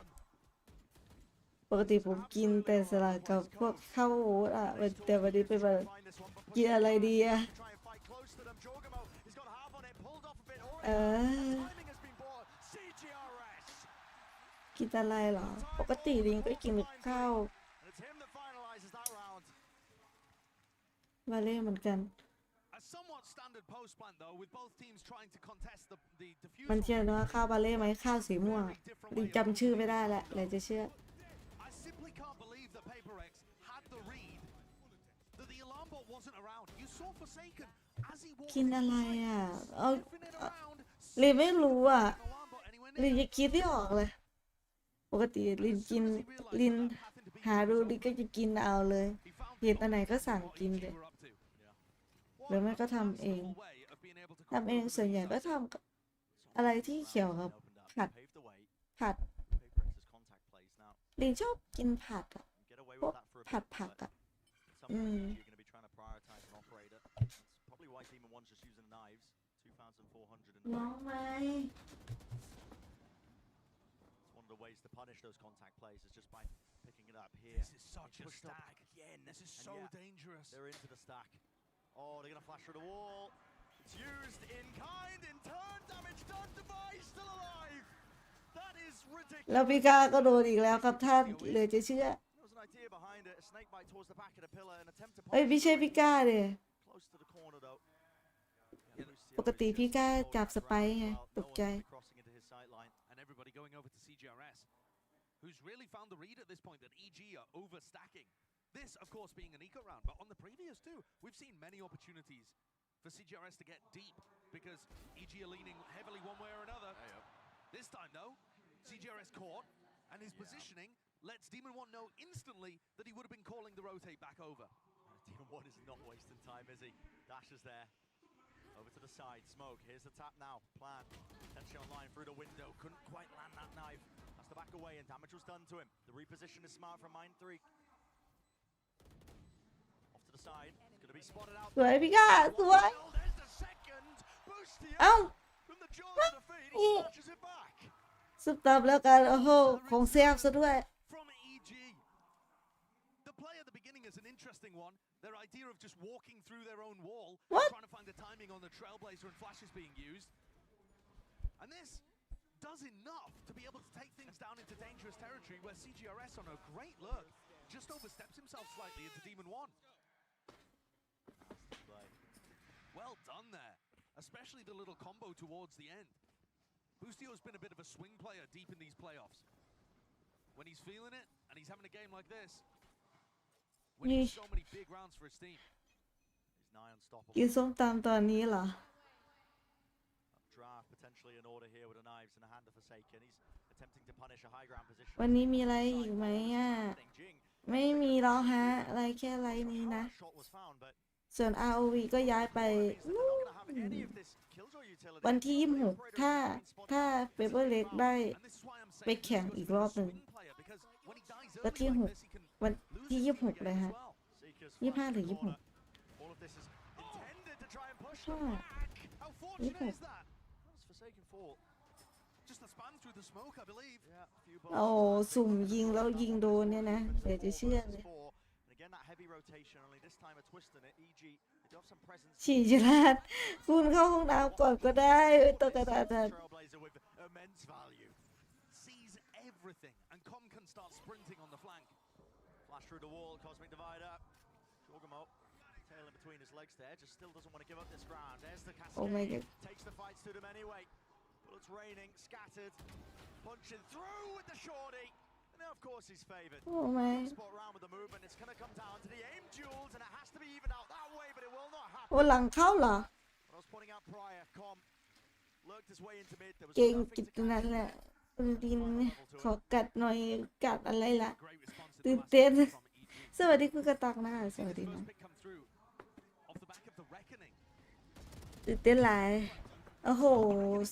ปกติผมกินแต่สลัดกับพวกข้าวโอ๊ตอ่ะแต่วันนี้เป็นแบบกินอะไรดีอ่ะกินอะไรเหรอปกติลิงก็กินข้าวมาเล่เหมือนกันมันเชื่อว่าข้าวบาเล่ไหมข้าวสีม่วงลิงจำชื่อไม่ได้แหละเลยจะเชื่อกินอะไรอ่ะเอาลินไม่รู้อ่ะลินจะคิดไม่ออกเลยปกติลินกินลินหาดูลินก็จะกินเอาเลยเห็นอันไหนก็สั่งกินเลยหรือไม่ก็ทำเองส่วนใหญ่ก็ทำอะไรที่เกี่ยวกับผัด ลินชอบกินผัดอะพวกผัดผักอะ Some you're going to be trying to prioritize an operator. That's probably why Demon One's just using knives. 2,400. น้องไหม It's one of the ways to punish those contact plays is just by picking it up here. This is such a stack. Again. This is so dangerous. They're into the stack. Oh, they're going to flash through the wall. It's used in kind, in turn, damage done. Device still alive. That is ridiculous. แล้วพี่ก้าก็โดนอีกแล้วครับท่านเหลยจะเชื่อ There was an idea behind it. A snake bite towards the back of the pillar, an attempt to เอ้ยไม่ใช่พี่ก้าเลย close to the corner though. ปกติพี่ก้าจับสไปร์ไงตกใจ Crossing into his sight line. And everybody going over to CGRS, who's really found the read at this point that EG are overstacking. This, of course, being an eco round, but on the previous two, we've seen many opportunities for CGRS to get deep because EG are leaning heavily one way or another. This time, though, CGRS caught, and his positioning lets Demon One know instantly that he would have been calling the rotate back over. Demon One is not wasting time, is he? Dash is there. Over to the side. Smoke. Here's the tap now. Plan. Attention online through the window. Couldn't quite land that knife. Has to back away, and damage was done to him. The reposition is smart from Mine 3. Off to the side. It's going to be spotted out. สวยพี่ก้าสวยเอ้านี่สุดตับแล้วกันโอ้โหของแซ่บซะด้วย From EG. The play at the beginning is an interesting one. Their idea of just walking through their own wall, trying to find the timing on the Trailblazer and flashes being used. And this does enough to be able to take things down into dangerous territory where CGRS on a great look just oversteps himself slightly into Demon One. Well done there, especially the little combo towards the end. Boostio's been a bit of a swing player deep in these playoffs. When he's feeling it, and he's having a game like this, winning so many big rounds for his team. He's nigh unstoppable. กินส้มตำตอนนี้เหรอ Draft potentially an order here with the knives in the hand of Forsaken. He's attempting to punish a high ground position. วันนี้มีอะไรอีกไหมอ่ะไม่มีแล้วฮะอะไรแค่ไรนี้นะ ส่วน ROV ก็ย้ายไปนู่นวันที่26ถ้าเปเปอร์เล็กได้ไปแข่งอีกรอบหนึ่งวันที่6วันที่26เลยฮะ25หรือ26ใช่26โอ้สุ่มยิงแล้วยิงโดนเนี่ยนะเดี๋ยวจะเชื่อเลยฉี่จราดคุณเข้าห้องน้ำก่อนก็ได้ไม่ต้องกระดาษ Sees everything, and Com can start sprinting on the flank. Flash through the wall, Cosmic Divider. Jorgamo, tail in between his legs there, just still doesn't want to give up this ground. There's the cascade. Oh my God. Takes the fights to them anyway. Bullets raining, scattered, punching through with the shorty. And now, of course, he's favored. Oh my. Spot round with the movement. It's going to come down to the aim duels, and it has to be evened out that way, but it will not happen. โอ้หลังเข้าเหรอ I was pointing out prior, Com lurked his way into mid. There was เก่ง nothing กิ to จนั้นแหละดิน catch. ขอกัดหน่อยกัดอะไรล่ะตื่นเต้นสวัสดีคุณกระตักนะสวัสดีนะตื่นเต้นหลายโอ้โห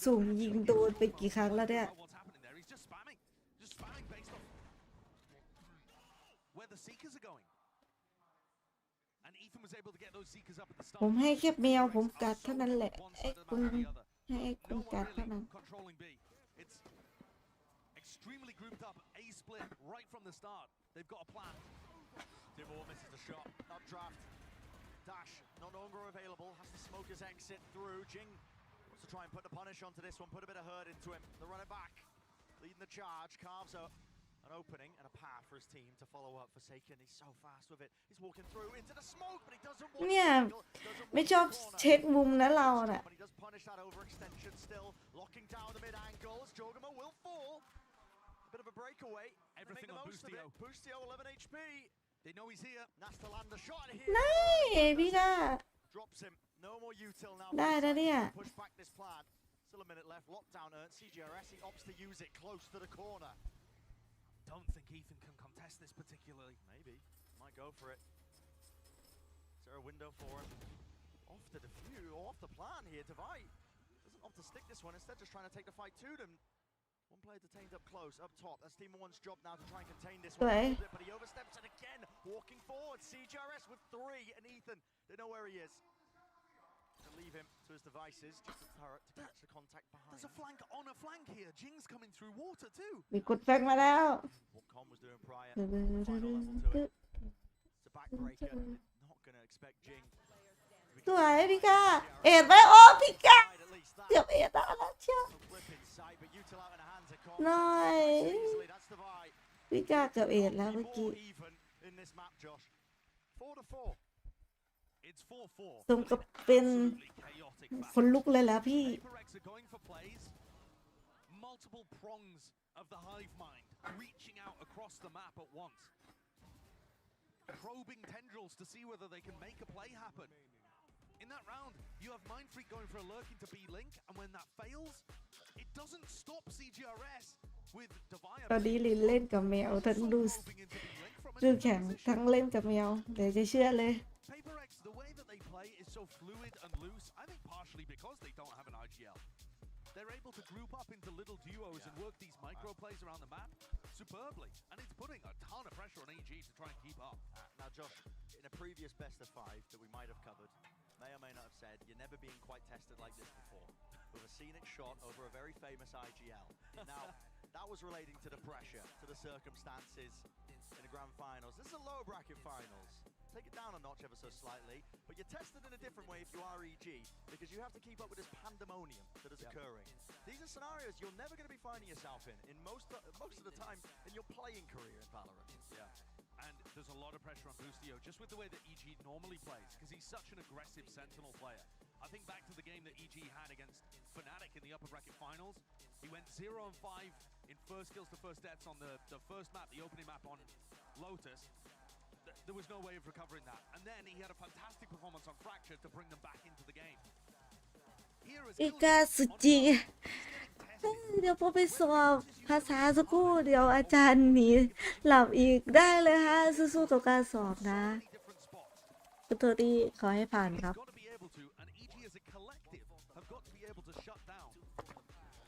สุ่มยิงโดนไปกี่ครั้งแล้วเนี่ยผมให้แค่แมวผมกัดเท่านั้นแหละไอ้คุณให้ไอ้คุณกัดเท่านั้น Extremely grouped up, A split right from the start. They've got a plan. Timor misses the shot. Updraft. Dash no longer available. Has to smoke his exit through. Jing wants to try and put the punish onto this one. Put a bit of hurt into him. They run it back. Leading the charge. Carves out an opening and a path for his team to follow up. Forsaken. He's so fast with it. He's walking through into the smoke, but he doesn't want เนี่ยไม่ชอบเช็คมุมนะเราน่ะ But he does punish that overextension still. Locking down the mid angles. Jorgamo will fall. Bit of a breakaway. Everything on Boostio. Boostio 11 HP. They know he's here. Has to land the shot here. นี่พี่ก้า Drops him. No more util now. ได้นะเนี่ย Push back this plan. Still a minute left. Lockdown earned. CGRS he opts to use it close to the corner. Don't think Ethan can contest this particularly. Maybe. Might go for it. Is there a window for him? Off the defuse. Off the plan here. Divide. Doesn't opt to stick this one. Instead just trying to take the fight to them. One player detained up close, up top. That's Team One's job now to try and contain this ส one วย a little bit, but he oversteps it again. Walking forward, CGRS with 3, and Ethan, they know where he is. To leave him to his devices, just a turret to catch the contact behind. There's a flank on a flank here. Jing's coming through water too. มีกดแฟกมาแล้ว What Com was doing prior, final level to it. It's a backbreaker. Not going to expect Jing. สวยพี่ก้าเอ็ดไปโอ้พี่ก้าเกือบเอ็ดได้แล้วเชียวหน่อยพี่ก้าเกือบเอ็ดแล้วเมื่อกี้ In this map, Josh. 4-4. It's 4-4. สมกับเป็นคนลุกเลยแล้วพี่ PRX are going for plays. Multiple prongs of the hive mind reaching out across the map at once. Probing tendrils to see whether they can make a play happen. In that round, you have Mind Freak going for a lurk into B-Link, and when that fails, it doesn't stop CGRS with Devaya. ตอนนี้ลินเล่นกับแมวทั้งดูแข่งทั้งเล่นกับแมวเดี๋ยวจะเชื่อเลย PRX, the way that they play is so fluid and loose, I think partially because they don't have an IGL. They're able to group up into little duos and work these micro plays around the map superbly, and it's putting a ton of pressure on AG to try and keep up. Now, Josh, in a previous best of 5 that we might have covered, may or may not have said, you're never being quite tested like this before, with a scenic shot over a very famous IGL. Now, that was relating to the pressure, to the circumstances in the grand finals. This is a lower bracket finals. Take it down a notch ever so slightly, but you're tested in a different way if you are EG, because you have to keep up with this pandemonium that is occurring. These are scenarios you're never going to be finding yourself in most of the time in your playing career in Valorant. Yeah. And there's a lot of pressure on Boostio, just with the way that EG normally plays, because he's such an aggressive Sentinel player. I think back to the game that EG had against Fnatic in the upper bracket finals. He went 0-5 in first kills to first deaths on the first map, the opening map on Lotus. There was no way of recovering that. And then he had a fantastic performance on Fracture to bring them back into the game. อีกาสุจิเดี๋ยวพอไปสอบภาษาสักครู่เดี๋ยวอาจารย์หนีหลับอีกได้เลยฮะสู้ๆกับการสอบนะคุณโทดี้ขอให้ผ่านครับ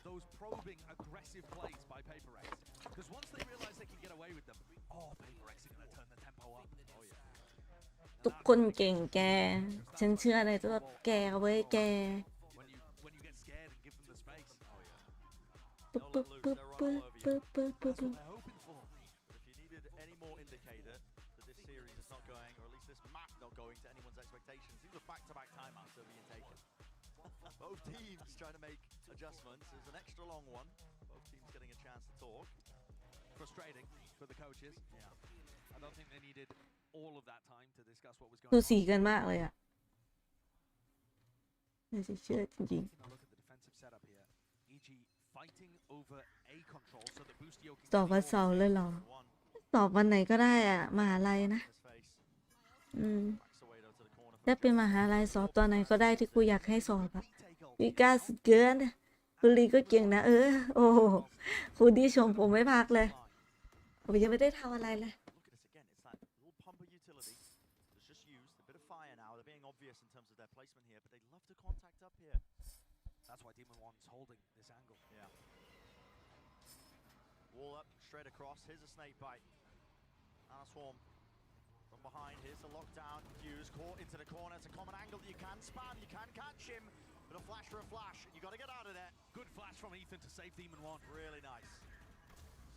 Those probing aggressive plays by PRX, because once they realize they can get away with them, PRX are going to turn the tempo up. ทุกคนเก่งแกฉันเชื่อในตัวแกเว้ยแกปึ๊บปึ๊บปึ๊บปึ๊บปึ๊บปึ๊บปึ๊บ If you needed any more indicator that this series is not going, or at least this map not going to anyone's expectations, these are back-to-back timeouts that are being taken. Both teams trying to make adjustments. There's an extra long one. Both teams getting a chance to talk. Frustrating for the coaches. Yeah. I don't think they needed all of that time to discuss what was going ดู on. สีกันมากเลยอ่ะไม่เชื่อจริง Look at the defensive setup here. EG fighting over A control so that Boostio ๆสอบวันเสาร์เลยเหรอสอบวันไหนก็ได้อ่ะมหาลัยนะถ้าเป็นมหาลัยสอบตอนไหนก็ได้ที่กูอยากให้สอบอ่ะวิกาสุดเกินคุณลีก็เก่งนะโอ้โหคุณดีชมผมไม่พักเลยผมยังไม่ได้ทำอะไรเลย Obvious in terms of their placement here, but they love to contact up here. That's why Demon One's holding this angle. Yeah. Wall up, straight across. Here's a snake bite. And a swarm from behind. Here's the lockdown. Fuse caught into the corner. It's a common angle that you can spam. You can catch him. But a flash for a flash. You got to get out of there. Good flash from Ethan to save Demon One. Really nice.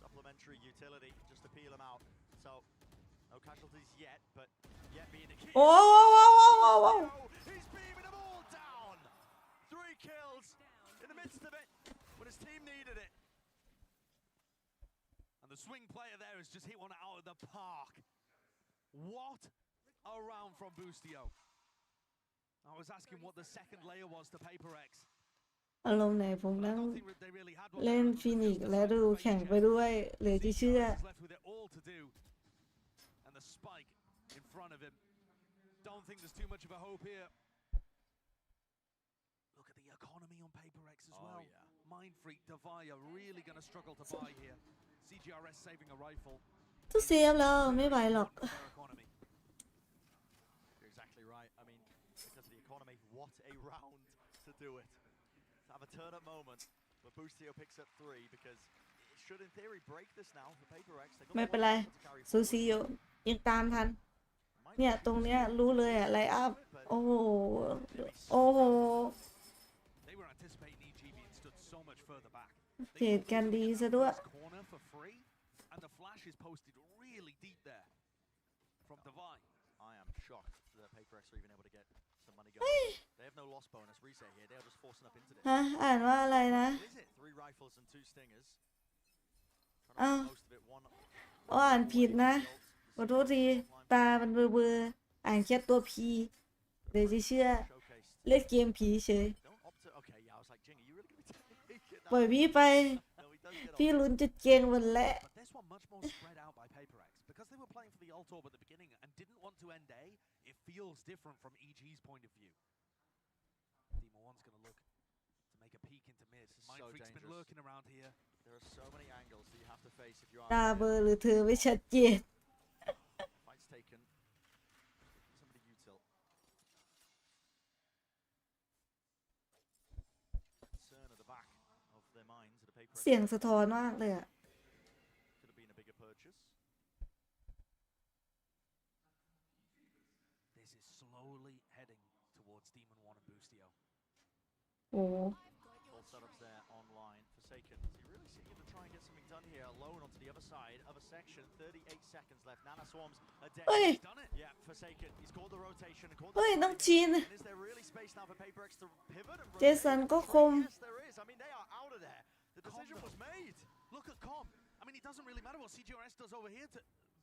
Supplementary utility just to peel him out. So no casualties yet, but yet being the key. Oh! He's beaming them all down. 3 kills in the midst of it when his team needed it. And the swing player there has just hit one out of the park. What a round from Boostio. I was asking what the second layer was to PRX. อารมณ์ไหนผมนั่งเล่นฟินิกซ์และดูแข่งไปด้วยเลยจะเชื่อ And the spike in front of him. Don't think there's too much of a hope here. Look at the economy on PRX as well. Mind Freak, Devaya really going to struggle to buy here. CGRS saving a rifle. ตู้เซฟแล้วไม่ไหวหรอก You're exactly right. I mean, because of the economy, what a round to do it. To have a turn-up moment but Boostio picks up 3 because it should in theory break this now for PaperX. ไม่เป็นไรซูซีอยู่ยังตามทันเนี่ยตรงเนี้ยรู้เลยอะไลอัพโอ้โหโอ้โห They were anticipating EG being stood so much further back. เทรดกันดีซะด้วย Corner for free, and the flash is posted really deep there from Divine. I am shocked that PaperX are even able to get some money going. They have no loss bonus reset here. They are just forcing up into this. ฮะอ่านว่าอะไรนะ What is it? 3 rifles and 2 stingers. อ้าว Most of it one. อ่านผิดนะขอโทษทีตามันเบลอๆอ่านแค่ตัวพีเดี๋ยวจะเชื่อเล่นเกมผีเฉย Okay, yeah, I was like, Jing, are you really going to take it? ปล่อยพี่ไป พี่ลุ้นจะเก่งหมดแล้ว But this one much more spread out by PaperX. Because they were playing for the ult orb at the beginning and didn't want to end A, it feels different from EG's point of view. Demon 1's going to look to make a peek into mid. Mind Freak's been lurking around here. There are so many angles that you have to face if you are. ตาเบลอหรือเธอไม่ชัดเจน Fight's taken. Somebody util. Concern at the back of their minds at a PaperX. เสียงสะท้อนมากเลยอะ Could have been a bigger purchase. This is slowly heading towards Demon 1 and Boostio. โอ้ Full setups there online. Forsaken. So you're really seeing him to try and get something done here. Alone onto the other side of a section. 38 seconds left. Nana swarms a dead. Oi. He's done it. Yeah, Forsaken. He's called the rotation and called เฮ้ย the น้องจีน And is there really space now for PaperX to pivot and เจสัน rotate? ก็คม Yes, there is. I mean, they are out of there. The decision was made. Look at Com. I mean, it doesn't really matter what CGRS does over here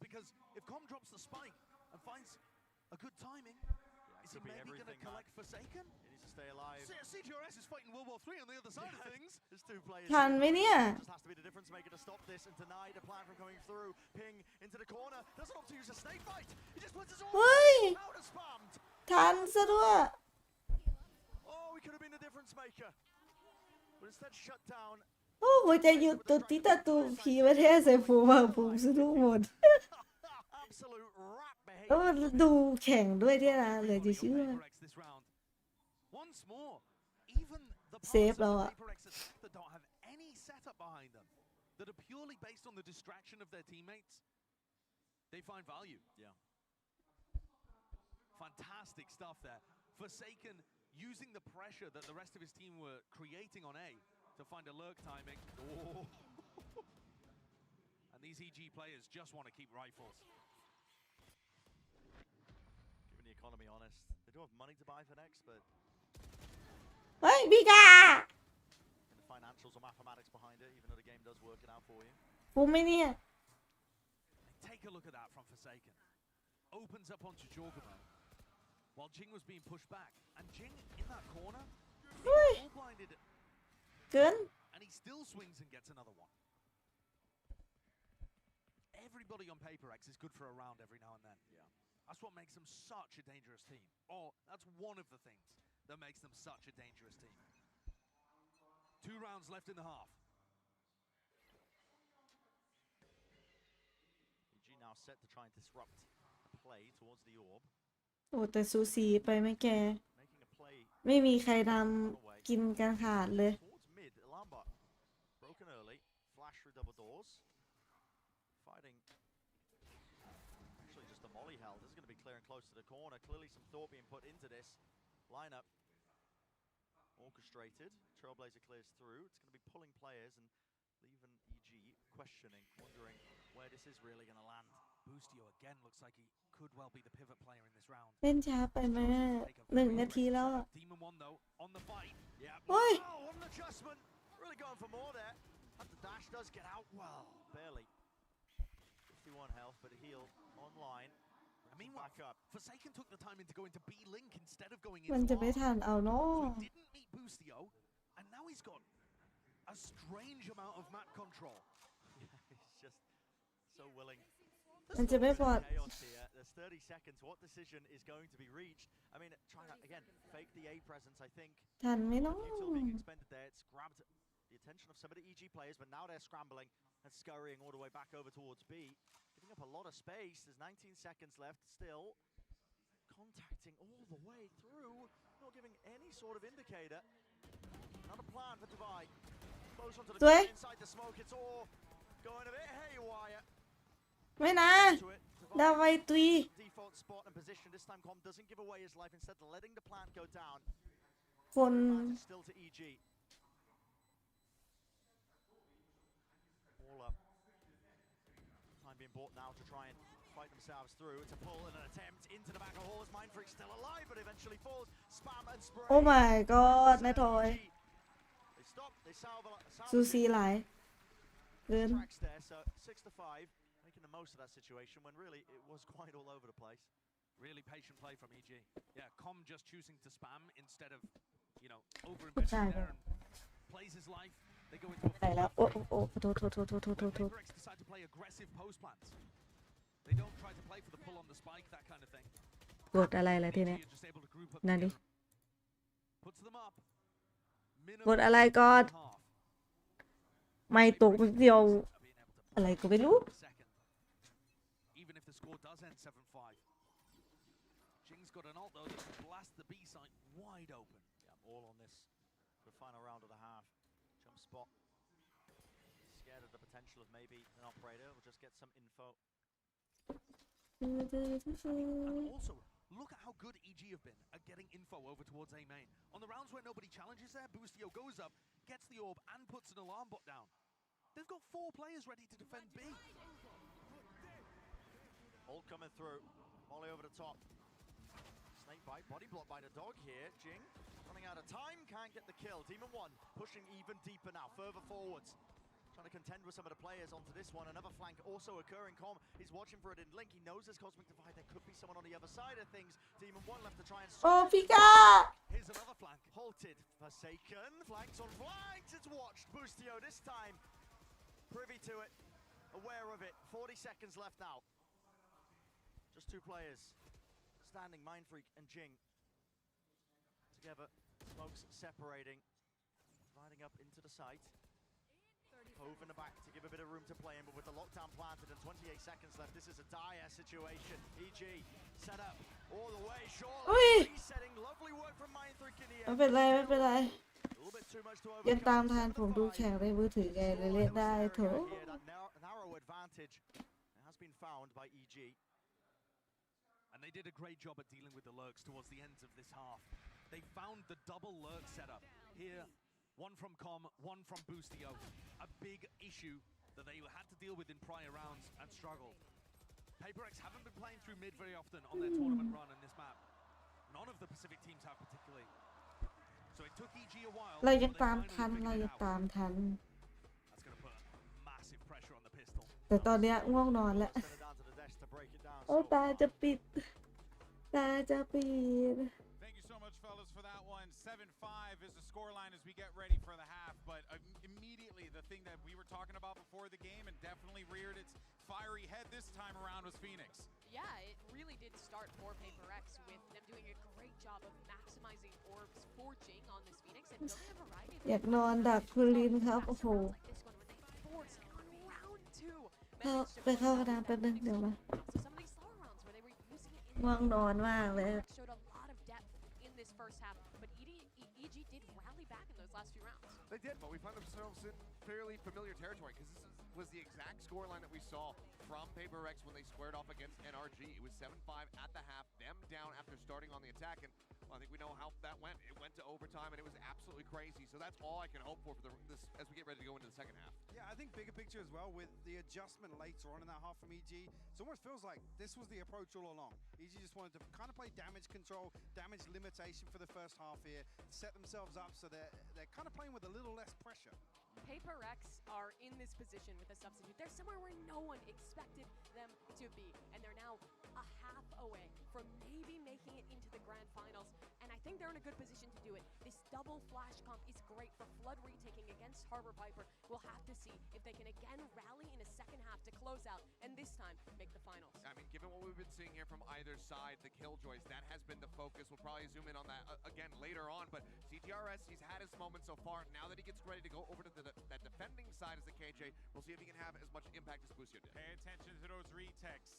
because if Com drops the spike and finds a good timing, is he could be maybe going to everything, collect Forsaken? He needs to stay alive. CGRS is fighting World War III on the other side of things. There's 2 players. ทันไหมเนี่ย Just has to be the difference maker to stop this and deny the plan from coming through. Ping into the corner. Doesn't opt to use a snake bite. He just puts his all เฮ้ย out of spammed. ทันซะด้วย Oh, he could have been the difference maker. But instead shut down. โอ้หัวใจหยุดตุดที่ตาตูผีประเทศใส่ผมว่าผมสะดุ้งหมด Absolute rat แล้ว behavior. มันดูแข่งด้วยที่นะเหลือจะเชื่อ PaperX this round. Once more, even the parts Save of the เราอะ PaperX attack that don't have any setup behind them, that are purely based on the distraction of their teammates, they find value. Yeah. Fantastic stuff there. Forsaken using the pressure that the rest of his team were creating on A to find a lurk timing. Oh. And these EG players just want to keep rifles. Giving the economy honest. They do have money to buy for next, but เฮ้ยพี่กา in the financials or mathematics behind it, even though the game does work it out for you. ผมไม่เนี่ย Take a look at that from Forsaken. Opens up onto Jorgamo while Jing was being pushed back. And Jing in that corner, all blinded, เกิน and he still swings and gets another one. Everybody on PaperX is good for a round every now and then. Yeah. That's what makes them such a dangerous team. Or that's one of the things that makes them such a dangerous team. 2 rounds left in the half. EG now set to try and disrupt a play towards the orb. โอ้แต่ซูซีไปไม่แก Making a play ไม่มีใครทำกินกันขาดเลย towards mid. Alarm bot broken early. Flash through double doors. Fighting. Actually, just a molly held. This is going to be clear and close to the corner. Clearly, some thought being put into this lineup. Orchestrated. Trailblazer clears through. It's going to be pulling players and leaving EG questioning, wondering where this is really going to land. Boostio again looks like he could well be the pivot player in this round. เล่นช้าไปไหม1 นาทีแล้วอะ Demon 1 though on the fight. Yeah. Oi. Oh, what an adjustment. Really going for more there. And the dash does get out well. Barely. 51 health, but a heal online. I mean, back up. Forsaken took the time in to go into B link instead of going มัน into จะไม่ R. ทันเอาเนาะ So he didn't meet Boostio, and now he's got a strange amount of map control. He's just so willing. มันจะไม่ปลอด Chaos here. There's 30 seconds. What decision is going to be reached? I mean, trying to, again, fake the A presence, I think. ทันไหมเนาะ Util being expended there. It's grabbed the attention of some of the EG players, but now they're scrambling and scurrying all the way back over towards B. Giving up a lot of space. There's 19 seconds left still. Contacting all the way through. Not giving any sort of indicator. Another plan for Divide. close onto the สวย corner inside the smoke. It's all going a bit haywire. ไม่นะ To it. ดาวไวตุย Default spot and position. This time Com doesn't give away his life, instead letting the plant go down. คน Advantage still to EG. All up. Time being bought now to try and fight themselves through. It's a pull and an attempt into the back of Hall. Mind Freak still alive, but eventually falls. Spam and spray. โอ้ my god นายทอย They stop. They salvage. ซูซีหลายเกิน Tracks there, so 6-5, making the most of that situation when really it was quite all over the place. Really patient play from EG. Yeah, Com just choosing to spam instead of, you know, พูด over-investing ได้ there and plays his life. They go into a ได้แล้ว โอ้โอ้โทษ PRX decide to play aggressive post plants. They don't try to play for the pull on the spike, that kind of thing. กดอะไรล่ะทีเนี้ย You're just able to group up นั่นดิ together. Puts them up. กดอะไรก่อน ไม่ตกเดียว อะไรก็ไม่รู้ Even if the score does end 7-5. Jing's got an ult though that can blast the B site wide open. Yeah, all on this for the final round of the half. Jump spot. Scared of the potential of maybe an operator. We'll just get some info. And also, look at how good EG have been at getting info over towards A main. On the rounds where nobody challenges there, Boostio goes up, gets the orb, and puts an alarm bot down. They've got 4 players ready to defend B. Ult coming through. Molly over the top. Snake bite, body block by the dog here. Jing running out of time, can't get the kill. Demon 1 pushing even deeper now, further forwards. Trying to contend with some of the players onto this one. Another flank also occurring. Com, he's watching for it in Link. He knows there's Cosmic Divide. There could be someone on the other side of things. Demon 1 left to try and... โอ้พิกา Here's another flank. Halted. Forsaken. Flanks on flanks. It's watched. Boostio this time. Privy to it. Aware of it. 40 seconds left now. Just 2 players. Standing, Mind Freak and Jing. Together. Smokes separating. Riding up into the site. Hove in the back to give a bit of room to play in, but with the lockdown planted and 28 seconds left, this is a dire situation. EG set up all the way, surely resetting, lovely work from Mind Freak in the air. ไม่เป็นไร ยังตามทันผมดูแข่งในมือถือไงเลยเล่นได้โถ Narrow advantage has been found by EG. And they did a great job at dealing with the lurks towards the ends of this half. They found the double lurk setup. Here, one from Com, one from Boostio. A big issue that they had to deal with in prior rounds and struggled. PRX haven't been playing through mid very often on their tournament run in this map. None of the Pacific teams have particularly. So it took EG a while. เรายังตามทัน That's going to put massive pressure on the pistol. แต่ตอนเนี้ยง่วงนอนแล้ว โอ้ตาจะปิด Thank you so much, fellas, for that one. 7-5 is the scoreline as we get ready for the half. But immediately, the thing that we were talking about before the game and definitely reared its fiery head this time around was Phoenix. Yeah, it really did start for PRX with them doing a great job of maximizing orbs for Jing on this Phoenix and building a variety of อยากนอนดักคุณลินครับ โอ้โห force on round 2. ไปเข้ากระดานแป๊บนึงเดี๋ยวมา So some of these slower rounds where they were using it in ง่วงนอนมากเลย showed a lot of depth in this first half, but EG did rally back in those last few rounds. They did, but we found ourselves in fairly familiar territory because this was the exact scoreline that we saw from PRX when they squared off against NRG. It was 7-5 at the half, them down after starting on the attack, and well, I think we know how that went. It went to overtime, and it was absolutely crazy. So that's all I can hope for this as we get ready to go into the second half. Yeah, I think bigger picture as well with the adjustment later on in that half from EG. It almost feels like this was the approach all along. EG just wanted to kind of play damage control, damage limitation for the first half here, set themselves up so they're kind of playing with a little less pressure. PRX are in this position with a substitute. They're somewhere where no one expected them to be, and they're now a half away from maybe making it into the grand finals, and I think they're in a good position to do it. This double flash comp is great for Flood retaking against Harbor Piper. We'll have to see if they can again rally in a second half to close out, and this time make the finals. I mean, given what we've been seeing here from either side, the killjoys, that has been the focus. We'll probably zoom in on that again later on, but CTRS, he's had his moment so far. Now that he gets ready to go over to that defending side as the KJ, we'll see if he can have as much impact as Boostio did. Pay attention to those retakes.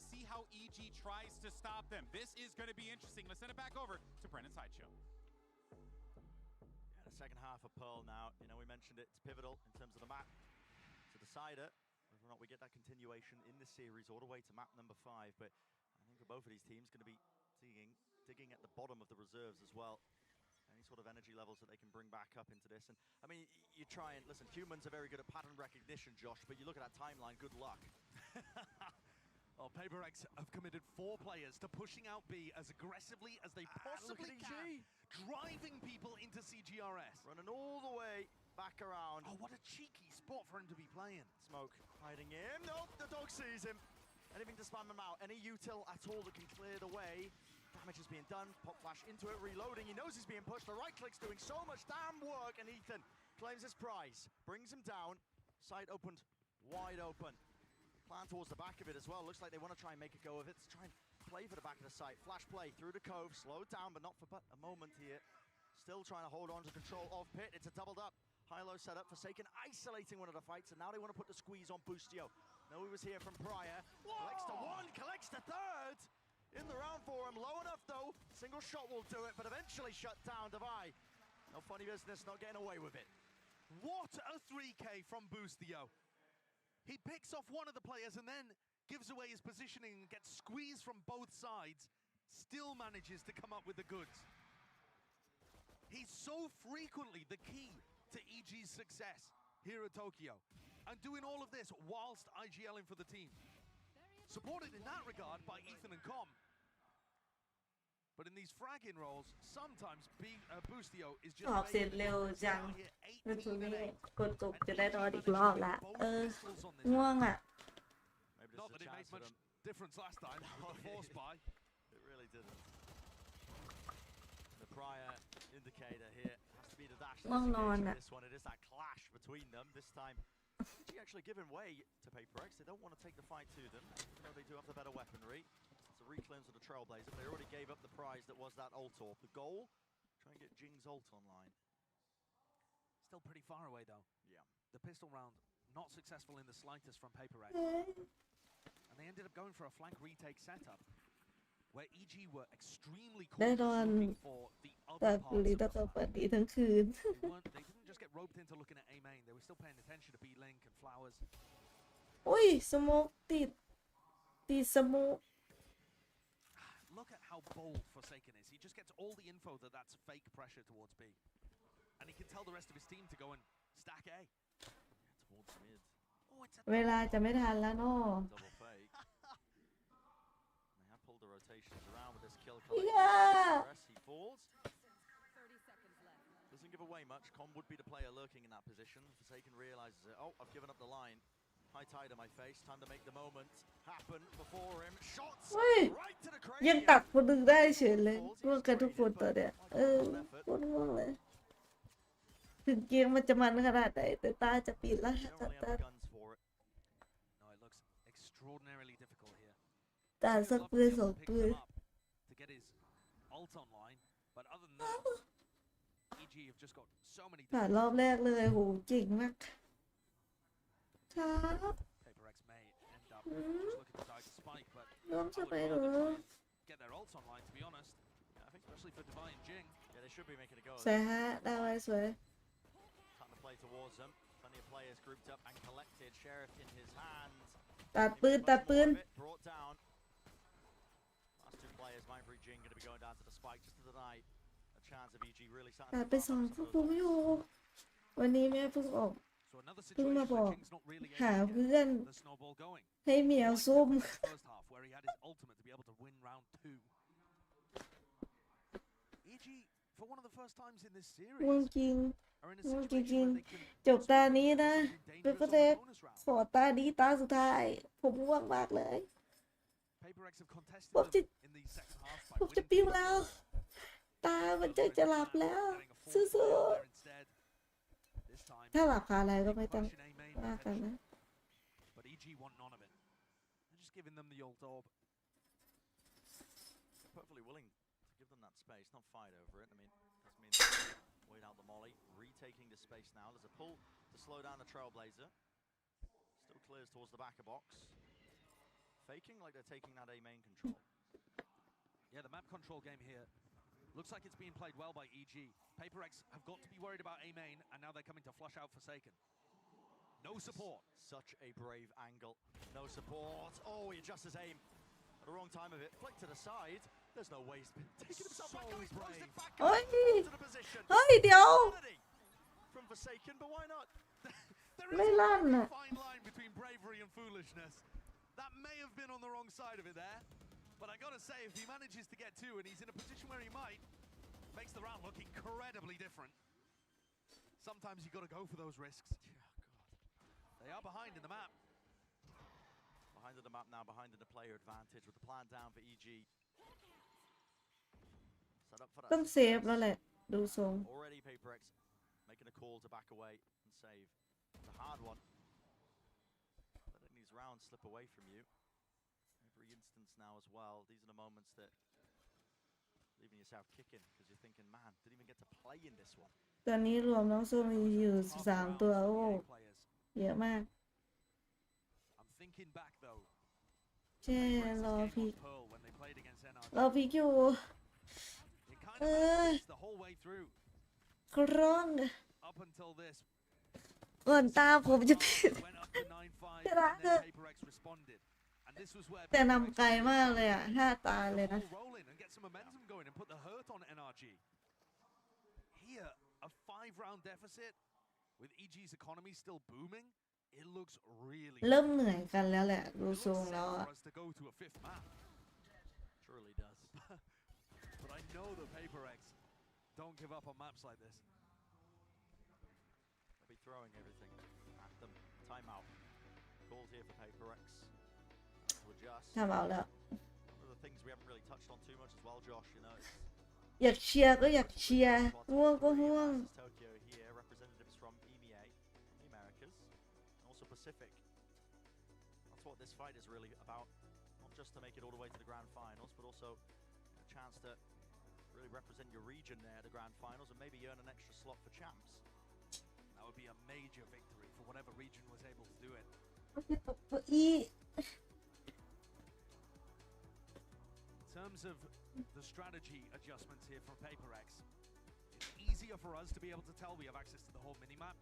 See how EG tries to stop them. This is going to be interesting. Let's send it back over to Brennan Sideshow. Yeah, the second half of Pearl now. You know, we mentioned it, it's pivotal in terms of the map to decide it, whether or not we get that continuation in the series all the way to map number 5. But I think for both of these teams, going to be digging at the bottom of the reserves as well. Any sort of energy levels that they can bring back up into this. And I mean, you try and listen, humans are very good at pattern recognition, Josh, but you look at that timeline, good luck. Well, PRX have committed 4 players to pushing out B as aggressively as they possibly can, driving people into CGRS. Running all the way back around. Oh, what a cheeky spot for him to be playing. Smoke hiding in. Nope, the dog sees him. Anything to spam him out. Any util at all that can clear the way. Damage is being done. Pop flash into it, reloading. He knows he's being pushed. The right click's doing so much damn work, and Ethan claims his prize. Brings him down. Sight opened, wide open. Plan towards the back of it as well. Looks like they want to try and make a go of it. Try and play for the back of the site. Flash play through the cove. Slowed down, but not for but a moment here. Still trying to hold on to control of Pit. It's a doubled up. High-low setup. Forsaken isolating one of the fights, and now they want to put the squeeze on Boostio. No, he was here from prior. Collects the 1, collects the 3rd. In the round for him. Low enough, though. Single shot will do it, but eventually shut down Divide. No funny business, not getting away with it. What a 3K from Boostio. He picks off one of the players and then gives away his positioning and gets squeezed from both sides. Still manages to come up with the goods. He's so frequently the key to EG's success here at Tokyo. And doing all of this whilst IGLing for the team. Supported in that regard by Ethan and Com. But in these frag-in roles, sometimes Boostio is just ออกเสร็จเร็วจังรู้สึกไม่กดจบจะได้นอนอีกรอบละง่วงอ่ะ Not that it made much difference last time with the force buy. It really didn't. The prior indicator here has to be the dash. This one, it is that clash between them. This time, she actually giving way to PRX. They don't want to take the fight to them, even though they do have the better weaponry. It's a reclaims of the Trailblazer, but they already gave up the prize that was that ult orb. The goal, try and get Jing's ult online. Still pretty far away though. Yeah. The pistol round not successful in the slightest from PRX. And they ended up going for a flank retake setup, where EG were extremely cautious looking for the other parts of the site. They didn't just get roped into looking at A main, they were still paying attention to B Link and Flowers. อุ้ยสโมกติดสโมก Look at how bold Forsaken is. He just gets all the info that that's fake pressure towards B. And he can tell the rest of his team to go and stack A. Towards mid. เวลาจะไม่ทันแล้วเนาะ Double fake. They have pulled the rotations around with this kill collection. He falls. Doesn't give away much. Com would be the player lurking in that position. Forsaken realizes it. Oh, I've given up the line. High tide on my face. Time to make the moment happen before him. Shots right to the cranium. ยังตัดคนหนึ่งได้เฉยเลยง่วงกันทุกคนตอนเนี้ยโคตรง่วงเลย ถึงเกมมันจะมันขนาดไหนแต่ตาจะปิดแล้วตา No, it looks extraordinarily difficult here. ตาสักปืน2 ปืน To get his ult online, but other than that, EG have just got so many. ผ่านรอบแรกเลยโหเก่งมากช้า PRX may end up just looking to die to Spike, but น้องจะไปหรอ get their ults online, to be honest. Yeah, I think especially for Divine Jing. Yeah, they should be making a go. สวยฮะได้ไว้สวย Time to play towards them. Plenty of players grouped up and collected. Sheriff in his hands. ตัดปืน Brought down. Last 2 players, Mindfree Jing, going to be going down to the spike just to deny a chance of EG really ตั starting ดไป2ผู้คุ้มอยู่วันนี้แม่เพิ่งออกเพิ่งมาบอกหาเพื่อนให้เหมียวซุ่ม First half, where he had his ultimate to be able to win round 2. EG, for one of the first times in this series, ง่วงจริงจบตานี้นะเป็นประเด็นขอตานี้ตาสุดท้ายผมง่วงมากเลยผมจะปิ้วแล้วตามันจะหลับแล้วสู้ๆถ้าหลับคาอะไรก็ไม่ต้องว่ากันนะ But EG want none of it. They're just giving them the ult orb. They're perfectly willing to give them that space, not fight over it. I mean, that means wait out the molly, retaking the space now. There's a pull to slow down the Trailblazer. Still clears towards the back of box. Faking like they're taking that A main control. Yeah, the map control game here Looks like it's being played well by EG. Paper X have got to be worried about A main, and now they're coming to flush out Forsaken. No support. Such a brave angle. No support. Oh, he adjusts his aim at the wrong time of it. Flick to the side. There's no way he's been taking himself back. Oh, he's closed it back up to the position. เฮ้ยเดี๋ยว From Forsaken, but why not? There ไม่ is ลั่น a น่ะ fine line between bravery and foolishness. That may have been on the wrong side of it there. But I gotta say, if he manages to get two and he's in a position where he might, makes the round look incredibly different. Sometimes you gotta go for those risks. They are behind in the map. Behind in the map now, behind in the player advantage with the plan down for EG. Set up for that. ต้องเซฟแล้วแหละ ดูทรง Already Paper X making a call to back away and save. It's a hard one. Letting these rounds slip away from you. Every instance now as well. These are the moments that leaving yourself kicking because you're thinking, man, didn't even get to play in this one. ตอนนี้รวมน้องโซมีอยู่13 ตัวโอ้เยอะมาก I'm thinking back though. แช่รอพีก Pearl when they played against NRG. รอพีกอยู่ It kind of managed the whole way through. กร้อง Up until this. ก่อนตาผมจะผิด Went up to 9-5 ชนะ and then Paper X responded. And this was where แต่นำไกลมากเลยอ่ะ5 ตาเลยนะ roll in and get some momentum going and put the hurt on NRG. Here, a 5-round deficit with EG's economy still booming. It looks really เริ่มเหนื่อยกันแล้วแหละ ดูทรงแล้วอ่ะ for us to go to a 5th map. Surely does. But I know the Paper X don't give up on maps like this. They'll be throwing everything at them. Timeout. Calls here for Paper X. To adjust. ทำเอาแล้ว One of the things we haven't really touched on too much as well, Josh, you know. อยากเชียร์ก็อยากเชียร์ง่วงก็ง่วง Tokyo here, representatives from EMEA, from the Americas, and also Pacific. That's what this fight is really about. Not just to make it all the way to the grand finals, but also a chance to really represent your region there at the grand finals and maybe earn an extra slot for champs. That would be a major victory for whatever region was able to do it. อี In terms of the strategy adjustments here from Paper X, it's easier for us to be able to tell we have access to the whole minimap.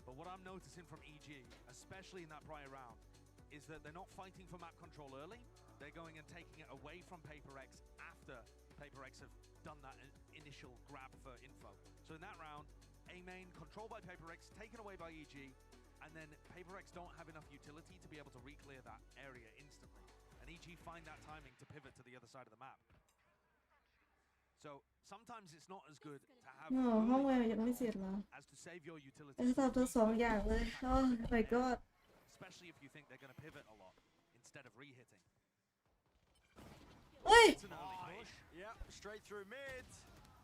But what I'm noticing from EG, especially in that prior round, is that they're not fighting for map control early. They're going and taking it away from Paper X after Paper X have done that initial grab for info. So in that round, A main controlled by Paper X, taken away by EG, and then Paper X don't have enough utility to be able to re-clear that area instantly. And EG find that timing to pivot to the other side of the map. So sometimes it's not as good to have ห้องแววยังไม่เสร็จเหรอ as to save your utility. ไอ้ทำทั้ง2 อย่างเลยโอ้ my god Especially if you think they're going to pivot a lot instead of re-hitting. เฮ้ย It's an early push. Yep, straight through mid.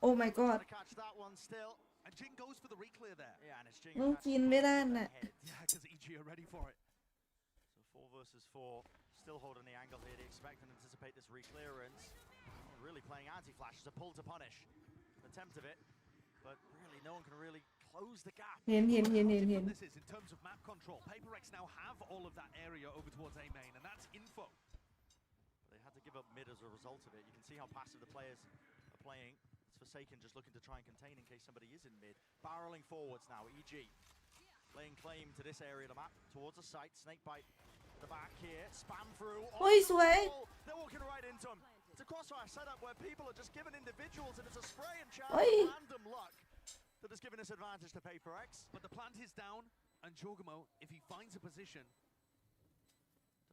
oh my god Trying to catch that one still. And Jin goes for the re-clear there. Yeah, and it's Jin. ต้องกินไม่ได้น่ะ Yeah, because EG are ready for it. So 4 versus 4, still holding the angle here. They expect and anticipate this re-clearance. Really playing anti-flash as a pull to punish. An attempt of it, but really no one can really close the gap. เห็น This is in terms of map control. Paper X now have all of that area over towards A main, and that's info. They had to give up mid as a result of it. You can see how passive the players are playing. It's Forsaken just looking to try and contain in case somebody is in mid. Barreling forwards now, EG. Laying claim to this area of the map, towards the site. Snakebite at the back here, spam through. โอ้ยสวย They're walking right into him. It's a crossfire setup where people are just given individuals and it's a spray and chance Oi. random luck that has given this advantage to Paper X. But the plant is down, and Jorgamo, if he finds a position,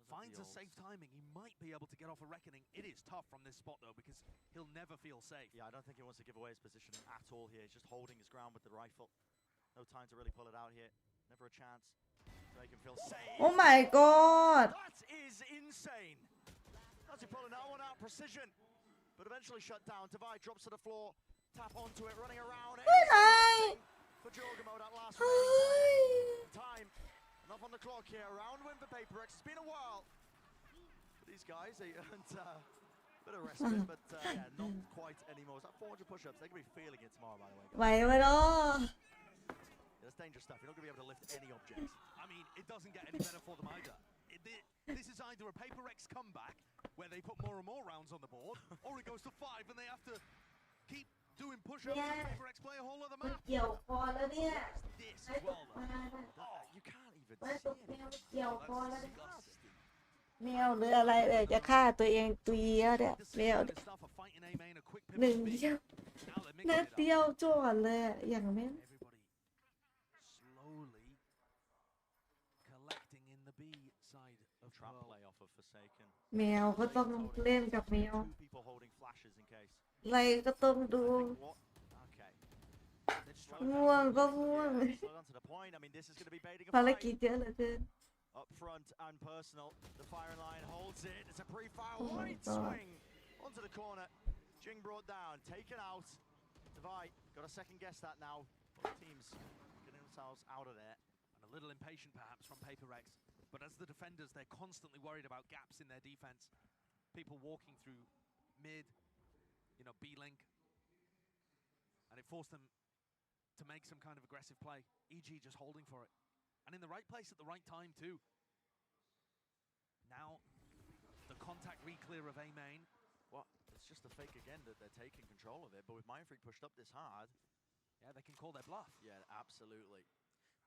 finds a safe timing, he might be able to get off a reckoning. It is tough from this spot though, because he'll never feel safe. Yeah, I don't think he wants to give away his position at all here. He's just holding his ground with the rifle. No time to really pull it out here. Never a chance to make him feel safe. oh my god That is insane. As he pulling that one out, precision. But eventually shut down. Divide drops to the floor. Tap onto it, running around. ไม่ไร For Jorgamo, that last เฮ้ย time. Enough on the clock here. Round win for Paper X. It's been a while. For these guys, they earned a bit of respite, but yeah, not quite anymore. It's like 400 push-ups. They're going to be feeling it tomorrow, by the way. ไหวไหมเนาะ That's dangerous stuff. You're not going to be able to lift any objects. I mean, it doesn't get any better for them either. This is either a Paper X comeback, where they put more and more rounds on the board, or it goes to 5 and they have to keep doing push-ups and PRX play a whole other มัน map. เกี่ยวคอแล้วเนี่ย This ไม่ as ตก well, มา though. You can't even ไม่ see ตก it. แมวเกี่ยวคอแล้วเนี่ย Disgusting. แมวหรืออะไรจะฆ่าตัวเองตุยแล้วเนี่ยแมว Good stuff, a fight in A main, a quick หนึ่ง pivot to B. เดียว Now they're นั mixing ด it up. เดียวจวดเลยอะอย่างแม่น Slowly collecting in the B side of Trap Pearl. play off of Forsaken. แมวก็ต้องเล่นกับแมว Two people holding flashes in case. อะไรก็ต้องดู What? Okay. ง่วงก็ง่วง Slow down to the point. I mean, this is going to be baiting a ภาร fight. กิจเยอะเหลือเกิน Up front and personal. The firing line holds it. It's a pre-fire Oh my wide God. swing onto the corner. Jing brought down, taken out. Divide, got to second guess that now. Both teams getting themselves out of there. And a little impatient perhaps from PRX, but as the defenders, they're constantly worried about gaps in their defense. People walking through mid, B-link. And it forced them to make some kind of aggressive play. EG just holding for it. And in the right place at the right time too. Now, the contact re-clear of A main. What? It's just a fake again that they're taking control of it, but with Mindfreak pushed up this hard. Yeah, they can call their bluff. Yeah, absolutely.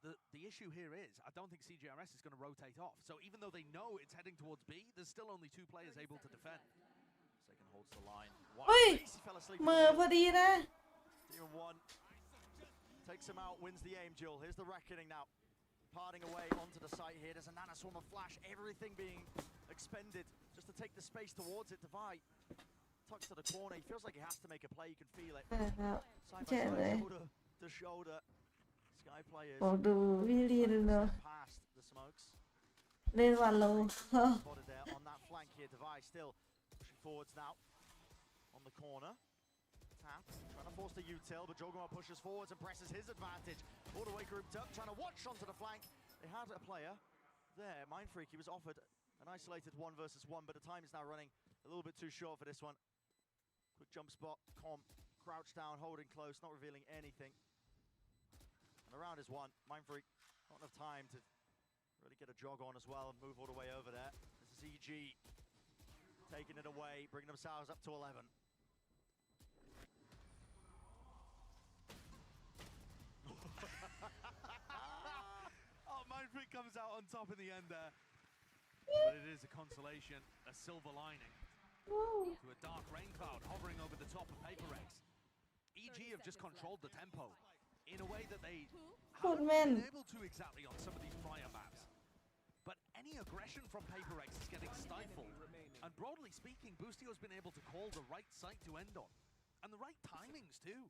The issue here is, I don't think CGRS is going to rotate off. So even though they know it's heading towards B, there's still only 2 players able to defend. Forsaken holds the line. เฮ้ย He fell asleep. มือพอดีนะ Demon 1 takes him out, wins the aim duel. Here's the reckoning now. Parting away onto the site here. There's a nanoswarm of flash. Everything being expended just to take the space towards it. Divide. Tucks to the corner. He feels like he has to make a play. You can feel it. ครับ Side ใช่ by เลย side, shoulder to shoulder. Sky players บอกดูพี่ลินเนอะ past the smokes. เล่นวันโล Spotted there on that flank here. Divide still pushing forwards now on the corner. Tap trying to force the util, but Jogama pushes forwards and presses his advantage. All the way grouped up, trying to watch onto the flank. They had a player there. Mindfreak, he was offered an isolated 1 versus 1, but the time is now running a little bit too short for this one. Quick jump spot. Com crouched down, holding close, not revealing anything. And the round is won. Mindfreak, not enough time to really get a jog on as well and move all the way over there. This is EG taking it away, bringing themselves up to 11. Oh, Mindfreak comes out on top in the end there. But it is a consolation, a silver lining to a dark rain cloud hovering over the top of PRX. EG have just controlled the tempo in a way that they haven't been able to exactly on some of these prior maps. But any aggression from PRX is getting stifled. And broadly speaking, Boostio's been able to call the right site to end on. And the right timings too.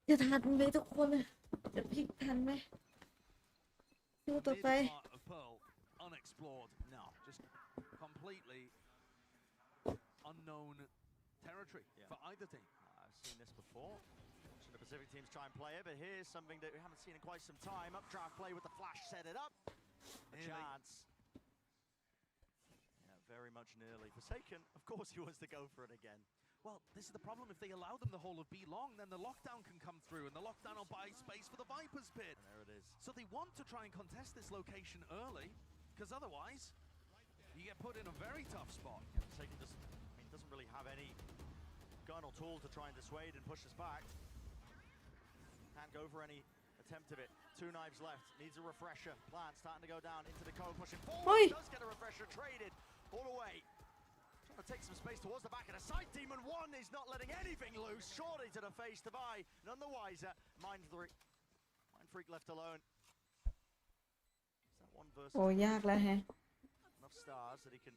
จะทันไหมทุกคนอะจะพลิกทันไหมดูต่อไป Mid part of Pearl, unexplored. No, just completely unknown territory for either team. I've seen this before. Watching the Pacific teams try and play it, but here's something that we haven't seen in quite some time. Updraft play with the flash, set it up. A chance. Yeah, very much nearly. Forsaken, of course he wants to go for it again. Well, this is the problem. If they allow them the whole of B long, then the lockdown can come through, and the lockdown will buy space for the Viper's pit. And there it is. So they want to try and contest this location early, because otherwise, you get put in a very tough spot. Yeah, Forsaken just, doesn't really have any gun or tool to try and dissuade and push us back. Can't go for any attempt of it. 2 knives left. Needs a refresher. Plant starting to go down into the cone, pushing forward. Does get a refresher traded all the way. Trying to take some space towards the back of the side. Demon 1 is not letting anything loose. Shorty to the face to buy. None the wiser. Mindfreak left alone. Is that 1 versus โอ้ยากแล้วแฮะ enough stars that he can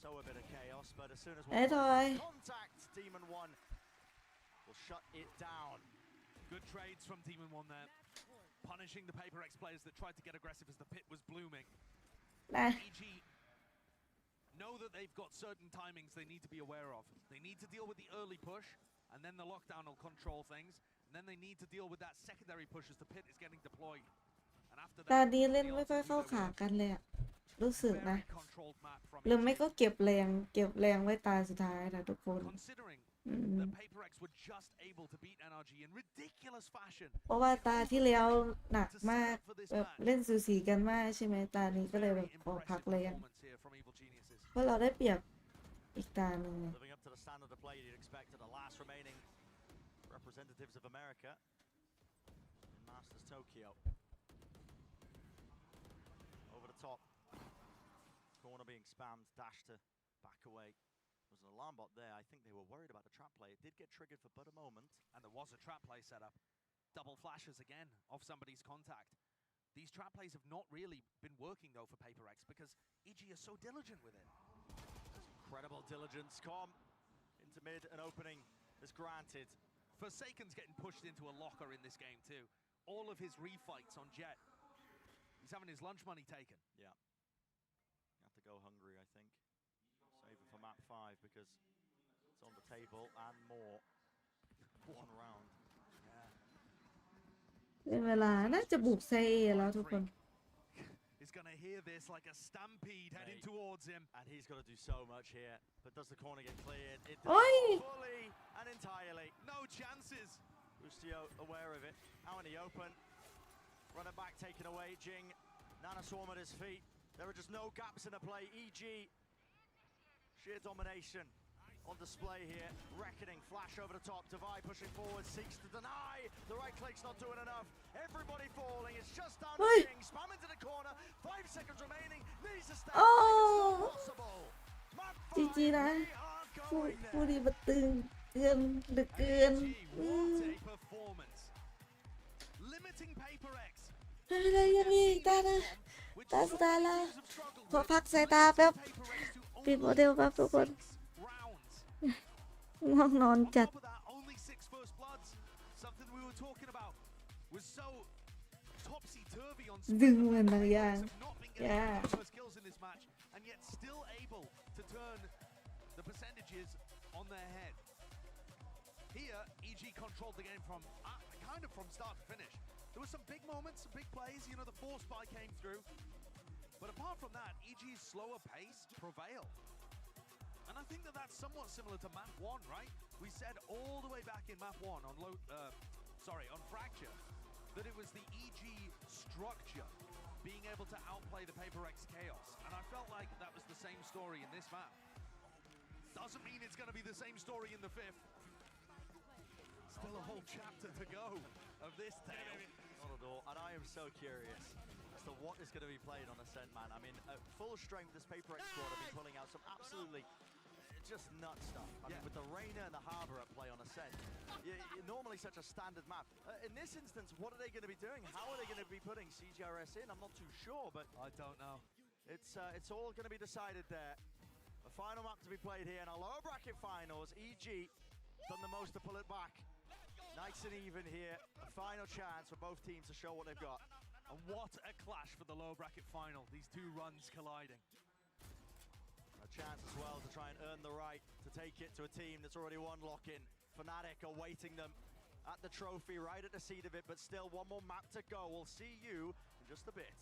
sow a bit of chaos, but as soon as ไอ้ทอย contact, Demon 1 will shut it down. Good trades from Demon 1 there. Punishing the PRX players that tried to get aggressive as the pit was blooming. นะ EG know that they've got certain timings they need to be aware of. They need to deal with the early push, and then the lockdown will control things. And then they need to deal with that secondary push as the pit is getting deployed. And after ตา that, นี้เล่นไม่ค่อยเข้าขากันเลยอะรู้สึกนะ หรือไม่ก็เก็บแรงไว้ตาสุดท้ายนะทุกคน considering that PRX were just able to beat NRG in ridiculous fashion. เพราะว่าตาที่แล้วหนักมากแบบเล่นสูสีกันมากใช่ไหมตานี้ก็เลยแบบขอพักเลยเพราะเราได้เปรียบอีกตาหนึ่ง Living up to the standard of play you'd expect are the last remaining representatives of America in Masters Tokyo. Over the top. Corner being spammed, dash to back away. There was an alarm bot there. I think they were worried about the trap play. It did get triggered for but a moment. And there was a trap play set up. Double flashes again of somebody's contact. These trap plays have not really been working though for PRX because EG is so diligent with it. Incredible diligence. Com into mid and opening is granted. Forsaken's getting pushed into a locker in this game too. All of his refights on Jet. He's having his lunch money taken. Yeah. You have to go hungry, I think. Save it for map 5 because it's on the table and more. One round. เป็นเวลาน่าจะบุกไซเอแล้วทุกคน He's going to hear this like a stampede heading towards him. And he's got to do so much here. But does the corner get cleared? It does fully and entirely. No chances. Bustio aware of it. Out in the open. Running back taken away. Jing. Nana Swarm at his feet. There are just no gaps in the play. EG. Sheer domination on display here. Reckoning. Flash over the top. Divide pushing forward. Seeks to deny. The right click's not doing enough. Everybody falling. It's just down to Jing. Spam into the corner. 5 seconds remaining. Needs to stay. It's not possible. จีจีนะผู้ดีมาตึงเกินดึกเกิน What a performance. Limiting PRX. อะไรยังมีตานะตาสุดท้ายแล้วขอพักสายตาแป๊บปิดโมเดลแป๊บทุกคนง่วงนอนจัด Only 6 first bloods. Something we were talking about was so topsy-turvy on ดึงมันบางอย่าง first kills in this match and yet still able to turn the percentages on their head. Here, EG controlled the game from kind of from start to finish. There were some big moments, some big plays. You know, the 4 spy came through. But apart from that, EG's slower pace prevailed. And I think that that's somewhat similar to map 1, right? We said all the way back in map 1 on on Fracture that it was the EG structure being able to outplay the PRX chaos. And I felt like that was the same story in this map. Doesn't mean it's going to be the same story in the 5th. Still a whole chapter to go of this tale. Not at all. And I am so curious as to what is going to be played on Ascent, man. I mean, at full strength, this PRX squad have been pulling out some absolutely just nut stuff. I mean, with the Reina and the Harbor at play on Ascent, normally such a standard map. In this instance, what are they going to be doing? How are they going to be putting CGRS in? I'm not too sure, but I don't know. It's all going to be decided there. The final map to be played here in our lower bracket finals. EG done the most to pull it back. Nice and even here. A final chance for both teams to show what they've got. And what a clash for the lower bracket final. These 2 runs colliding. A chance as well to try and earn the right to take it to a team that's already won lock-in. Fnatic awaiting them at the trophy, right at the seat of it, but still one more map to go. We'll see you in just a bit.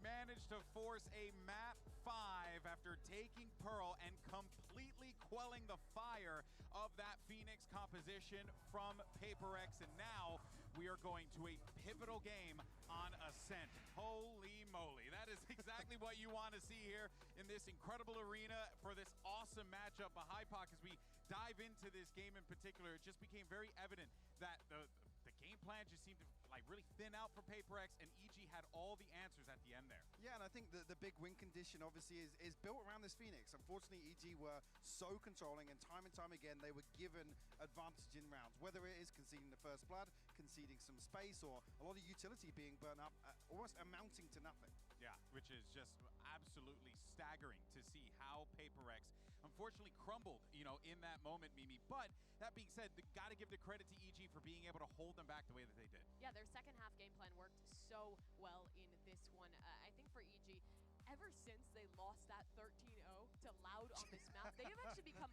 managed to force a map 5 after taking Pearl and completely quelling the fire of that Phoenix composition from PRX. And now we are going to a pivotal game on Ascent. Holy moly. That is exactly what you want to see here in this incredible arena for this awesome matchup. But Hypoc, as we dive into this game in particular, it just became very evident that the game plan just seemed to like really thin out for PRX, and EG had all the answers at the end there. Yeah, and I think the big win condition obviously is built around this Phoenix. Unfortunately, EG were so controlling, and time again they were given advantage in rounds, whether it is conceding the first blood, conceding some space, or a lot of utility being burnt up, almost amounting to nothing. Yeah, which is just absolutely staggering to see how PRX unfortunately crumbled, you know, in that moment, Mimi. But that being said, got to give the credit to EG for being able to hold them back the way that they did. Yeah, their second half game plan worked so well in this one. I think for EG, ever since they lost that 13-0 to Loud on this map, they have actually become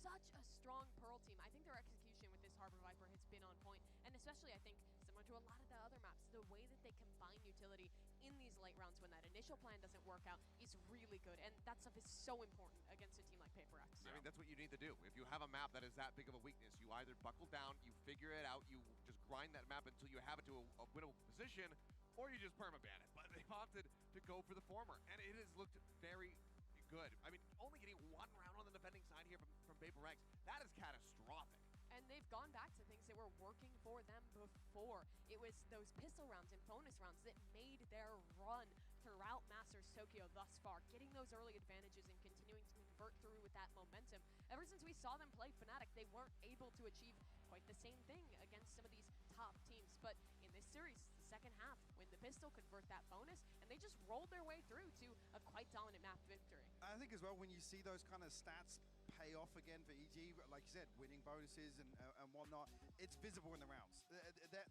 such a strong Pearl team. I think their execution with this Harbor Viper has been on point, and especially I think similar to a lot of the other maps, the way that they combine utility in these late rounds when that initial plan doesn't work out is really good, and that stuff is so important against a team like PRX. I mean, that's what you need to do. If you have a map that is that big of a weakness, you either buckle down, you figure it out, you just grind that map until you have it to a winnable position, or you just permaban it. But they've opted to go for the former, and it has looked very good. I mean, only getting one round on the defending side here from PRX, that is catastrophic. And they've gone back to things that were working for them before. It was those pistol rounds and bonus rounds that made their run throughout Masters Tokyo thus far, getting those early advantages and continuing to convert through with that momentum. Ever since we saw them play Fnatic, they weren't able to achieve quite the same thing against some of these top teams. But in this series, the second half, when the pistol convert that bonus, and they just rolled their way through to a quite dominant map victory. I think as well, when you see those kind of stats pay off again for EG, like you said, winning bonuses and whatnot, it's visible in the rounds.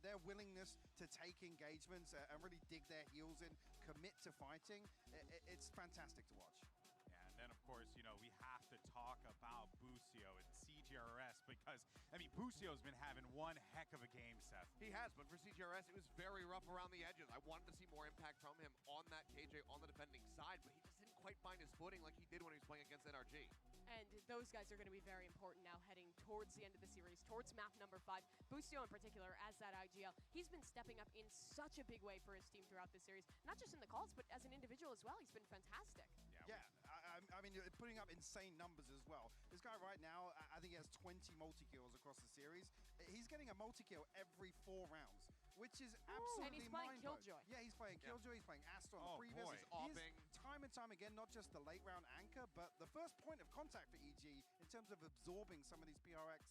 Their willingness to take engagements and really dig their heels in, commit to fighting, it's fantastic to watch. And then, of course, you know, we have to talk about Busio and CGRS because, I mean, Busio's been having one heck of a game, Seth. He has, but for CGRS, it was very rough around the edges. I wanted to see more impact from him on that KJ on the defending side, but he just didn't quite find his footing like he did when he was playing against NRG. And those guys are going to be very important now heading towards the end of the series, towards map number 5. Busio in particular, as that IGL, he's been stepping up in such a big way for his team throughout the series. Not just in the calls, but as an individual as well. He's been fantastic. Yeah, I mean, you're putting up insane numbers as well. This guy right now, I think he has 20 multi-kills across the series. He's getting a multi-kill every 4 rounds, which is absolutely and he's playing Killjoy. Yeah, he's playing Killjoy, he's playing Astor on the previous. He's offing. Time and time again, not just the late round anchor, but the first point of contact for EG in terms of absorbing some of these PRX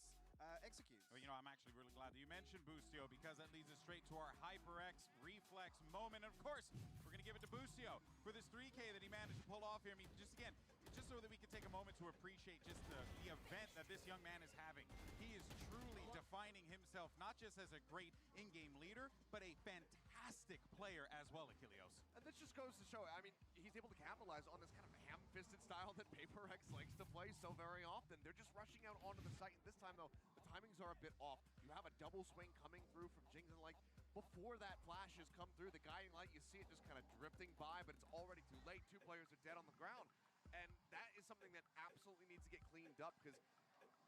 executes. Well, you know, I'm actually really glad that you mentioned Busio because that leads us straight to our HyperX reflex moment. And of course, we're going to give it to Busio for this 3K that he managed to pull off here. I mean, just again, just so that we can take a moment to appreciate just the event that this young man is having. He is truly defining himself, not just as a great in-game leader, but a fantastic player as well, Achilleos. And this just goes to show, I mean, he's able to capitalize on this kind of ham-fisted style that PRX likes to play so very often. They're just rushing out onto the site. This time, though, the timings are a bit off. You have a double swing coming through from Jings, and like, before that flash has come through, the guiding light, you see it just kind of drifting by, but it's already too late. 2 players are dead on the ground. And that is something that absolutely needs to get cleaned up, because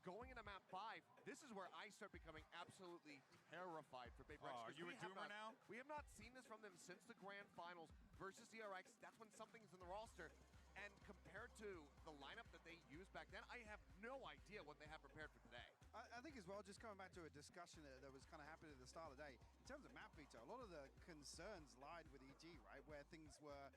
going into map 5, this is where I start becoming absolutely terrified for PRX. Are you a doomer now? We have not seen this from them since the grand finals versus DRX. That's when something's in the roster. And compared to the lineup that they used back then, I have no idea what they have prepared for today. I think as well, just coming back to a discussion that was kind of happening at the start of the day, in terms of map veto, a lot of the concerns lied with EG, right? Where things were,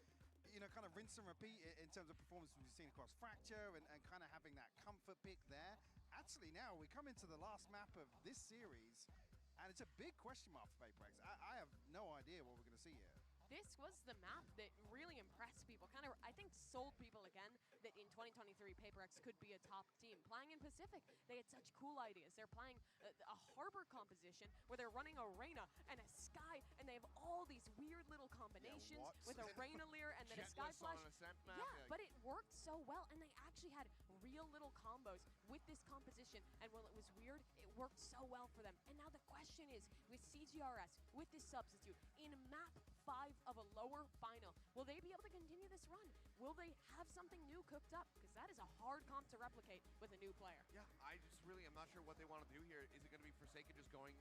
you know, kind of rinse and repeat in terms of performance we've seen across Fracture and kind of having that comfort pick there. Actually, now we come into the last map of this series, and it's a big question mark for PRX. I have no idea what we're going to see here. This was the map that really impressed people, kind of, I think, sold people again that in 2023, PRX could be a top team. Playing in Pacific, they had such cool ideas. They're playing a harbor composition where they're running a Reyna and a Sky, and they have all these weird little combinations with a Reyna Lear and then a Sky Flash. Map, but it worked so well, and they actually had real little combos with this composition composition, and while it was weird, it worked so well for them. And now the question is, with CGRS, with this substitute, in map 5 of a lower final, will they be able to continue this run? Will they have something new cooked up? Because that is a hard comp to replicate with a new player. Yeah, I just really am not sure what they want to do here. Is it going to be Forsaken just going,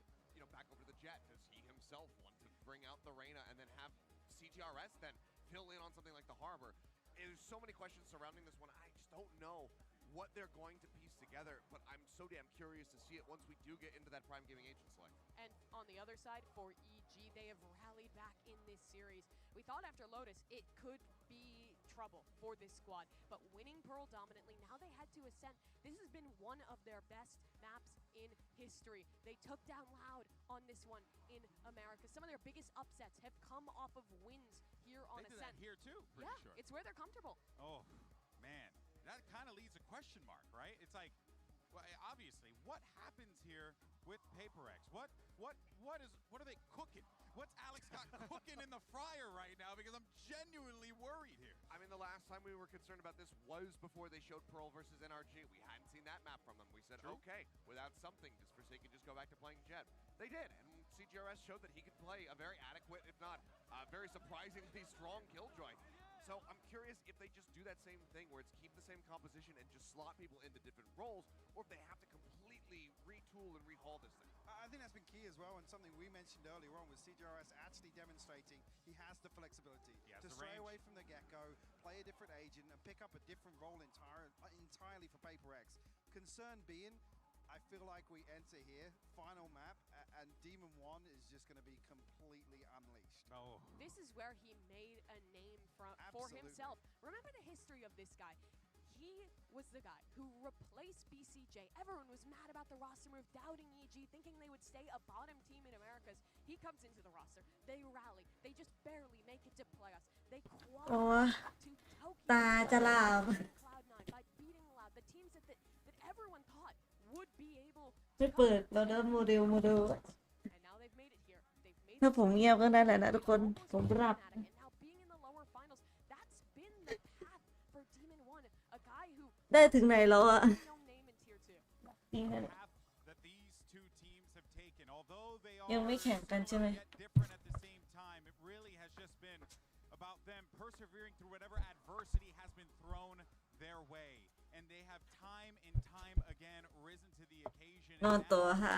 back over to the Jet? Does he himself want to bring out the Rinna and then have CGRS then fill in on something like the Harbor? There's so many questions surrounding this one. I just don't know what they're going to piece together, but I'm so damn curious to see it once we do get into that Prime Gaming Agent select. And on the other side, for EG, they have rallied back in this series. We thought after Lotus, it could be trouble for this squad, but winning Pearl dominantly, now they had to ascend. This has been one of their best maps in history. They took down Loud on this one in America. Some of their biggest upsets have come off of wins here on They did Ascent. that here too, pretty sure. It's where they're comfortable. Oh, man. That kind of leaves a question mark, right? It's like, well, obviously, what happens here with PaperX? What are they cooking? What's Alex got cooking in the fryer right now? Because I'm genuinely worried here. I mean, the last time we were concerned about this was before they showed Pearl versus NRG. We hadn't seen that map from them. We said, okay, without something, does Forsaken just go back to playing Jet? They did, and CGRS showed that he could play a very adequate, if not very surprisingly strong Killjoy. So I'm curious if they just do that same thing where it's keep the same composition and just slot people into different roles, or if they have to completely retool and rehaul this thing. I think that's been key as well, and something we mentioned earlier on with CGRS actually demonstrating he has the flexibility to stray away from the get-go, play a different agent, and pick up a different role entirely for PaperX. Concern being, I feel like we enter here, final map, and Demon 1 is just going to be completely unleashed. Oh. This is where he made a name for himself. Remember the history of this guy. He was the guy who replaced BCJ. Everyone was mad about the roster move, doubting EG, thinking they would stay a bottom team in Americas. He comes into the roster. They rally. They just barely make it to playoffs. They qualify to Tokyo. ตาจะหลับ Cloud9 by beating Loud, the teams that everyone thought would be able ไม่เปิดเราเริ่มโมเดล and now they've made it here. They've made ถ้าผมเงียบก็ได้แหละนะทุกคนผมหลับ and now being in the lower finals, that's been the path for Demon 1, a guy who ได้ถึงไหนแล้วอะ no name in tier 2. นี่นั่น That these two teams have taken, although they ยังไม่แข่งกันใช่ไหม yet different at the same time, it really has just been about them persevering through whatever adversity has been thrown their way. And they have time and time again risen to the occasion. นอนตัวฮะ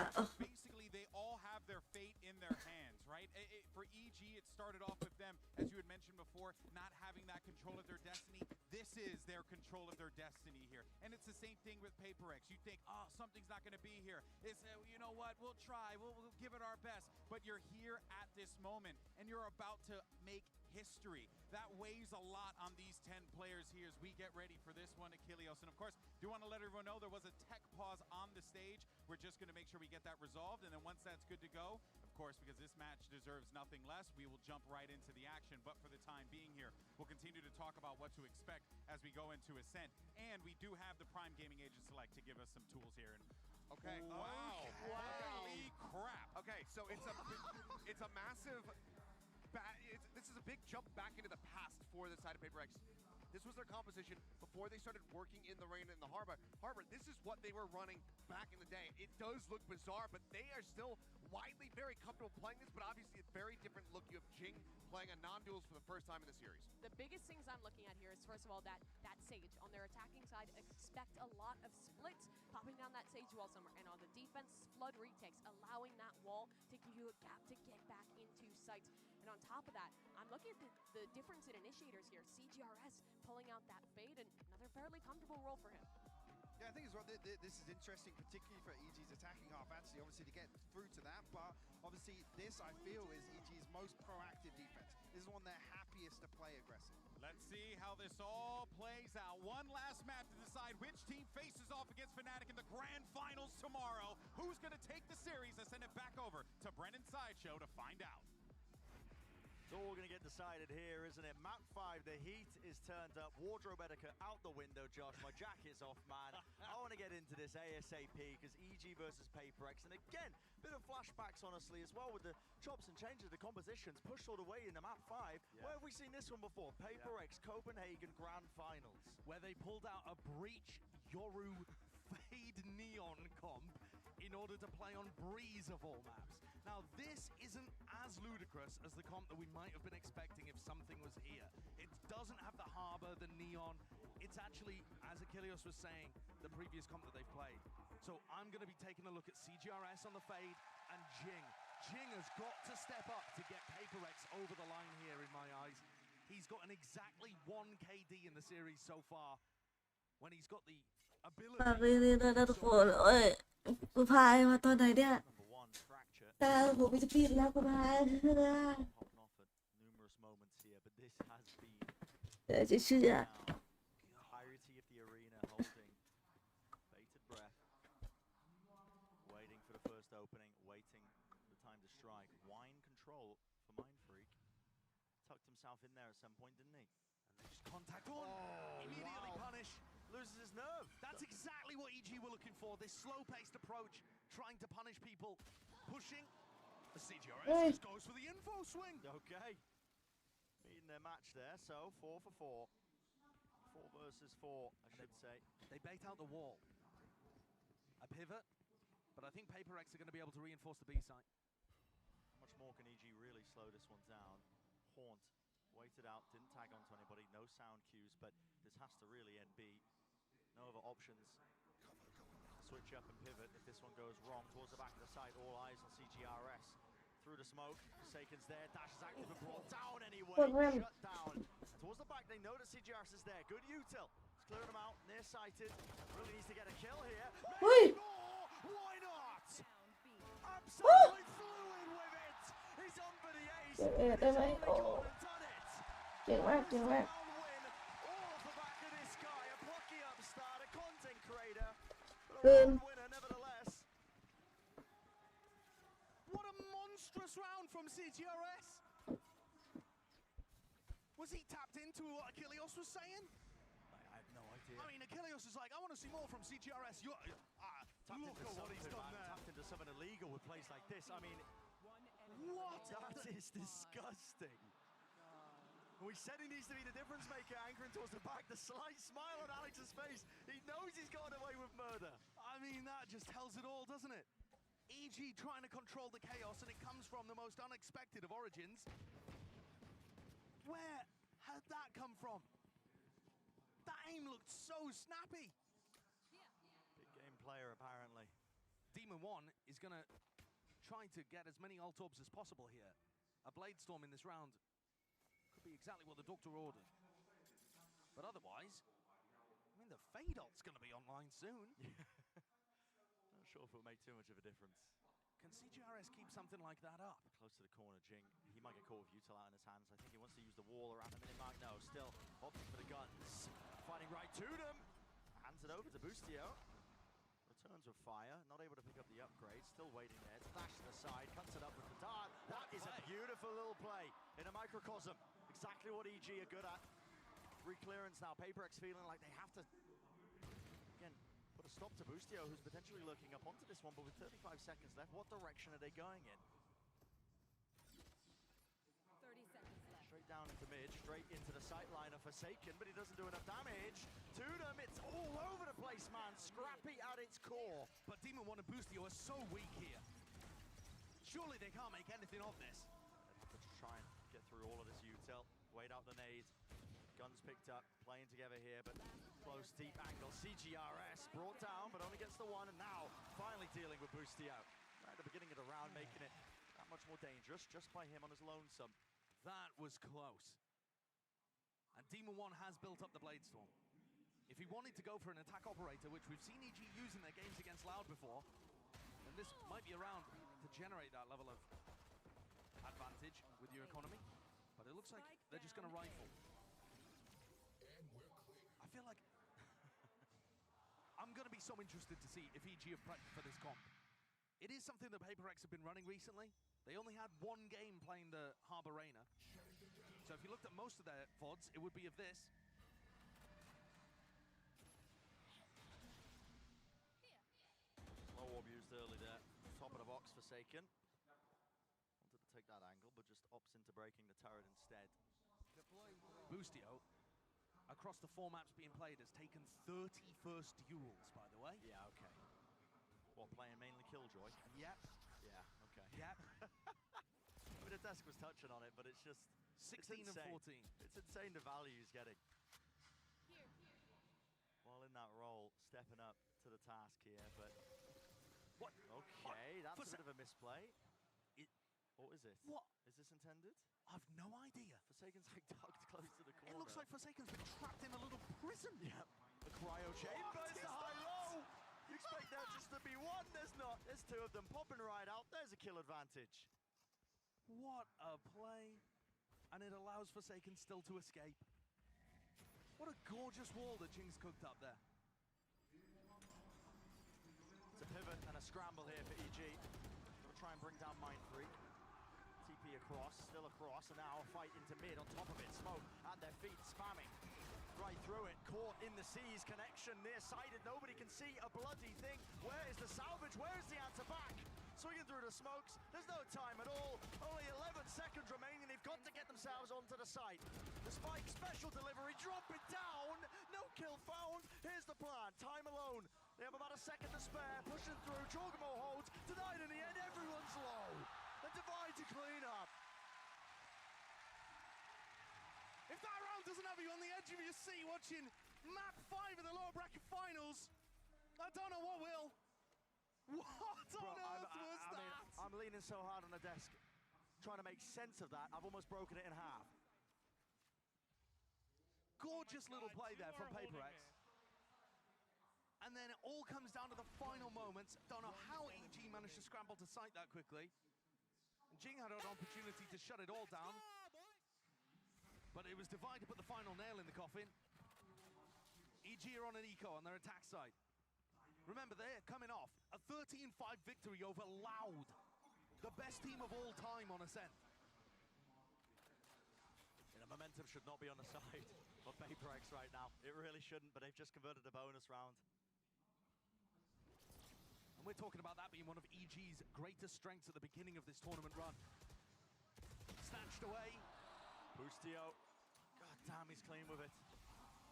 Basically, they all have their fate in their hands, right? For EG, it started off with them, as you had mentioned before, not having that control of their destiny. This is their control of their destiny here. And it's the same thing with PaperX. You think, oh, something's not going to be here. It's, you know what, we'll try, we'll give it our best. But you're here at this moment, and you're about to make history. That weighs a lot on these 10 players here as we get ready for this one, Achilleos. And of course, do want to let everyone know there was a tech pause on the stage. We're just going to make sure we get that resolved. And then once that's good to go, of course, because this match deserves nothing less, we will jump right into the action. But for the time being here, we'll continue to talk about what to expect as we go into Ascent. And we do have the Prime Gaming Agent Select to give us some tools here. And okay. Wow. Holy crap. Okay, so it's a massive... This is a big jump back into the past for the side of PaperX. This was their composition before they started working in the rain in the harbor. This is what they were running back in the day. It does look bizarre, but they are still widely very comfortable playing this, but obviously a very different look. You have Jing playing a non-duels for the first time in the series. The biggest things I'm looking at here is, first of all, that Sage. On their attacking side, expect a lot of splits, popping down that Sage wall somewhere. And on the defense, flood retakes, allowing that wall to give you a gap to get back into sight. And on top of that, I'm looking at the difference in initiators here. CGRS pulling out that fade, and another fairly comfortable role for him. Yeah, I think as well, this is interesting, particularly for EG's attacking half, actually, obviously, to get through to that. But obviously, this, I feel, is EG's most proactive defense. This is one they're happiest to play aggressive. Let's see how this all plays out. One last map to decide which team faces off against Fnatic in the grand finals tomorrow. Who's going to take the series? I send it back over to Brennan Sideshow to find out. It's all going to get decided here, isn't it? Map 5, the heat is turned up. Wardrobe etiquette out the window, Josh. My jacket's off, man. I want to get into this ASAP because EG versus PaperX. And again, bit of flashbacks, honestly, as well with the chops and changes, the compositions pushed all the way into Map 5. Yeah. Where have we seen this one before? PaperX, Copenhagen Grand Finals. Where they pulled out a Breach Yoru Fade Neon in order to play on Breeze of all maps. Now, this isn't as ludicrous as the comp that we might have been expecting if something was here. It doesn't have the Harbor, the Neon. It's actually, as Achilles was saying, the previous comp that they've played. So I'm going to be taking a look at CGRS on the fade and Jing. Jing has got to step up to get PRX over the line here in my eyes. He's got an exactly 1 KD in the series so far when he's got the ability. ฝากเรื่อยๆด้วยนะทุกคนเอ้ยคุณพายมาตอนไหนเนี่ยตาผมจะปิดแล้วคุณพาย numerous moments here, but this has been เดี๋ยวจะเชื่อ entirety of the arena holding bated breath, waiting for the first opening, waiting for the time to strike. Wine control for Mind Freak. Tucked himself in there at some point, didn't he? And they just contact one. Immediately punish. Loses his nerve. That's exactly what EG were looking for. This slow-paced approach, trying to punish people, pushing. The CGRS just goes for the info swing. Okay. Meeting their match there, so 4 for 4. 4 versus 4, I should say. They bait out the wall. A pivot, but I think PRX are going to be able to reinforce the B site. How much more can EG really slow this one down? Haunt waited out, didn't tag onto anybody, no sound cues, but this has to really end B. No other options. Switch up and pivot if this one goes wrong. Towards the back of the site, all eyes on CGRS. Through the smoke, Forsaken's there, Dash is active and brought down anyway. Shut down. Towards the back, they know that CGRS is there. Good util. It's clearing them out, near-sighted. Really needs to get a kill here. Maybe more! Why not? Absolutely flew in with it! He's on for the ace. ได้ไหมโอ้เก่งมากเก่งมาก All off the back of this guy, a plucky upstart, a content creator, but a เกิน winner nevertheless. What a monstrous round from CGRS! Was he tapped into what Achilles was saying? I have no idea. I mean, Achilles is like, I want to see more from CGRS. Look at what he's done there. Tapped into something illegal with plays like this. I mean, what? That is disgusting. We said he needs to be the difference maker, anchoring towards the back. The slight smile on Alex's face. He knows he's gotten away with murder. I mean, that just tells it all, doesn't it? EG trying to control the chaos, and it comes from the most unexpected of origins. Where had that come from? That aim looked so snappy. Big game player, apparently. Demon 1 is going to try to get as many ult orbs as possible here. A Blade Storm in this round could be exactly what the Doctor ordered. But otherwise, I mean, the Fade ult's going to be online soon. Not sure if it'll make too much of a difference. Can CGRS keep something like that up? Close to the corner, Jing. He might get caught with Util out in his hands. I think he wants to use the wall around the minute mark. No, still opting for the guns. Fighting right to them. Hands it over to Boostio. Returns with fire. Not able to pick up the upgrade. Still waiting there. Flash to the side. Cuts it up with the dart. That is a beautiful little play in a microcosm. Exactly what EG are good at. Re-clearance now. PRX feeling like they have to, again, put a stop to Boostio, who's potentially looking up onto this one, but with 35 seconds left, what direction are they going in? 30 seconds left. Straight down into mid, straight into the sight line of Forsaken, but he doesn't do enough damage. To them, it's all over the place, man. Scrappy at its core. But Demon 1 and Boostio are so weak here. Surely they can't make anything of this. They have to try and get through all of this util. Wait out the nade. Guns picked up, playing together here, but close, deep angle. CGRS brought down, but only gets the one, and now finally dealing with Boostio. Right at the beginning of the round, making it that much more dangerous just by him on his lonesome. That was close. And Demon 1 has built up the Blade Storm. If he wanted to go for an attack operator, which we've seen EG use in their games against Loud before, then this might be a round to generate that level of advantage with your economy. But it looks like they're just going to rifle. I feel like I'm going to be so interested to see if EG have prepped for this comp. It is something that PRX have been running recently. They only had one game playing the Harbor Arena. So if you looked at most of their VODs, it would be of this. Low orb used early there. Top of the box, Forsaken. Wanted to take that angle, but just opts into breaking the turret instead. Boostio, across the 4 maps being played, has taken 30 first duels, by the way. Yeah, okay. what, playing mainly Killjoy? Yep. Yeah, okay. Yep. I mean, the desk was touching on it, but it's just 16 and 14. It's insane the value he's getting. While in that role, stepping up to the task here, but what? Okay, that's a bit of a misplay. What is it? What? Is this intended? I've no idea. Forsaken's like tucked close to the corner. It looks like Forsaken's been trapped in a little prison. Yep. The cryo chamber is the high-low. You expect there just to be one? There's not. There's two of them popping right out. There's a kill advantage. What a play. And it allows Forsaken still to escape. What a gorgeous wall that Jing's cooked up there. It's a pivot and a scramble here for EG. Gonna try and bring down Mindfreak. TP across, still across, and now a fight into mid on top of it. Smoke at their feet, spamming right through it. Caught in the seas, connection near-sighted. Nobody can see a bloody thing. Where is the salvage? Where is the answer back? Swinging through the smokes. There's no time at all. Only 11 seconds remaining. They've got to get themselves onto the site. The spike, special delivery, drop it down. No kill found. Here's the plan. Time alone. They have about a second to spare. Pushing through. Jorgamo holds. Denied in the end. Everyone's low. The divide to clean up. If that round doesn't have you on the edge of your seat watching map 5 of the lower bracket finals, I don't know what will. What on earth was that? I'm leaning so hard on the desk, trying to make sense of that. I've almost broken it in half. Gorgeous little play there from PRX. And then it all comes down to the final moments. Don't know how EG managed to scramble to sight that quickly. And Jing had an opportunity to shut it all down. But it was Divide to put the final nail in the coffin. EG are on an eco on their attack side. Remember, they're coming off a 13-5 victory over Loud, the best team of all time on Ascent. The momentum should not be on the side of PRX right now. It really shouldn't, but they've just converted a bonus round. And we're talking about that being one of EG's greatest strengths at the beginning of this tournament run. Snatched away. Boostio. God damn, he's clean with it.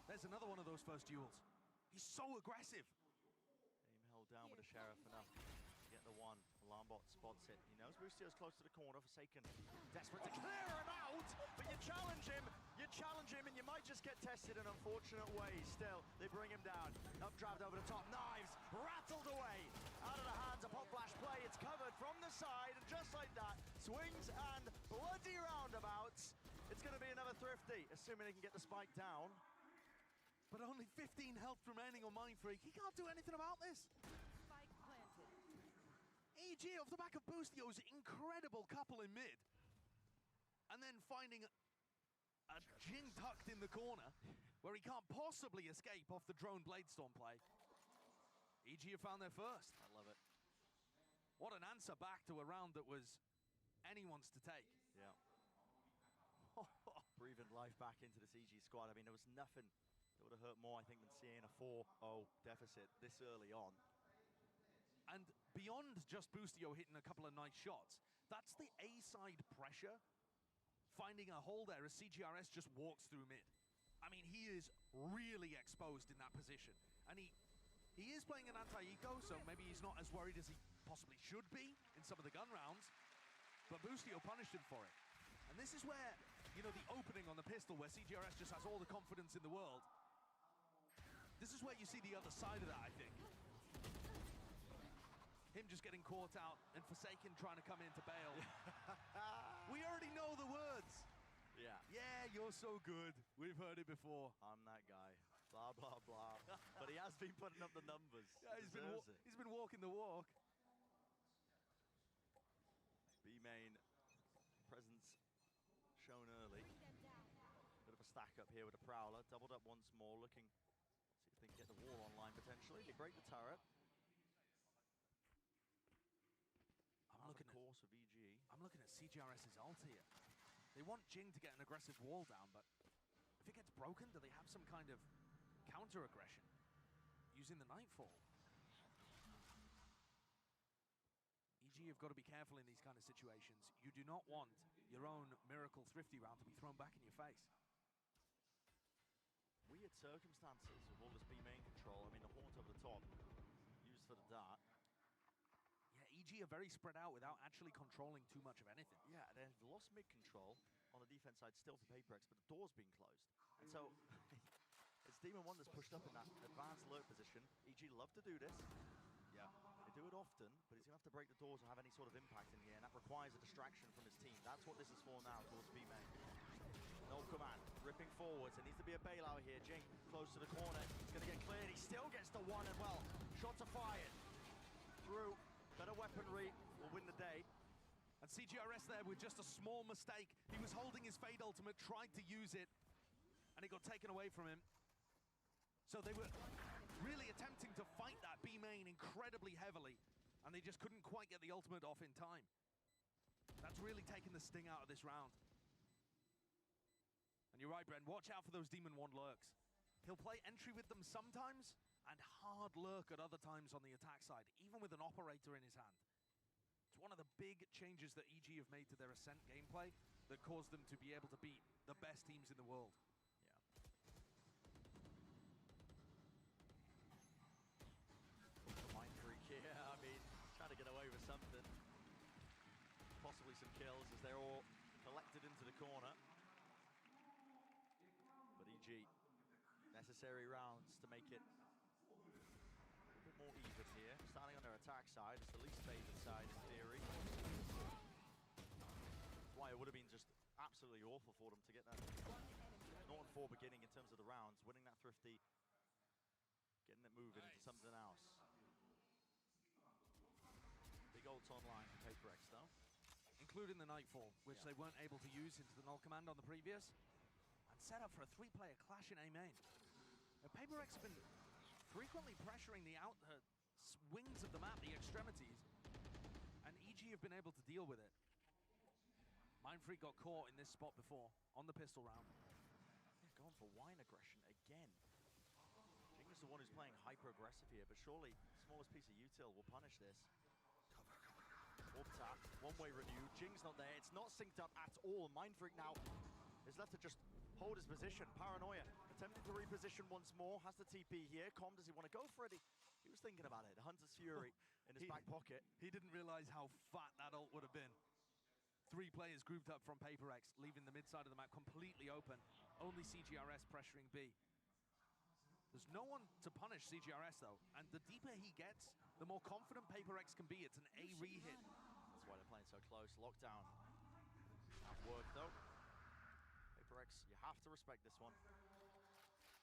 There's another one of those first duels. He's so aggressive. Aim held down with the Sheriff enough to get the one. Alarmbot spots it. He knows Boostio's close to the corner. Forsaken desperate to clear him out, but you challenge him, and you might just get tested in unfortunate ways. Still, they bring him down. Updraft over the top. Knives rattled away. Out of the hands, a pop flash play. It's covered from the side, and just like that, swings and bloody roundabouts. It's going to be another Thrifty, assuming he can get the spike down. But only 15 health remaining on Mindfreak. He can't do anything about this. Spike planted. EG off the back of Boostio's incredible couple in mid. And then finding a Jing tucked in the corner where he can't possibly escape off the drone Bladestorm play. EG have found their first. I love it. What an answer back to a round that was anyone's to take. Yeah. Breathing life back into this EG squad. I mean, there was nothing that would have hurt more, I think, than seeing a 4-0 deficit this early on. And beyond just Boostio hitting a couple of nice shots, that's the A-side pressure. Finding a hole there as CGRS just walks through mid. I mean, he is really exposed in that position. And he is playing an anti-eco, so maybe he's not as worried as he possibly should be in some of the gun rounds. But Boostio punished him for it. And this is where, you know, the opening on the pistol where CGRS just has all the confidence in the world. This is where you see the other side of that, I think. Him just getting caught out and Forsaken trying to come in to bail. We already know the words. Yeah. Yeah, you're so good. We've heard it before. I'm that guy. Blah, blah, blah. But he has been putting up the numbers. Yeah, he's been walking the walk. B-main presence shown early. Bit of a stack up here with a Prowler. Doubled up once more, looking see if they can get the wall online potentially. They break the turret. I'm looking at CGRS's ult here. They want Jing to get an aggressive wall down, but if it gets broken, do they have some kind of counter-aggression using the Nightfall? EG have got to be careful in these kind of situations. You do not want your own Miracle Thrifty round to be thrown back in your face. Weird circumstances with all this B main control. I mean, the haunt over the top, used for the dart. EG are very spread out without actually controlling too much of anything. Yeah, they've lost mid-control on the defense side still for PRX, but the door's been closed. And so, it's Demon 1 that's pushed up in that advanced alert position. EG love to do this. Yeah, they do it often, but he's going to have to break the doors or have any sort of impact in the air, and that requires a distraction from his team. That's what this is for now towards B main. No command, ripping forwards. There needs to be a bailout here. Jing close to the corner. He's going to get cleared. He still gets the one as well. Shots are fired. Through. Better weaponry will win the day. And CGRS there with just a small mistake. He was holding his Fade ultimate, tried to use it, and it got taken away from him. So they were really attempting to fight that B main incredibly heavily, and they just couldn't quite get the ultimate off in time. That's really taken the sting out of this round. And you're right, Bren, watch out for those Demon 1 lurks. He'll play entry with them sometimes, and hard lurk at other times on the attack side, even with an operator in his hand. It's one of the big changes that EG have made to their Ascent gameplay that caused them to be able to beat the best teams in the world. Yeah. Mind freak here, I mean, trying to get away with something. Possibly some kills as they're all collected into the corner. But EG, necessary rounds to make it a bit more even here. Starting on their attack side, it's the least favored side in theory. That's why it would have been just absolutely awful for them to get that 0-4 beginning in terms of the rounds, winning that thrifty, getting it moving into something else. Big ults online for PRX though. Including the Nightfall, which they weren't able to use into the null command on the previous. Set up for a 3-player clash in A main. PRX have been frequently pressuring the wings of the map, the extremities, and EG have been able to deal with it. Mindfreak got caught in this spot before, on the pistol round. Going for wine aggression again. Jing is the one who's playing hyper-aggressive here, but surely the smallest piece of util will punish this. Orb tap, one-way renewed. Jing's not there, it's not synced up at all. Mindfreak now is left to just hold his position. Paranoia attempting to reposition once more. Has the TP here. Com, does he want to go for it? He was thinking about it. The Hunter's Fury in his back pocket. He didn't realize how fat that ult would have been. 3 players grouped up from PRX, leaving the mid side of the map completely open. Only CGRS pressuring B. There's no one to punish CGRS though, and the deeper he gets, the more confident PRX can be. It's an A re-hit. That's why they're playing so close. Lockdown. Not work though. PRX, you have to respect this one.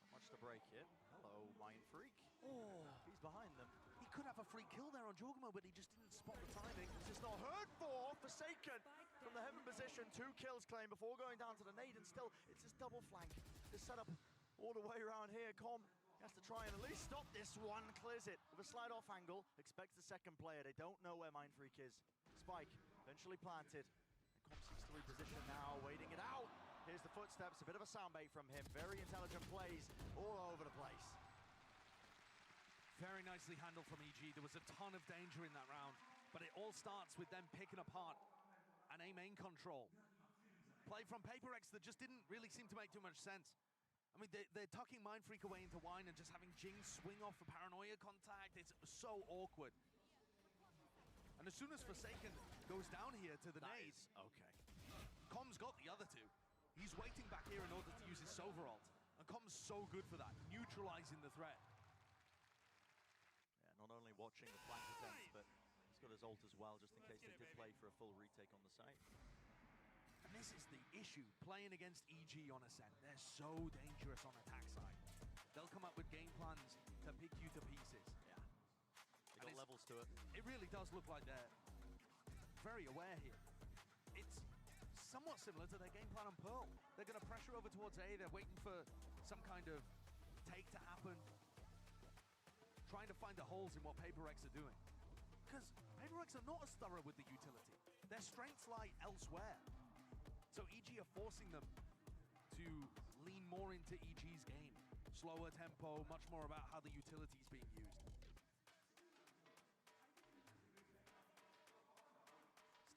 Not much to break here. Hello, Mind Freak. Oh, he's behind them. He could have a free kill there on Jorgamo, but he just didn't spot the timing. This is not heard for. Forsaken from the heaven position. 2 kills claimed before going down to the nade, and still it's this double flank. This setup all the way around here. Com has to try and at least stop this one. Clears it with a slide off angle. Expects the second player. They don't know where Mind Freak is. Spike eventually planted. And Com seeks to reposition now, waiting it out. Here's the footsteps, a bit of a soundbait from him. Very intelligent plays all over the place. Very nicely handled from EG. There was a ton of danger in that round, but it all starts with them picking apart an A main control. Play from PRX that just didn't really seem to make too much sense. I mean, they're tucking Mindfreak away into wine and just having Jing swing off for paranoia contact. It's so awkward. And as soon as Forsaken goes down here to the nades, okay. Com's got the other 2. He's waiting back here in order to use his Silver ult. And Com's so good for that, neutralizing the threat. Yeah, not only watching the flank attempts, but he's got his ult as well, just in case they did play for a full retake on the site. And this is the issue, playing against EG on Ascent. They're so dangerous on attack side. They'll come up with game plans to pick you to pieces. Yeah. They got levels to it. It really does look like they're very aware here. It's somewhat similar to their game plan on Pearl. They're going to pressure over towards A. They're waiting for some kind of take to happen. Trying to find the holes in what PRX are doing. Because PRX are not as thorough with the utility. Their strengths lie elsewhere. So EG are forcing them to lean more into EG's game. Slower tempo, much more about how the utility is being used.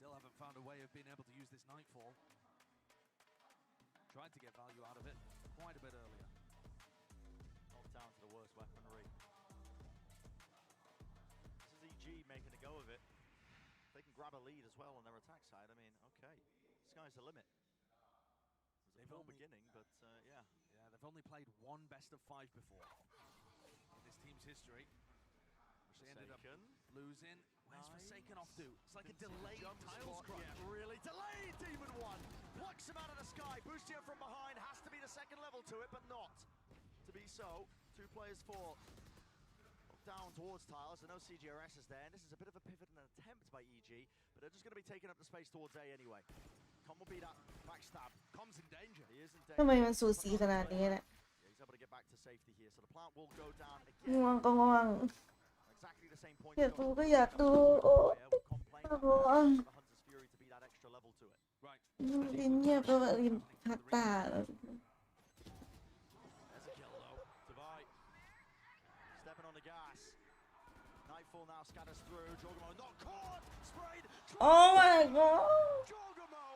Still haven't found a way of being able to use this Nightfall. Tried to get value out of it quite a bit earlier. Off down to the worst weaponry. This is EG making a go of it. grab a lead as well on their attack side. I mean, okay, sky's the limit. It was a poor beginning, but yeah. Yeah, they've only played one best of 5 before in this team's history, which they ended up losing. Where's Forsaken off to? It's like a delayed tiles crunch. Yeah, really delayed. Demon 1 plucks him out of the sky. Boostio from behind has to be the second level to it, but not to be so. 2 players fall down towards tiles. So no CGRS is there. And this is a bit of a pivot and an attempt by EG, but they're just going to be taking up the space towards A anyway. Com will beat that backstab. Com's in danger. He is in danger. ทำไมมันสูสีขนาดนี้เนี่ย He's able to get back to safety here. So the plant will go down ง่วง again. ก็ง่วง Exactly the same point. อยากดูก็อยากดูโอ้น่ากลัว The Hunter's Fury to be that extra level to it. Right. ลิ้นเงียบก็แบบพักตา There's a kill though. Divide. Stepping on the gas. Nightfall now scatters through. Jorgamo not caught. Sprayed. Oh my god. Jorgamo.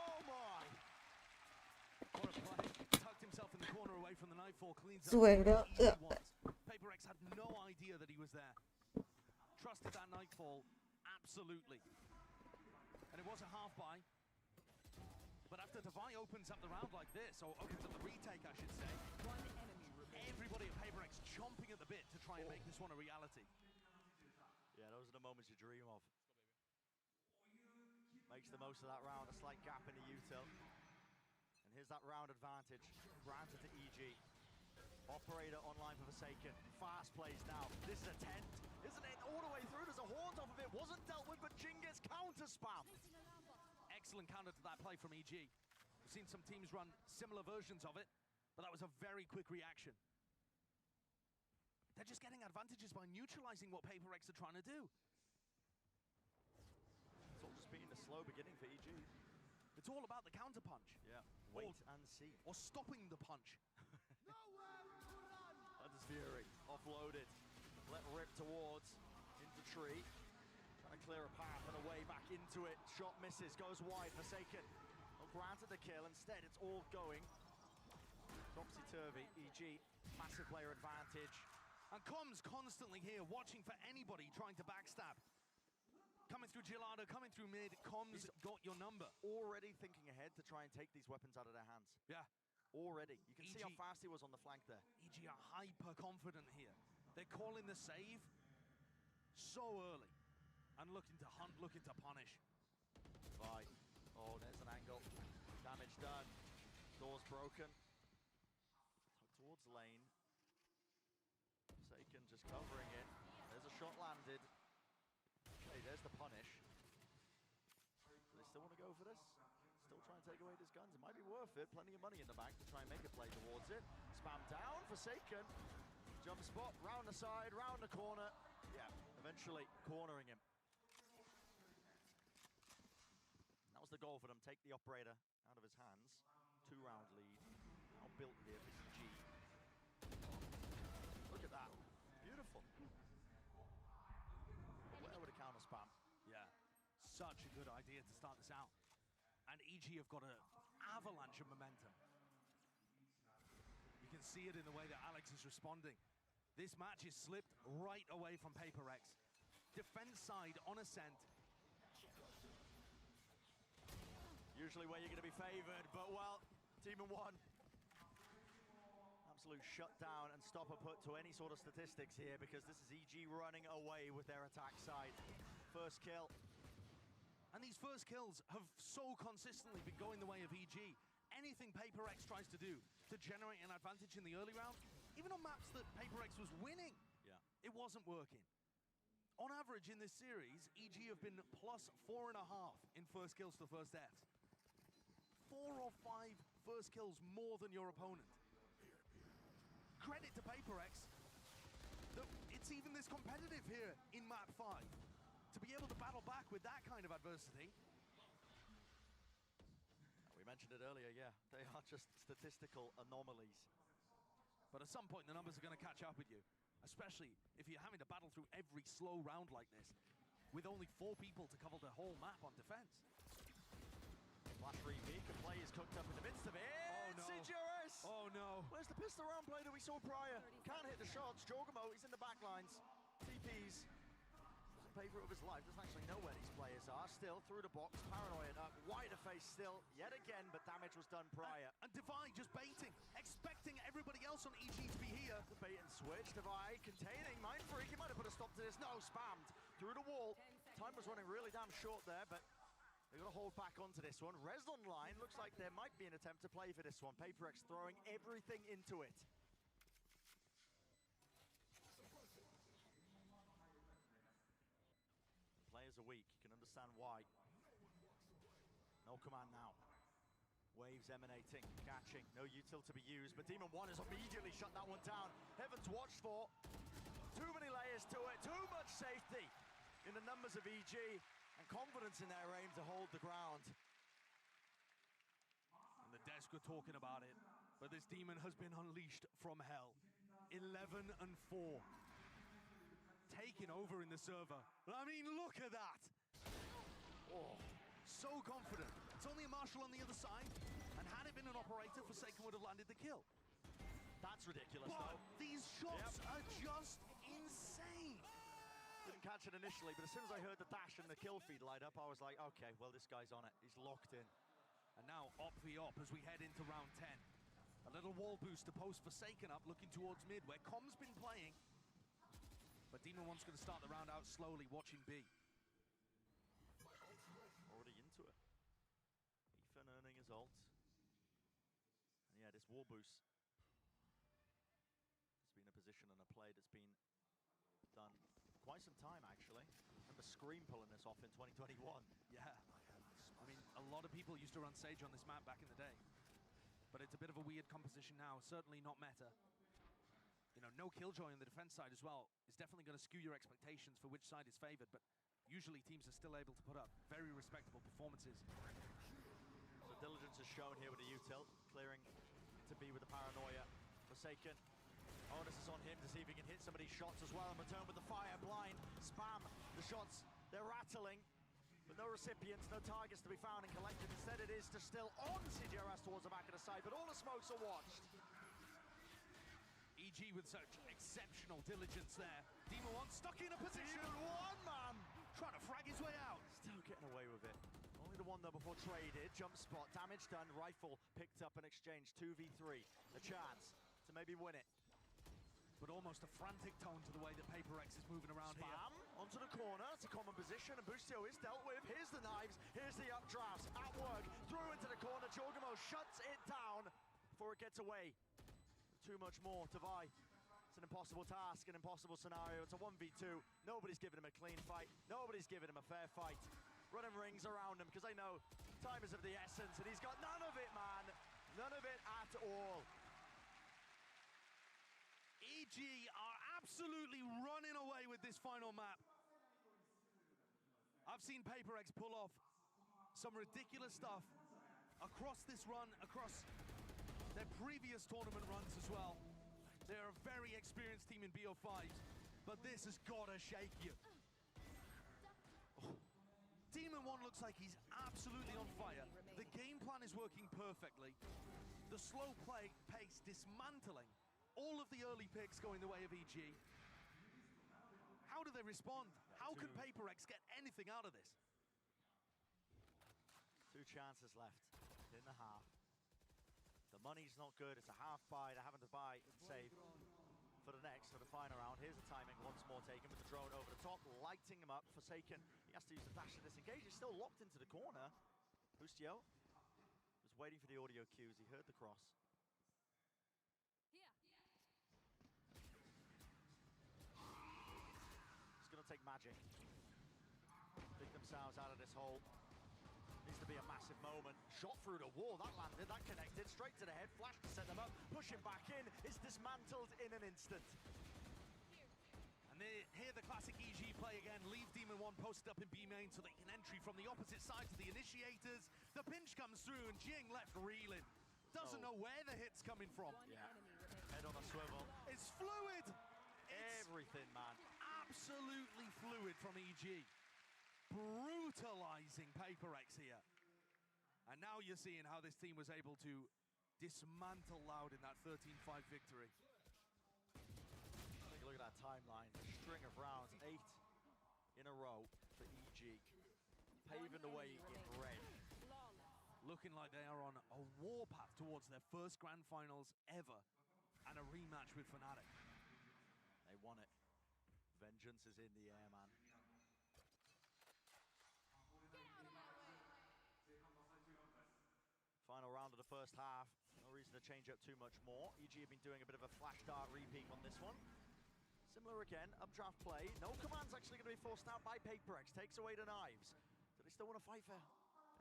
Oh my. What a play. Tucked himself in the corner away from the Nightfall. Cleans สวย up แล้ว the easy ones. PaperX had no idea that he was there. Trusted that Nightfall absolutely. And it was a half buy. But after Divine opens up the round like this, or opens up the retake, I should say, everybody at PaperX chomping at the bit to try and make this one a reality. Yeah, those are the moments you dream of. Makes the most of that round, a slight gap in the util. And here's that round advantage, granted to EG. Operator online for Forsaken. Fast plays now. This is a tent, isn't it? All the way through, there's a haunt off of it. Wasn't dealt with, but Jing gets counter spam. Excellent counter to that play from EG. We've seen some teams run similar versions of it, but that was a very quick reaction. They're just getting advantages by neutralizing what PaperX are trying to do. It's all just been a slow beginning for EG. It's all about the counter punch. Yeah, wait and see. Or stopping the punch. Hunter's Fury, offloaded. Let rip towards, into tree. Trying to clear a path and a way back into it. Shot misses, goes wide, Forsaken. Well, granted the kill, instead it's all going. Topsy-turvy, EG, massive player advantage. And Com's constantly here, watching for anybody trying to backstab. Coming through Gelato, coming through mid, Com's got your number. Already thinking ahead to try and take these weapons out of their hands. Yeah. Already. You can see how fast he was on the flank there. EG are hyper confident here. They're calling the save so early. And looking to hunt, looking to punish. Right. Oh, there's an angle. Damage done. Door's broken. Tucked towards lane. Forsaken just covering it. There's a shot landed. Okay, there's the punish. Do they still want to go for this? Still try and take away these guns. It might be worth it. Plenty of money in the bank to try and make a play towards it. Spam down, Forsaken. Jump spot, round the side, round the corner. Yeah, eventually cornering him. That was the goal for them. Take the operator out of his hands. 2-round lead. Now built here for EG. Look at that. Beautiful. Where would a counter spam? Yeah, such a good idea to start this out. And EG have got an avalanche of momentum. You can see it in the way that Alex is responding. This match is slipped right away from PaperX. Defense side on ascent. Usually where you're going to be favored, but well, Team in 1. Absolute shutdown and stopper put to any sort of statistics here because this is EG running away with their attack side. First kill. And these first kills have so consistently been going the way of EG. Anything PaperX tries to do to generate an advantage in the early round, even on maps that PaperX was winning, it wasn't working. On average in this series, EG have been plus 4.5 in first kills to first deaths. 4 or 5 first kills more than your opponent. Credit to PaperX that it's even this competitive here in map 5. To be able to battle back with that kind of adversity. We mentioned it earlier, yeah. They are just statistical anomalies. But at some point the numbers are going to catch up with you. Especially if you're having to battle through every slow round like this. With only 4 people to cover the whole map on defense. Flash repeat, a play is cooked up in the midst of it. Oh no. CGRS! Oh no. Where's the pistol round play that we saw prior? Can't hit the shots. Jorgamo, he's in the back lines. TPs. paper of his life, doesn't actually know where these players are. Still, through the box, paranoid up, wider face still, yet again, but damage was done prior. And Divide just baiting, expecting everybody else on EG to be here. The bait and switch, Divide containing Mind Freak. He might have put a stop to this. No, spammed through the wall. Time was running really damn short there, but they're going to hold back onto this one. Res online, looks like there might be an attempt to play for this one. PRX throwing everything into it. Players are weak, you can understand why. No command now. Waves emanating, catching, no util to be used, but Demon 1 has immediately shut that one down. Heaven's watched for. Too many layers to it, too much safety in the numbers of EG, and confidence in their aim to hold the ground. And the desk were talking about it, but this Demon has been unleashed from hell. 11 and 4. Taking over in the server. I mean, look at that! Oh, so confident. It's only a Marshall on the other side, and had it been an operator, Forsaken would have landed the kill. That's ridiculous, but though. These shots are just insane. Didn't catch it initially, but as soon as I heard the dash and the kill feed light up, I was like, okay, well, this guy's on it. He's locked in. And now op v op as we head into round 10. A little wall boost to post Forsaken up, looking towards mid, where Com's been playing. But Demon 1's going to start the round out slowly, watching B. Already into it. Ethan earning his ult. And yeah, this wall boost has been a position and a play that's been done quite some time, actually. I remember Scream pulling this off in 2021. Yeah. I mean, a lot of people used to run Sage on this map back in the day. But it's a bit of a weird composition now, certainly not meta. You know, no Killjoy on the defense side as well is definitely going to skew your expectations for which side is favored, but usually teams are still able to put up very respectable performances. So diligence is shown here with the util, clearing to be with the paranoia. Forsaken. Onus is on him to see if he can hit some of these shots as well, and return with the fire blind. Spam the shots, they're rattling, but no recipients, no targets to be found and collected. Instead it is to still on CGRS towards the back of the side, but all the smokes are watched. EG with such exceptional diligence there. Demon 1 stuck in a position. Demon 1, man! Trying to frag his way out. Still getting away with it. Only the one though before traded. Jump spot, damage done, rifle picked up and exchanged. 2v3. A chance to maybe win it. But almost a frantic tone to the way that PRX is moving around Spam here. Onto the corner, it's a common position, and Bustio is dealt with. Here's the knives, here's the updrafts, at work, through into the corner. Jorgamo shuts it down before it gets away. Too much more to buy. It's an impossible task, an impossible scenario. It's a 1v2. Nobody's giving him a clean fight. Nobody's giving him a fair fight. Running rings around him, because they know time is of the essence, and he's got none of it, man. None of it at all. EG are absolutely running away with this final map. I've seen PRX pull off some ridiculous stuff across this run, across their previous tournament runs as well. They're a very experienced team in BO5, but this has got to shake you. Oh. Demon 1 looks like he's absolutely on fire. The game plan is working perfectly. The slow play pace dismantling. All of the early picks going the way of EG. How do they respond? How can PRX get anything out of this? 2 chances left in the half. The money's not good. It's a half buy. They're having to buy and save for the next, for the final round. Here's the timing once more taken with the drone over the top, lighting him up. Forsaken, he has to use the dash to disengage. He's still locked into the corner. Bustio was waiting for the audio cues. He heard the cross. It's going to take magic. Dig themselves out of this hole. Needs to be a massive moment. Shot through the wall. That landed, that connected. Straight to the head. Flash to set them up. Pushing back in. It's dismantled in an instant. And they hear the classic EG play again. Leave Demon 1 posted up in B main so they can entry from the opposite side to the initiators. The pinch comes through and Jing left reeling. Doesn't know where the hit's coming from. Yeah. Head on a swivel. It's fluid. Everything, man. Absolutely fluid from EG. Brutalizing PRX here. And now you're seeing how this team was able to dismantle Loud in that 13-5 victory. Take a look at that timeline. A string of rounds. 8 in a row for EG, paving the way in red. Looking like they are on a warpath towards their first grand finals ever and a rematch with Fnatic. They want it. Vengeance is in the air, man. Final round of the first half. No reason to change up too much more. EG have been doing a bit of a flash dart repeat on this one. Similar again, updraft play. No command's actually going to be forced out by PRX. Takes away the knives. Do they still want to fight fair?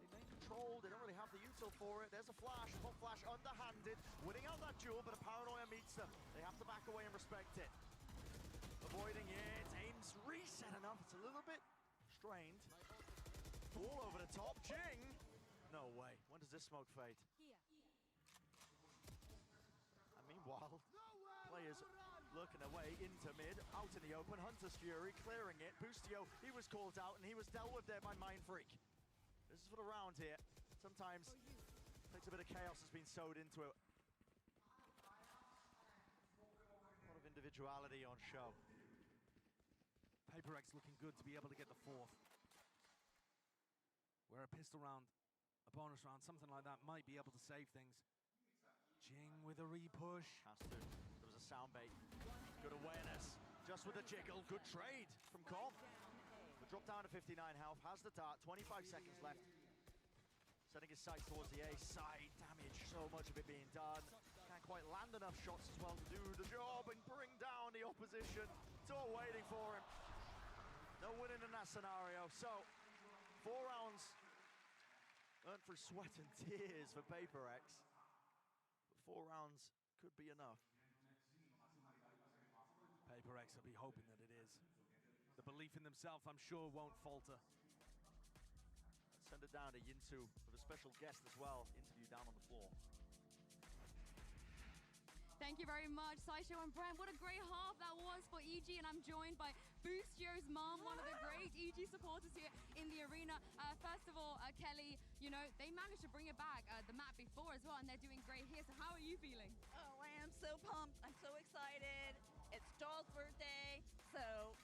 They main control. They don't really have the util for it. There's a flash. Pop flash underhanded. Winning out that duel, but a paranoia meets them. They have to back away and respect it. Avoiding it. Aim's reset enough. It's a little bit strained. All over the top. Jing! No way. When does this smoke fade? And meanwhile, players looking away into mid, out in the open. Hunter's Fury clearing it. Boostio, he was called out and he was dealt with there by Mind Freak. This is for the round here. Sometimes takes a bit of chaos has been sewed into it. A lot of individuality on show. PRX looking good to be able to get the fourth. Where a pistol round, a bonus round, something like that might be able to save things. Jing with a repush. Has to. There was a sound bait. Good awareness. Just with a jiggle. Good trade from Com. But drop down to 59 health. Has the dart. 25 seconds left. Setting his sights towards the A side. Damage. So much of it being done. Can't quite land enough shots as well to do the job and bring down the opposition. It's all waiting for him. No winning in that scenario. So, 4 rounds earned through sweat and tears for PRX. But 4 rounds could be enough. PRX will be hoping that it is. The belief in themselves, I'm sure, won't falter. Let's send it down to Yinsu with a special guest as well. Interview down on the floor. Thank you very much, Saisho and Brent. What a great half that was for EG, and I'm joined by Boostio's mom, one of the great EG supporters here in the arena. First of all, Kelly, you know, they managed to bring it back the map before as well, and they're doing great here. So how are you feeling? Oh, I am so pumped. I'm so excited. It's Doll's birthday, so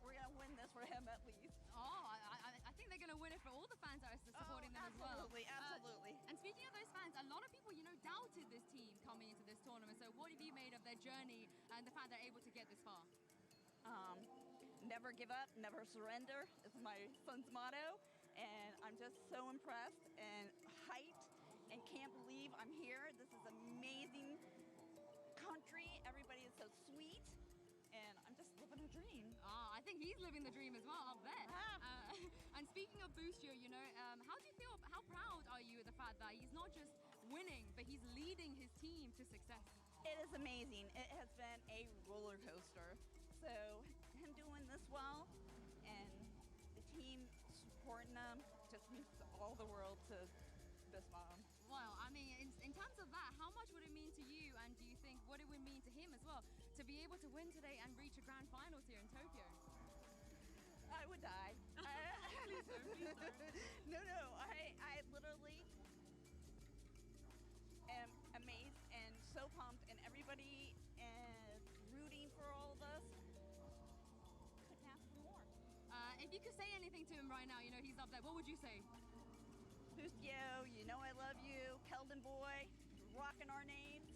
we're going to win this for him at least. Oh, I think they're going to win it for all the fans that are supporting them as well. Absolutely. And speaking of those fans, a lot of people, you know, doubted this team coming into this tournament. So what have you made of their journey and the fact they're able to get this far? Never give up, never surrender is my son's motto. And I'm just so impressed and hyped and can't believe I'm here. This is amazing country. Everybody is so sweet. And I'm just living a dream. I think he's living the dream as well, I'll bet. And speaking of Boostio, you know, how do you feel, how proud are you of the fact that he's not just winning, but he's leading his team to success? It is amazing. It has been a roller coaster. So him doing this well and the team supporting them just means all the world to this mom. Well, I mean, in terms of that, how much would it mean to you, and do you think what it would mean to him as well, to be able to win today and reach a grand finals here in Tokyo? I would die. Please don't, please don't. No, I literally am amazed and so pumped, and everybody is rooting for all of us. Couldn't ask for more. If you could say anything to him right now, you know, he's up there, what would you say? Boostio, you know I love you. Keldon boy, rocking our names.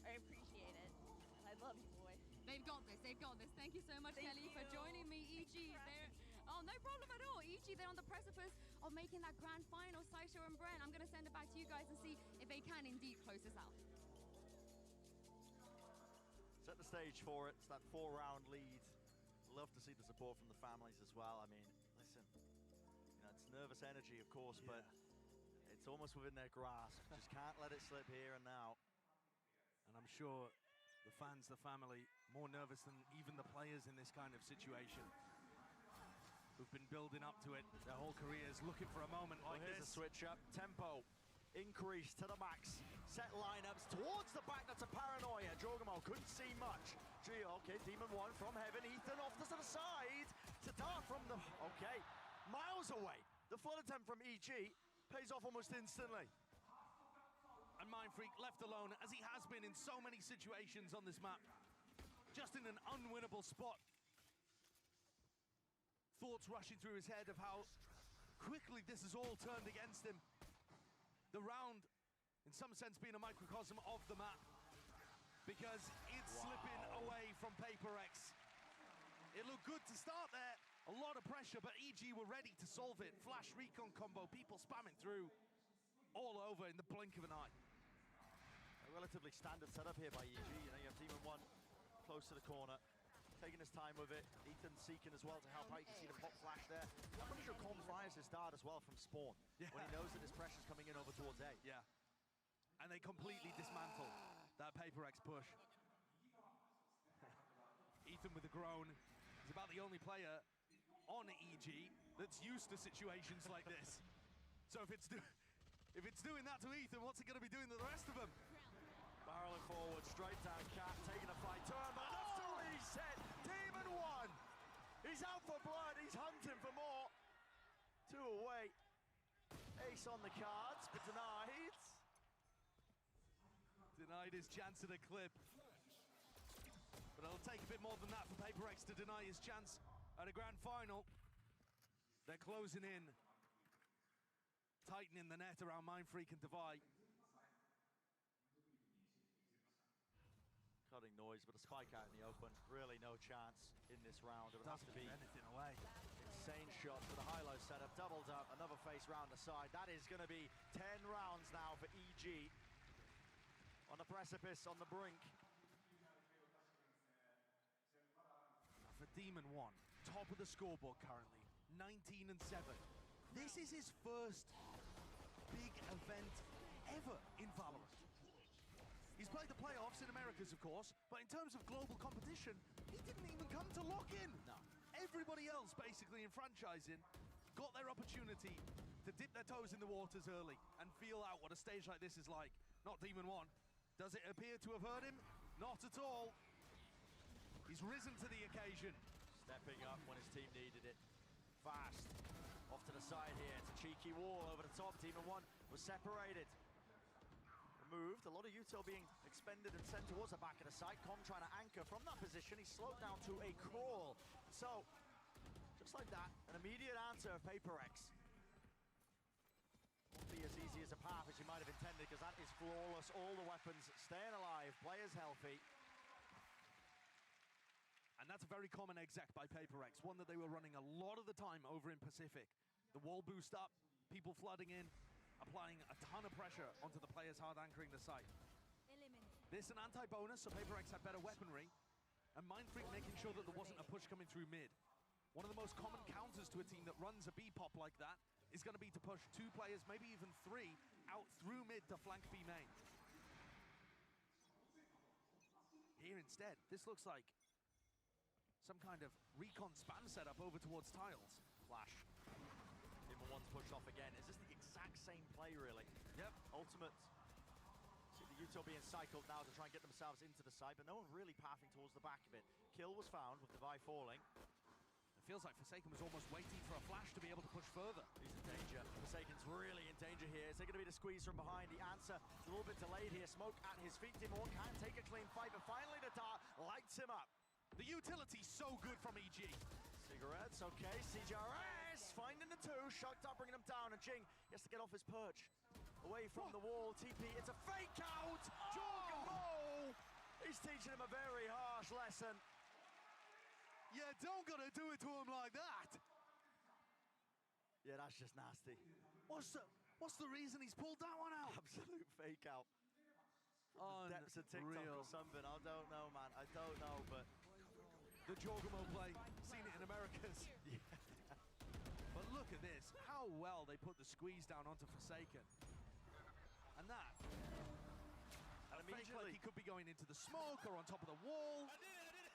I appreciate it. And I love you, boy. They've got this, they've got this. Thank you so much, Kelly, for joining me. EG, they're... Oh, no problem at all. EG, they're on the precipice of making that grand final. Saisho and Brent, I'm going to send it back to you guys and see if they can indeed close this out. Set the stage for it. It's that 4-round lead. Love to see the support from the families as well. I mean, listen, you know, it's nervous energy, of course, but it's almost within their grasp. Just can't let it slip here and now. And I'm sure the fans, the family, more nervous than even the players in this kind of situation, who've been building up to it their whole careers, looking for a moment like here's this. A switch up, tempo increased to the max. Set lineups towards the back, that's a paranoia. Jogamo couldn't see much. Gio, okay, Demon 1 from heaven. Ethan off to the side. To dart from the, okay, miles away. The flood attempt from EG pays off almost instantly. And Mind Freak left alone, as he has been in so many situations on this map. Just in an unwinnable spot. thoughts rushing through his head of how quickly this has all turned against him. The round, in some sense, being a microcosm of the map, because it's slipping away from PRX. It looked good to start there, a lot of pressure, but EG were ready to solve it. Flash recon combo, people spamming through all over in the blink of an eye. A relatively standard setup here by EG. You know, you have Demon 1 close to the corner, taking his time with it. Ethan seeking as well to help out. You can see the pop flash there. I'm pretty sure Com fires his dart as well from spawn when he knows that his pressure's coming in over towards A. Yeah. And they completely dismantle that PRX push. Ethan with a groan is about the only player on EG that's used to situations like this. So if it's doing that to Ethan, what's it going to be doing to the rest of them? Barreling forward, straight down, Cat taking a fight turn, but enough to reset. Demon 1. He's out for blood. He's hunting for more. 2 away. Ace on the cards, but denied. Denied his chance at a clip. But it'll take a bit more than that for PRX to deny his chance at a grand final. They're closing in, tightening the net around Mindfreak and Divide. Cutting noise, but a spike out in the open. Really no chance in this round. It would have to be anything away. Insane shots for the high-low setup. Doubled up, another face round the side. That is going to be 10 rounds now for EG. On the precipice, on the brink. For Demon 1, top of the scoreboard currently, 19 and 7. This is his first big event ever in Valorant. He's played the playoffs in Americas, of course, but in terms of global competition, he didn't even come to lock in. No. Everybody else, basically, in franchising, got their opportunity to dip their toes in the waters early and feel out what a stage like this is like. Not Demon 1. Does it appear to have hurt him? Not at all. He's risen to the occasion. Stepping up when his team needed it. Fast. Off to the side here. It's a cheeky wall over the top. Demon 1 was separated. Removed. A lot of util being expended and sent towards the back of the site. Com trying to anchor from that position. He's slowed down to a crawl. So, just like that, an immediate answer of PRX. Won't be as easy as a path as you might have intended, because that is flawless. All the weapons staying alive. Players healthy. And that's a very common exec by PRX, one that they were running a lot of the time over in Pacific. The wall boost up, people flooding in, applying a ton of pressure onto the players hard anchoring the site. This an anti-bonus, so PRX had better weaponry, and Mindfreak making sure that there wasn't a push coming through mid. One of the most common counters to a team that runs a B-pop like that is going to be to push 2 players, maybe even 3, out through mid to flank B main. Here instead, this looks like some kind of recon spam setup over towards tiles. Flash. Demon 1's pushed off again. Is this the exact same play, really? Yep. Ultimate. See the util being cycled now to try and get themselves into the side, but no one really pathing towards the back of it. Kill was found with Divide falling. It feels like Forsaken was almost waiting for a flash to be able to push further. He's in danger. Forsaken's really in danger here. Is there going to be the squeeze from behind? The answer is a little bit delayed here. Smoke at his feet. Demon 1 can't take a clean fight, but finally the dart lights him up. The utility's so good from EG. Cigarettes, okay. CJRS finding the 2. Shocked up, bringing him down. And Jing has to get off his perch. Away from the wall. TP, it's a fake out. Jorgamo! He's teaching him a very harsh lesson. You don't gotta do it to him like that. Yeah, that's just nasty. What's the reason he's pulled that one out? Absolute fake out. From the depths of TikTok or something. I don't know, man. I don't know, but the Jorgamo play, seen it in Americas. Yeah. But look at this, how well they put the squeeze down onto Forsaken. And that, and fake like he could be going into the smoke or on top of the wall. I did it.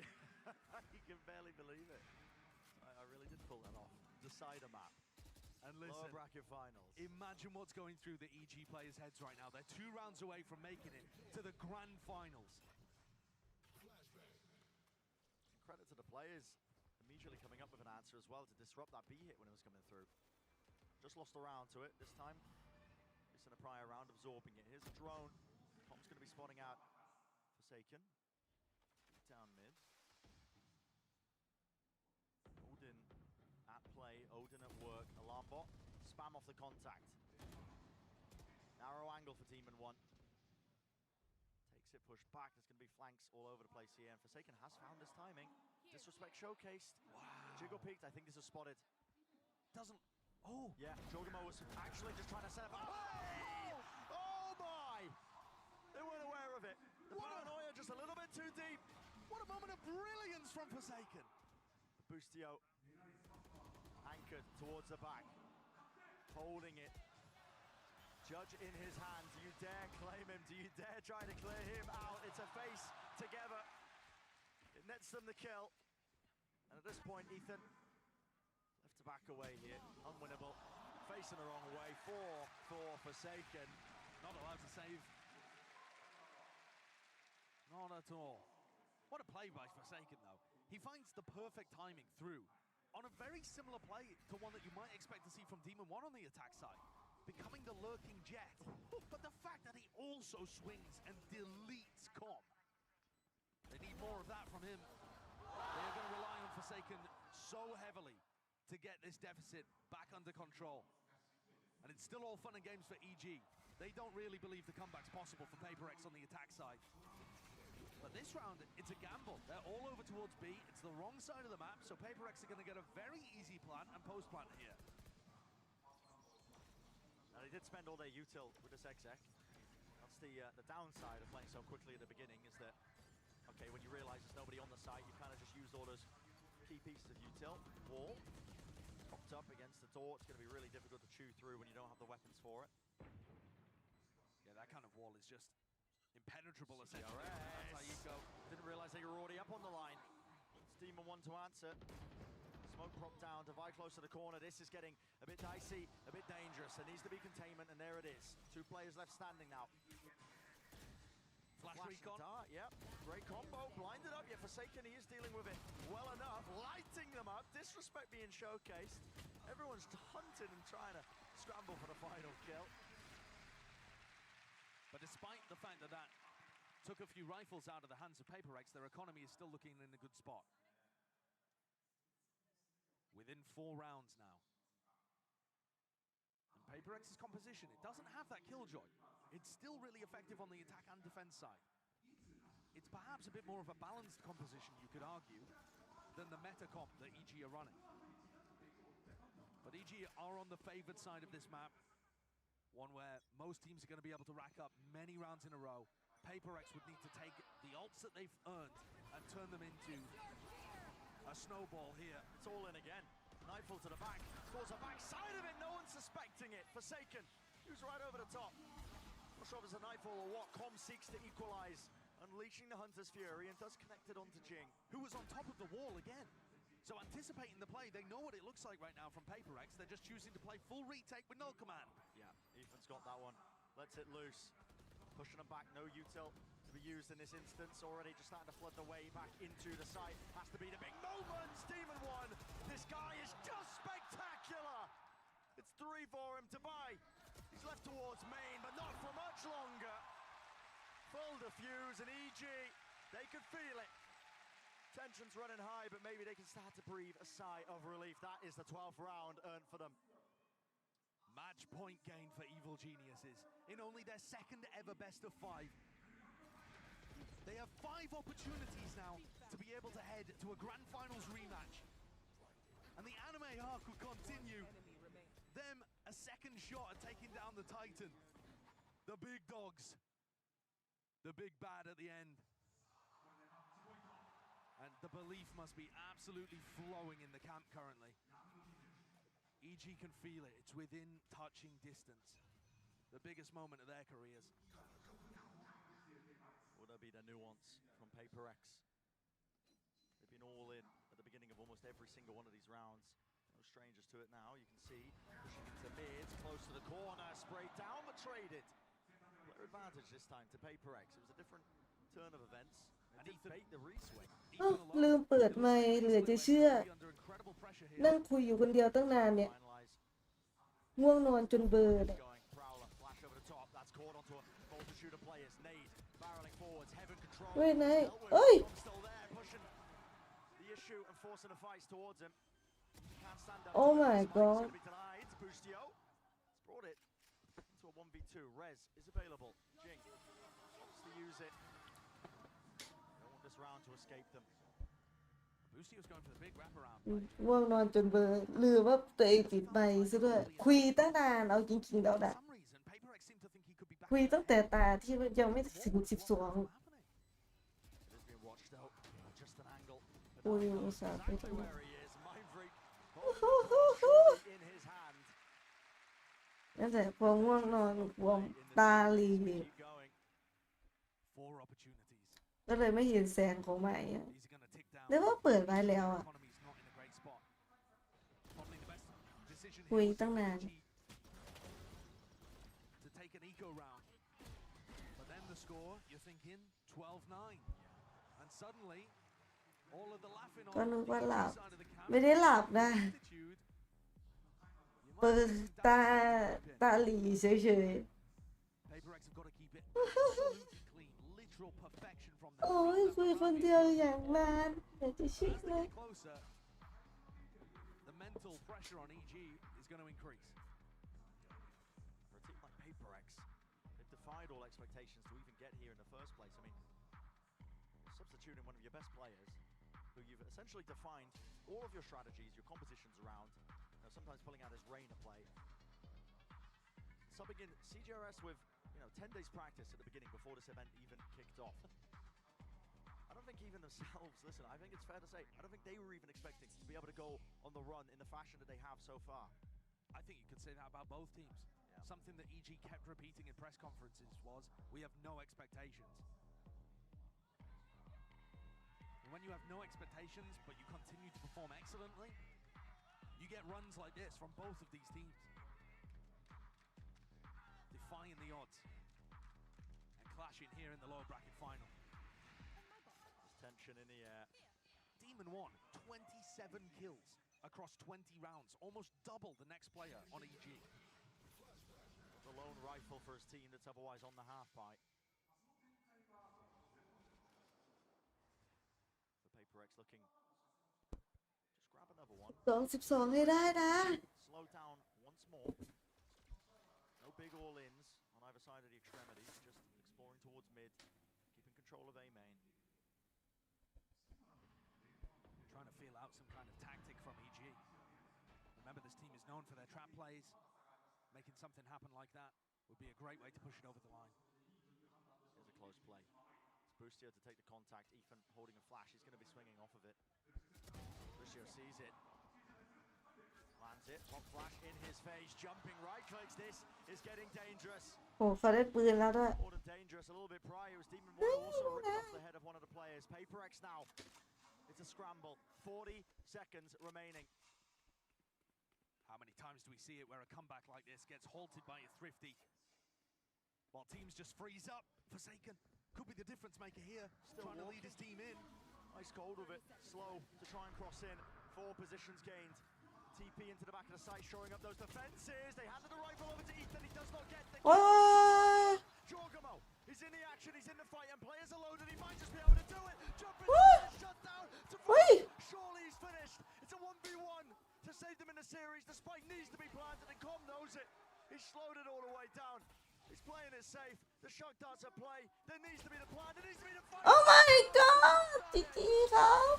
Yeah, you can barely believe it. I really did pull that off. Decider map. And listen, lower bracket finals. Imagine what's going through the EG players' heads right now. They're 2 rounds away from making it to the grand finals. Credit to the players immediately coming up with an answer as well to disrupt that B hit when it was coming through. Just lost a round to it this time. This in a prior round, absorbing it. Here's a drone. Com's going to be spotting out Forsaken. Down mid. Hold in at work. Alarm bot. Spam off the contact. Narrow angle for Demon 1. Takes it, pushed back. There's going to be flanks all over the place here. And Forsaken has found his timing. Disrespect showcased. Wow. Jiggle peaked. I think this is spotted. Doesn't... Oh! Yeah, Jogamo was actually just trying to set up... Oh! Oh my! They weren't aware of it. The paranoia just a little bit too deep. What a moment of brilliance from Forsaken. Boostio anchored towards the back. Holding it. Judge in his hand. Do you dare claim him? Do you dare try to clear him out? It's a face together. It nets them the kill. And at this point, Ethan left to back away here. Unwinnable. Facing the wrong way. 4 for Forsaken. Not allowed to save. Not at all. What a play by Forsaken, though. He finds the perfect timing through on a very similar play to one that you might expect to see from Demon 1 on the attack side. Becoming the lurking jet. But the fact that he also swings and deletes Com. They need more of that from him. They are going to rely on Forsaken so heavily to get this deficit back under control. And it's still all fun and games for EG. They don't really believe the comeback's possible for PRX on the attack side. But this round, it's a gamble. They're all over towards B. It's the wrong side of the map, so PRX are going to get a very easy plant and post-plant here. Now, they did spend all their util with this exec. That's the downside of playing so quickly at the beginning, is that, okay, when you realize there's nobody on the site, you kind of just used all those key pieces of util. Wall, propped up against the door. It's going to be really difficult to chew through when you don't have the weapons for it. Yeah, that kind of wall is just impenetrable, essentially. That's how you go. Didn't realize they were already up on the line. It's Demon 1 to answer. Smoke propped down, Divide close to the corner. This is getting a bit dicey, a bit dangerous. There needs to be containment, and there it is. 2 players left standing now. Flash recon. Dart, yep. Great combo. Blinded up, yet Forsaken, he is dealing with it well enough. Lighting them up. Disrespect being showcased. Everyone's hunting and trying to scramble for the final kill. But despite the fact that that took a few rifles out of the hands of PRX, their economy is still looking in a good spot. Within 4 rounds now. And PRX's composition, it doesn't have that killjoy. It's still really effective on the attack and defense side. It's perhaps a bit more of a balanced composition, you could argue, than the meta comp that EG are running. But EG are on the favored side of this map. One where most teams are going to be able to rack up many rounds in a row. PRX would need to take the ults that they've earned and turn them into a snowball here. It's all in again. Nightfall to the back. Towards the back side of it. No one's suspecting it. Forsaken, who's right over the top. Not sure if it's a Nightfall or what. Com seeks to equalize, unleashing the Hunter's Fury, and does connect it onto Jing, who was on top of the wall again. So anticipating the play, they know what it looks like right now from PRX. They're just choosing to play full retake with no command. Yeah, Ethan's got that one. Lets it loose. Pushing them back, no util to be used in this instance. Already just starting to flood the way back into the site. Has to be the big moments. Demon 1. This guy is just spectacular. It's 3 for him to buy. He's left towards main, but not for much longer. Full defuse, and EG, they could feel it. Tension's running high, but maybe they can start to breathe a sigh of relief. That is the 12th round earned for them. Match point gain for Evil Geniuses in only their 2nd ever best of 5. They have 5 opportunities now to be able to head to a grand finals rematch. And the anime arc will continue. Them a 2nd shot at taking down the Titan. The big dogs. The big bad at the end. And the belief must be absolutely flowing in the camp currently. EG can feel it. It's within touching distance. The biggest moment of their careers. Will there be the nuance from PRX? They've been all in at the beginning of almost every single one of these rounds. No strangers to it now. You can see pushing into mid, close to the corner, sprayed down but traded. Player advantage this time to PRX. It was a different turn of events. And he bait the reswing. ลืมเปิดไมค์เหลือจะเชื่อนั่งคุยอยู่คนเดียวตั้งนานเนี่ยง่วงนอนจนเบลอเนี่ย เว้ยนายเอ้ย The issue and forcing the fights towards him. Can't stand up. Oh my Spike's god. gonna be denied. Boostio. It's brought it to a 1v2. Rez is available. Jing wants to use it. Don't want this round to escape them. Boostio's going for the big wraparound. ง่วงนอนจนเบลอลืมว่าตัวเองปิดไมค์ซะด้วยคุยตั้งนานเอาจริงๆแล้วนะ For some reason, PRX seemed to think he could be back. คุยตั้งแต่ตาที่ยังไม่ถึง12 It is being watched out. Just an angle. คุยอุตส่าห์ไปตั้ง Exactly นาน where he is. Mind freak. In his hand. นั่นแต่พอง่วงนอนบวมตาลี Keep going. 4 opportunities. ก็เลยไม่เห็นแสงของไม้อะ These are gonna tick down. หรือว่าเปิดไว้แล้วอ่ะ Economy's not in a great spot. Probably the best decision คุย here was ตั้งนาน to take an eco round. But then the score, you're thinking 12-9. And suddenly, all of the laughing ก็ on นึก the ว่าหลับ side of the camp. ไม่ได้หลับนะ Attitude. เปิดตาหลีเฉย PRX have got to keep it absolutely clean. Literal perfection from ๆ them. โอ้ยคุยคนเดียวอย่างนานอยากจะชิก As they เลย get closer, the mental pressure on EG is going to increase. For a team like PRX, they've defied all expectations to even get here in the first place. I mean, substituting one of your best players, who you've essentially defined all of your strategies, your compositions around, sometimes pulling out his Rinna play. Subbing in CGRS with 10 days practice at the beginning before this event even kicked off. I don't think even themselves, listen, I think it's fair to say, I don't think they were even expecting to be able to go on the run in the fashion that they have so far. I think you could say that about both teams. Something that EG kept repeating in press conferences was, we have no expectations. And when you have no expectations, but you continue to perform excellently, you get runs like this from both of these teams. Defying the odds. And clashing here in the lower bracket final. There's tension in the air. Demon 1, 27 kills across 20 rounds. Almost double the next player on EG. The lone rifle for his team that's otherwise on the half pipe. For PRX looking. Just grab another one. 12 ให้ได้นะ Slow down once more. No big all-ins on either side of the extremities. Just exploring towards mid. Keeping control of A main. Trying to feel out some kind of tactic from EG. Remember, this team is known for their trap plays. Making something happen like that would be a great way to push it over the line. Here's a close play. It's Boostio to take the contact. Ethan holding a flash. He's going to be swinging off of it. Boostio sees it. Lands it. Pop flash in his face. Jumping right clicks. This is getting dangerous. โอ้เขาได้ปืนแล้วด้วย More than dangerous. A little bit prior. It was Demon 1 also ripped off the head of one of the players. PRX now. It's a scramble. 40 seconds remaining. How many times do we see it where a comeback like this gets halted by a thrifty? While teams just freeze up. Forsaken could be the difference maker here. Still trying to lead his team in. Nice hold of it. Slow to try and cross in. 4 positions gained. TP into the back of the site, shoring up those defenses. They handed the rifle over to Ethan. He does not get the. โอ้ย Jorgamo is in the action. He's in the fight, and players are loaded. He might just be able to do it. Jumping shut down. Surely he's finished. It's a 1v1 to save them in the series. The spike needs to be planted, and Com knows it. He's slowed it all the way down. He's playing it safe. The shock darts at play. There needs to be the plan. There needs to be the fight. Oh my god จีจีครับ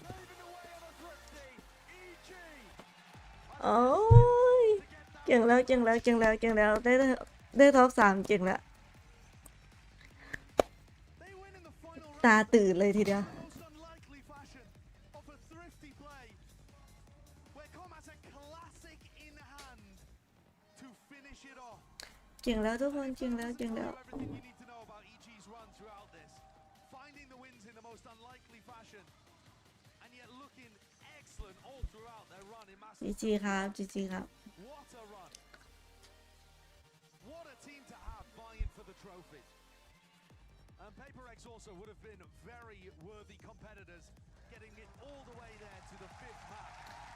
Paving the way of a thrifty. EG. โอ้ยเก่งแล้วได้ท็อป 3เก่งแล้วตาตื่นเลยทีเดียว Most unlikely fashion of a thrifty play, where Com has a classic in hand to finish it off. เก่งแล้วทุกคนเก่งแล้ว Everything you need to know about EG's run throughout this, finding the wins in the most unlikely fashion, and yet looking excellent all throughout their run in จี Masters. จีครับจีจีครับ What a run! What a team to have vying for the trophy. And PRX also would have been very worthy competitors, getting it all the way there to the 5th map.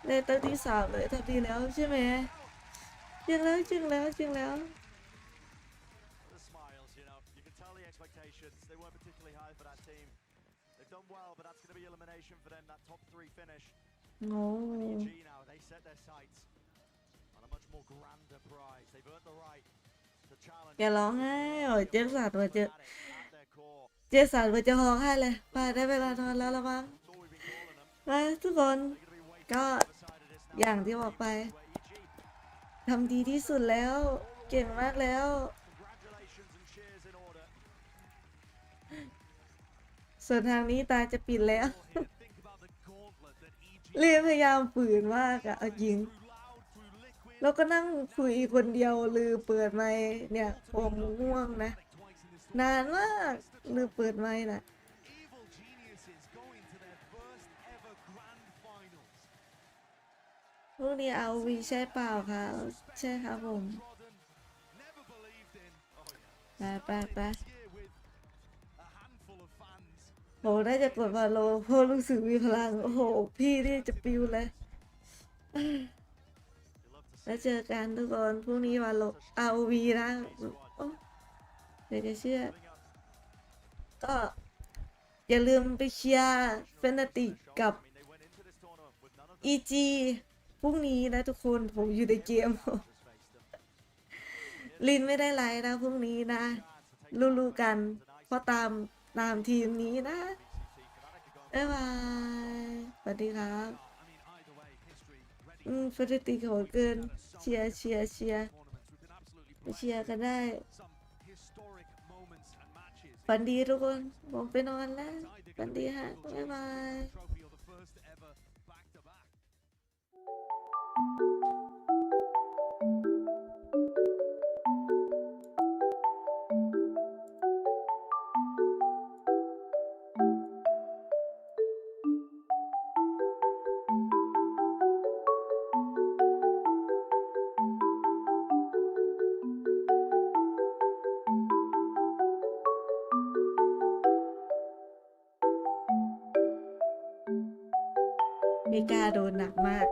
ได้ตั้งที่ 3เลยทำดีแล้วใช่ไหมเก่งแล้ว The smiles, you can tell the expectations. They weren't particularly high for that team. They've done well, but that's going to be elimination for them, that top 3 finish. โง่ EG now, they set their sights on a much more grander prize. They've earned the right to challenge. อย่าร้องไห้โอ้ยเจสันว่าจะ At their core. เจสันว่าจะร้องไห้เลยไปได้เวลานอนแล้วละมั้งมาทุกคนก็อย่างที่บอกไปทำดีที่สุดแล้วเก่งมากแล้วส่วนทางนี้ตาจะปิดแล้วเรียพยายามฝืนมากอะเอาจริงแล้วก็นั่งคุยคนเดียวลือเปิดไมค์เนี่ยผมง่วงนะนานมากลือเปิดไมค์น่ะพวกนี้เอาวีใช่เปล่าคะใช่ครับผมไปโหน่าจะกดวาโลเพราะรู้สึกมีพลังโอ้โหพี่นี่จะปิวเลยแล้วเจอกันทุกคนพรุ่งนี้วาโลเอาวีนะเดี๋ยวจะเชื่อก็อย่าลืมไปเชียร์เฟนาติกกับ EG พรุ่งนี้นะทุกคนผมอยู่ในเกม ลินไม่ได้ไลฟ์นะพรุ่งนี้นะรู้กันเพราะตามทีมนี้นะบ๊ายบายสวัสดีครับเฟนาติกโหดเกินเชียร์กันได้ฝันดีทุกคนผมไปนอนแล้วฝันดีฮะบ๊ายบายไม่กล้าโดนหนักมาก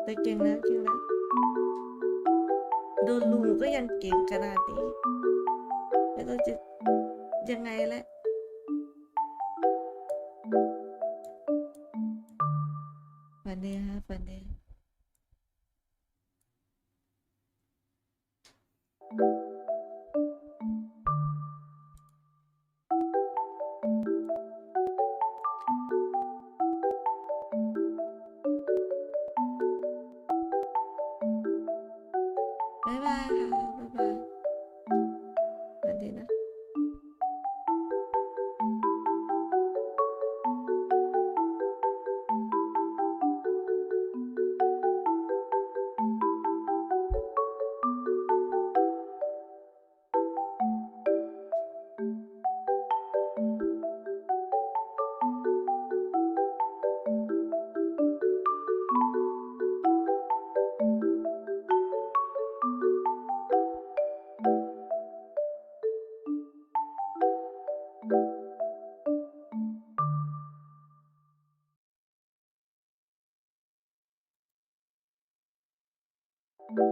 แต่เก่งนะโดนลุงก็ยังเก่งขนาดนี้แล้วก็จะยังไงแหละฝันดีฮะฝันดี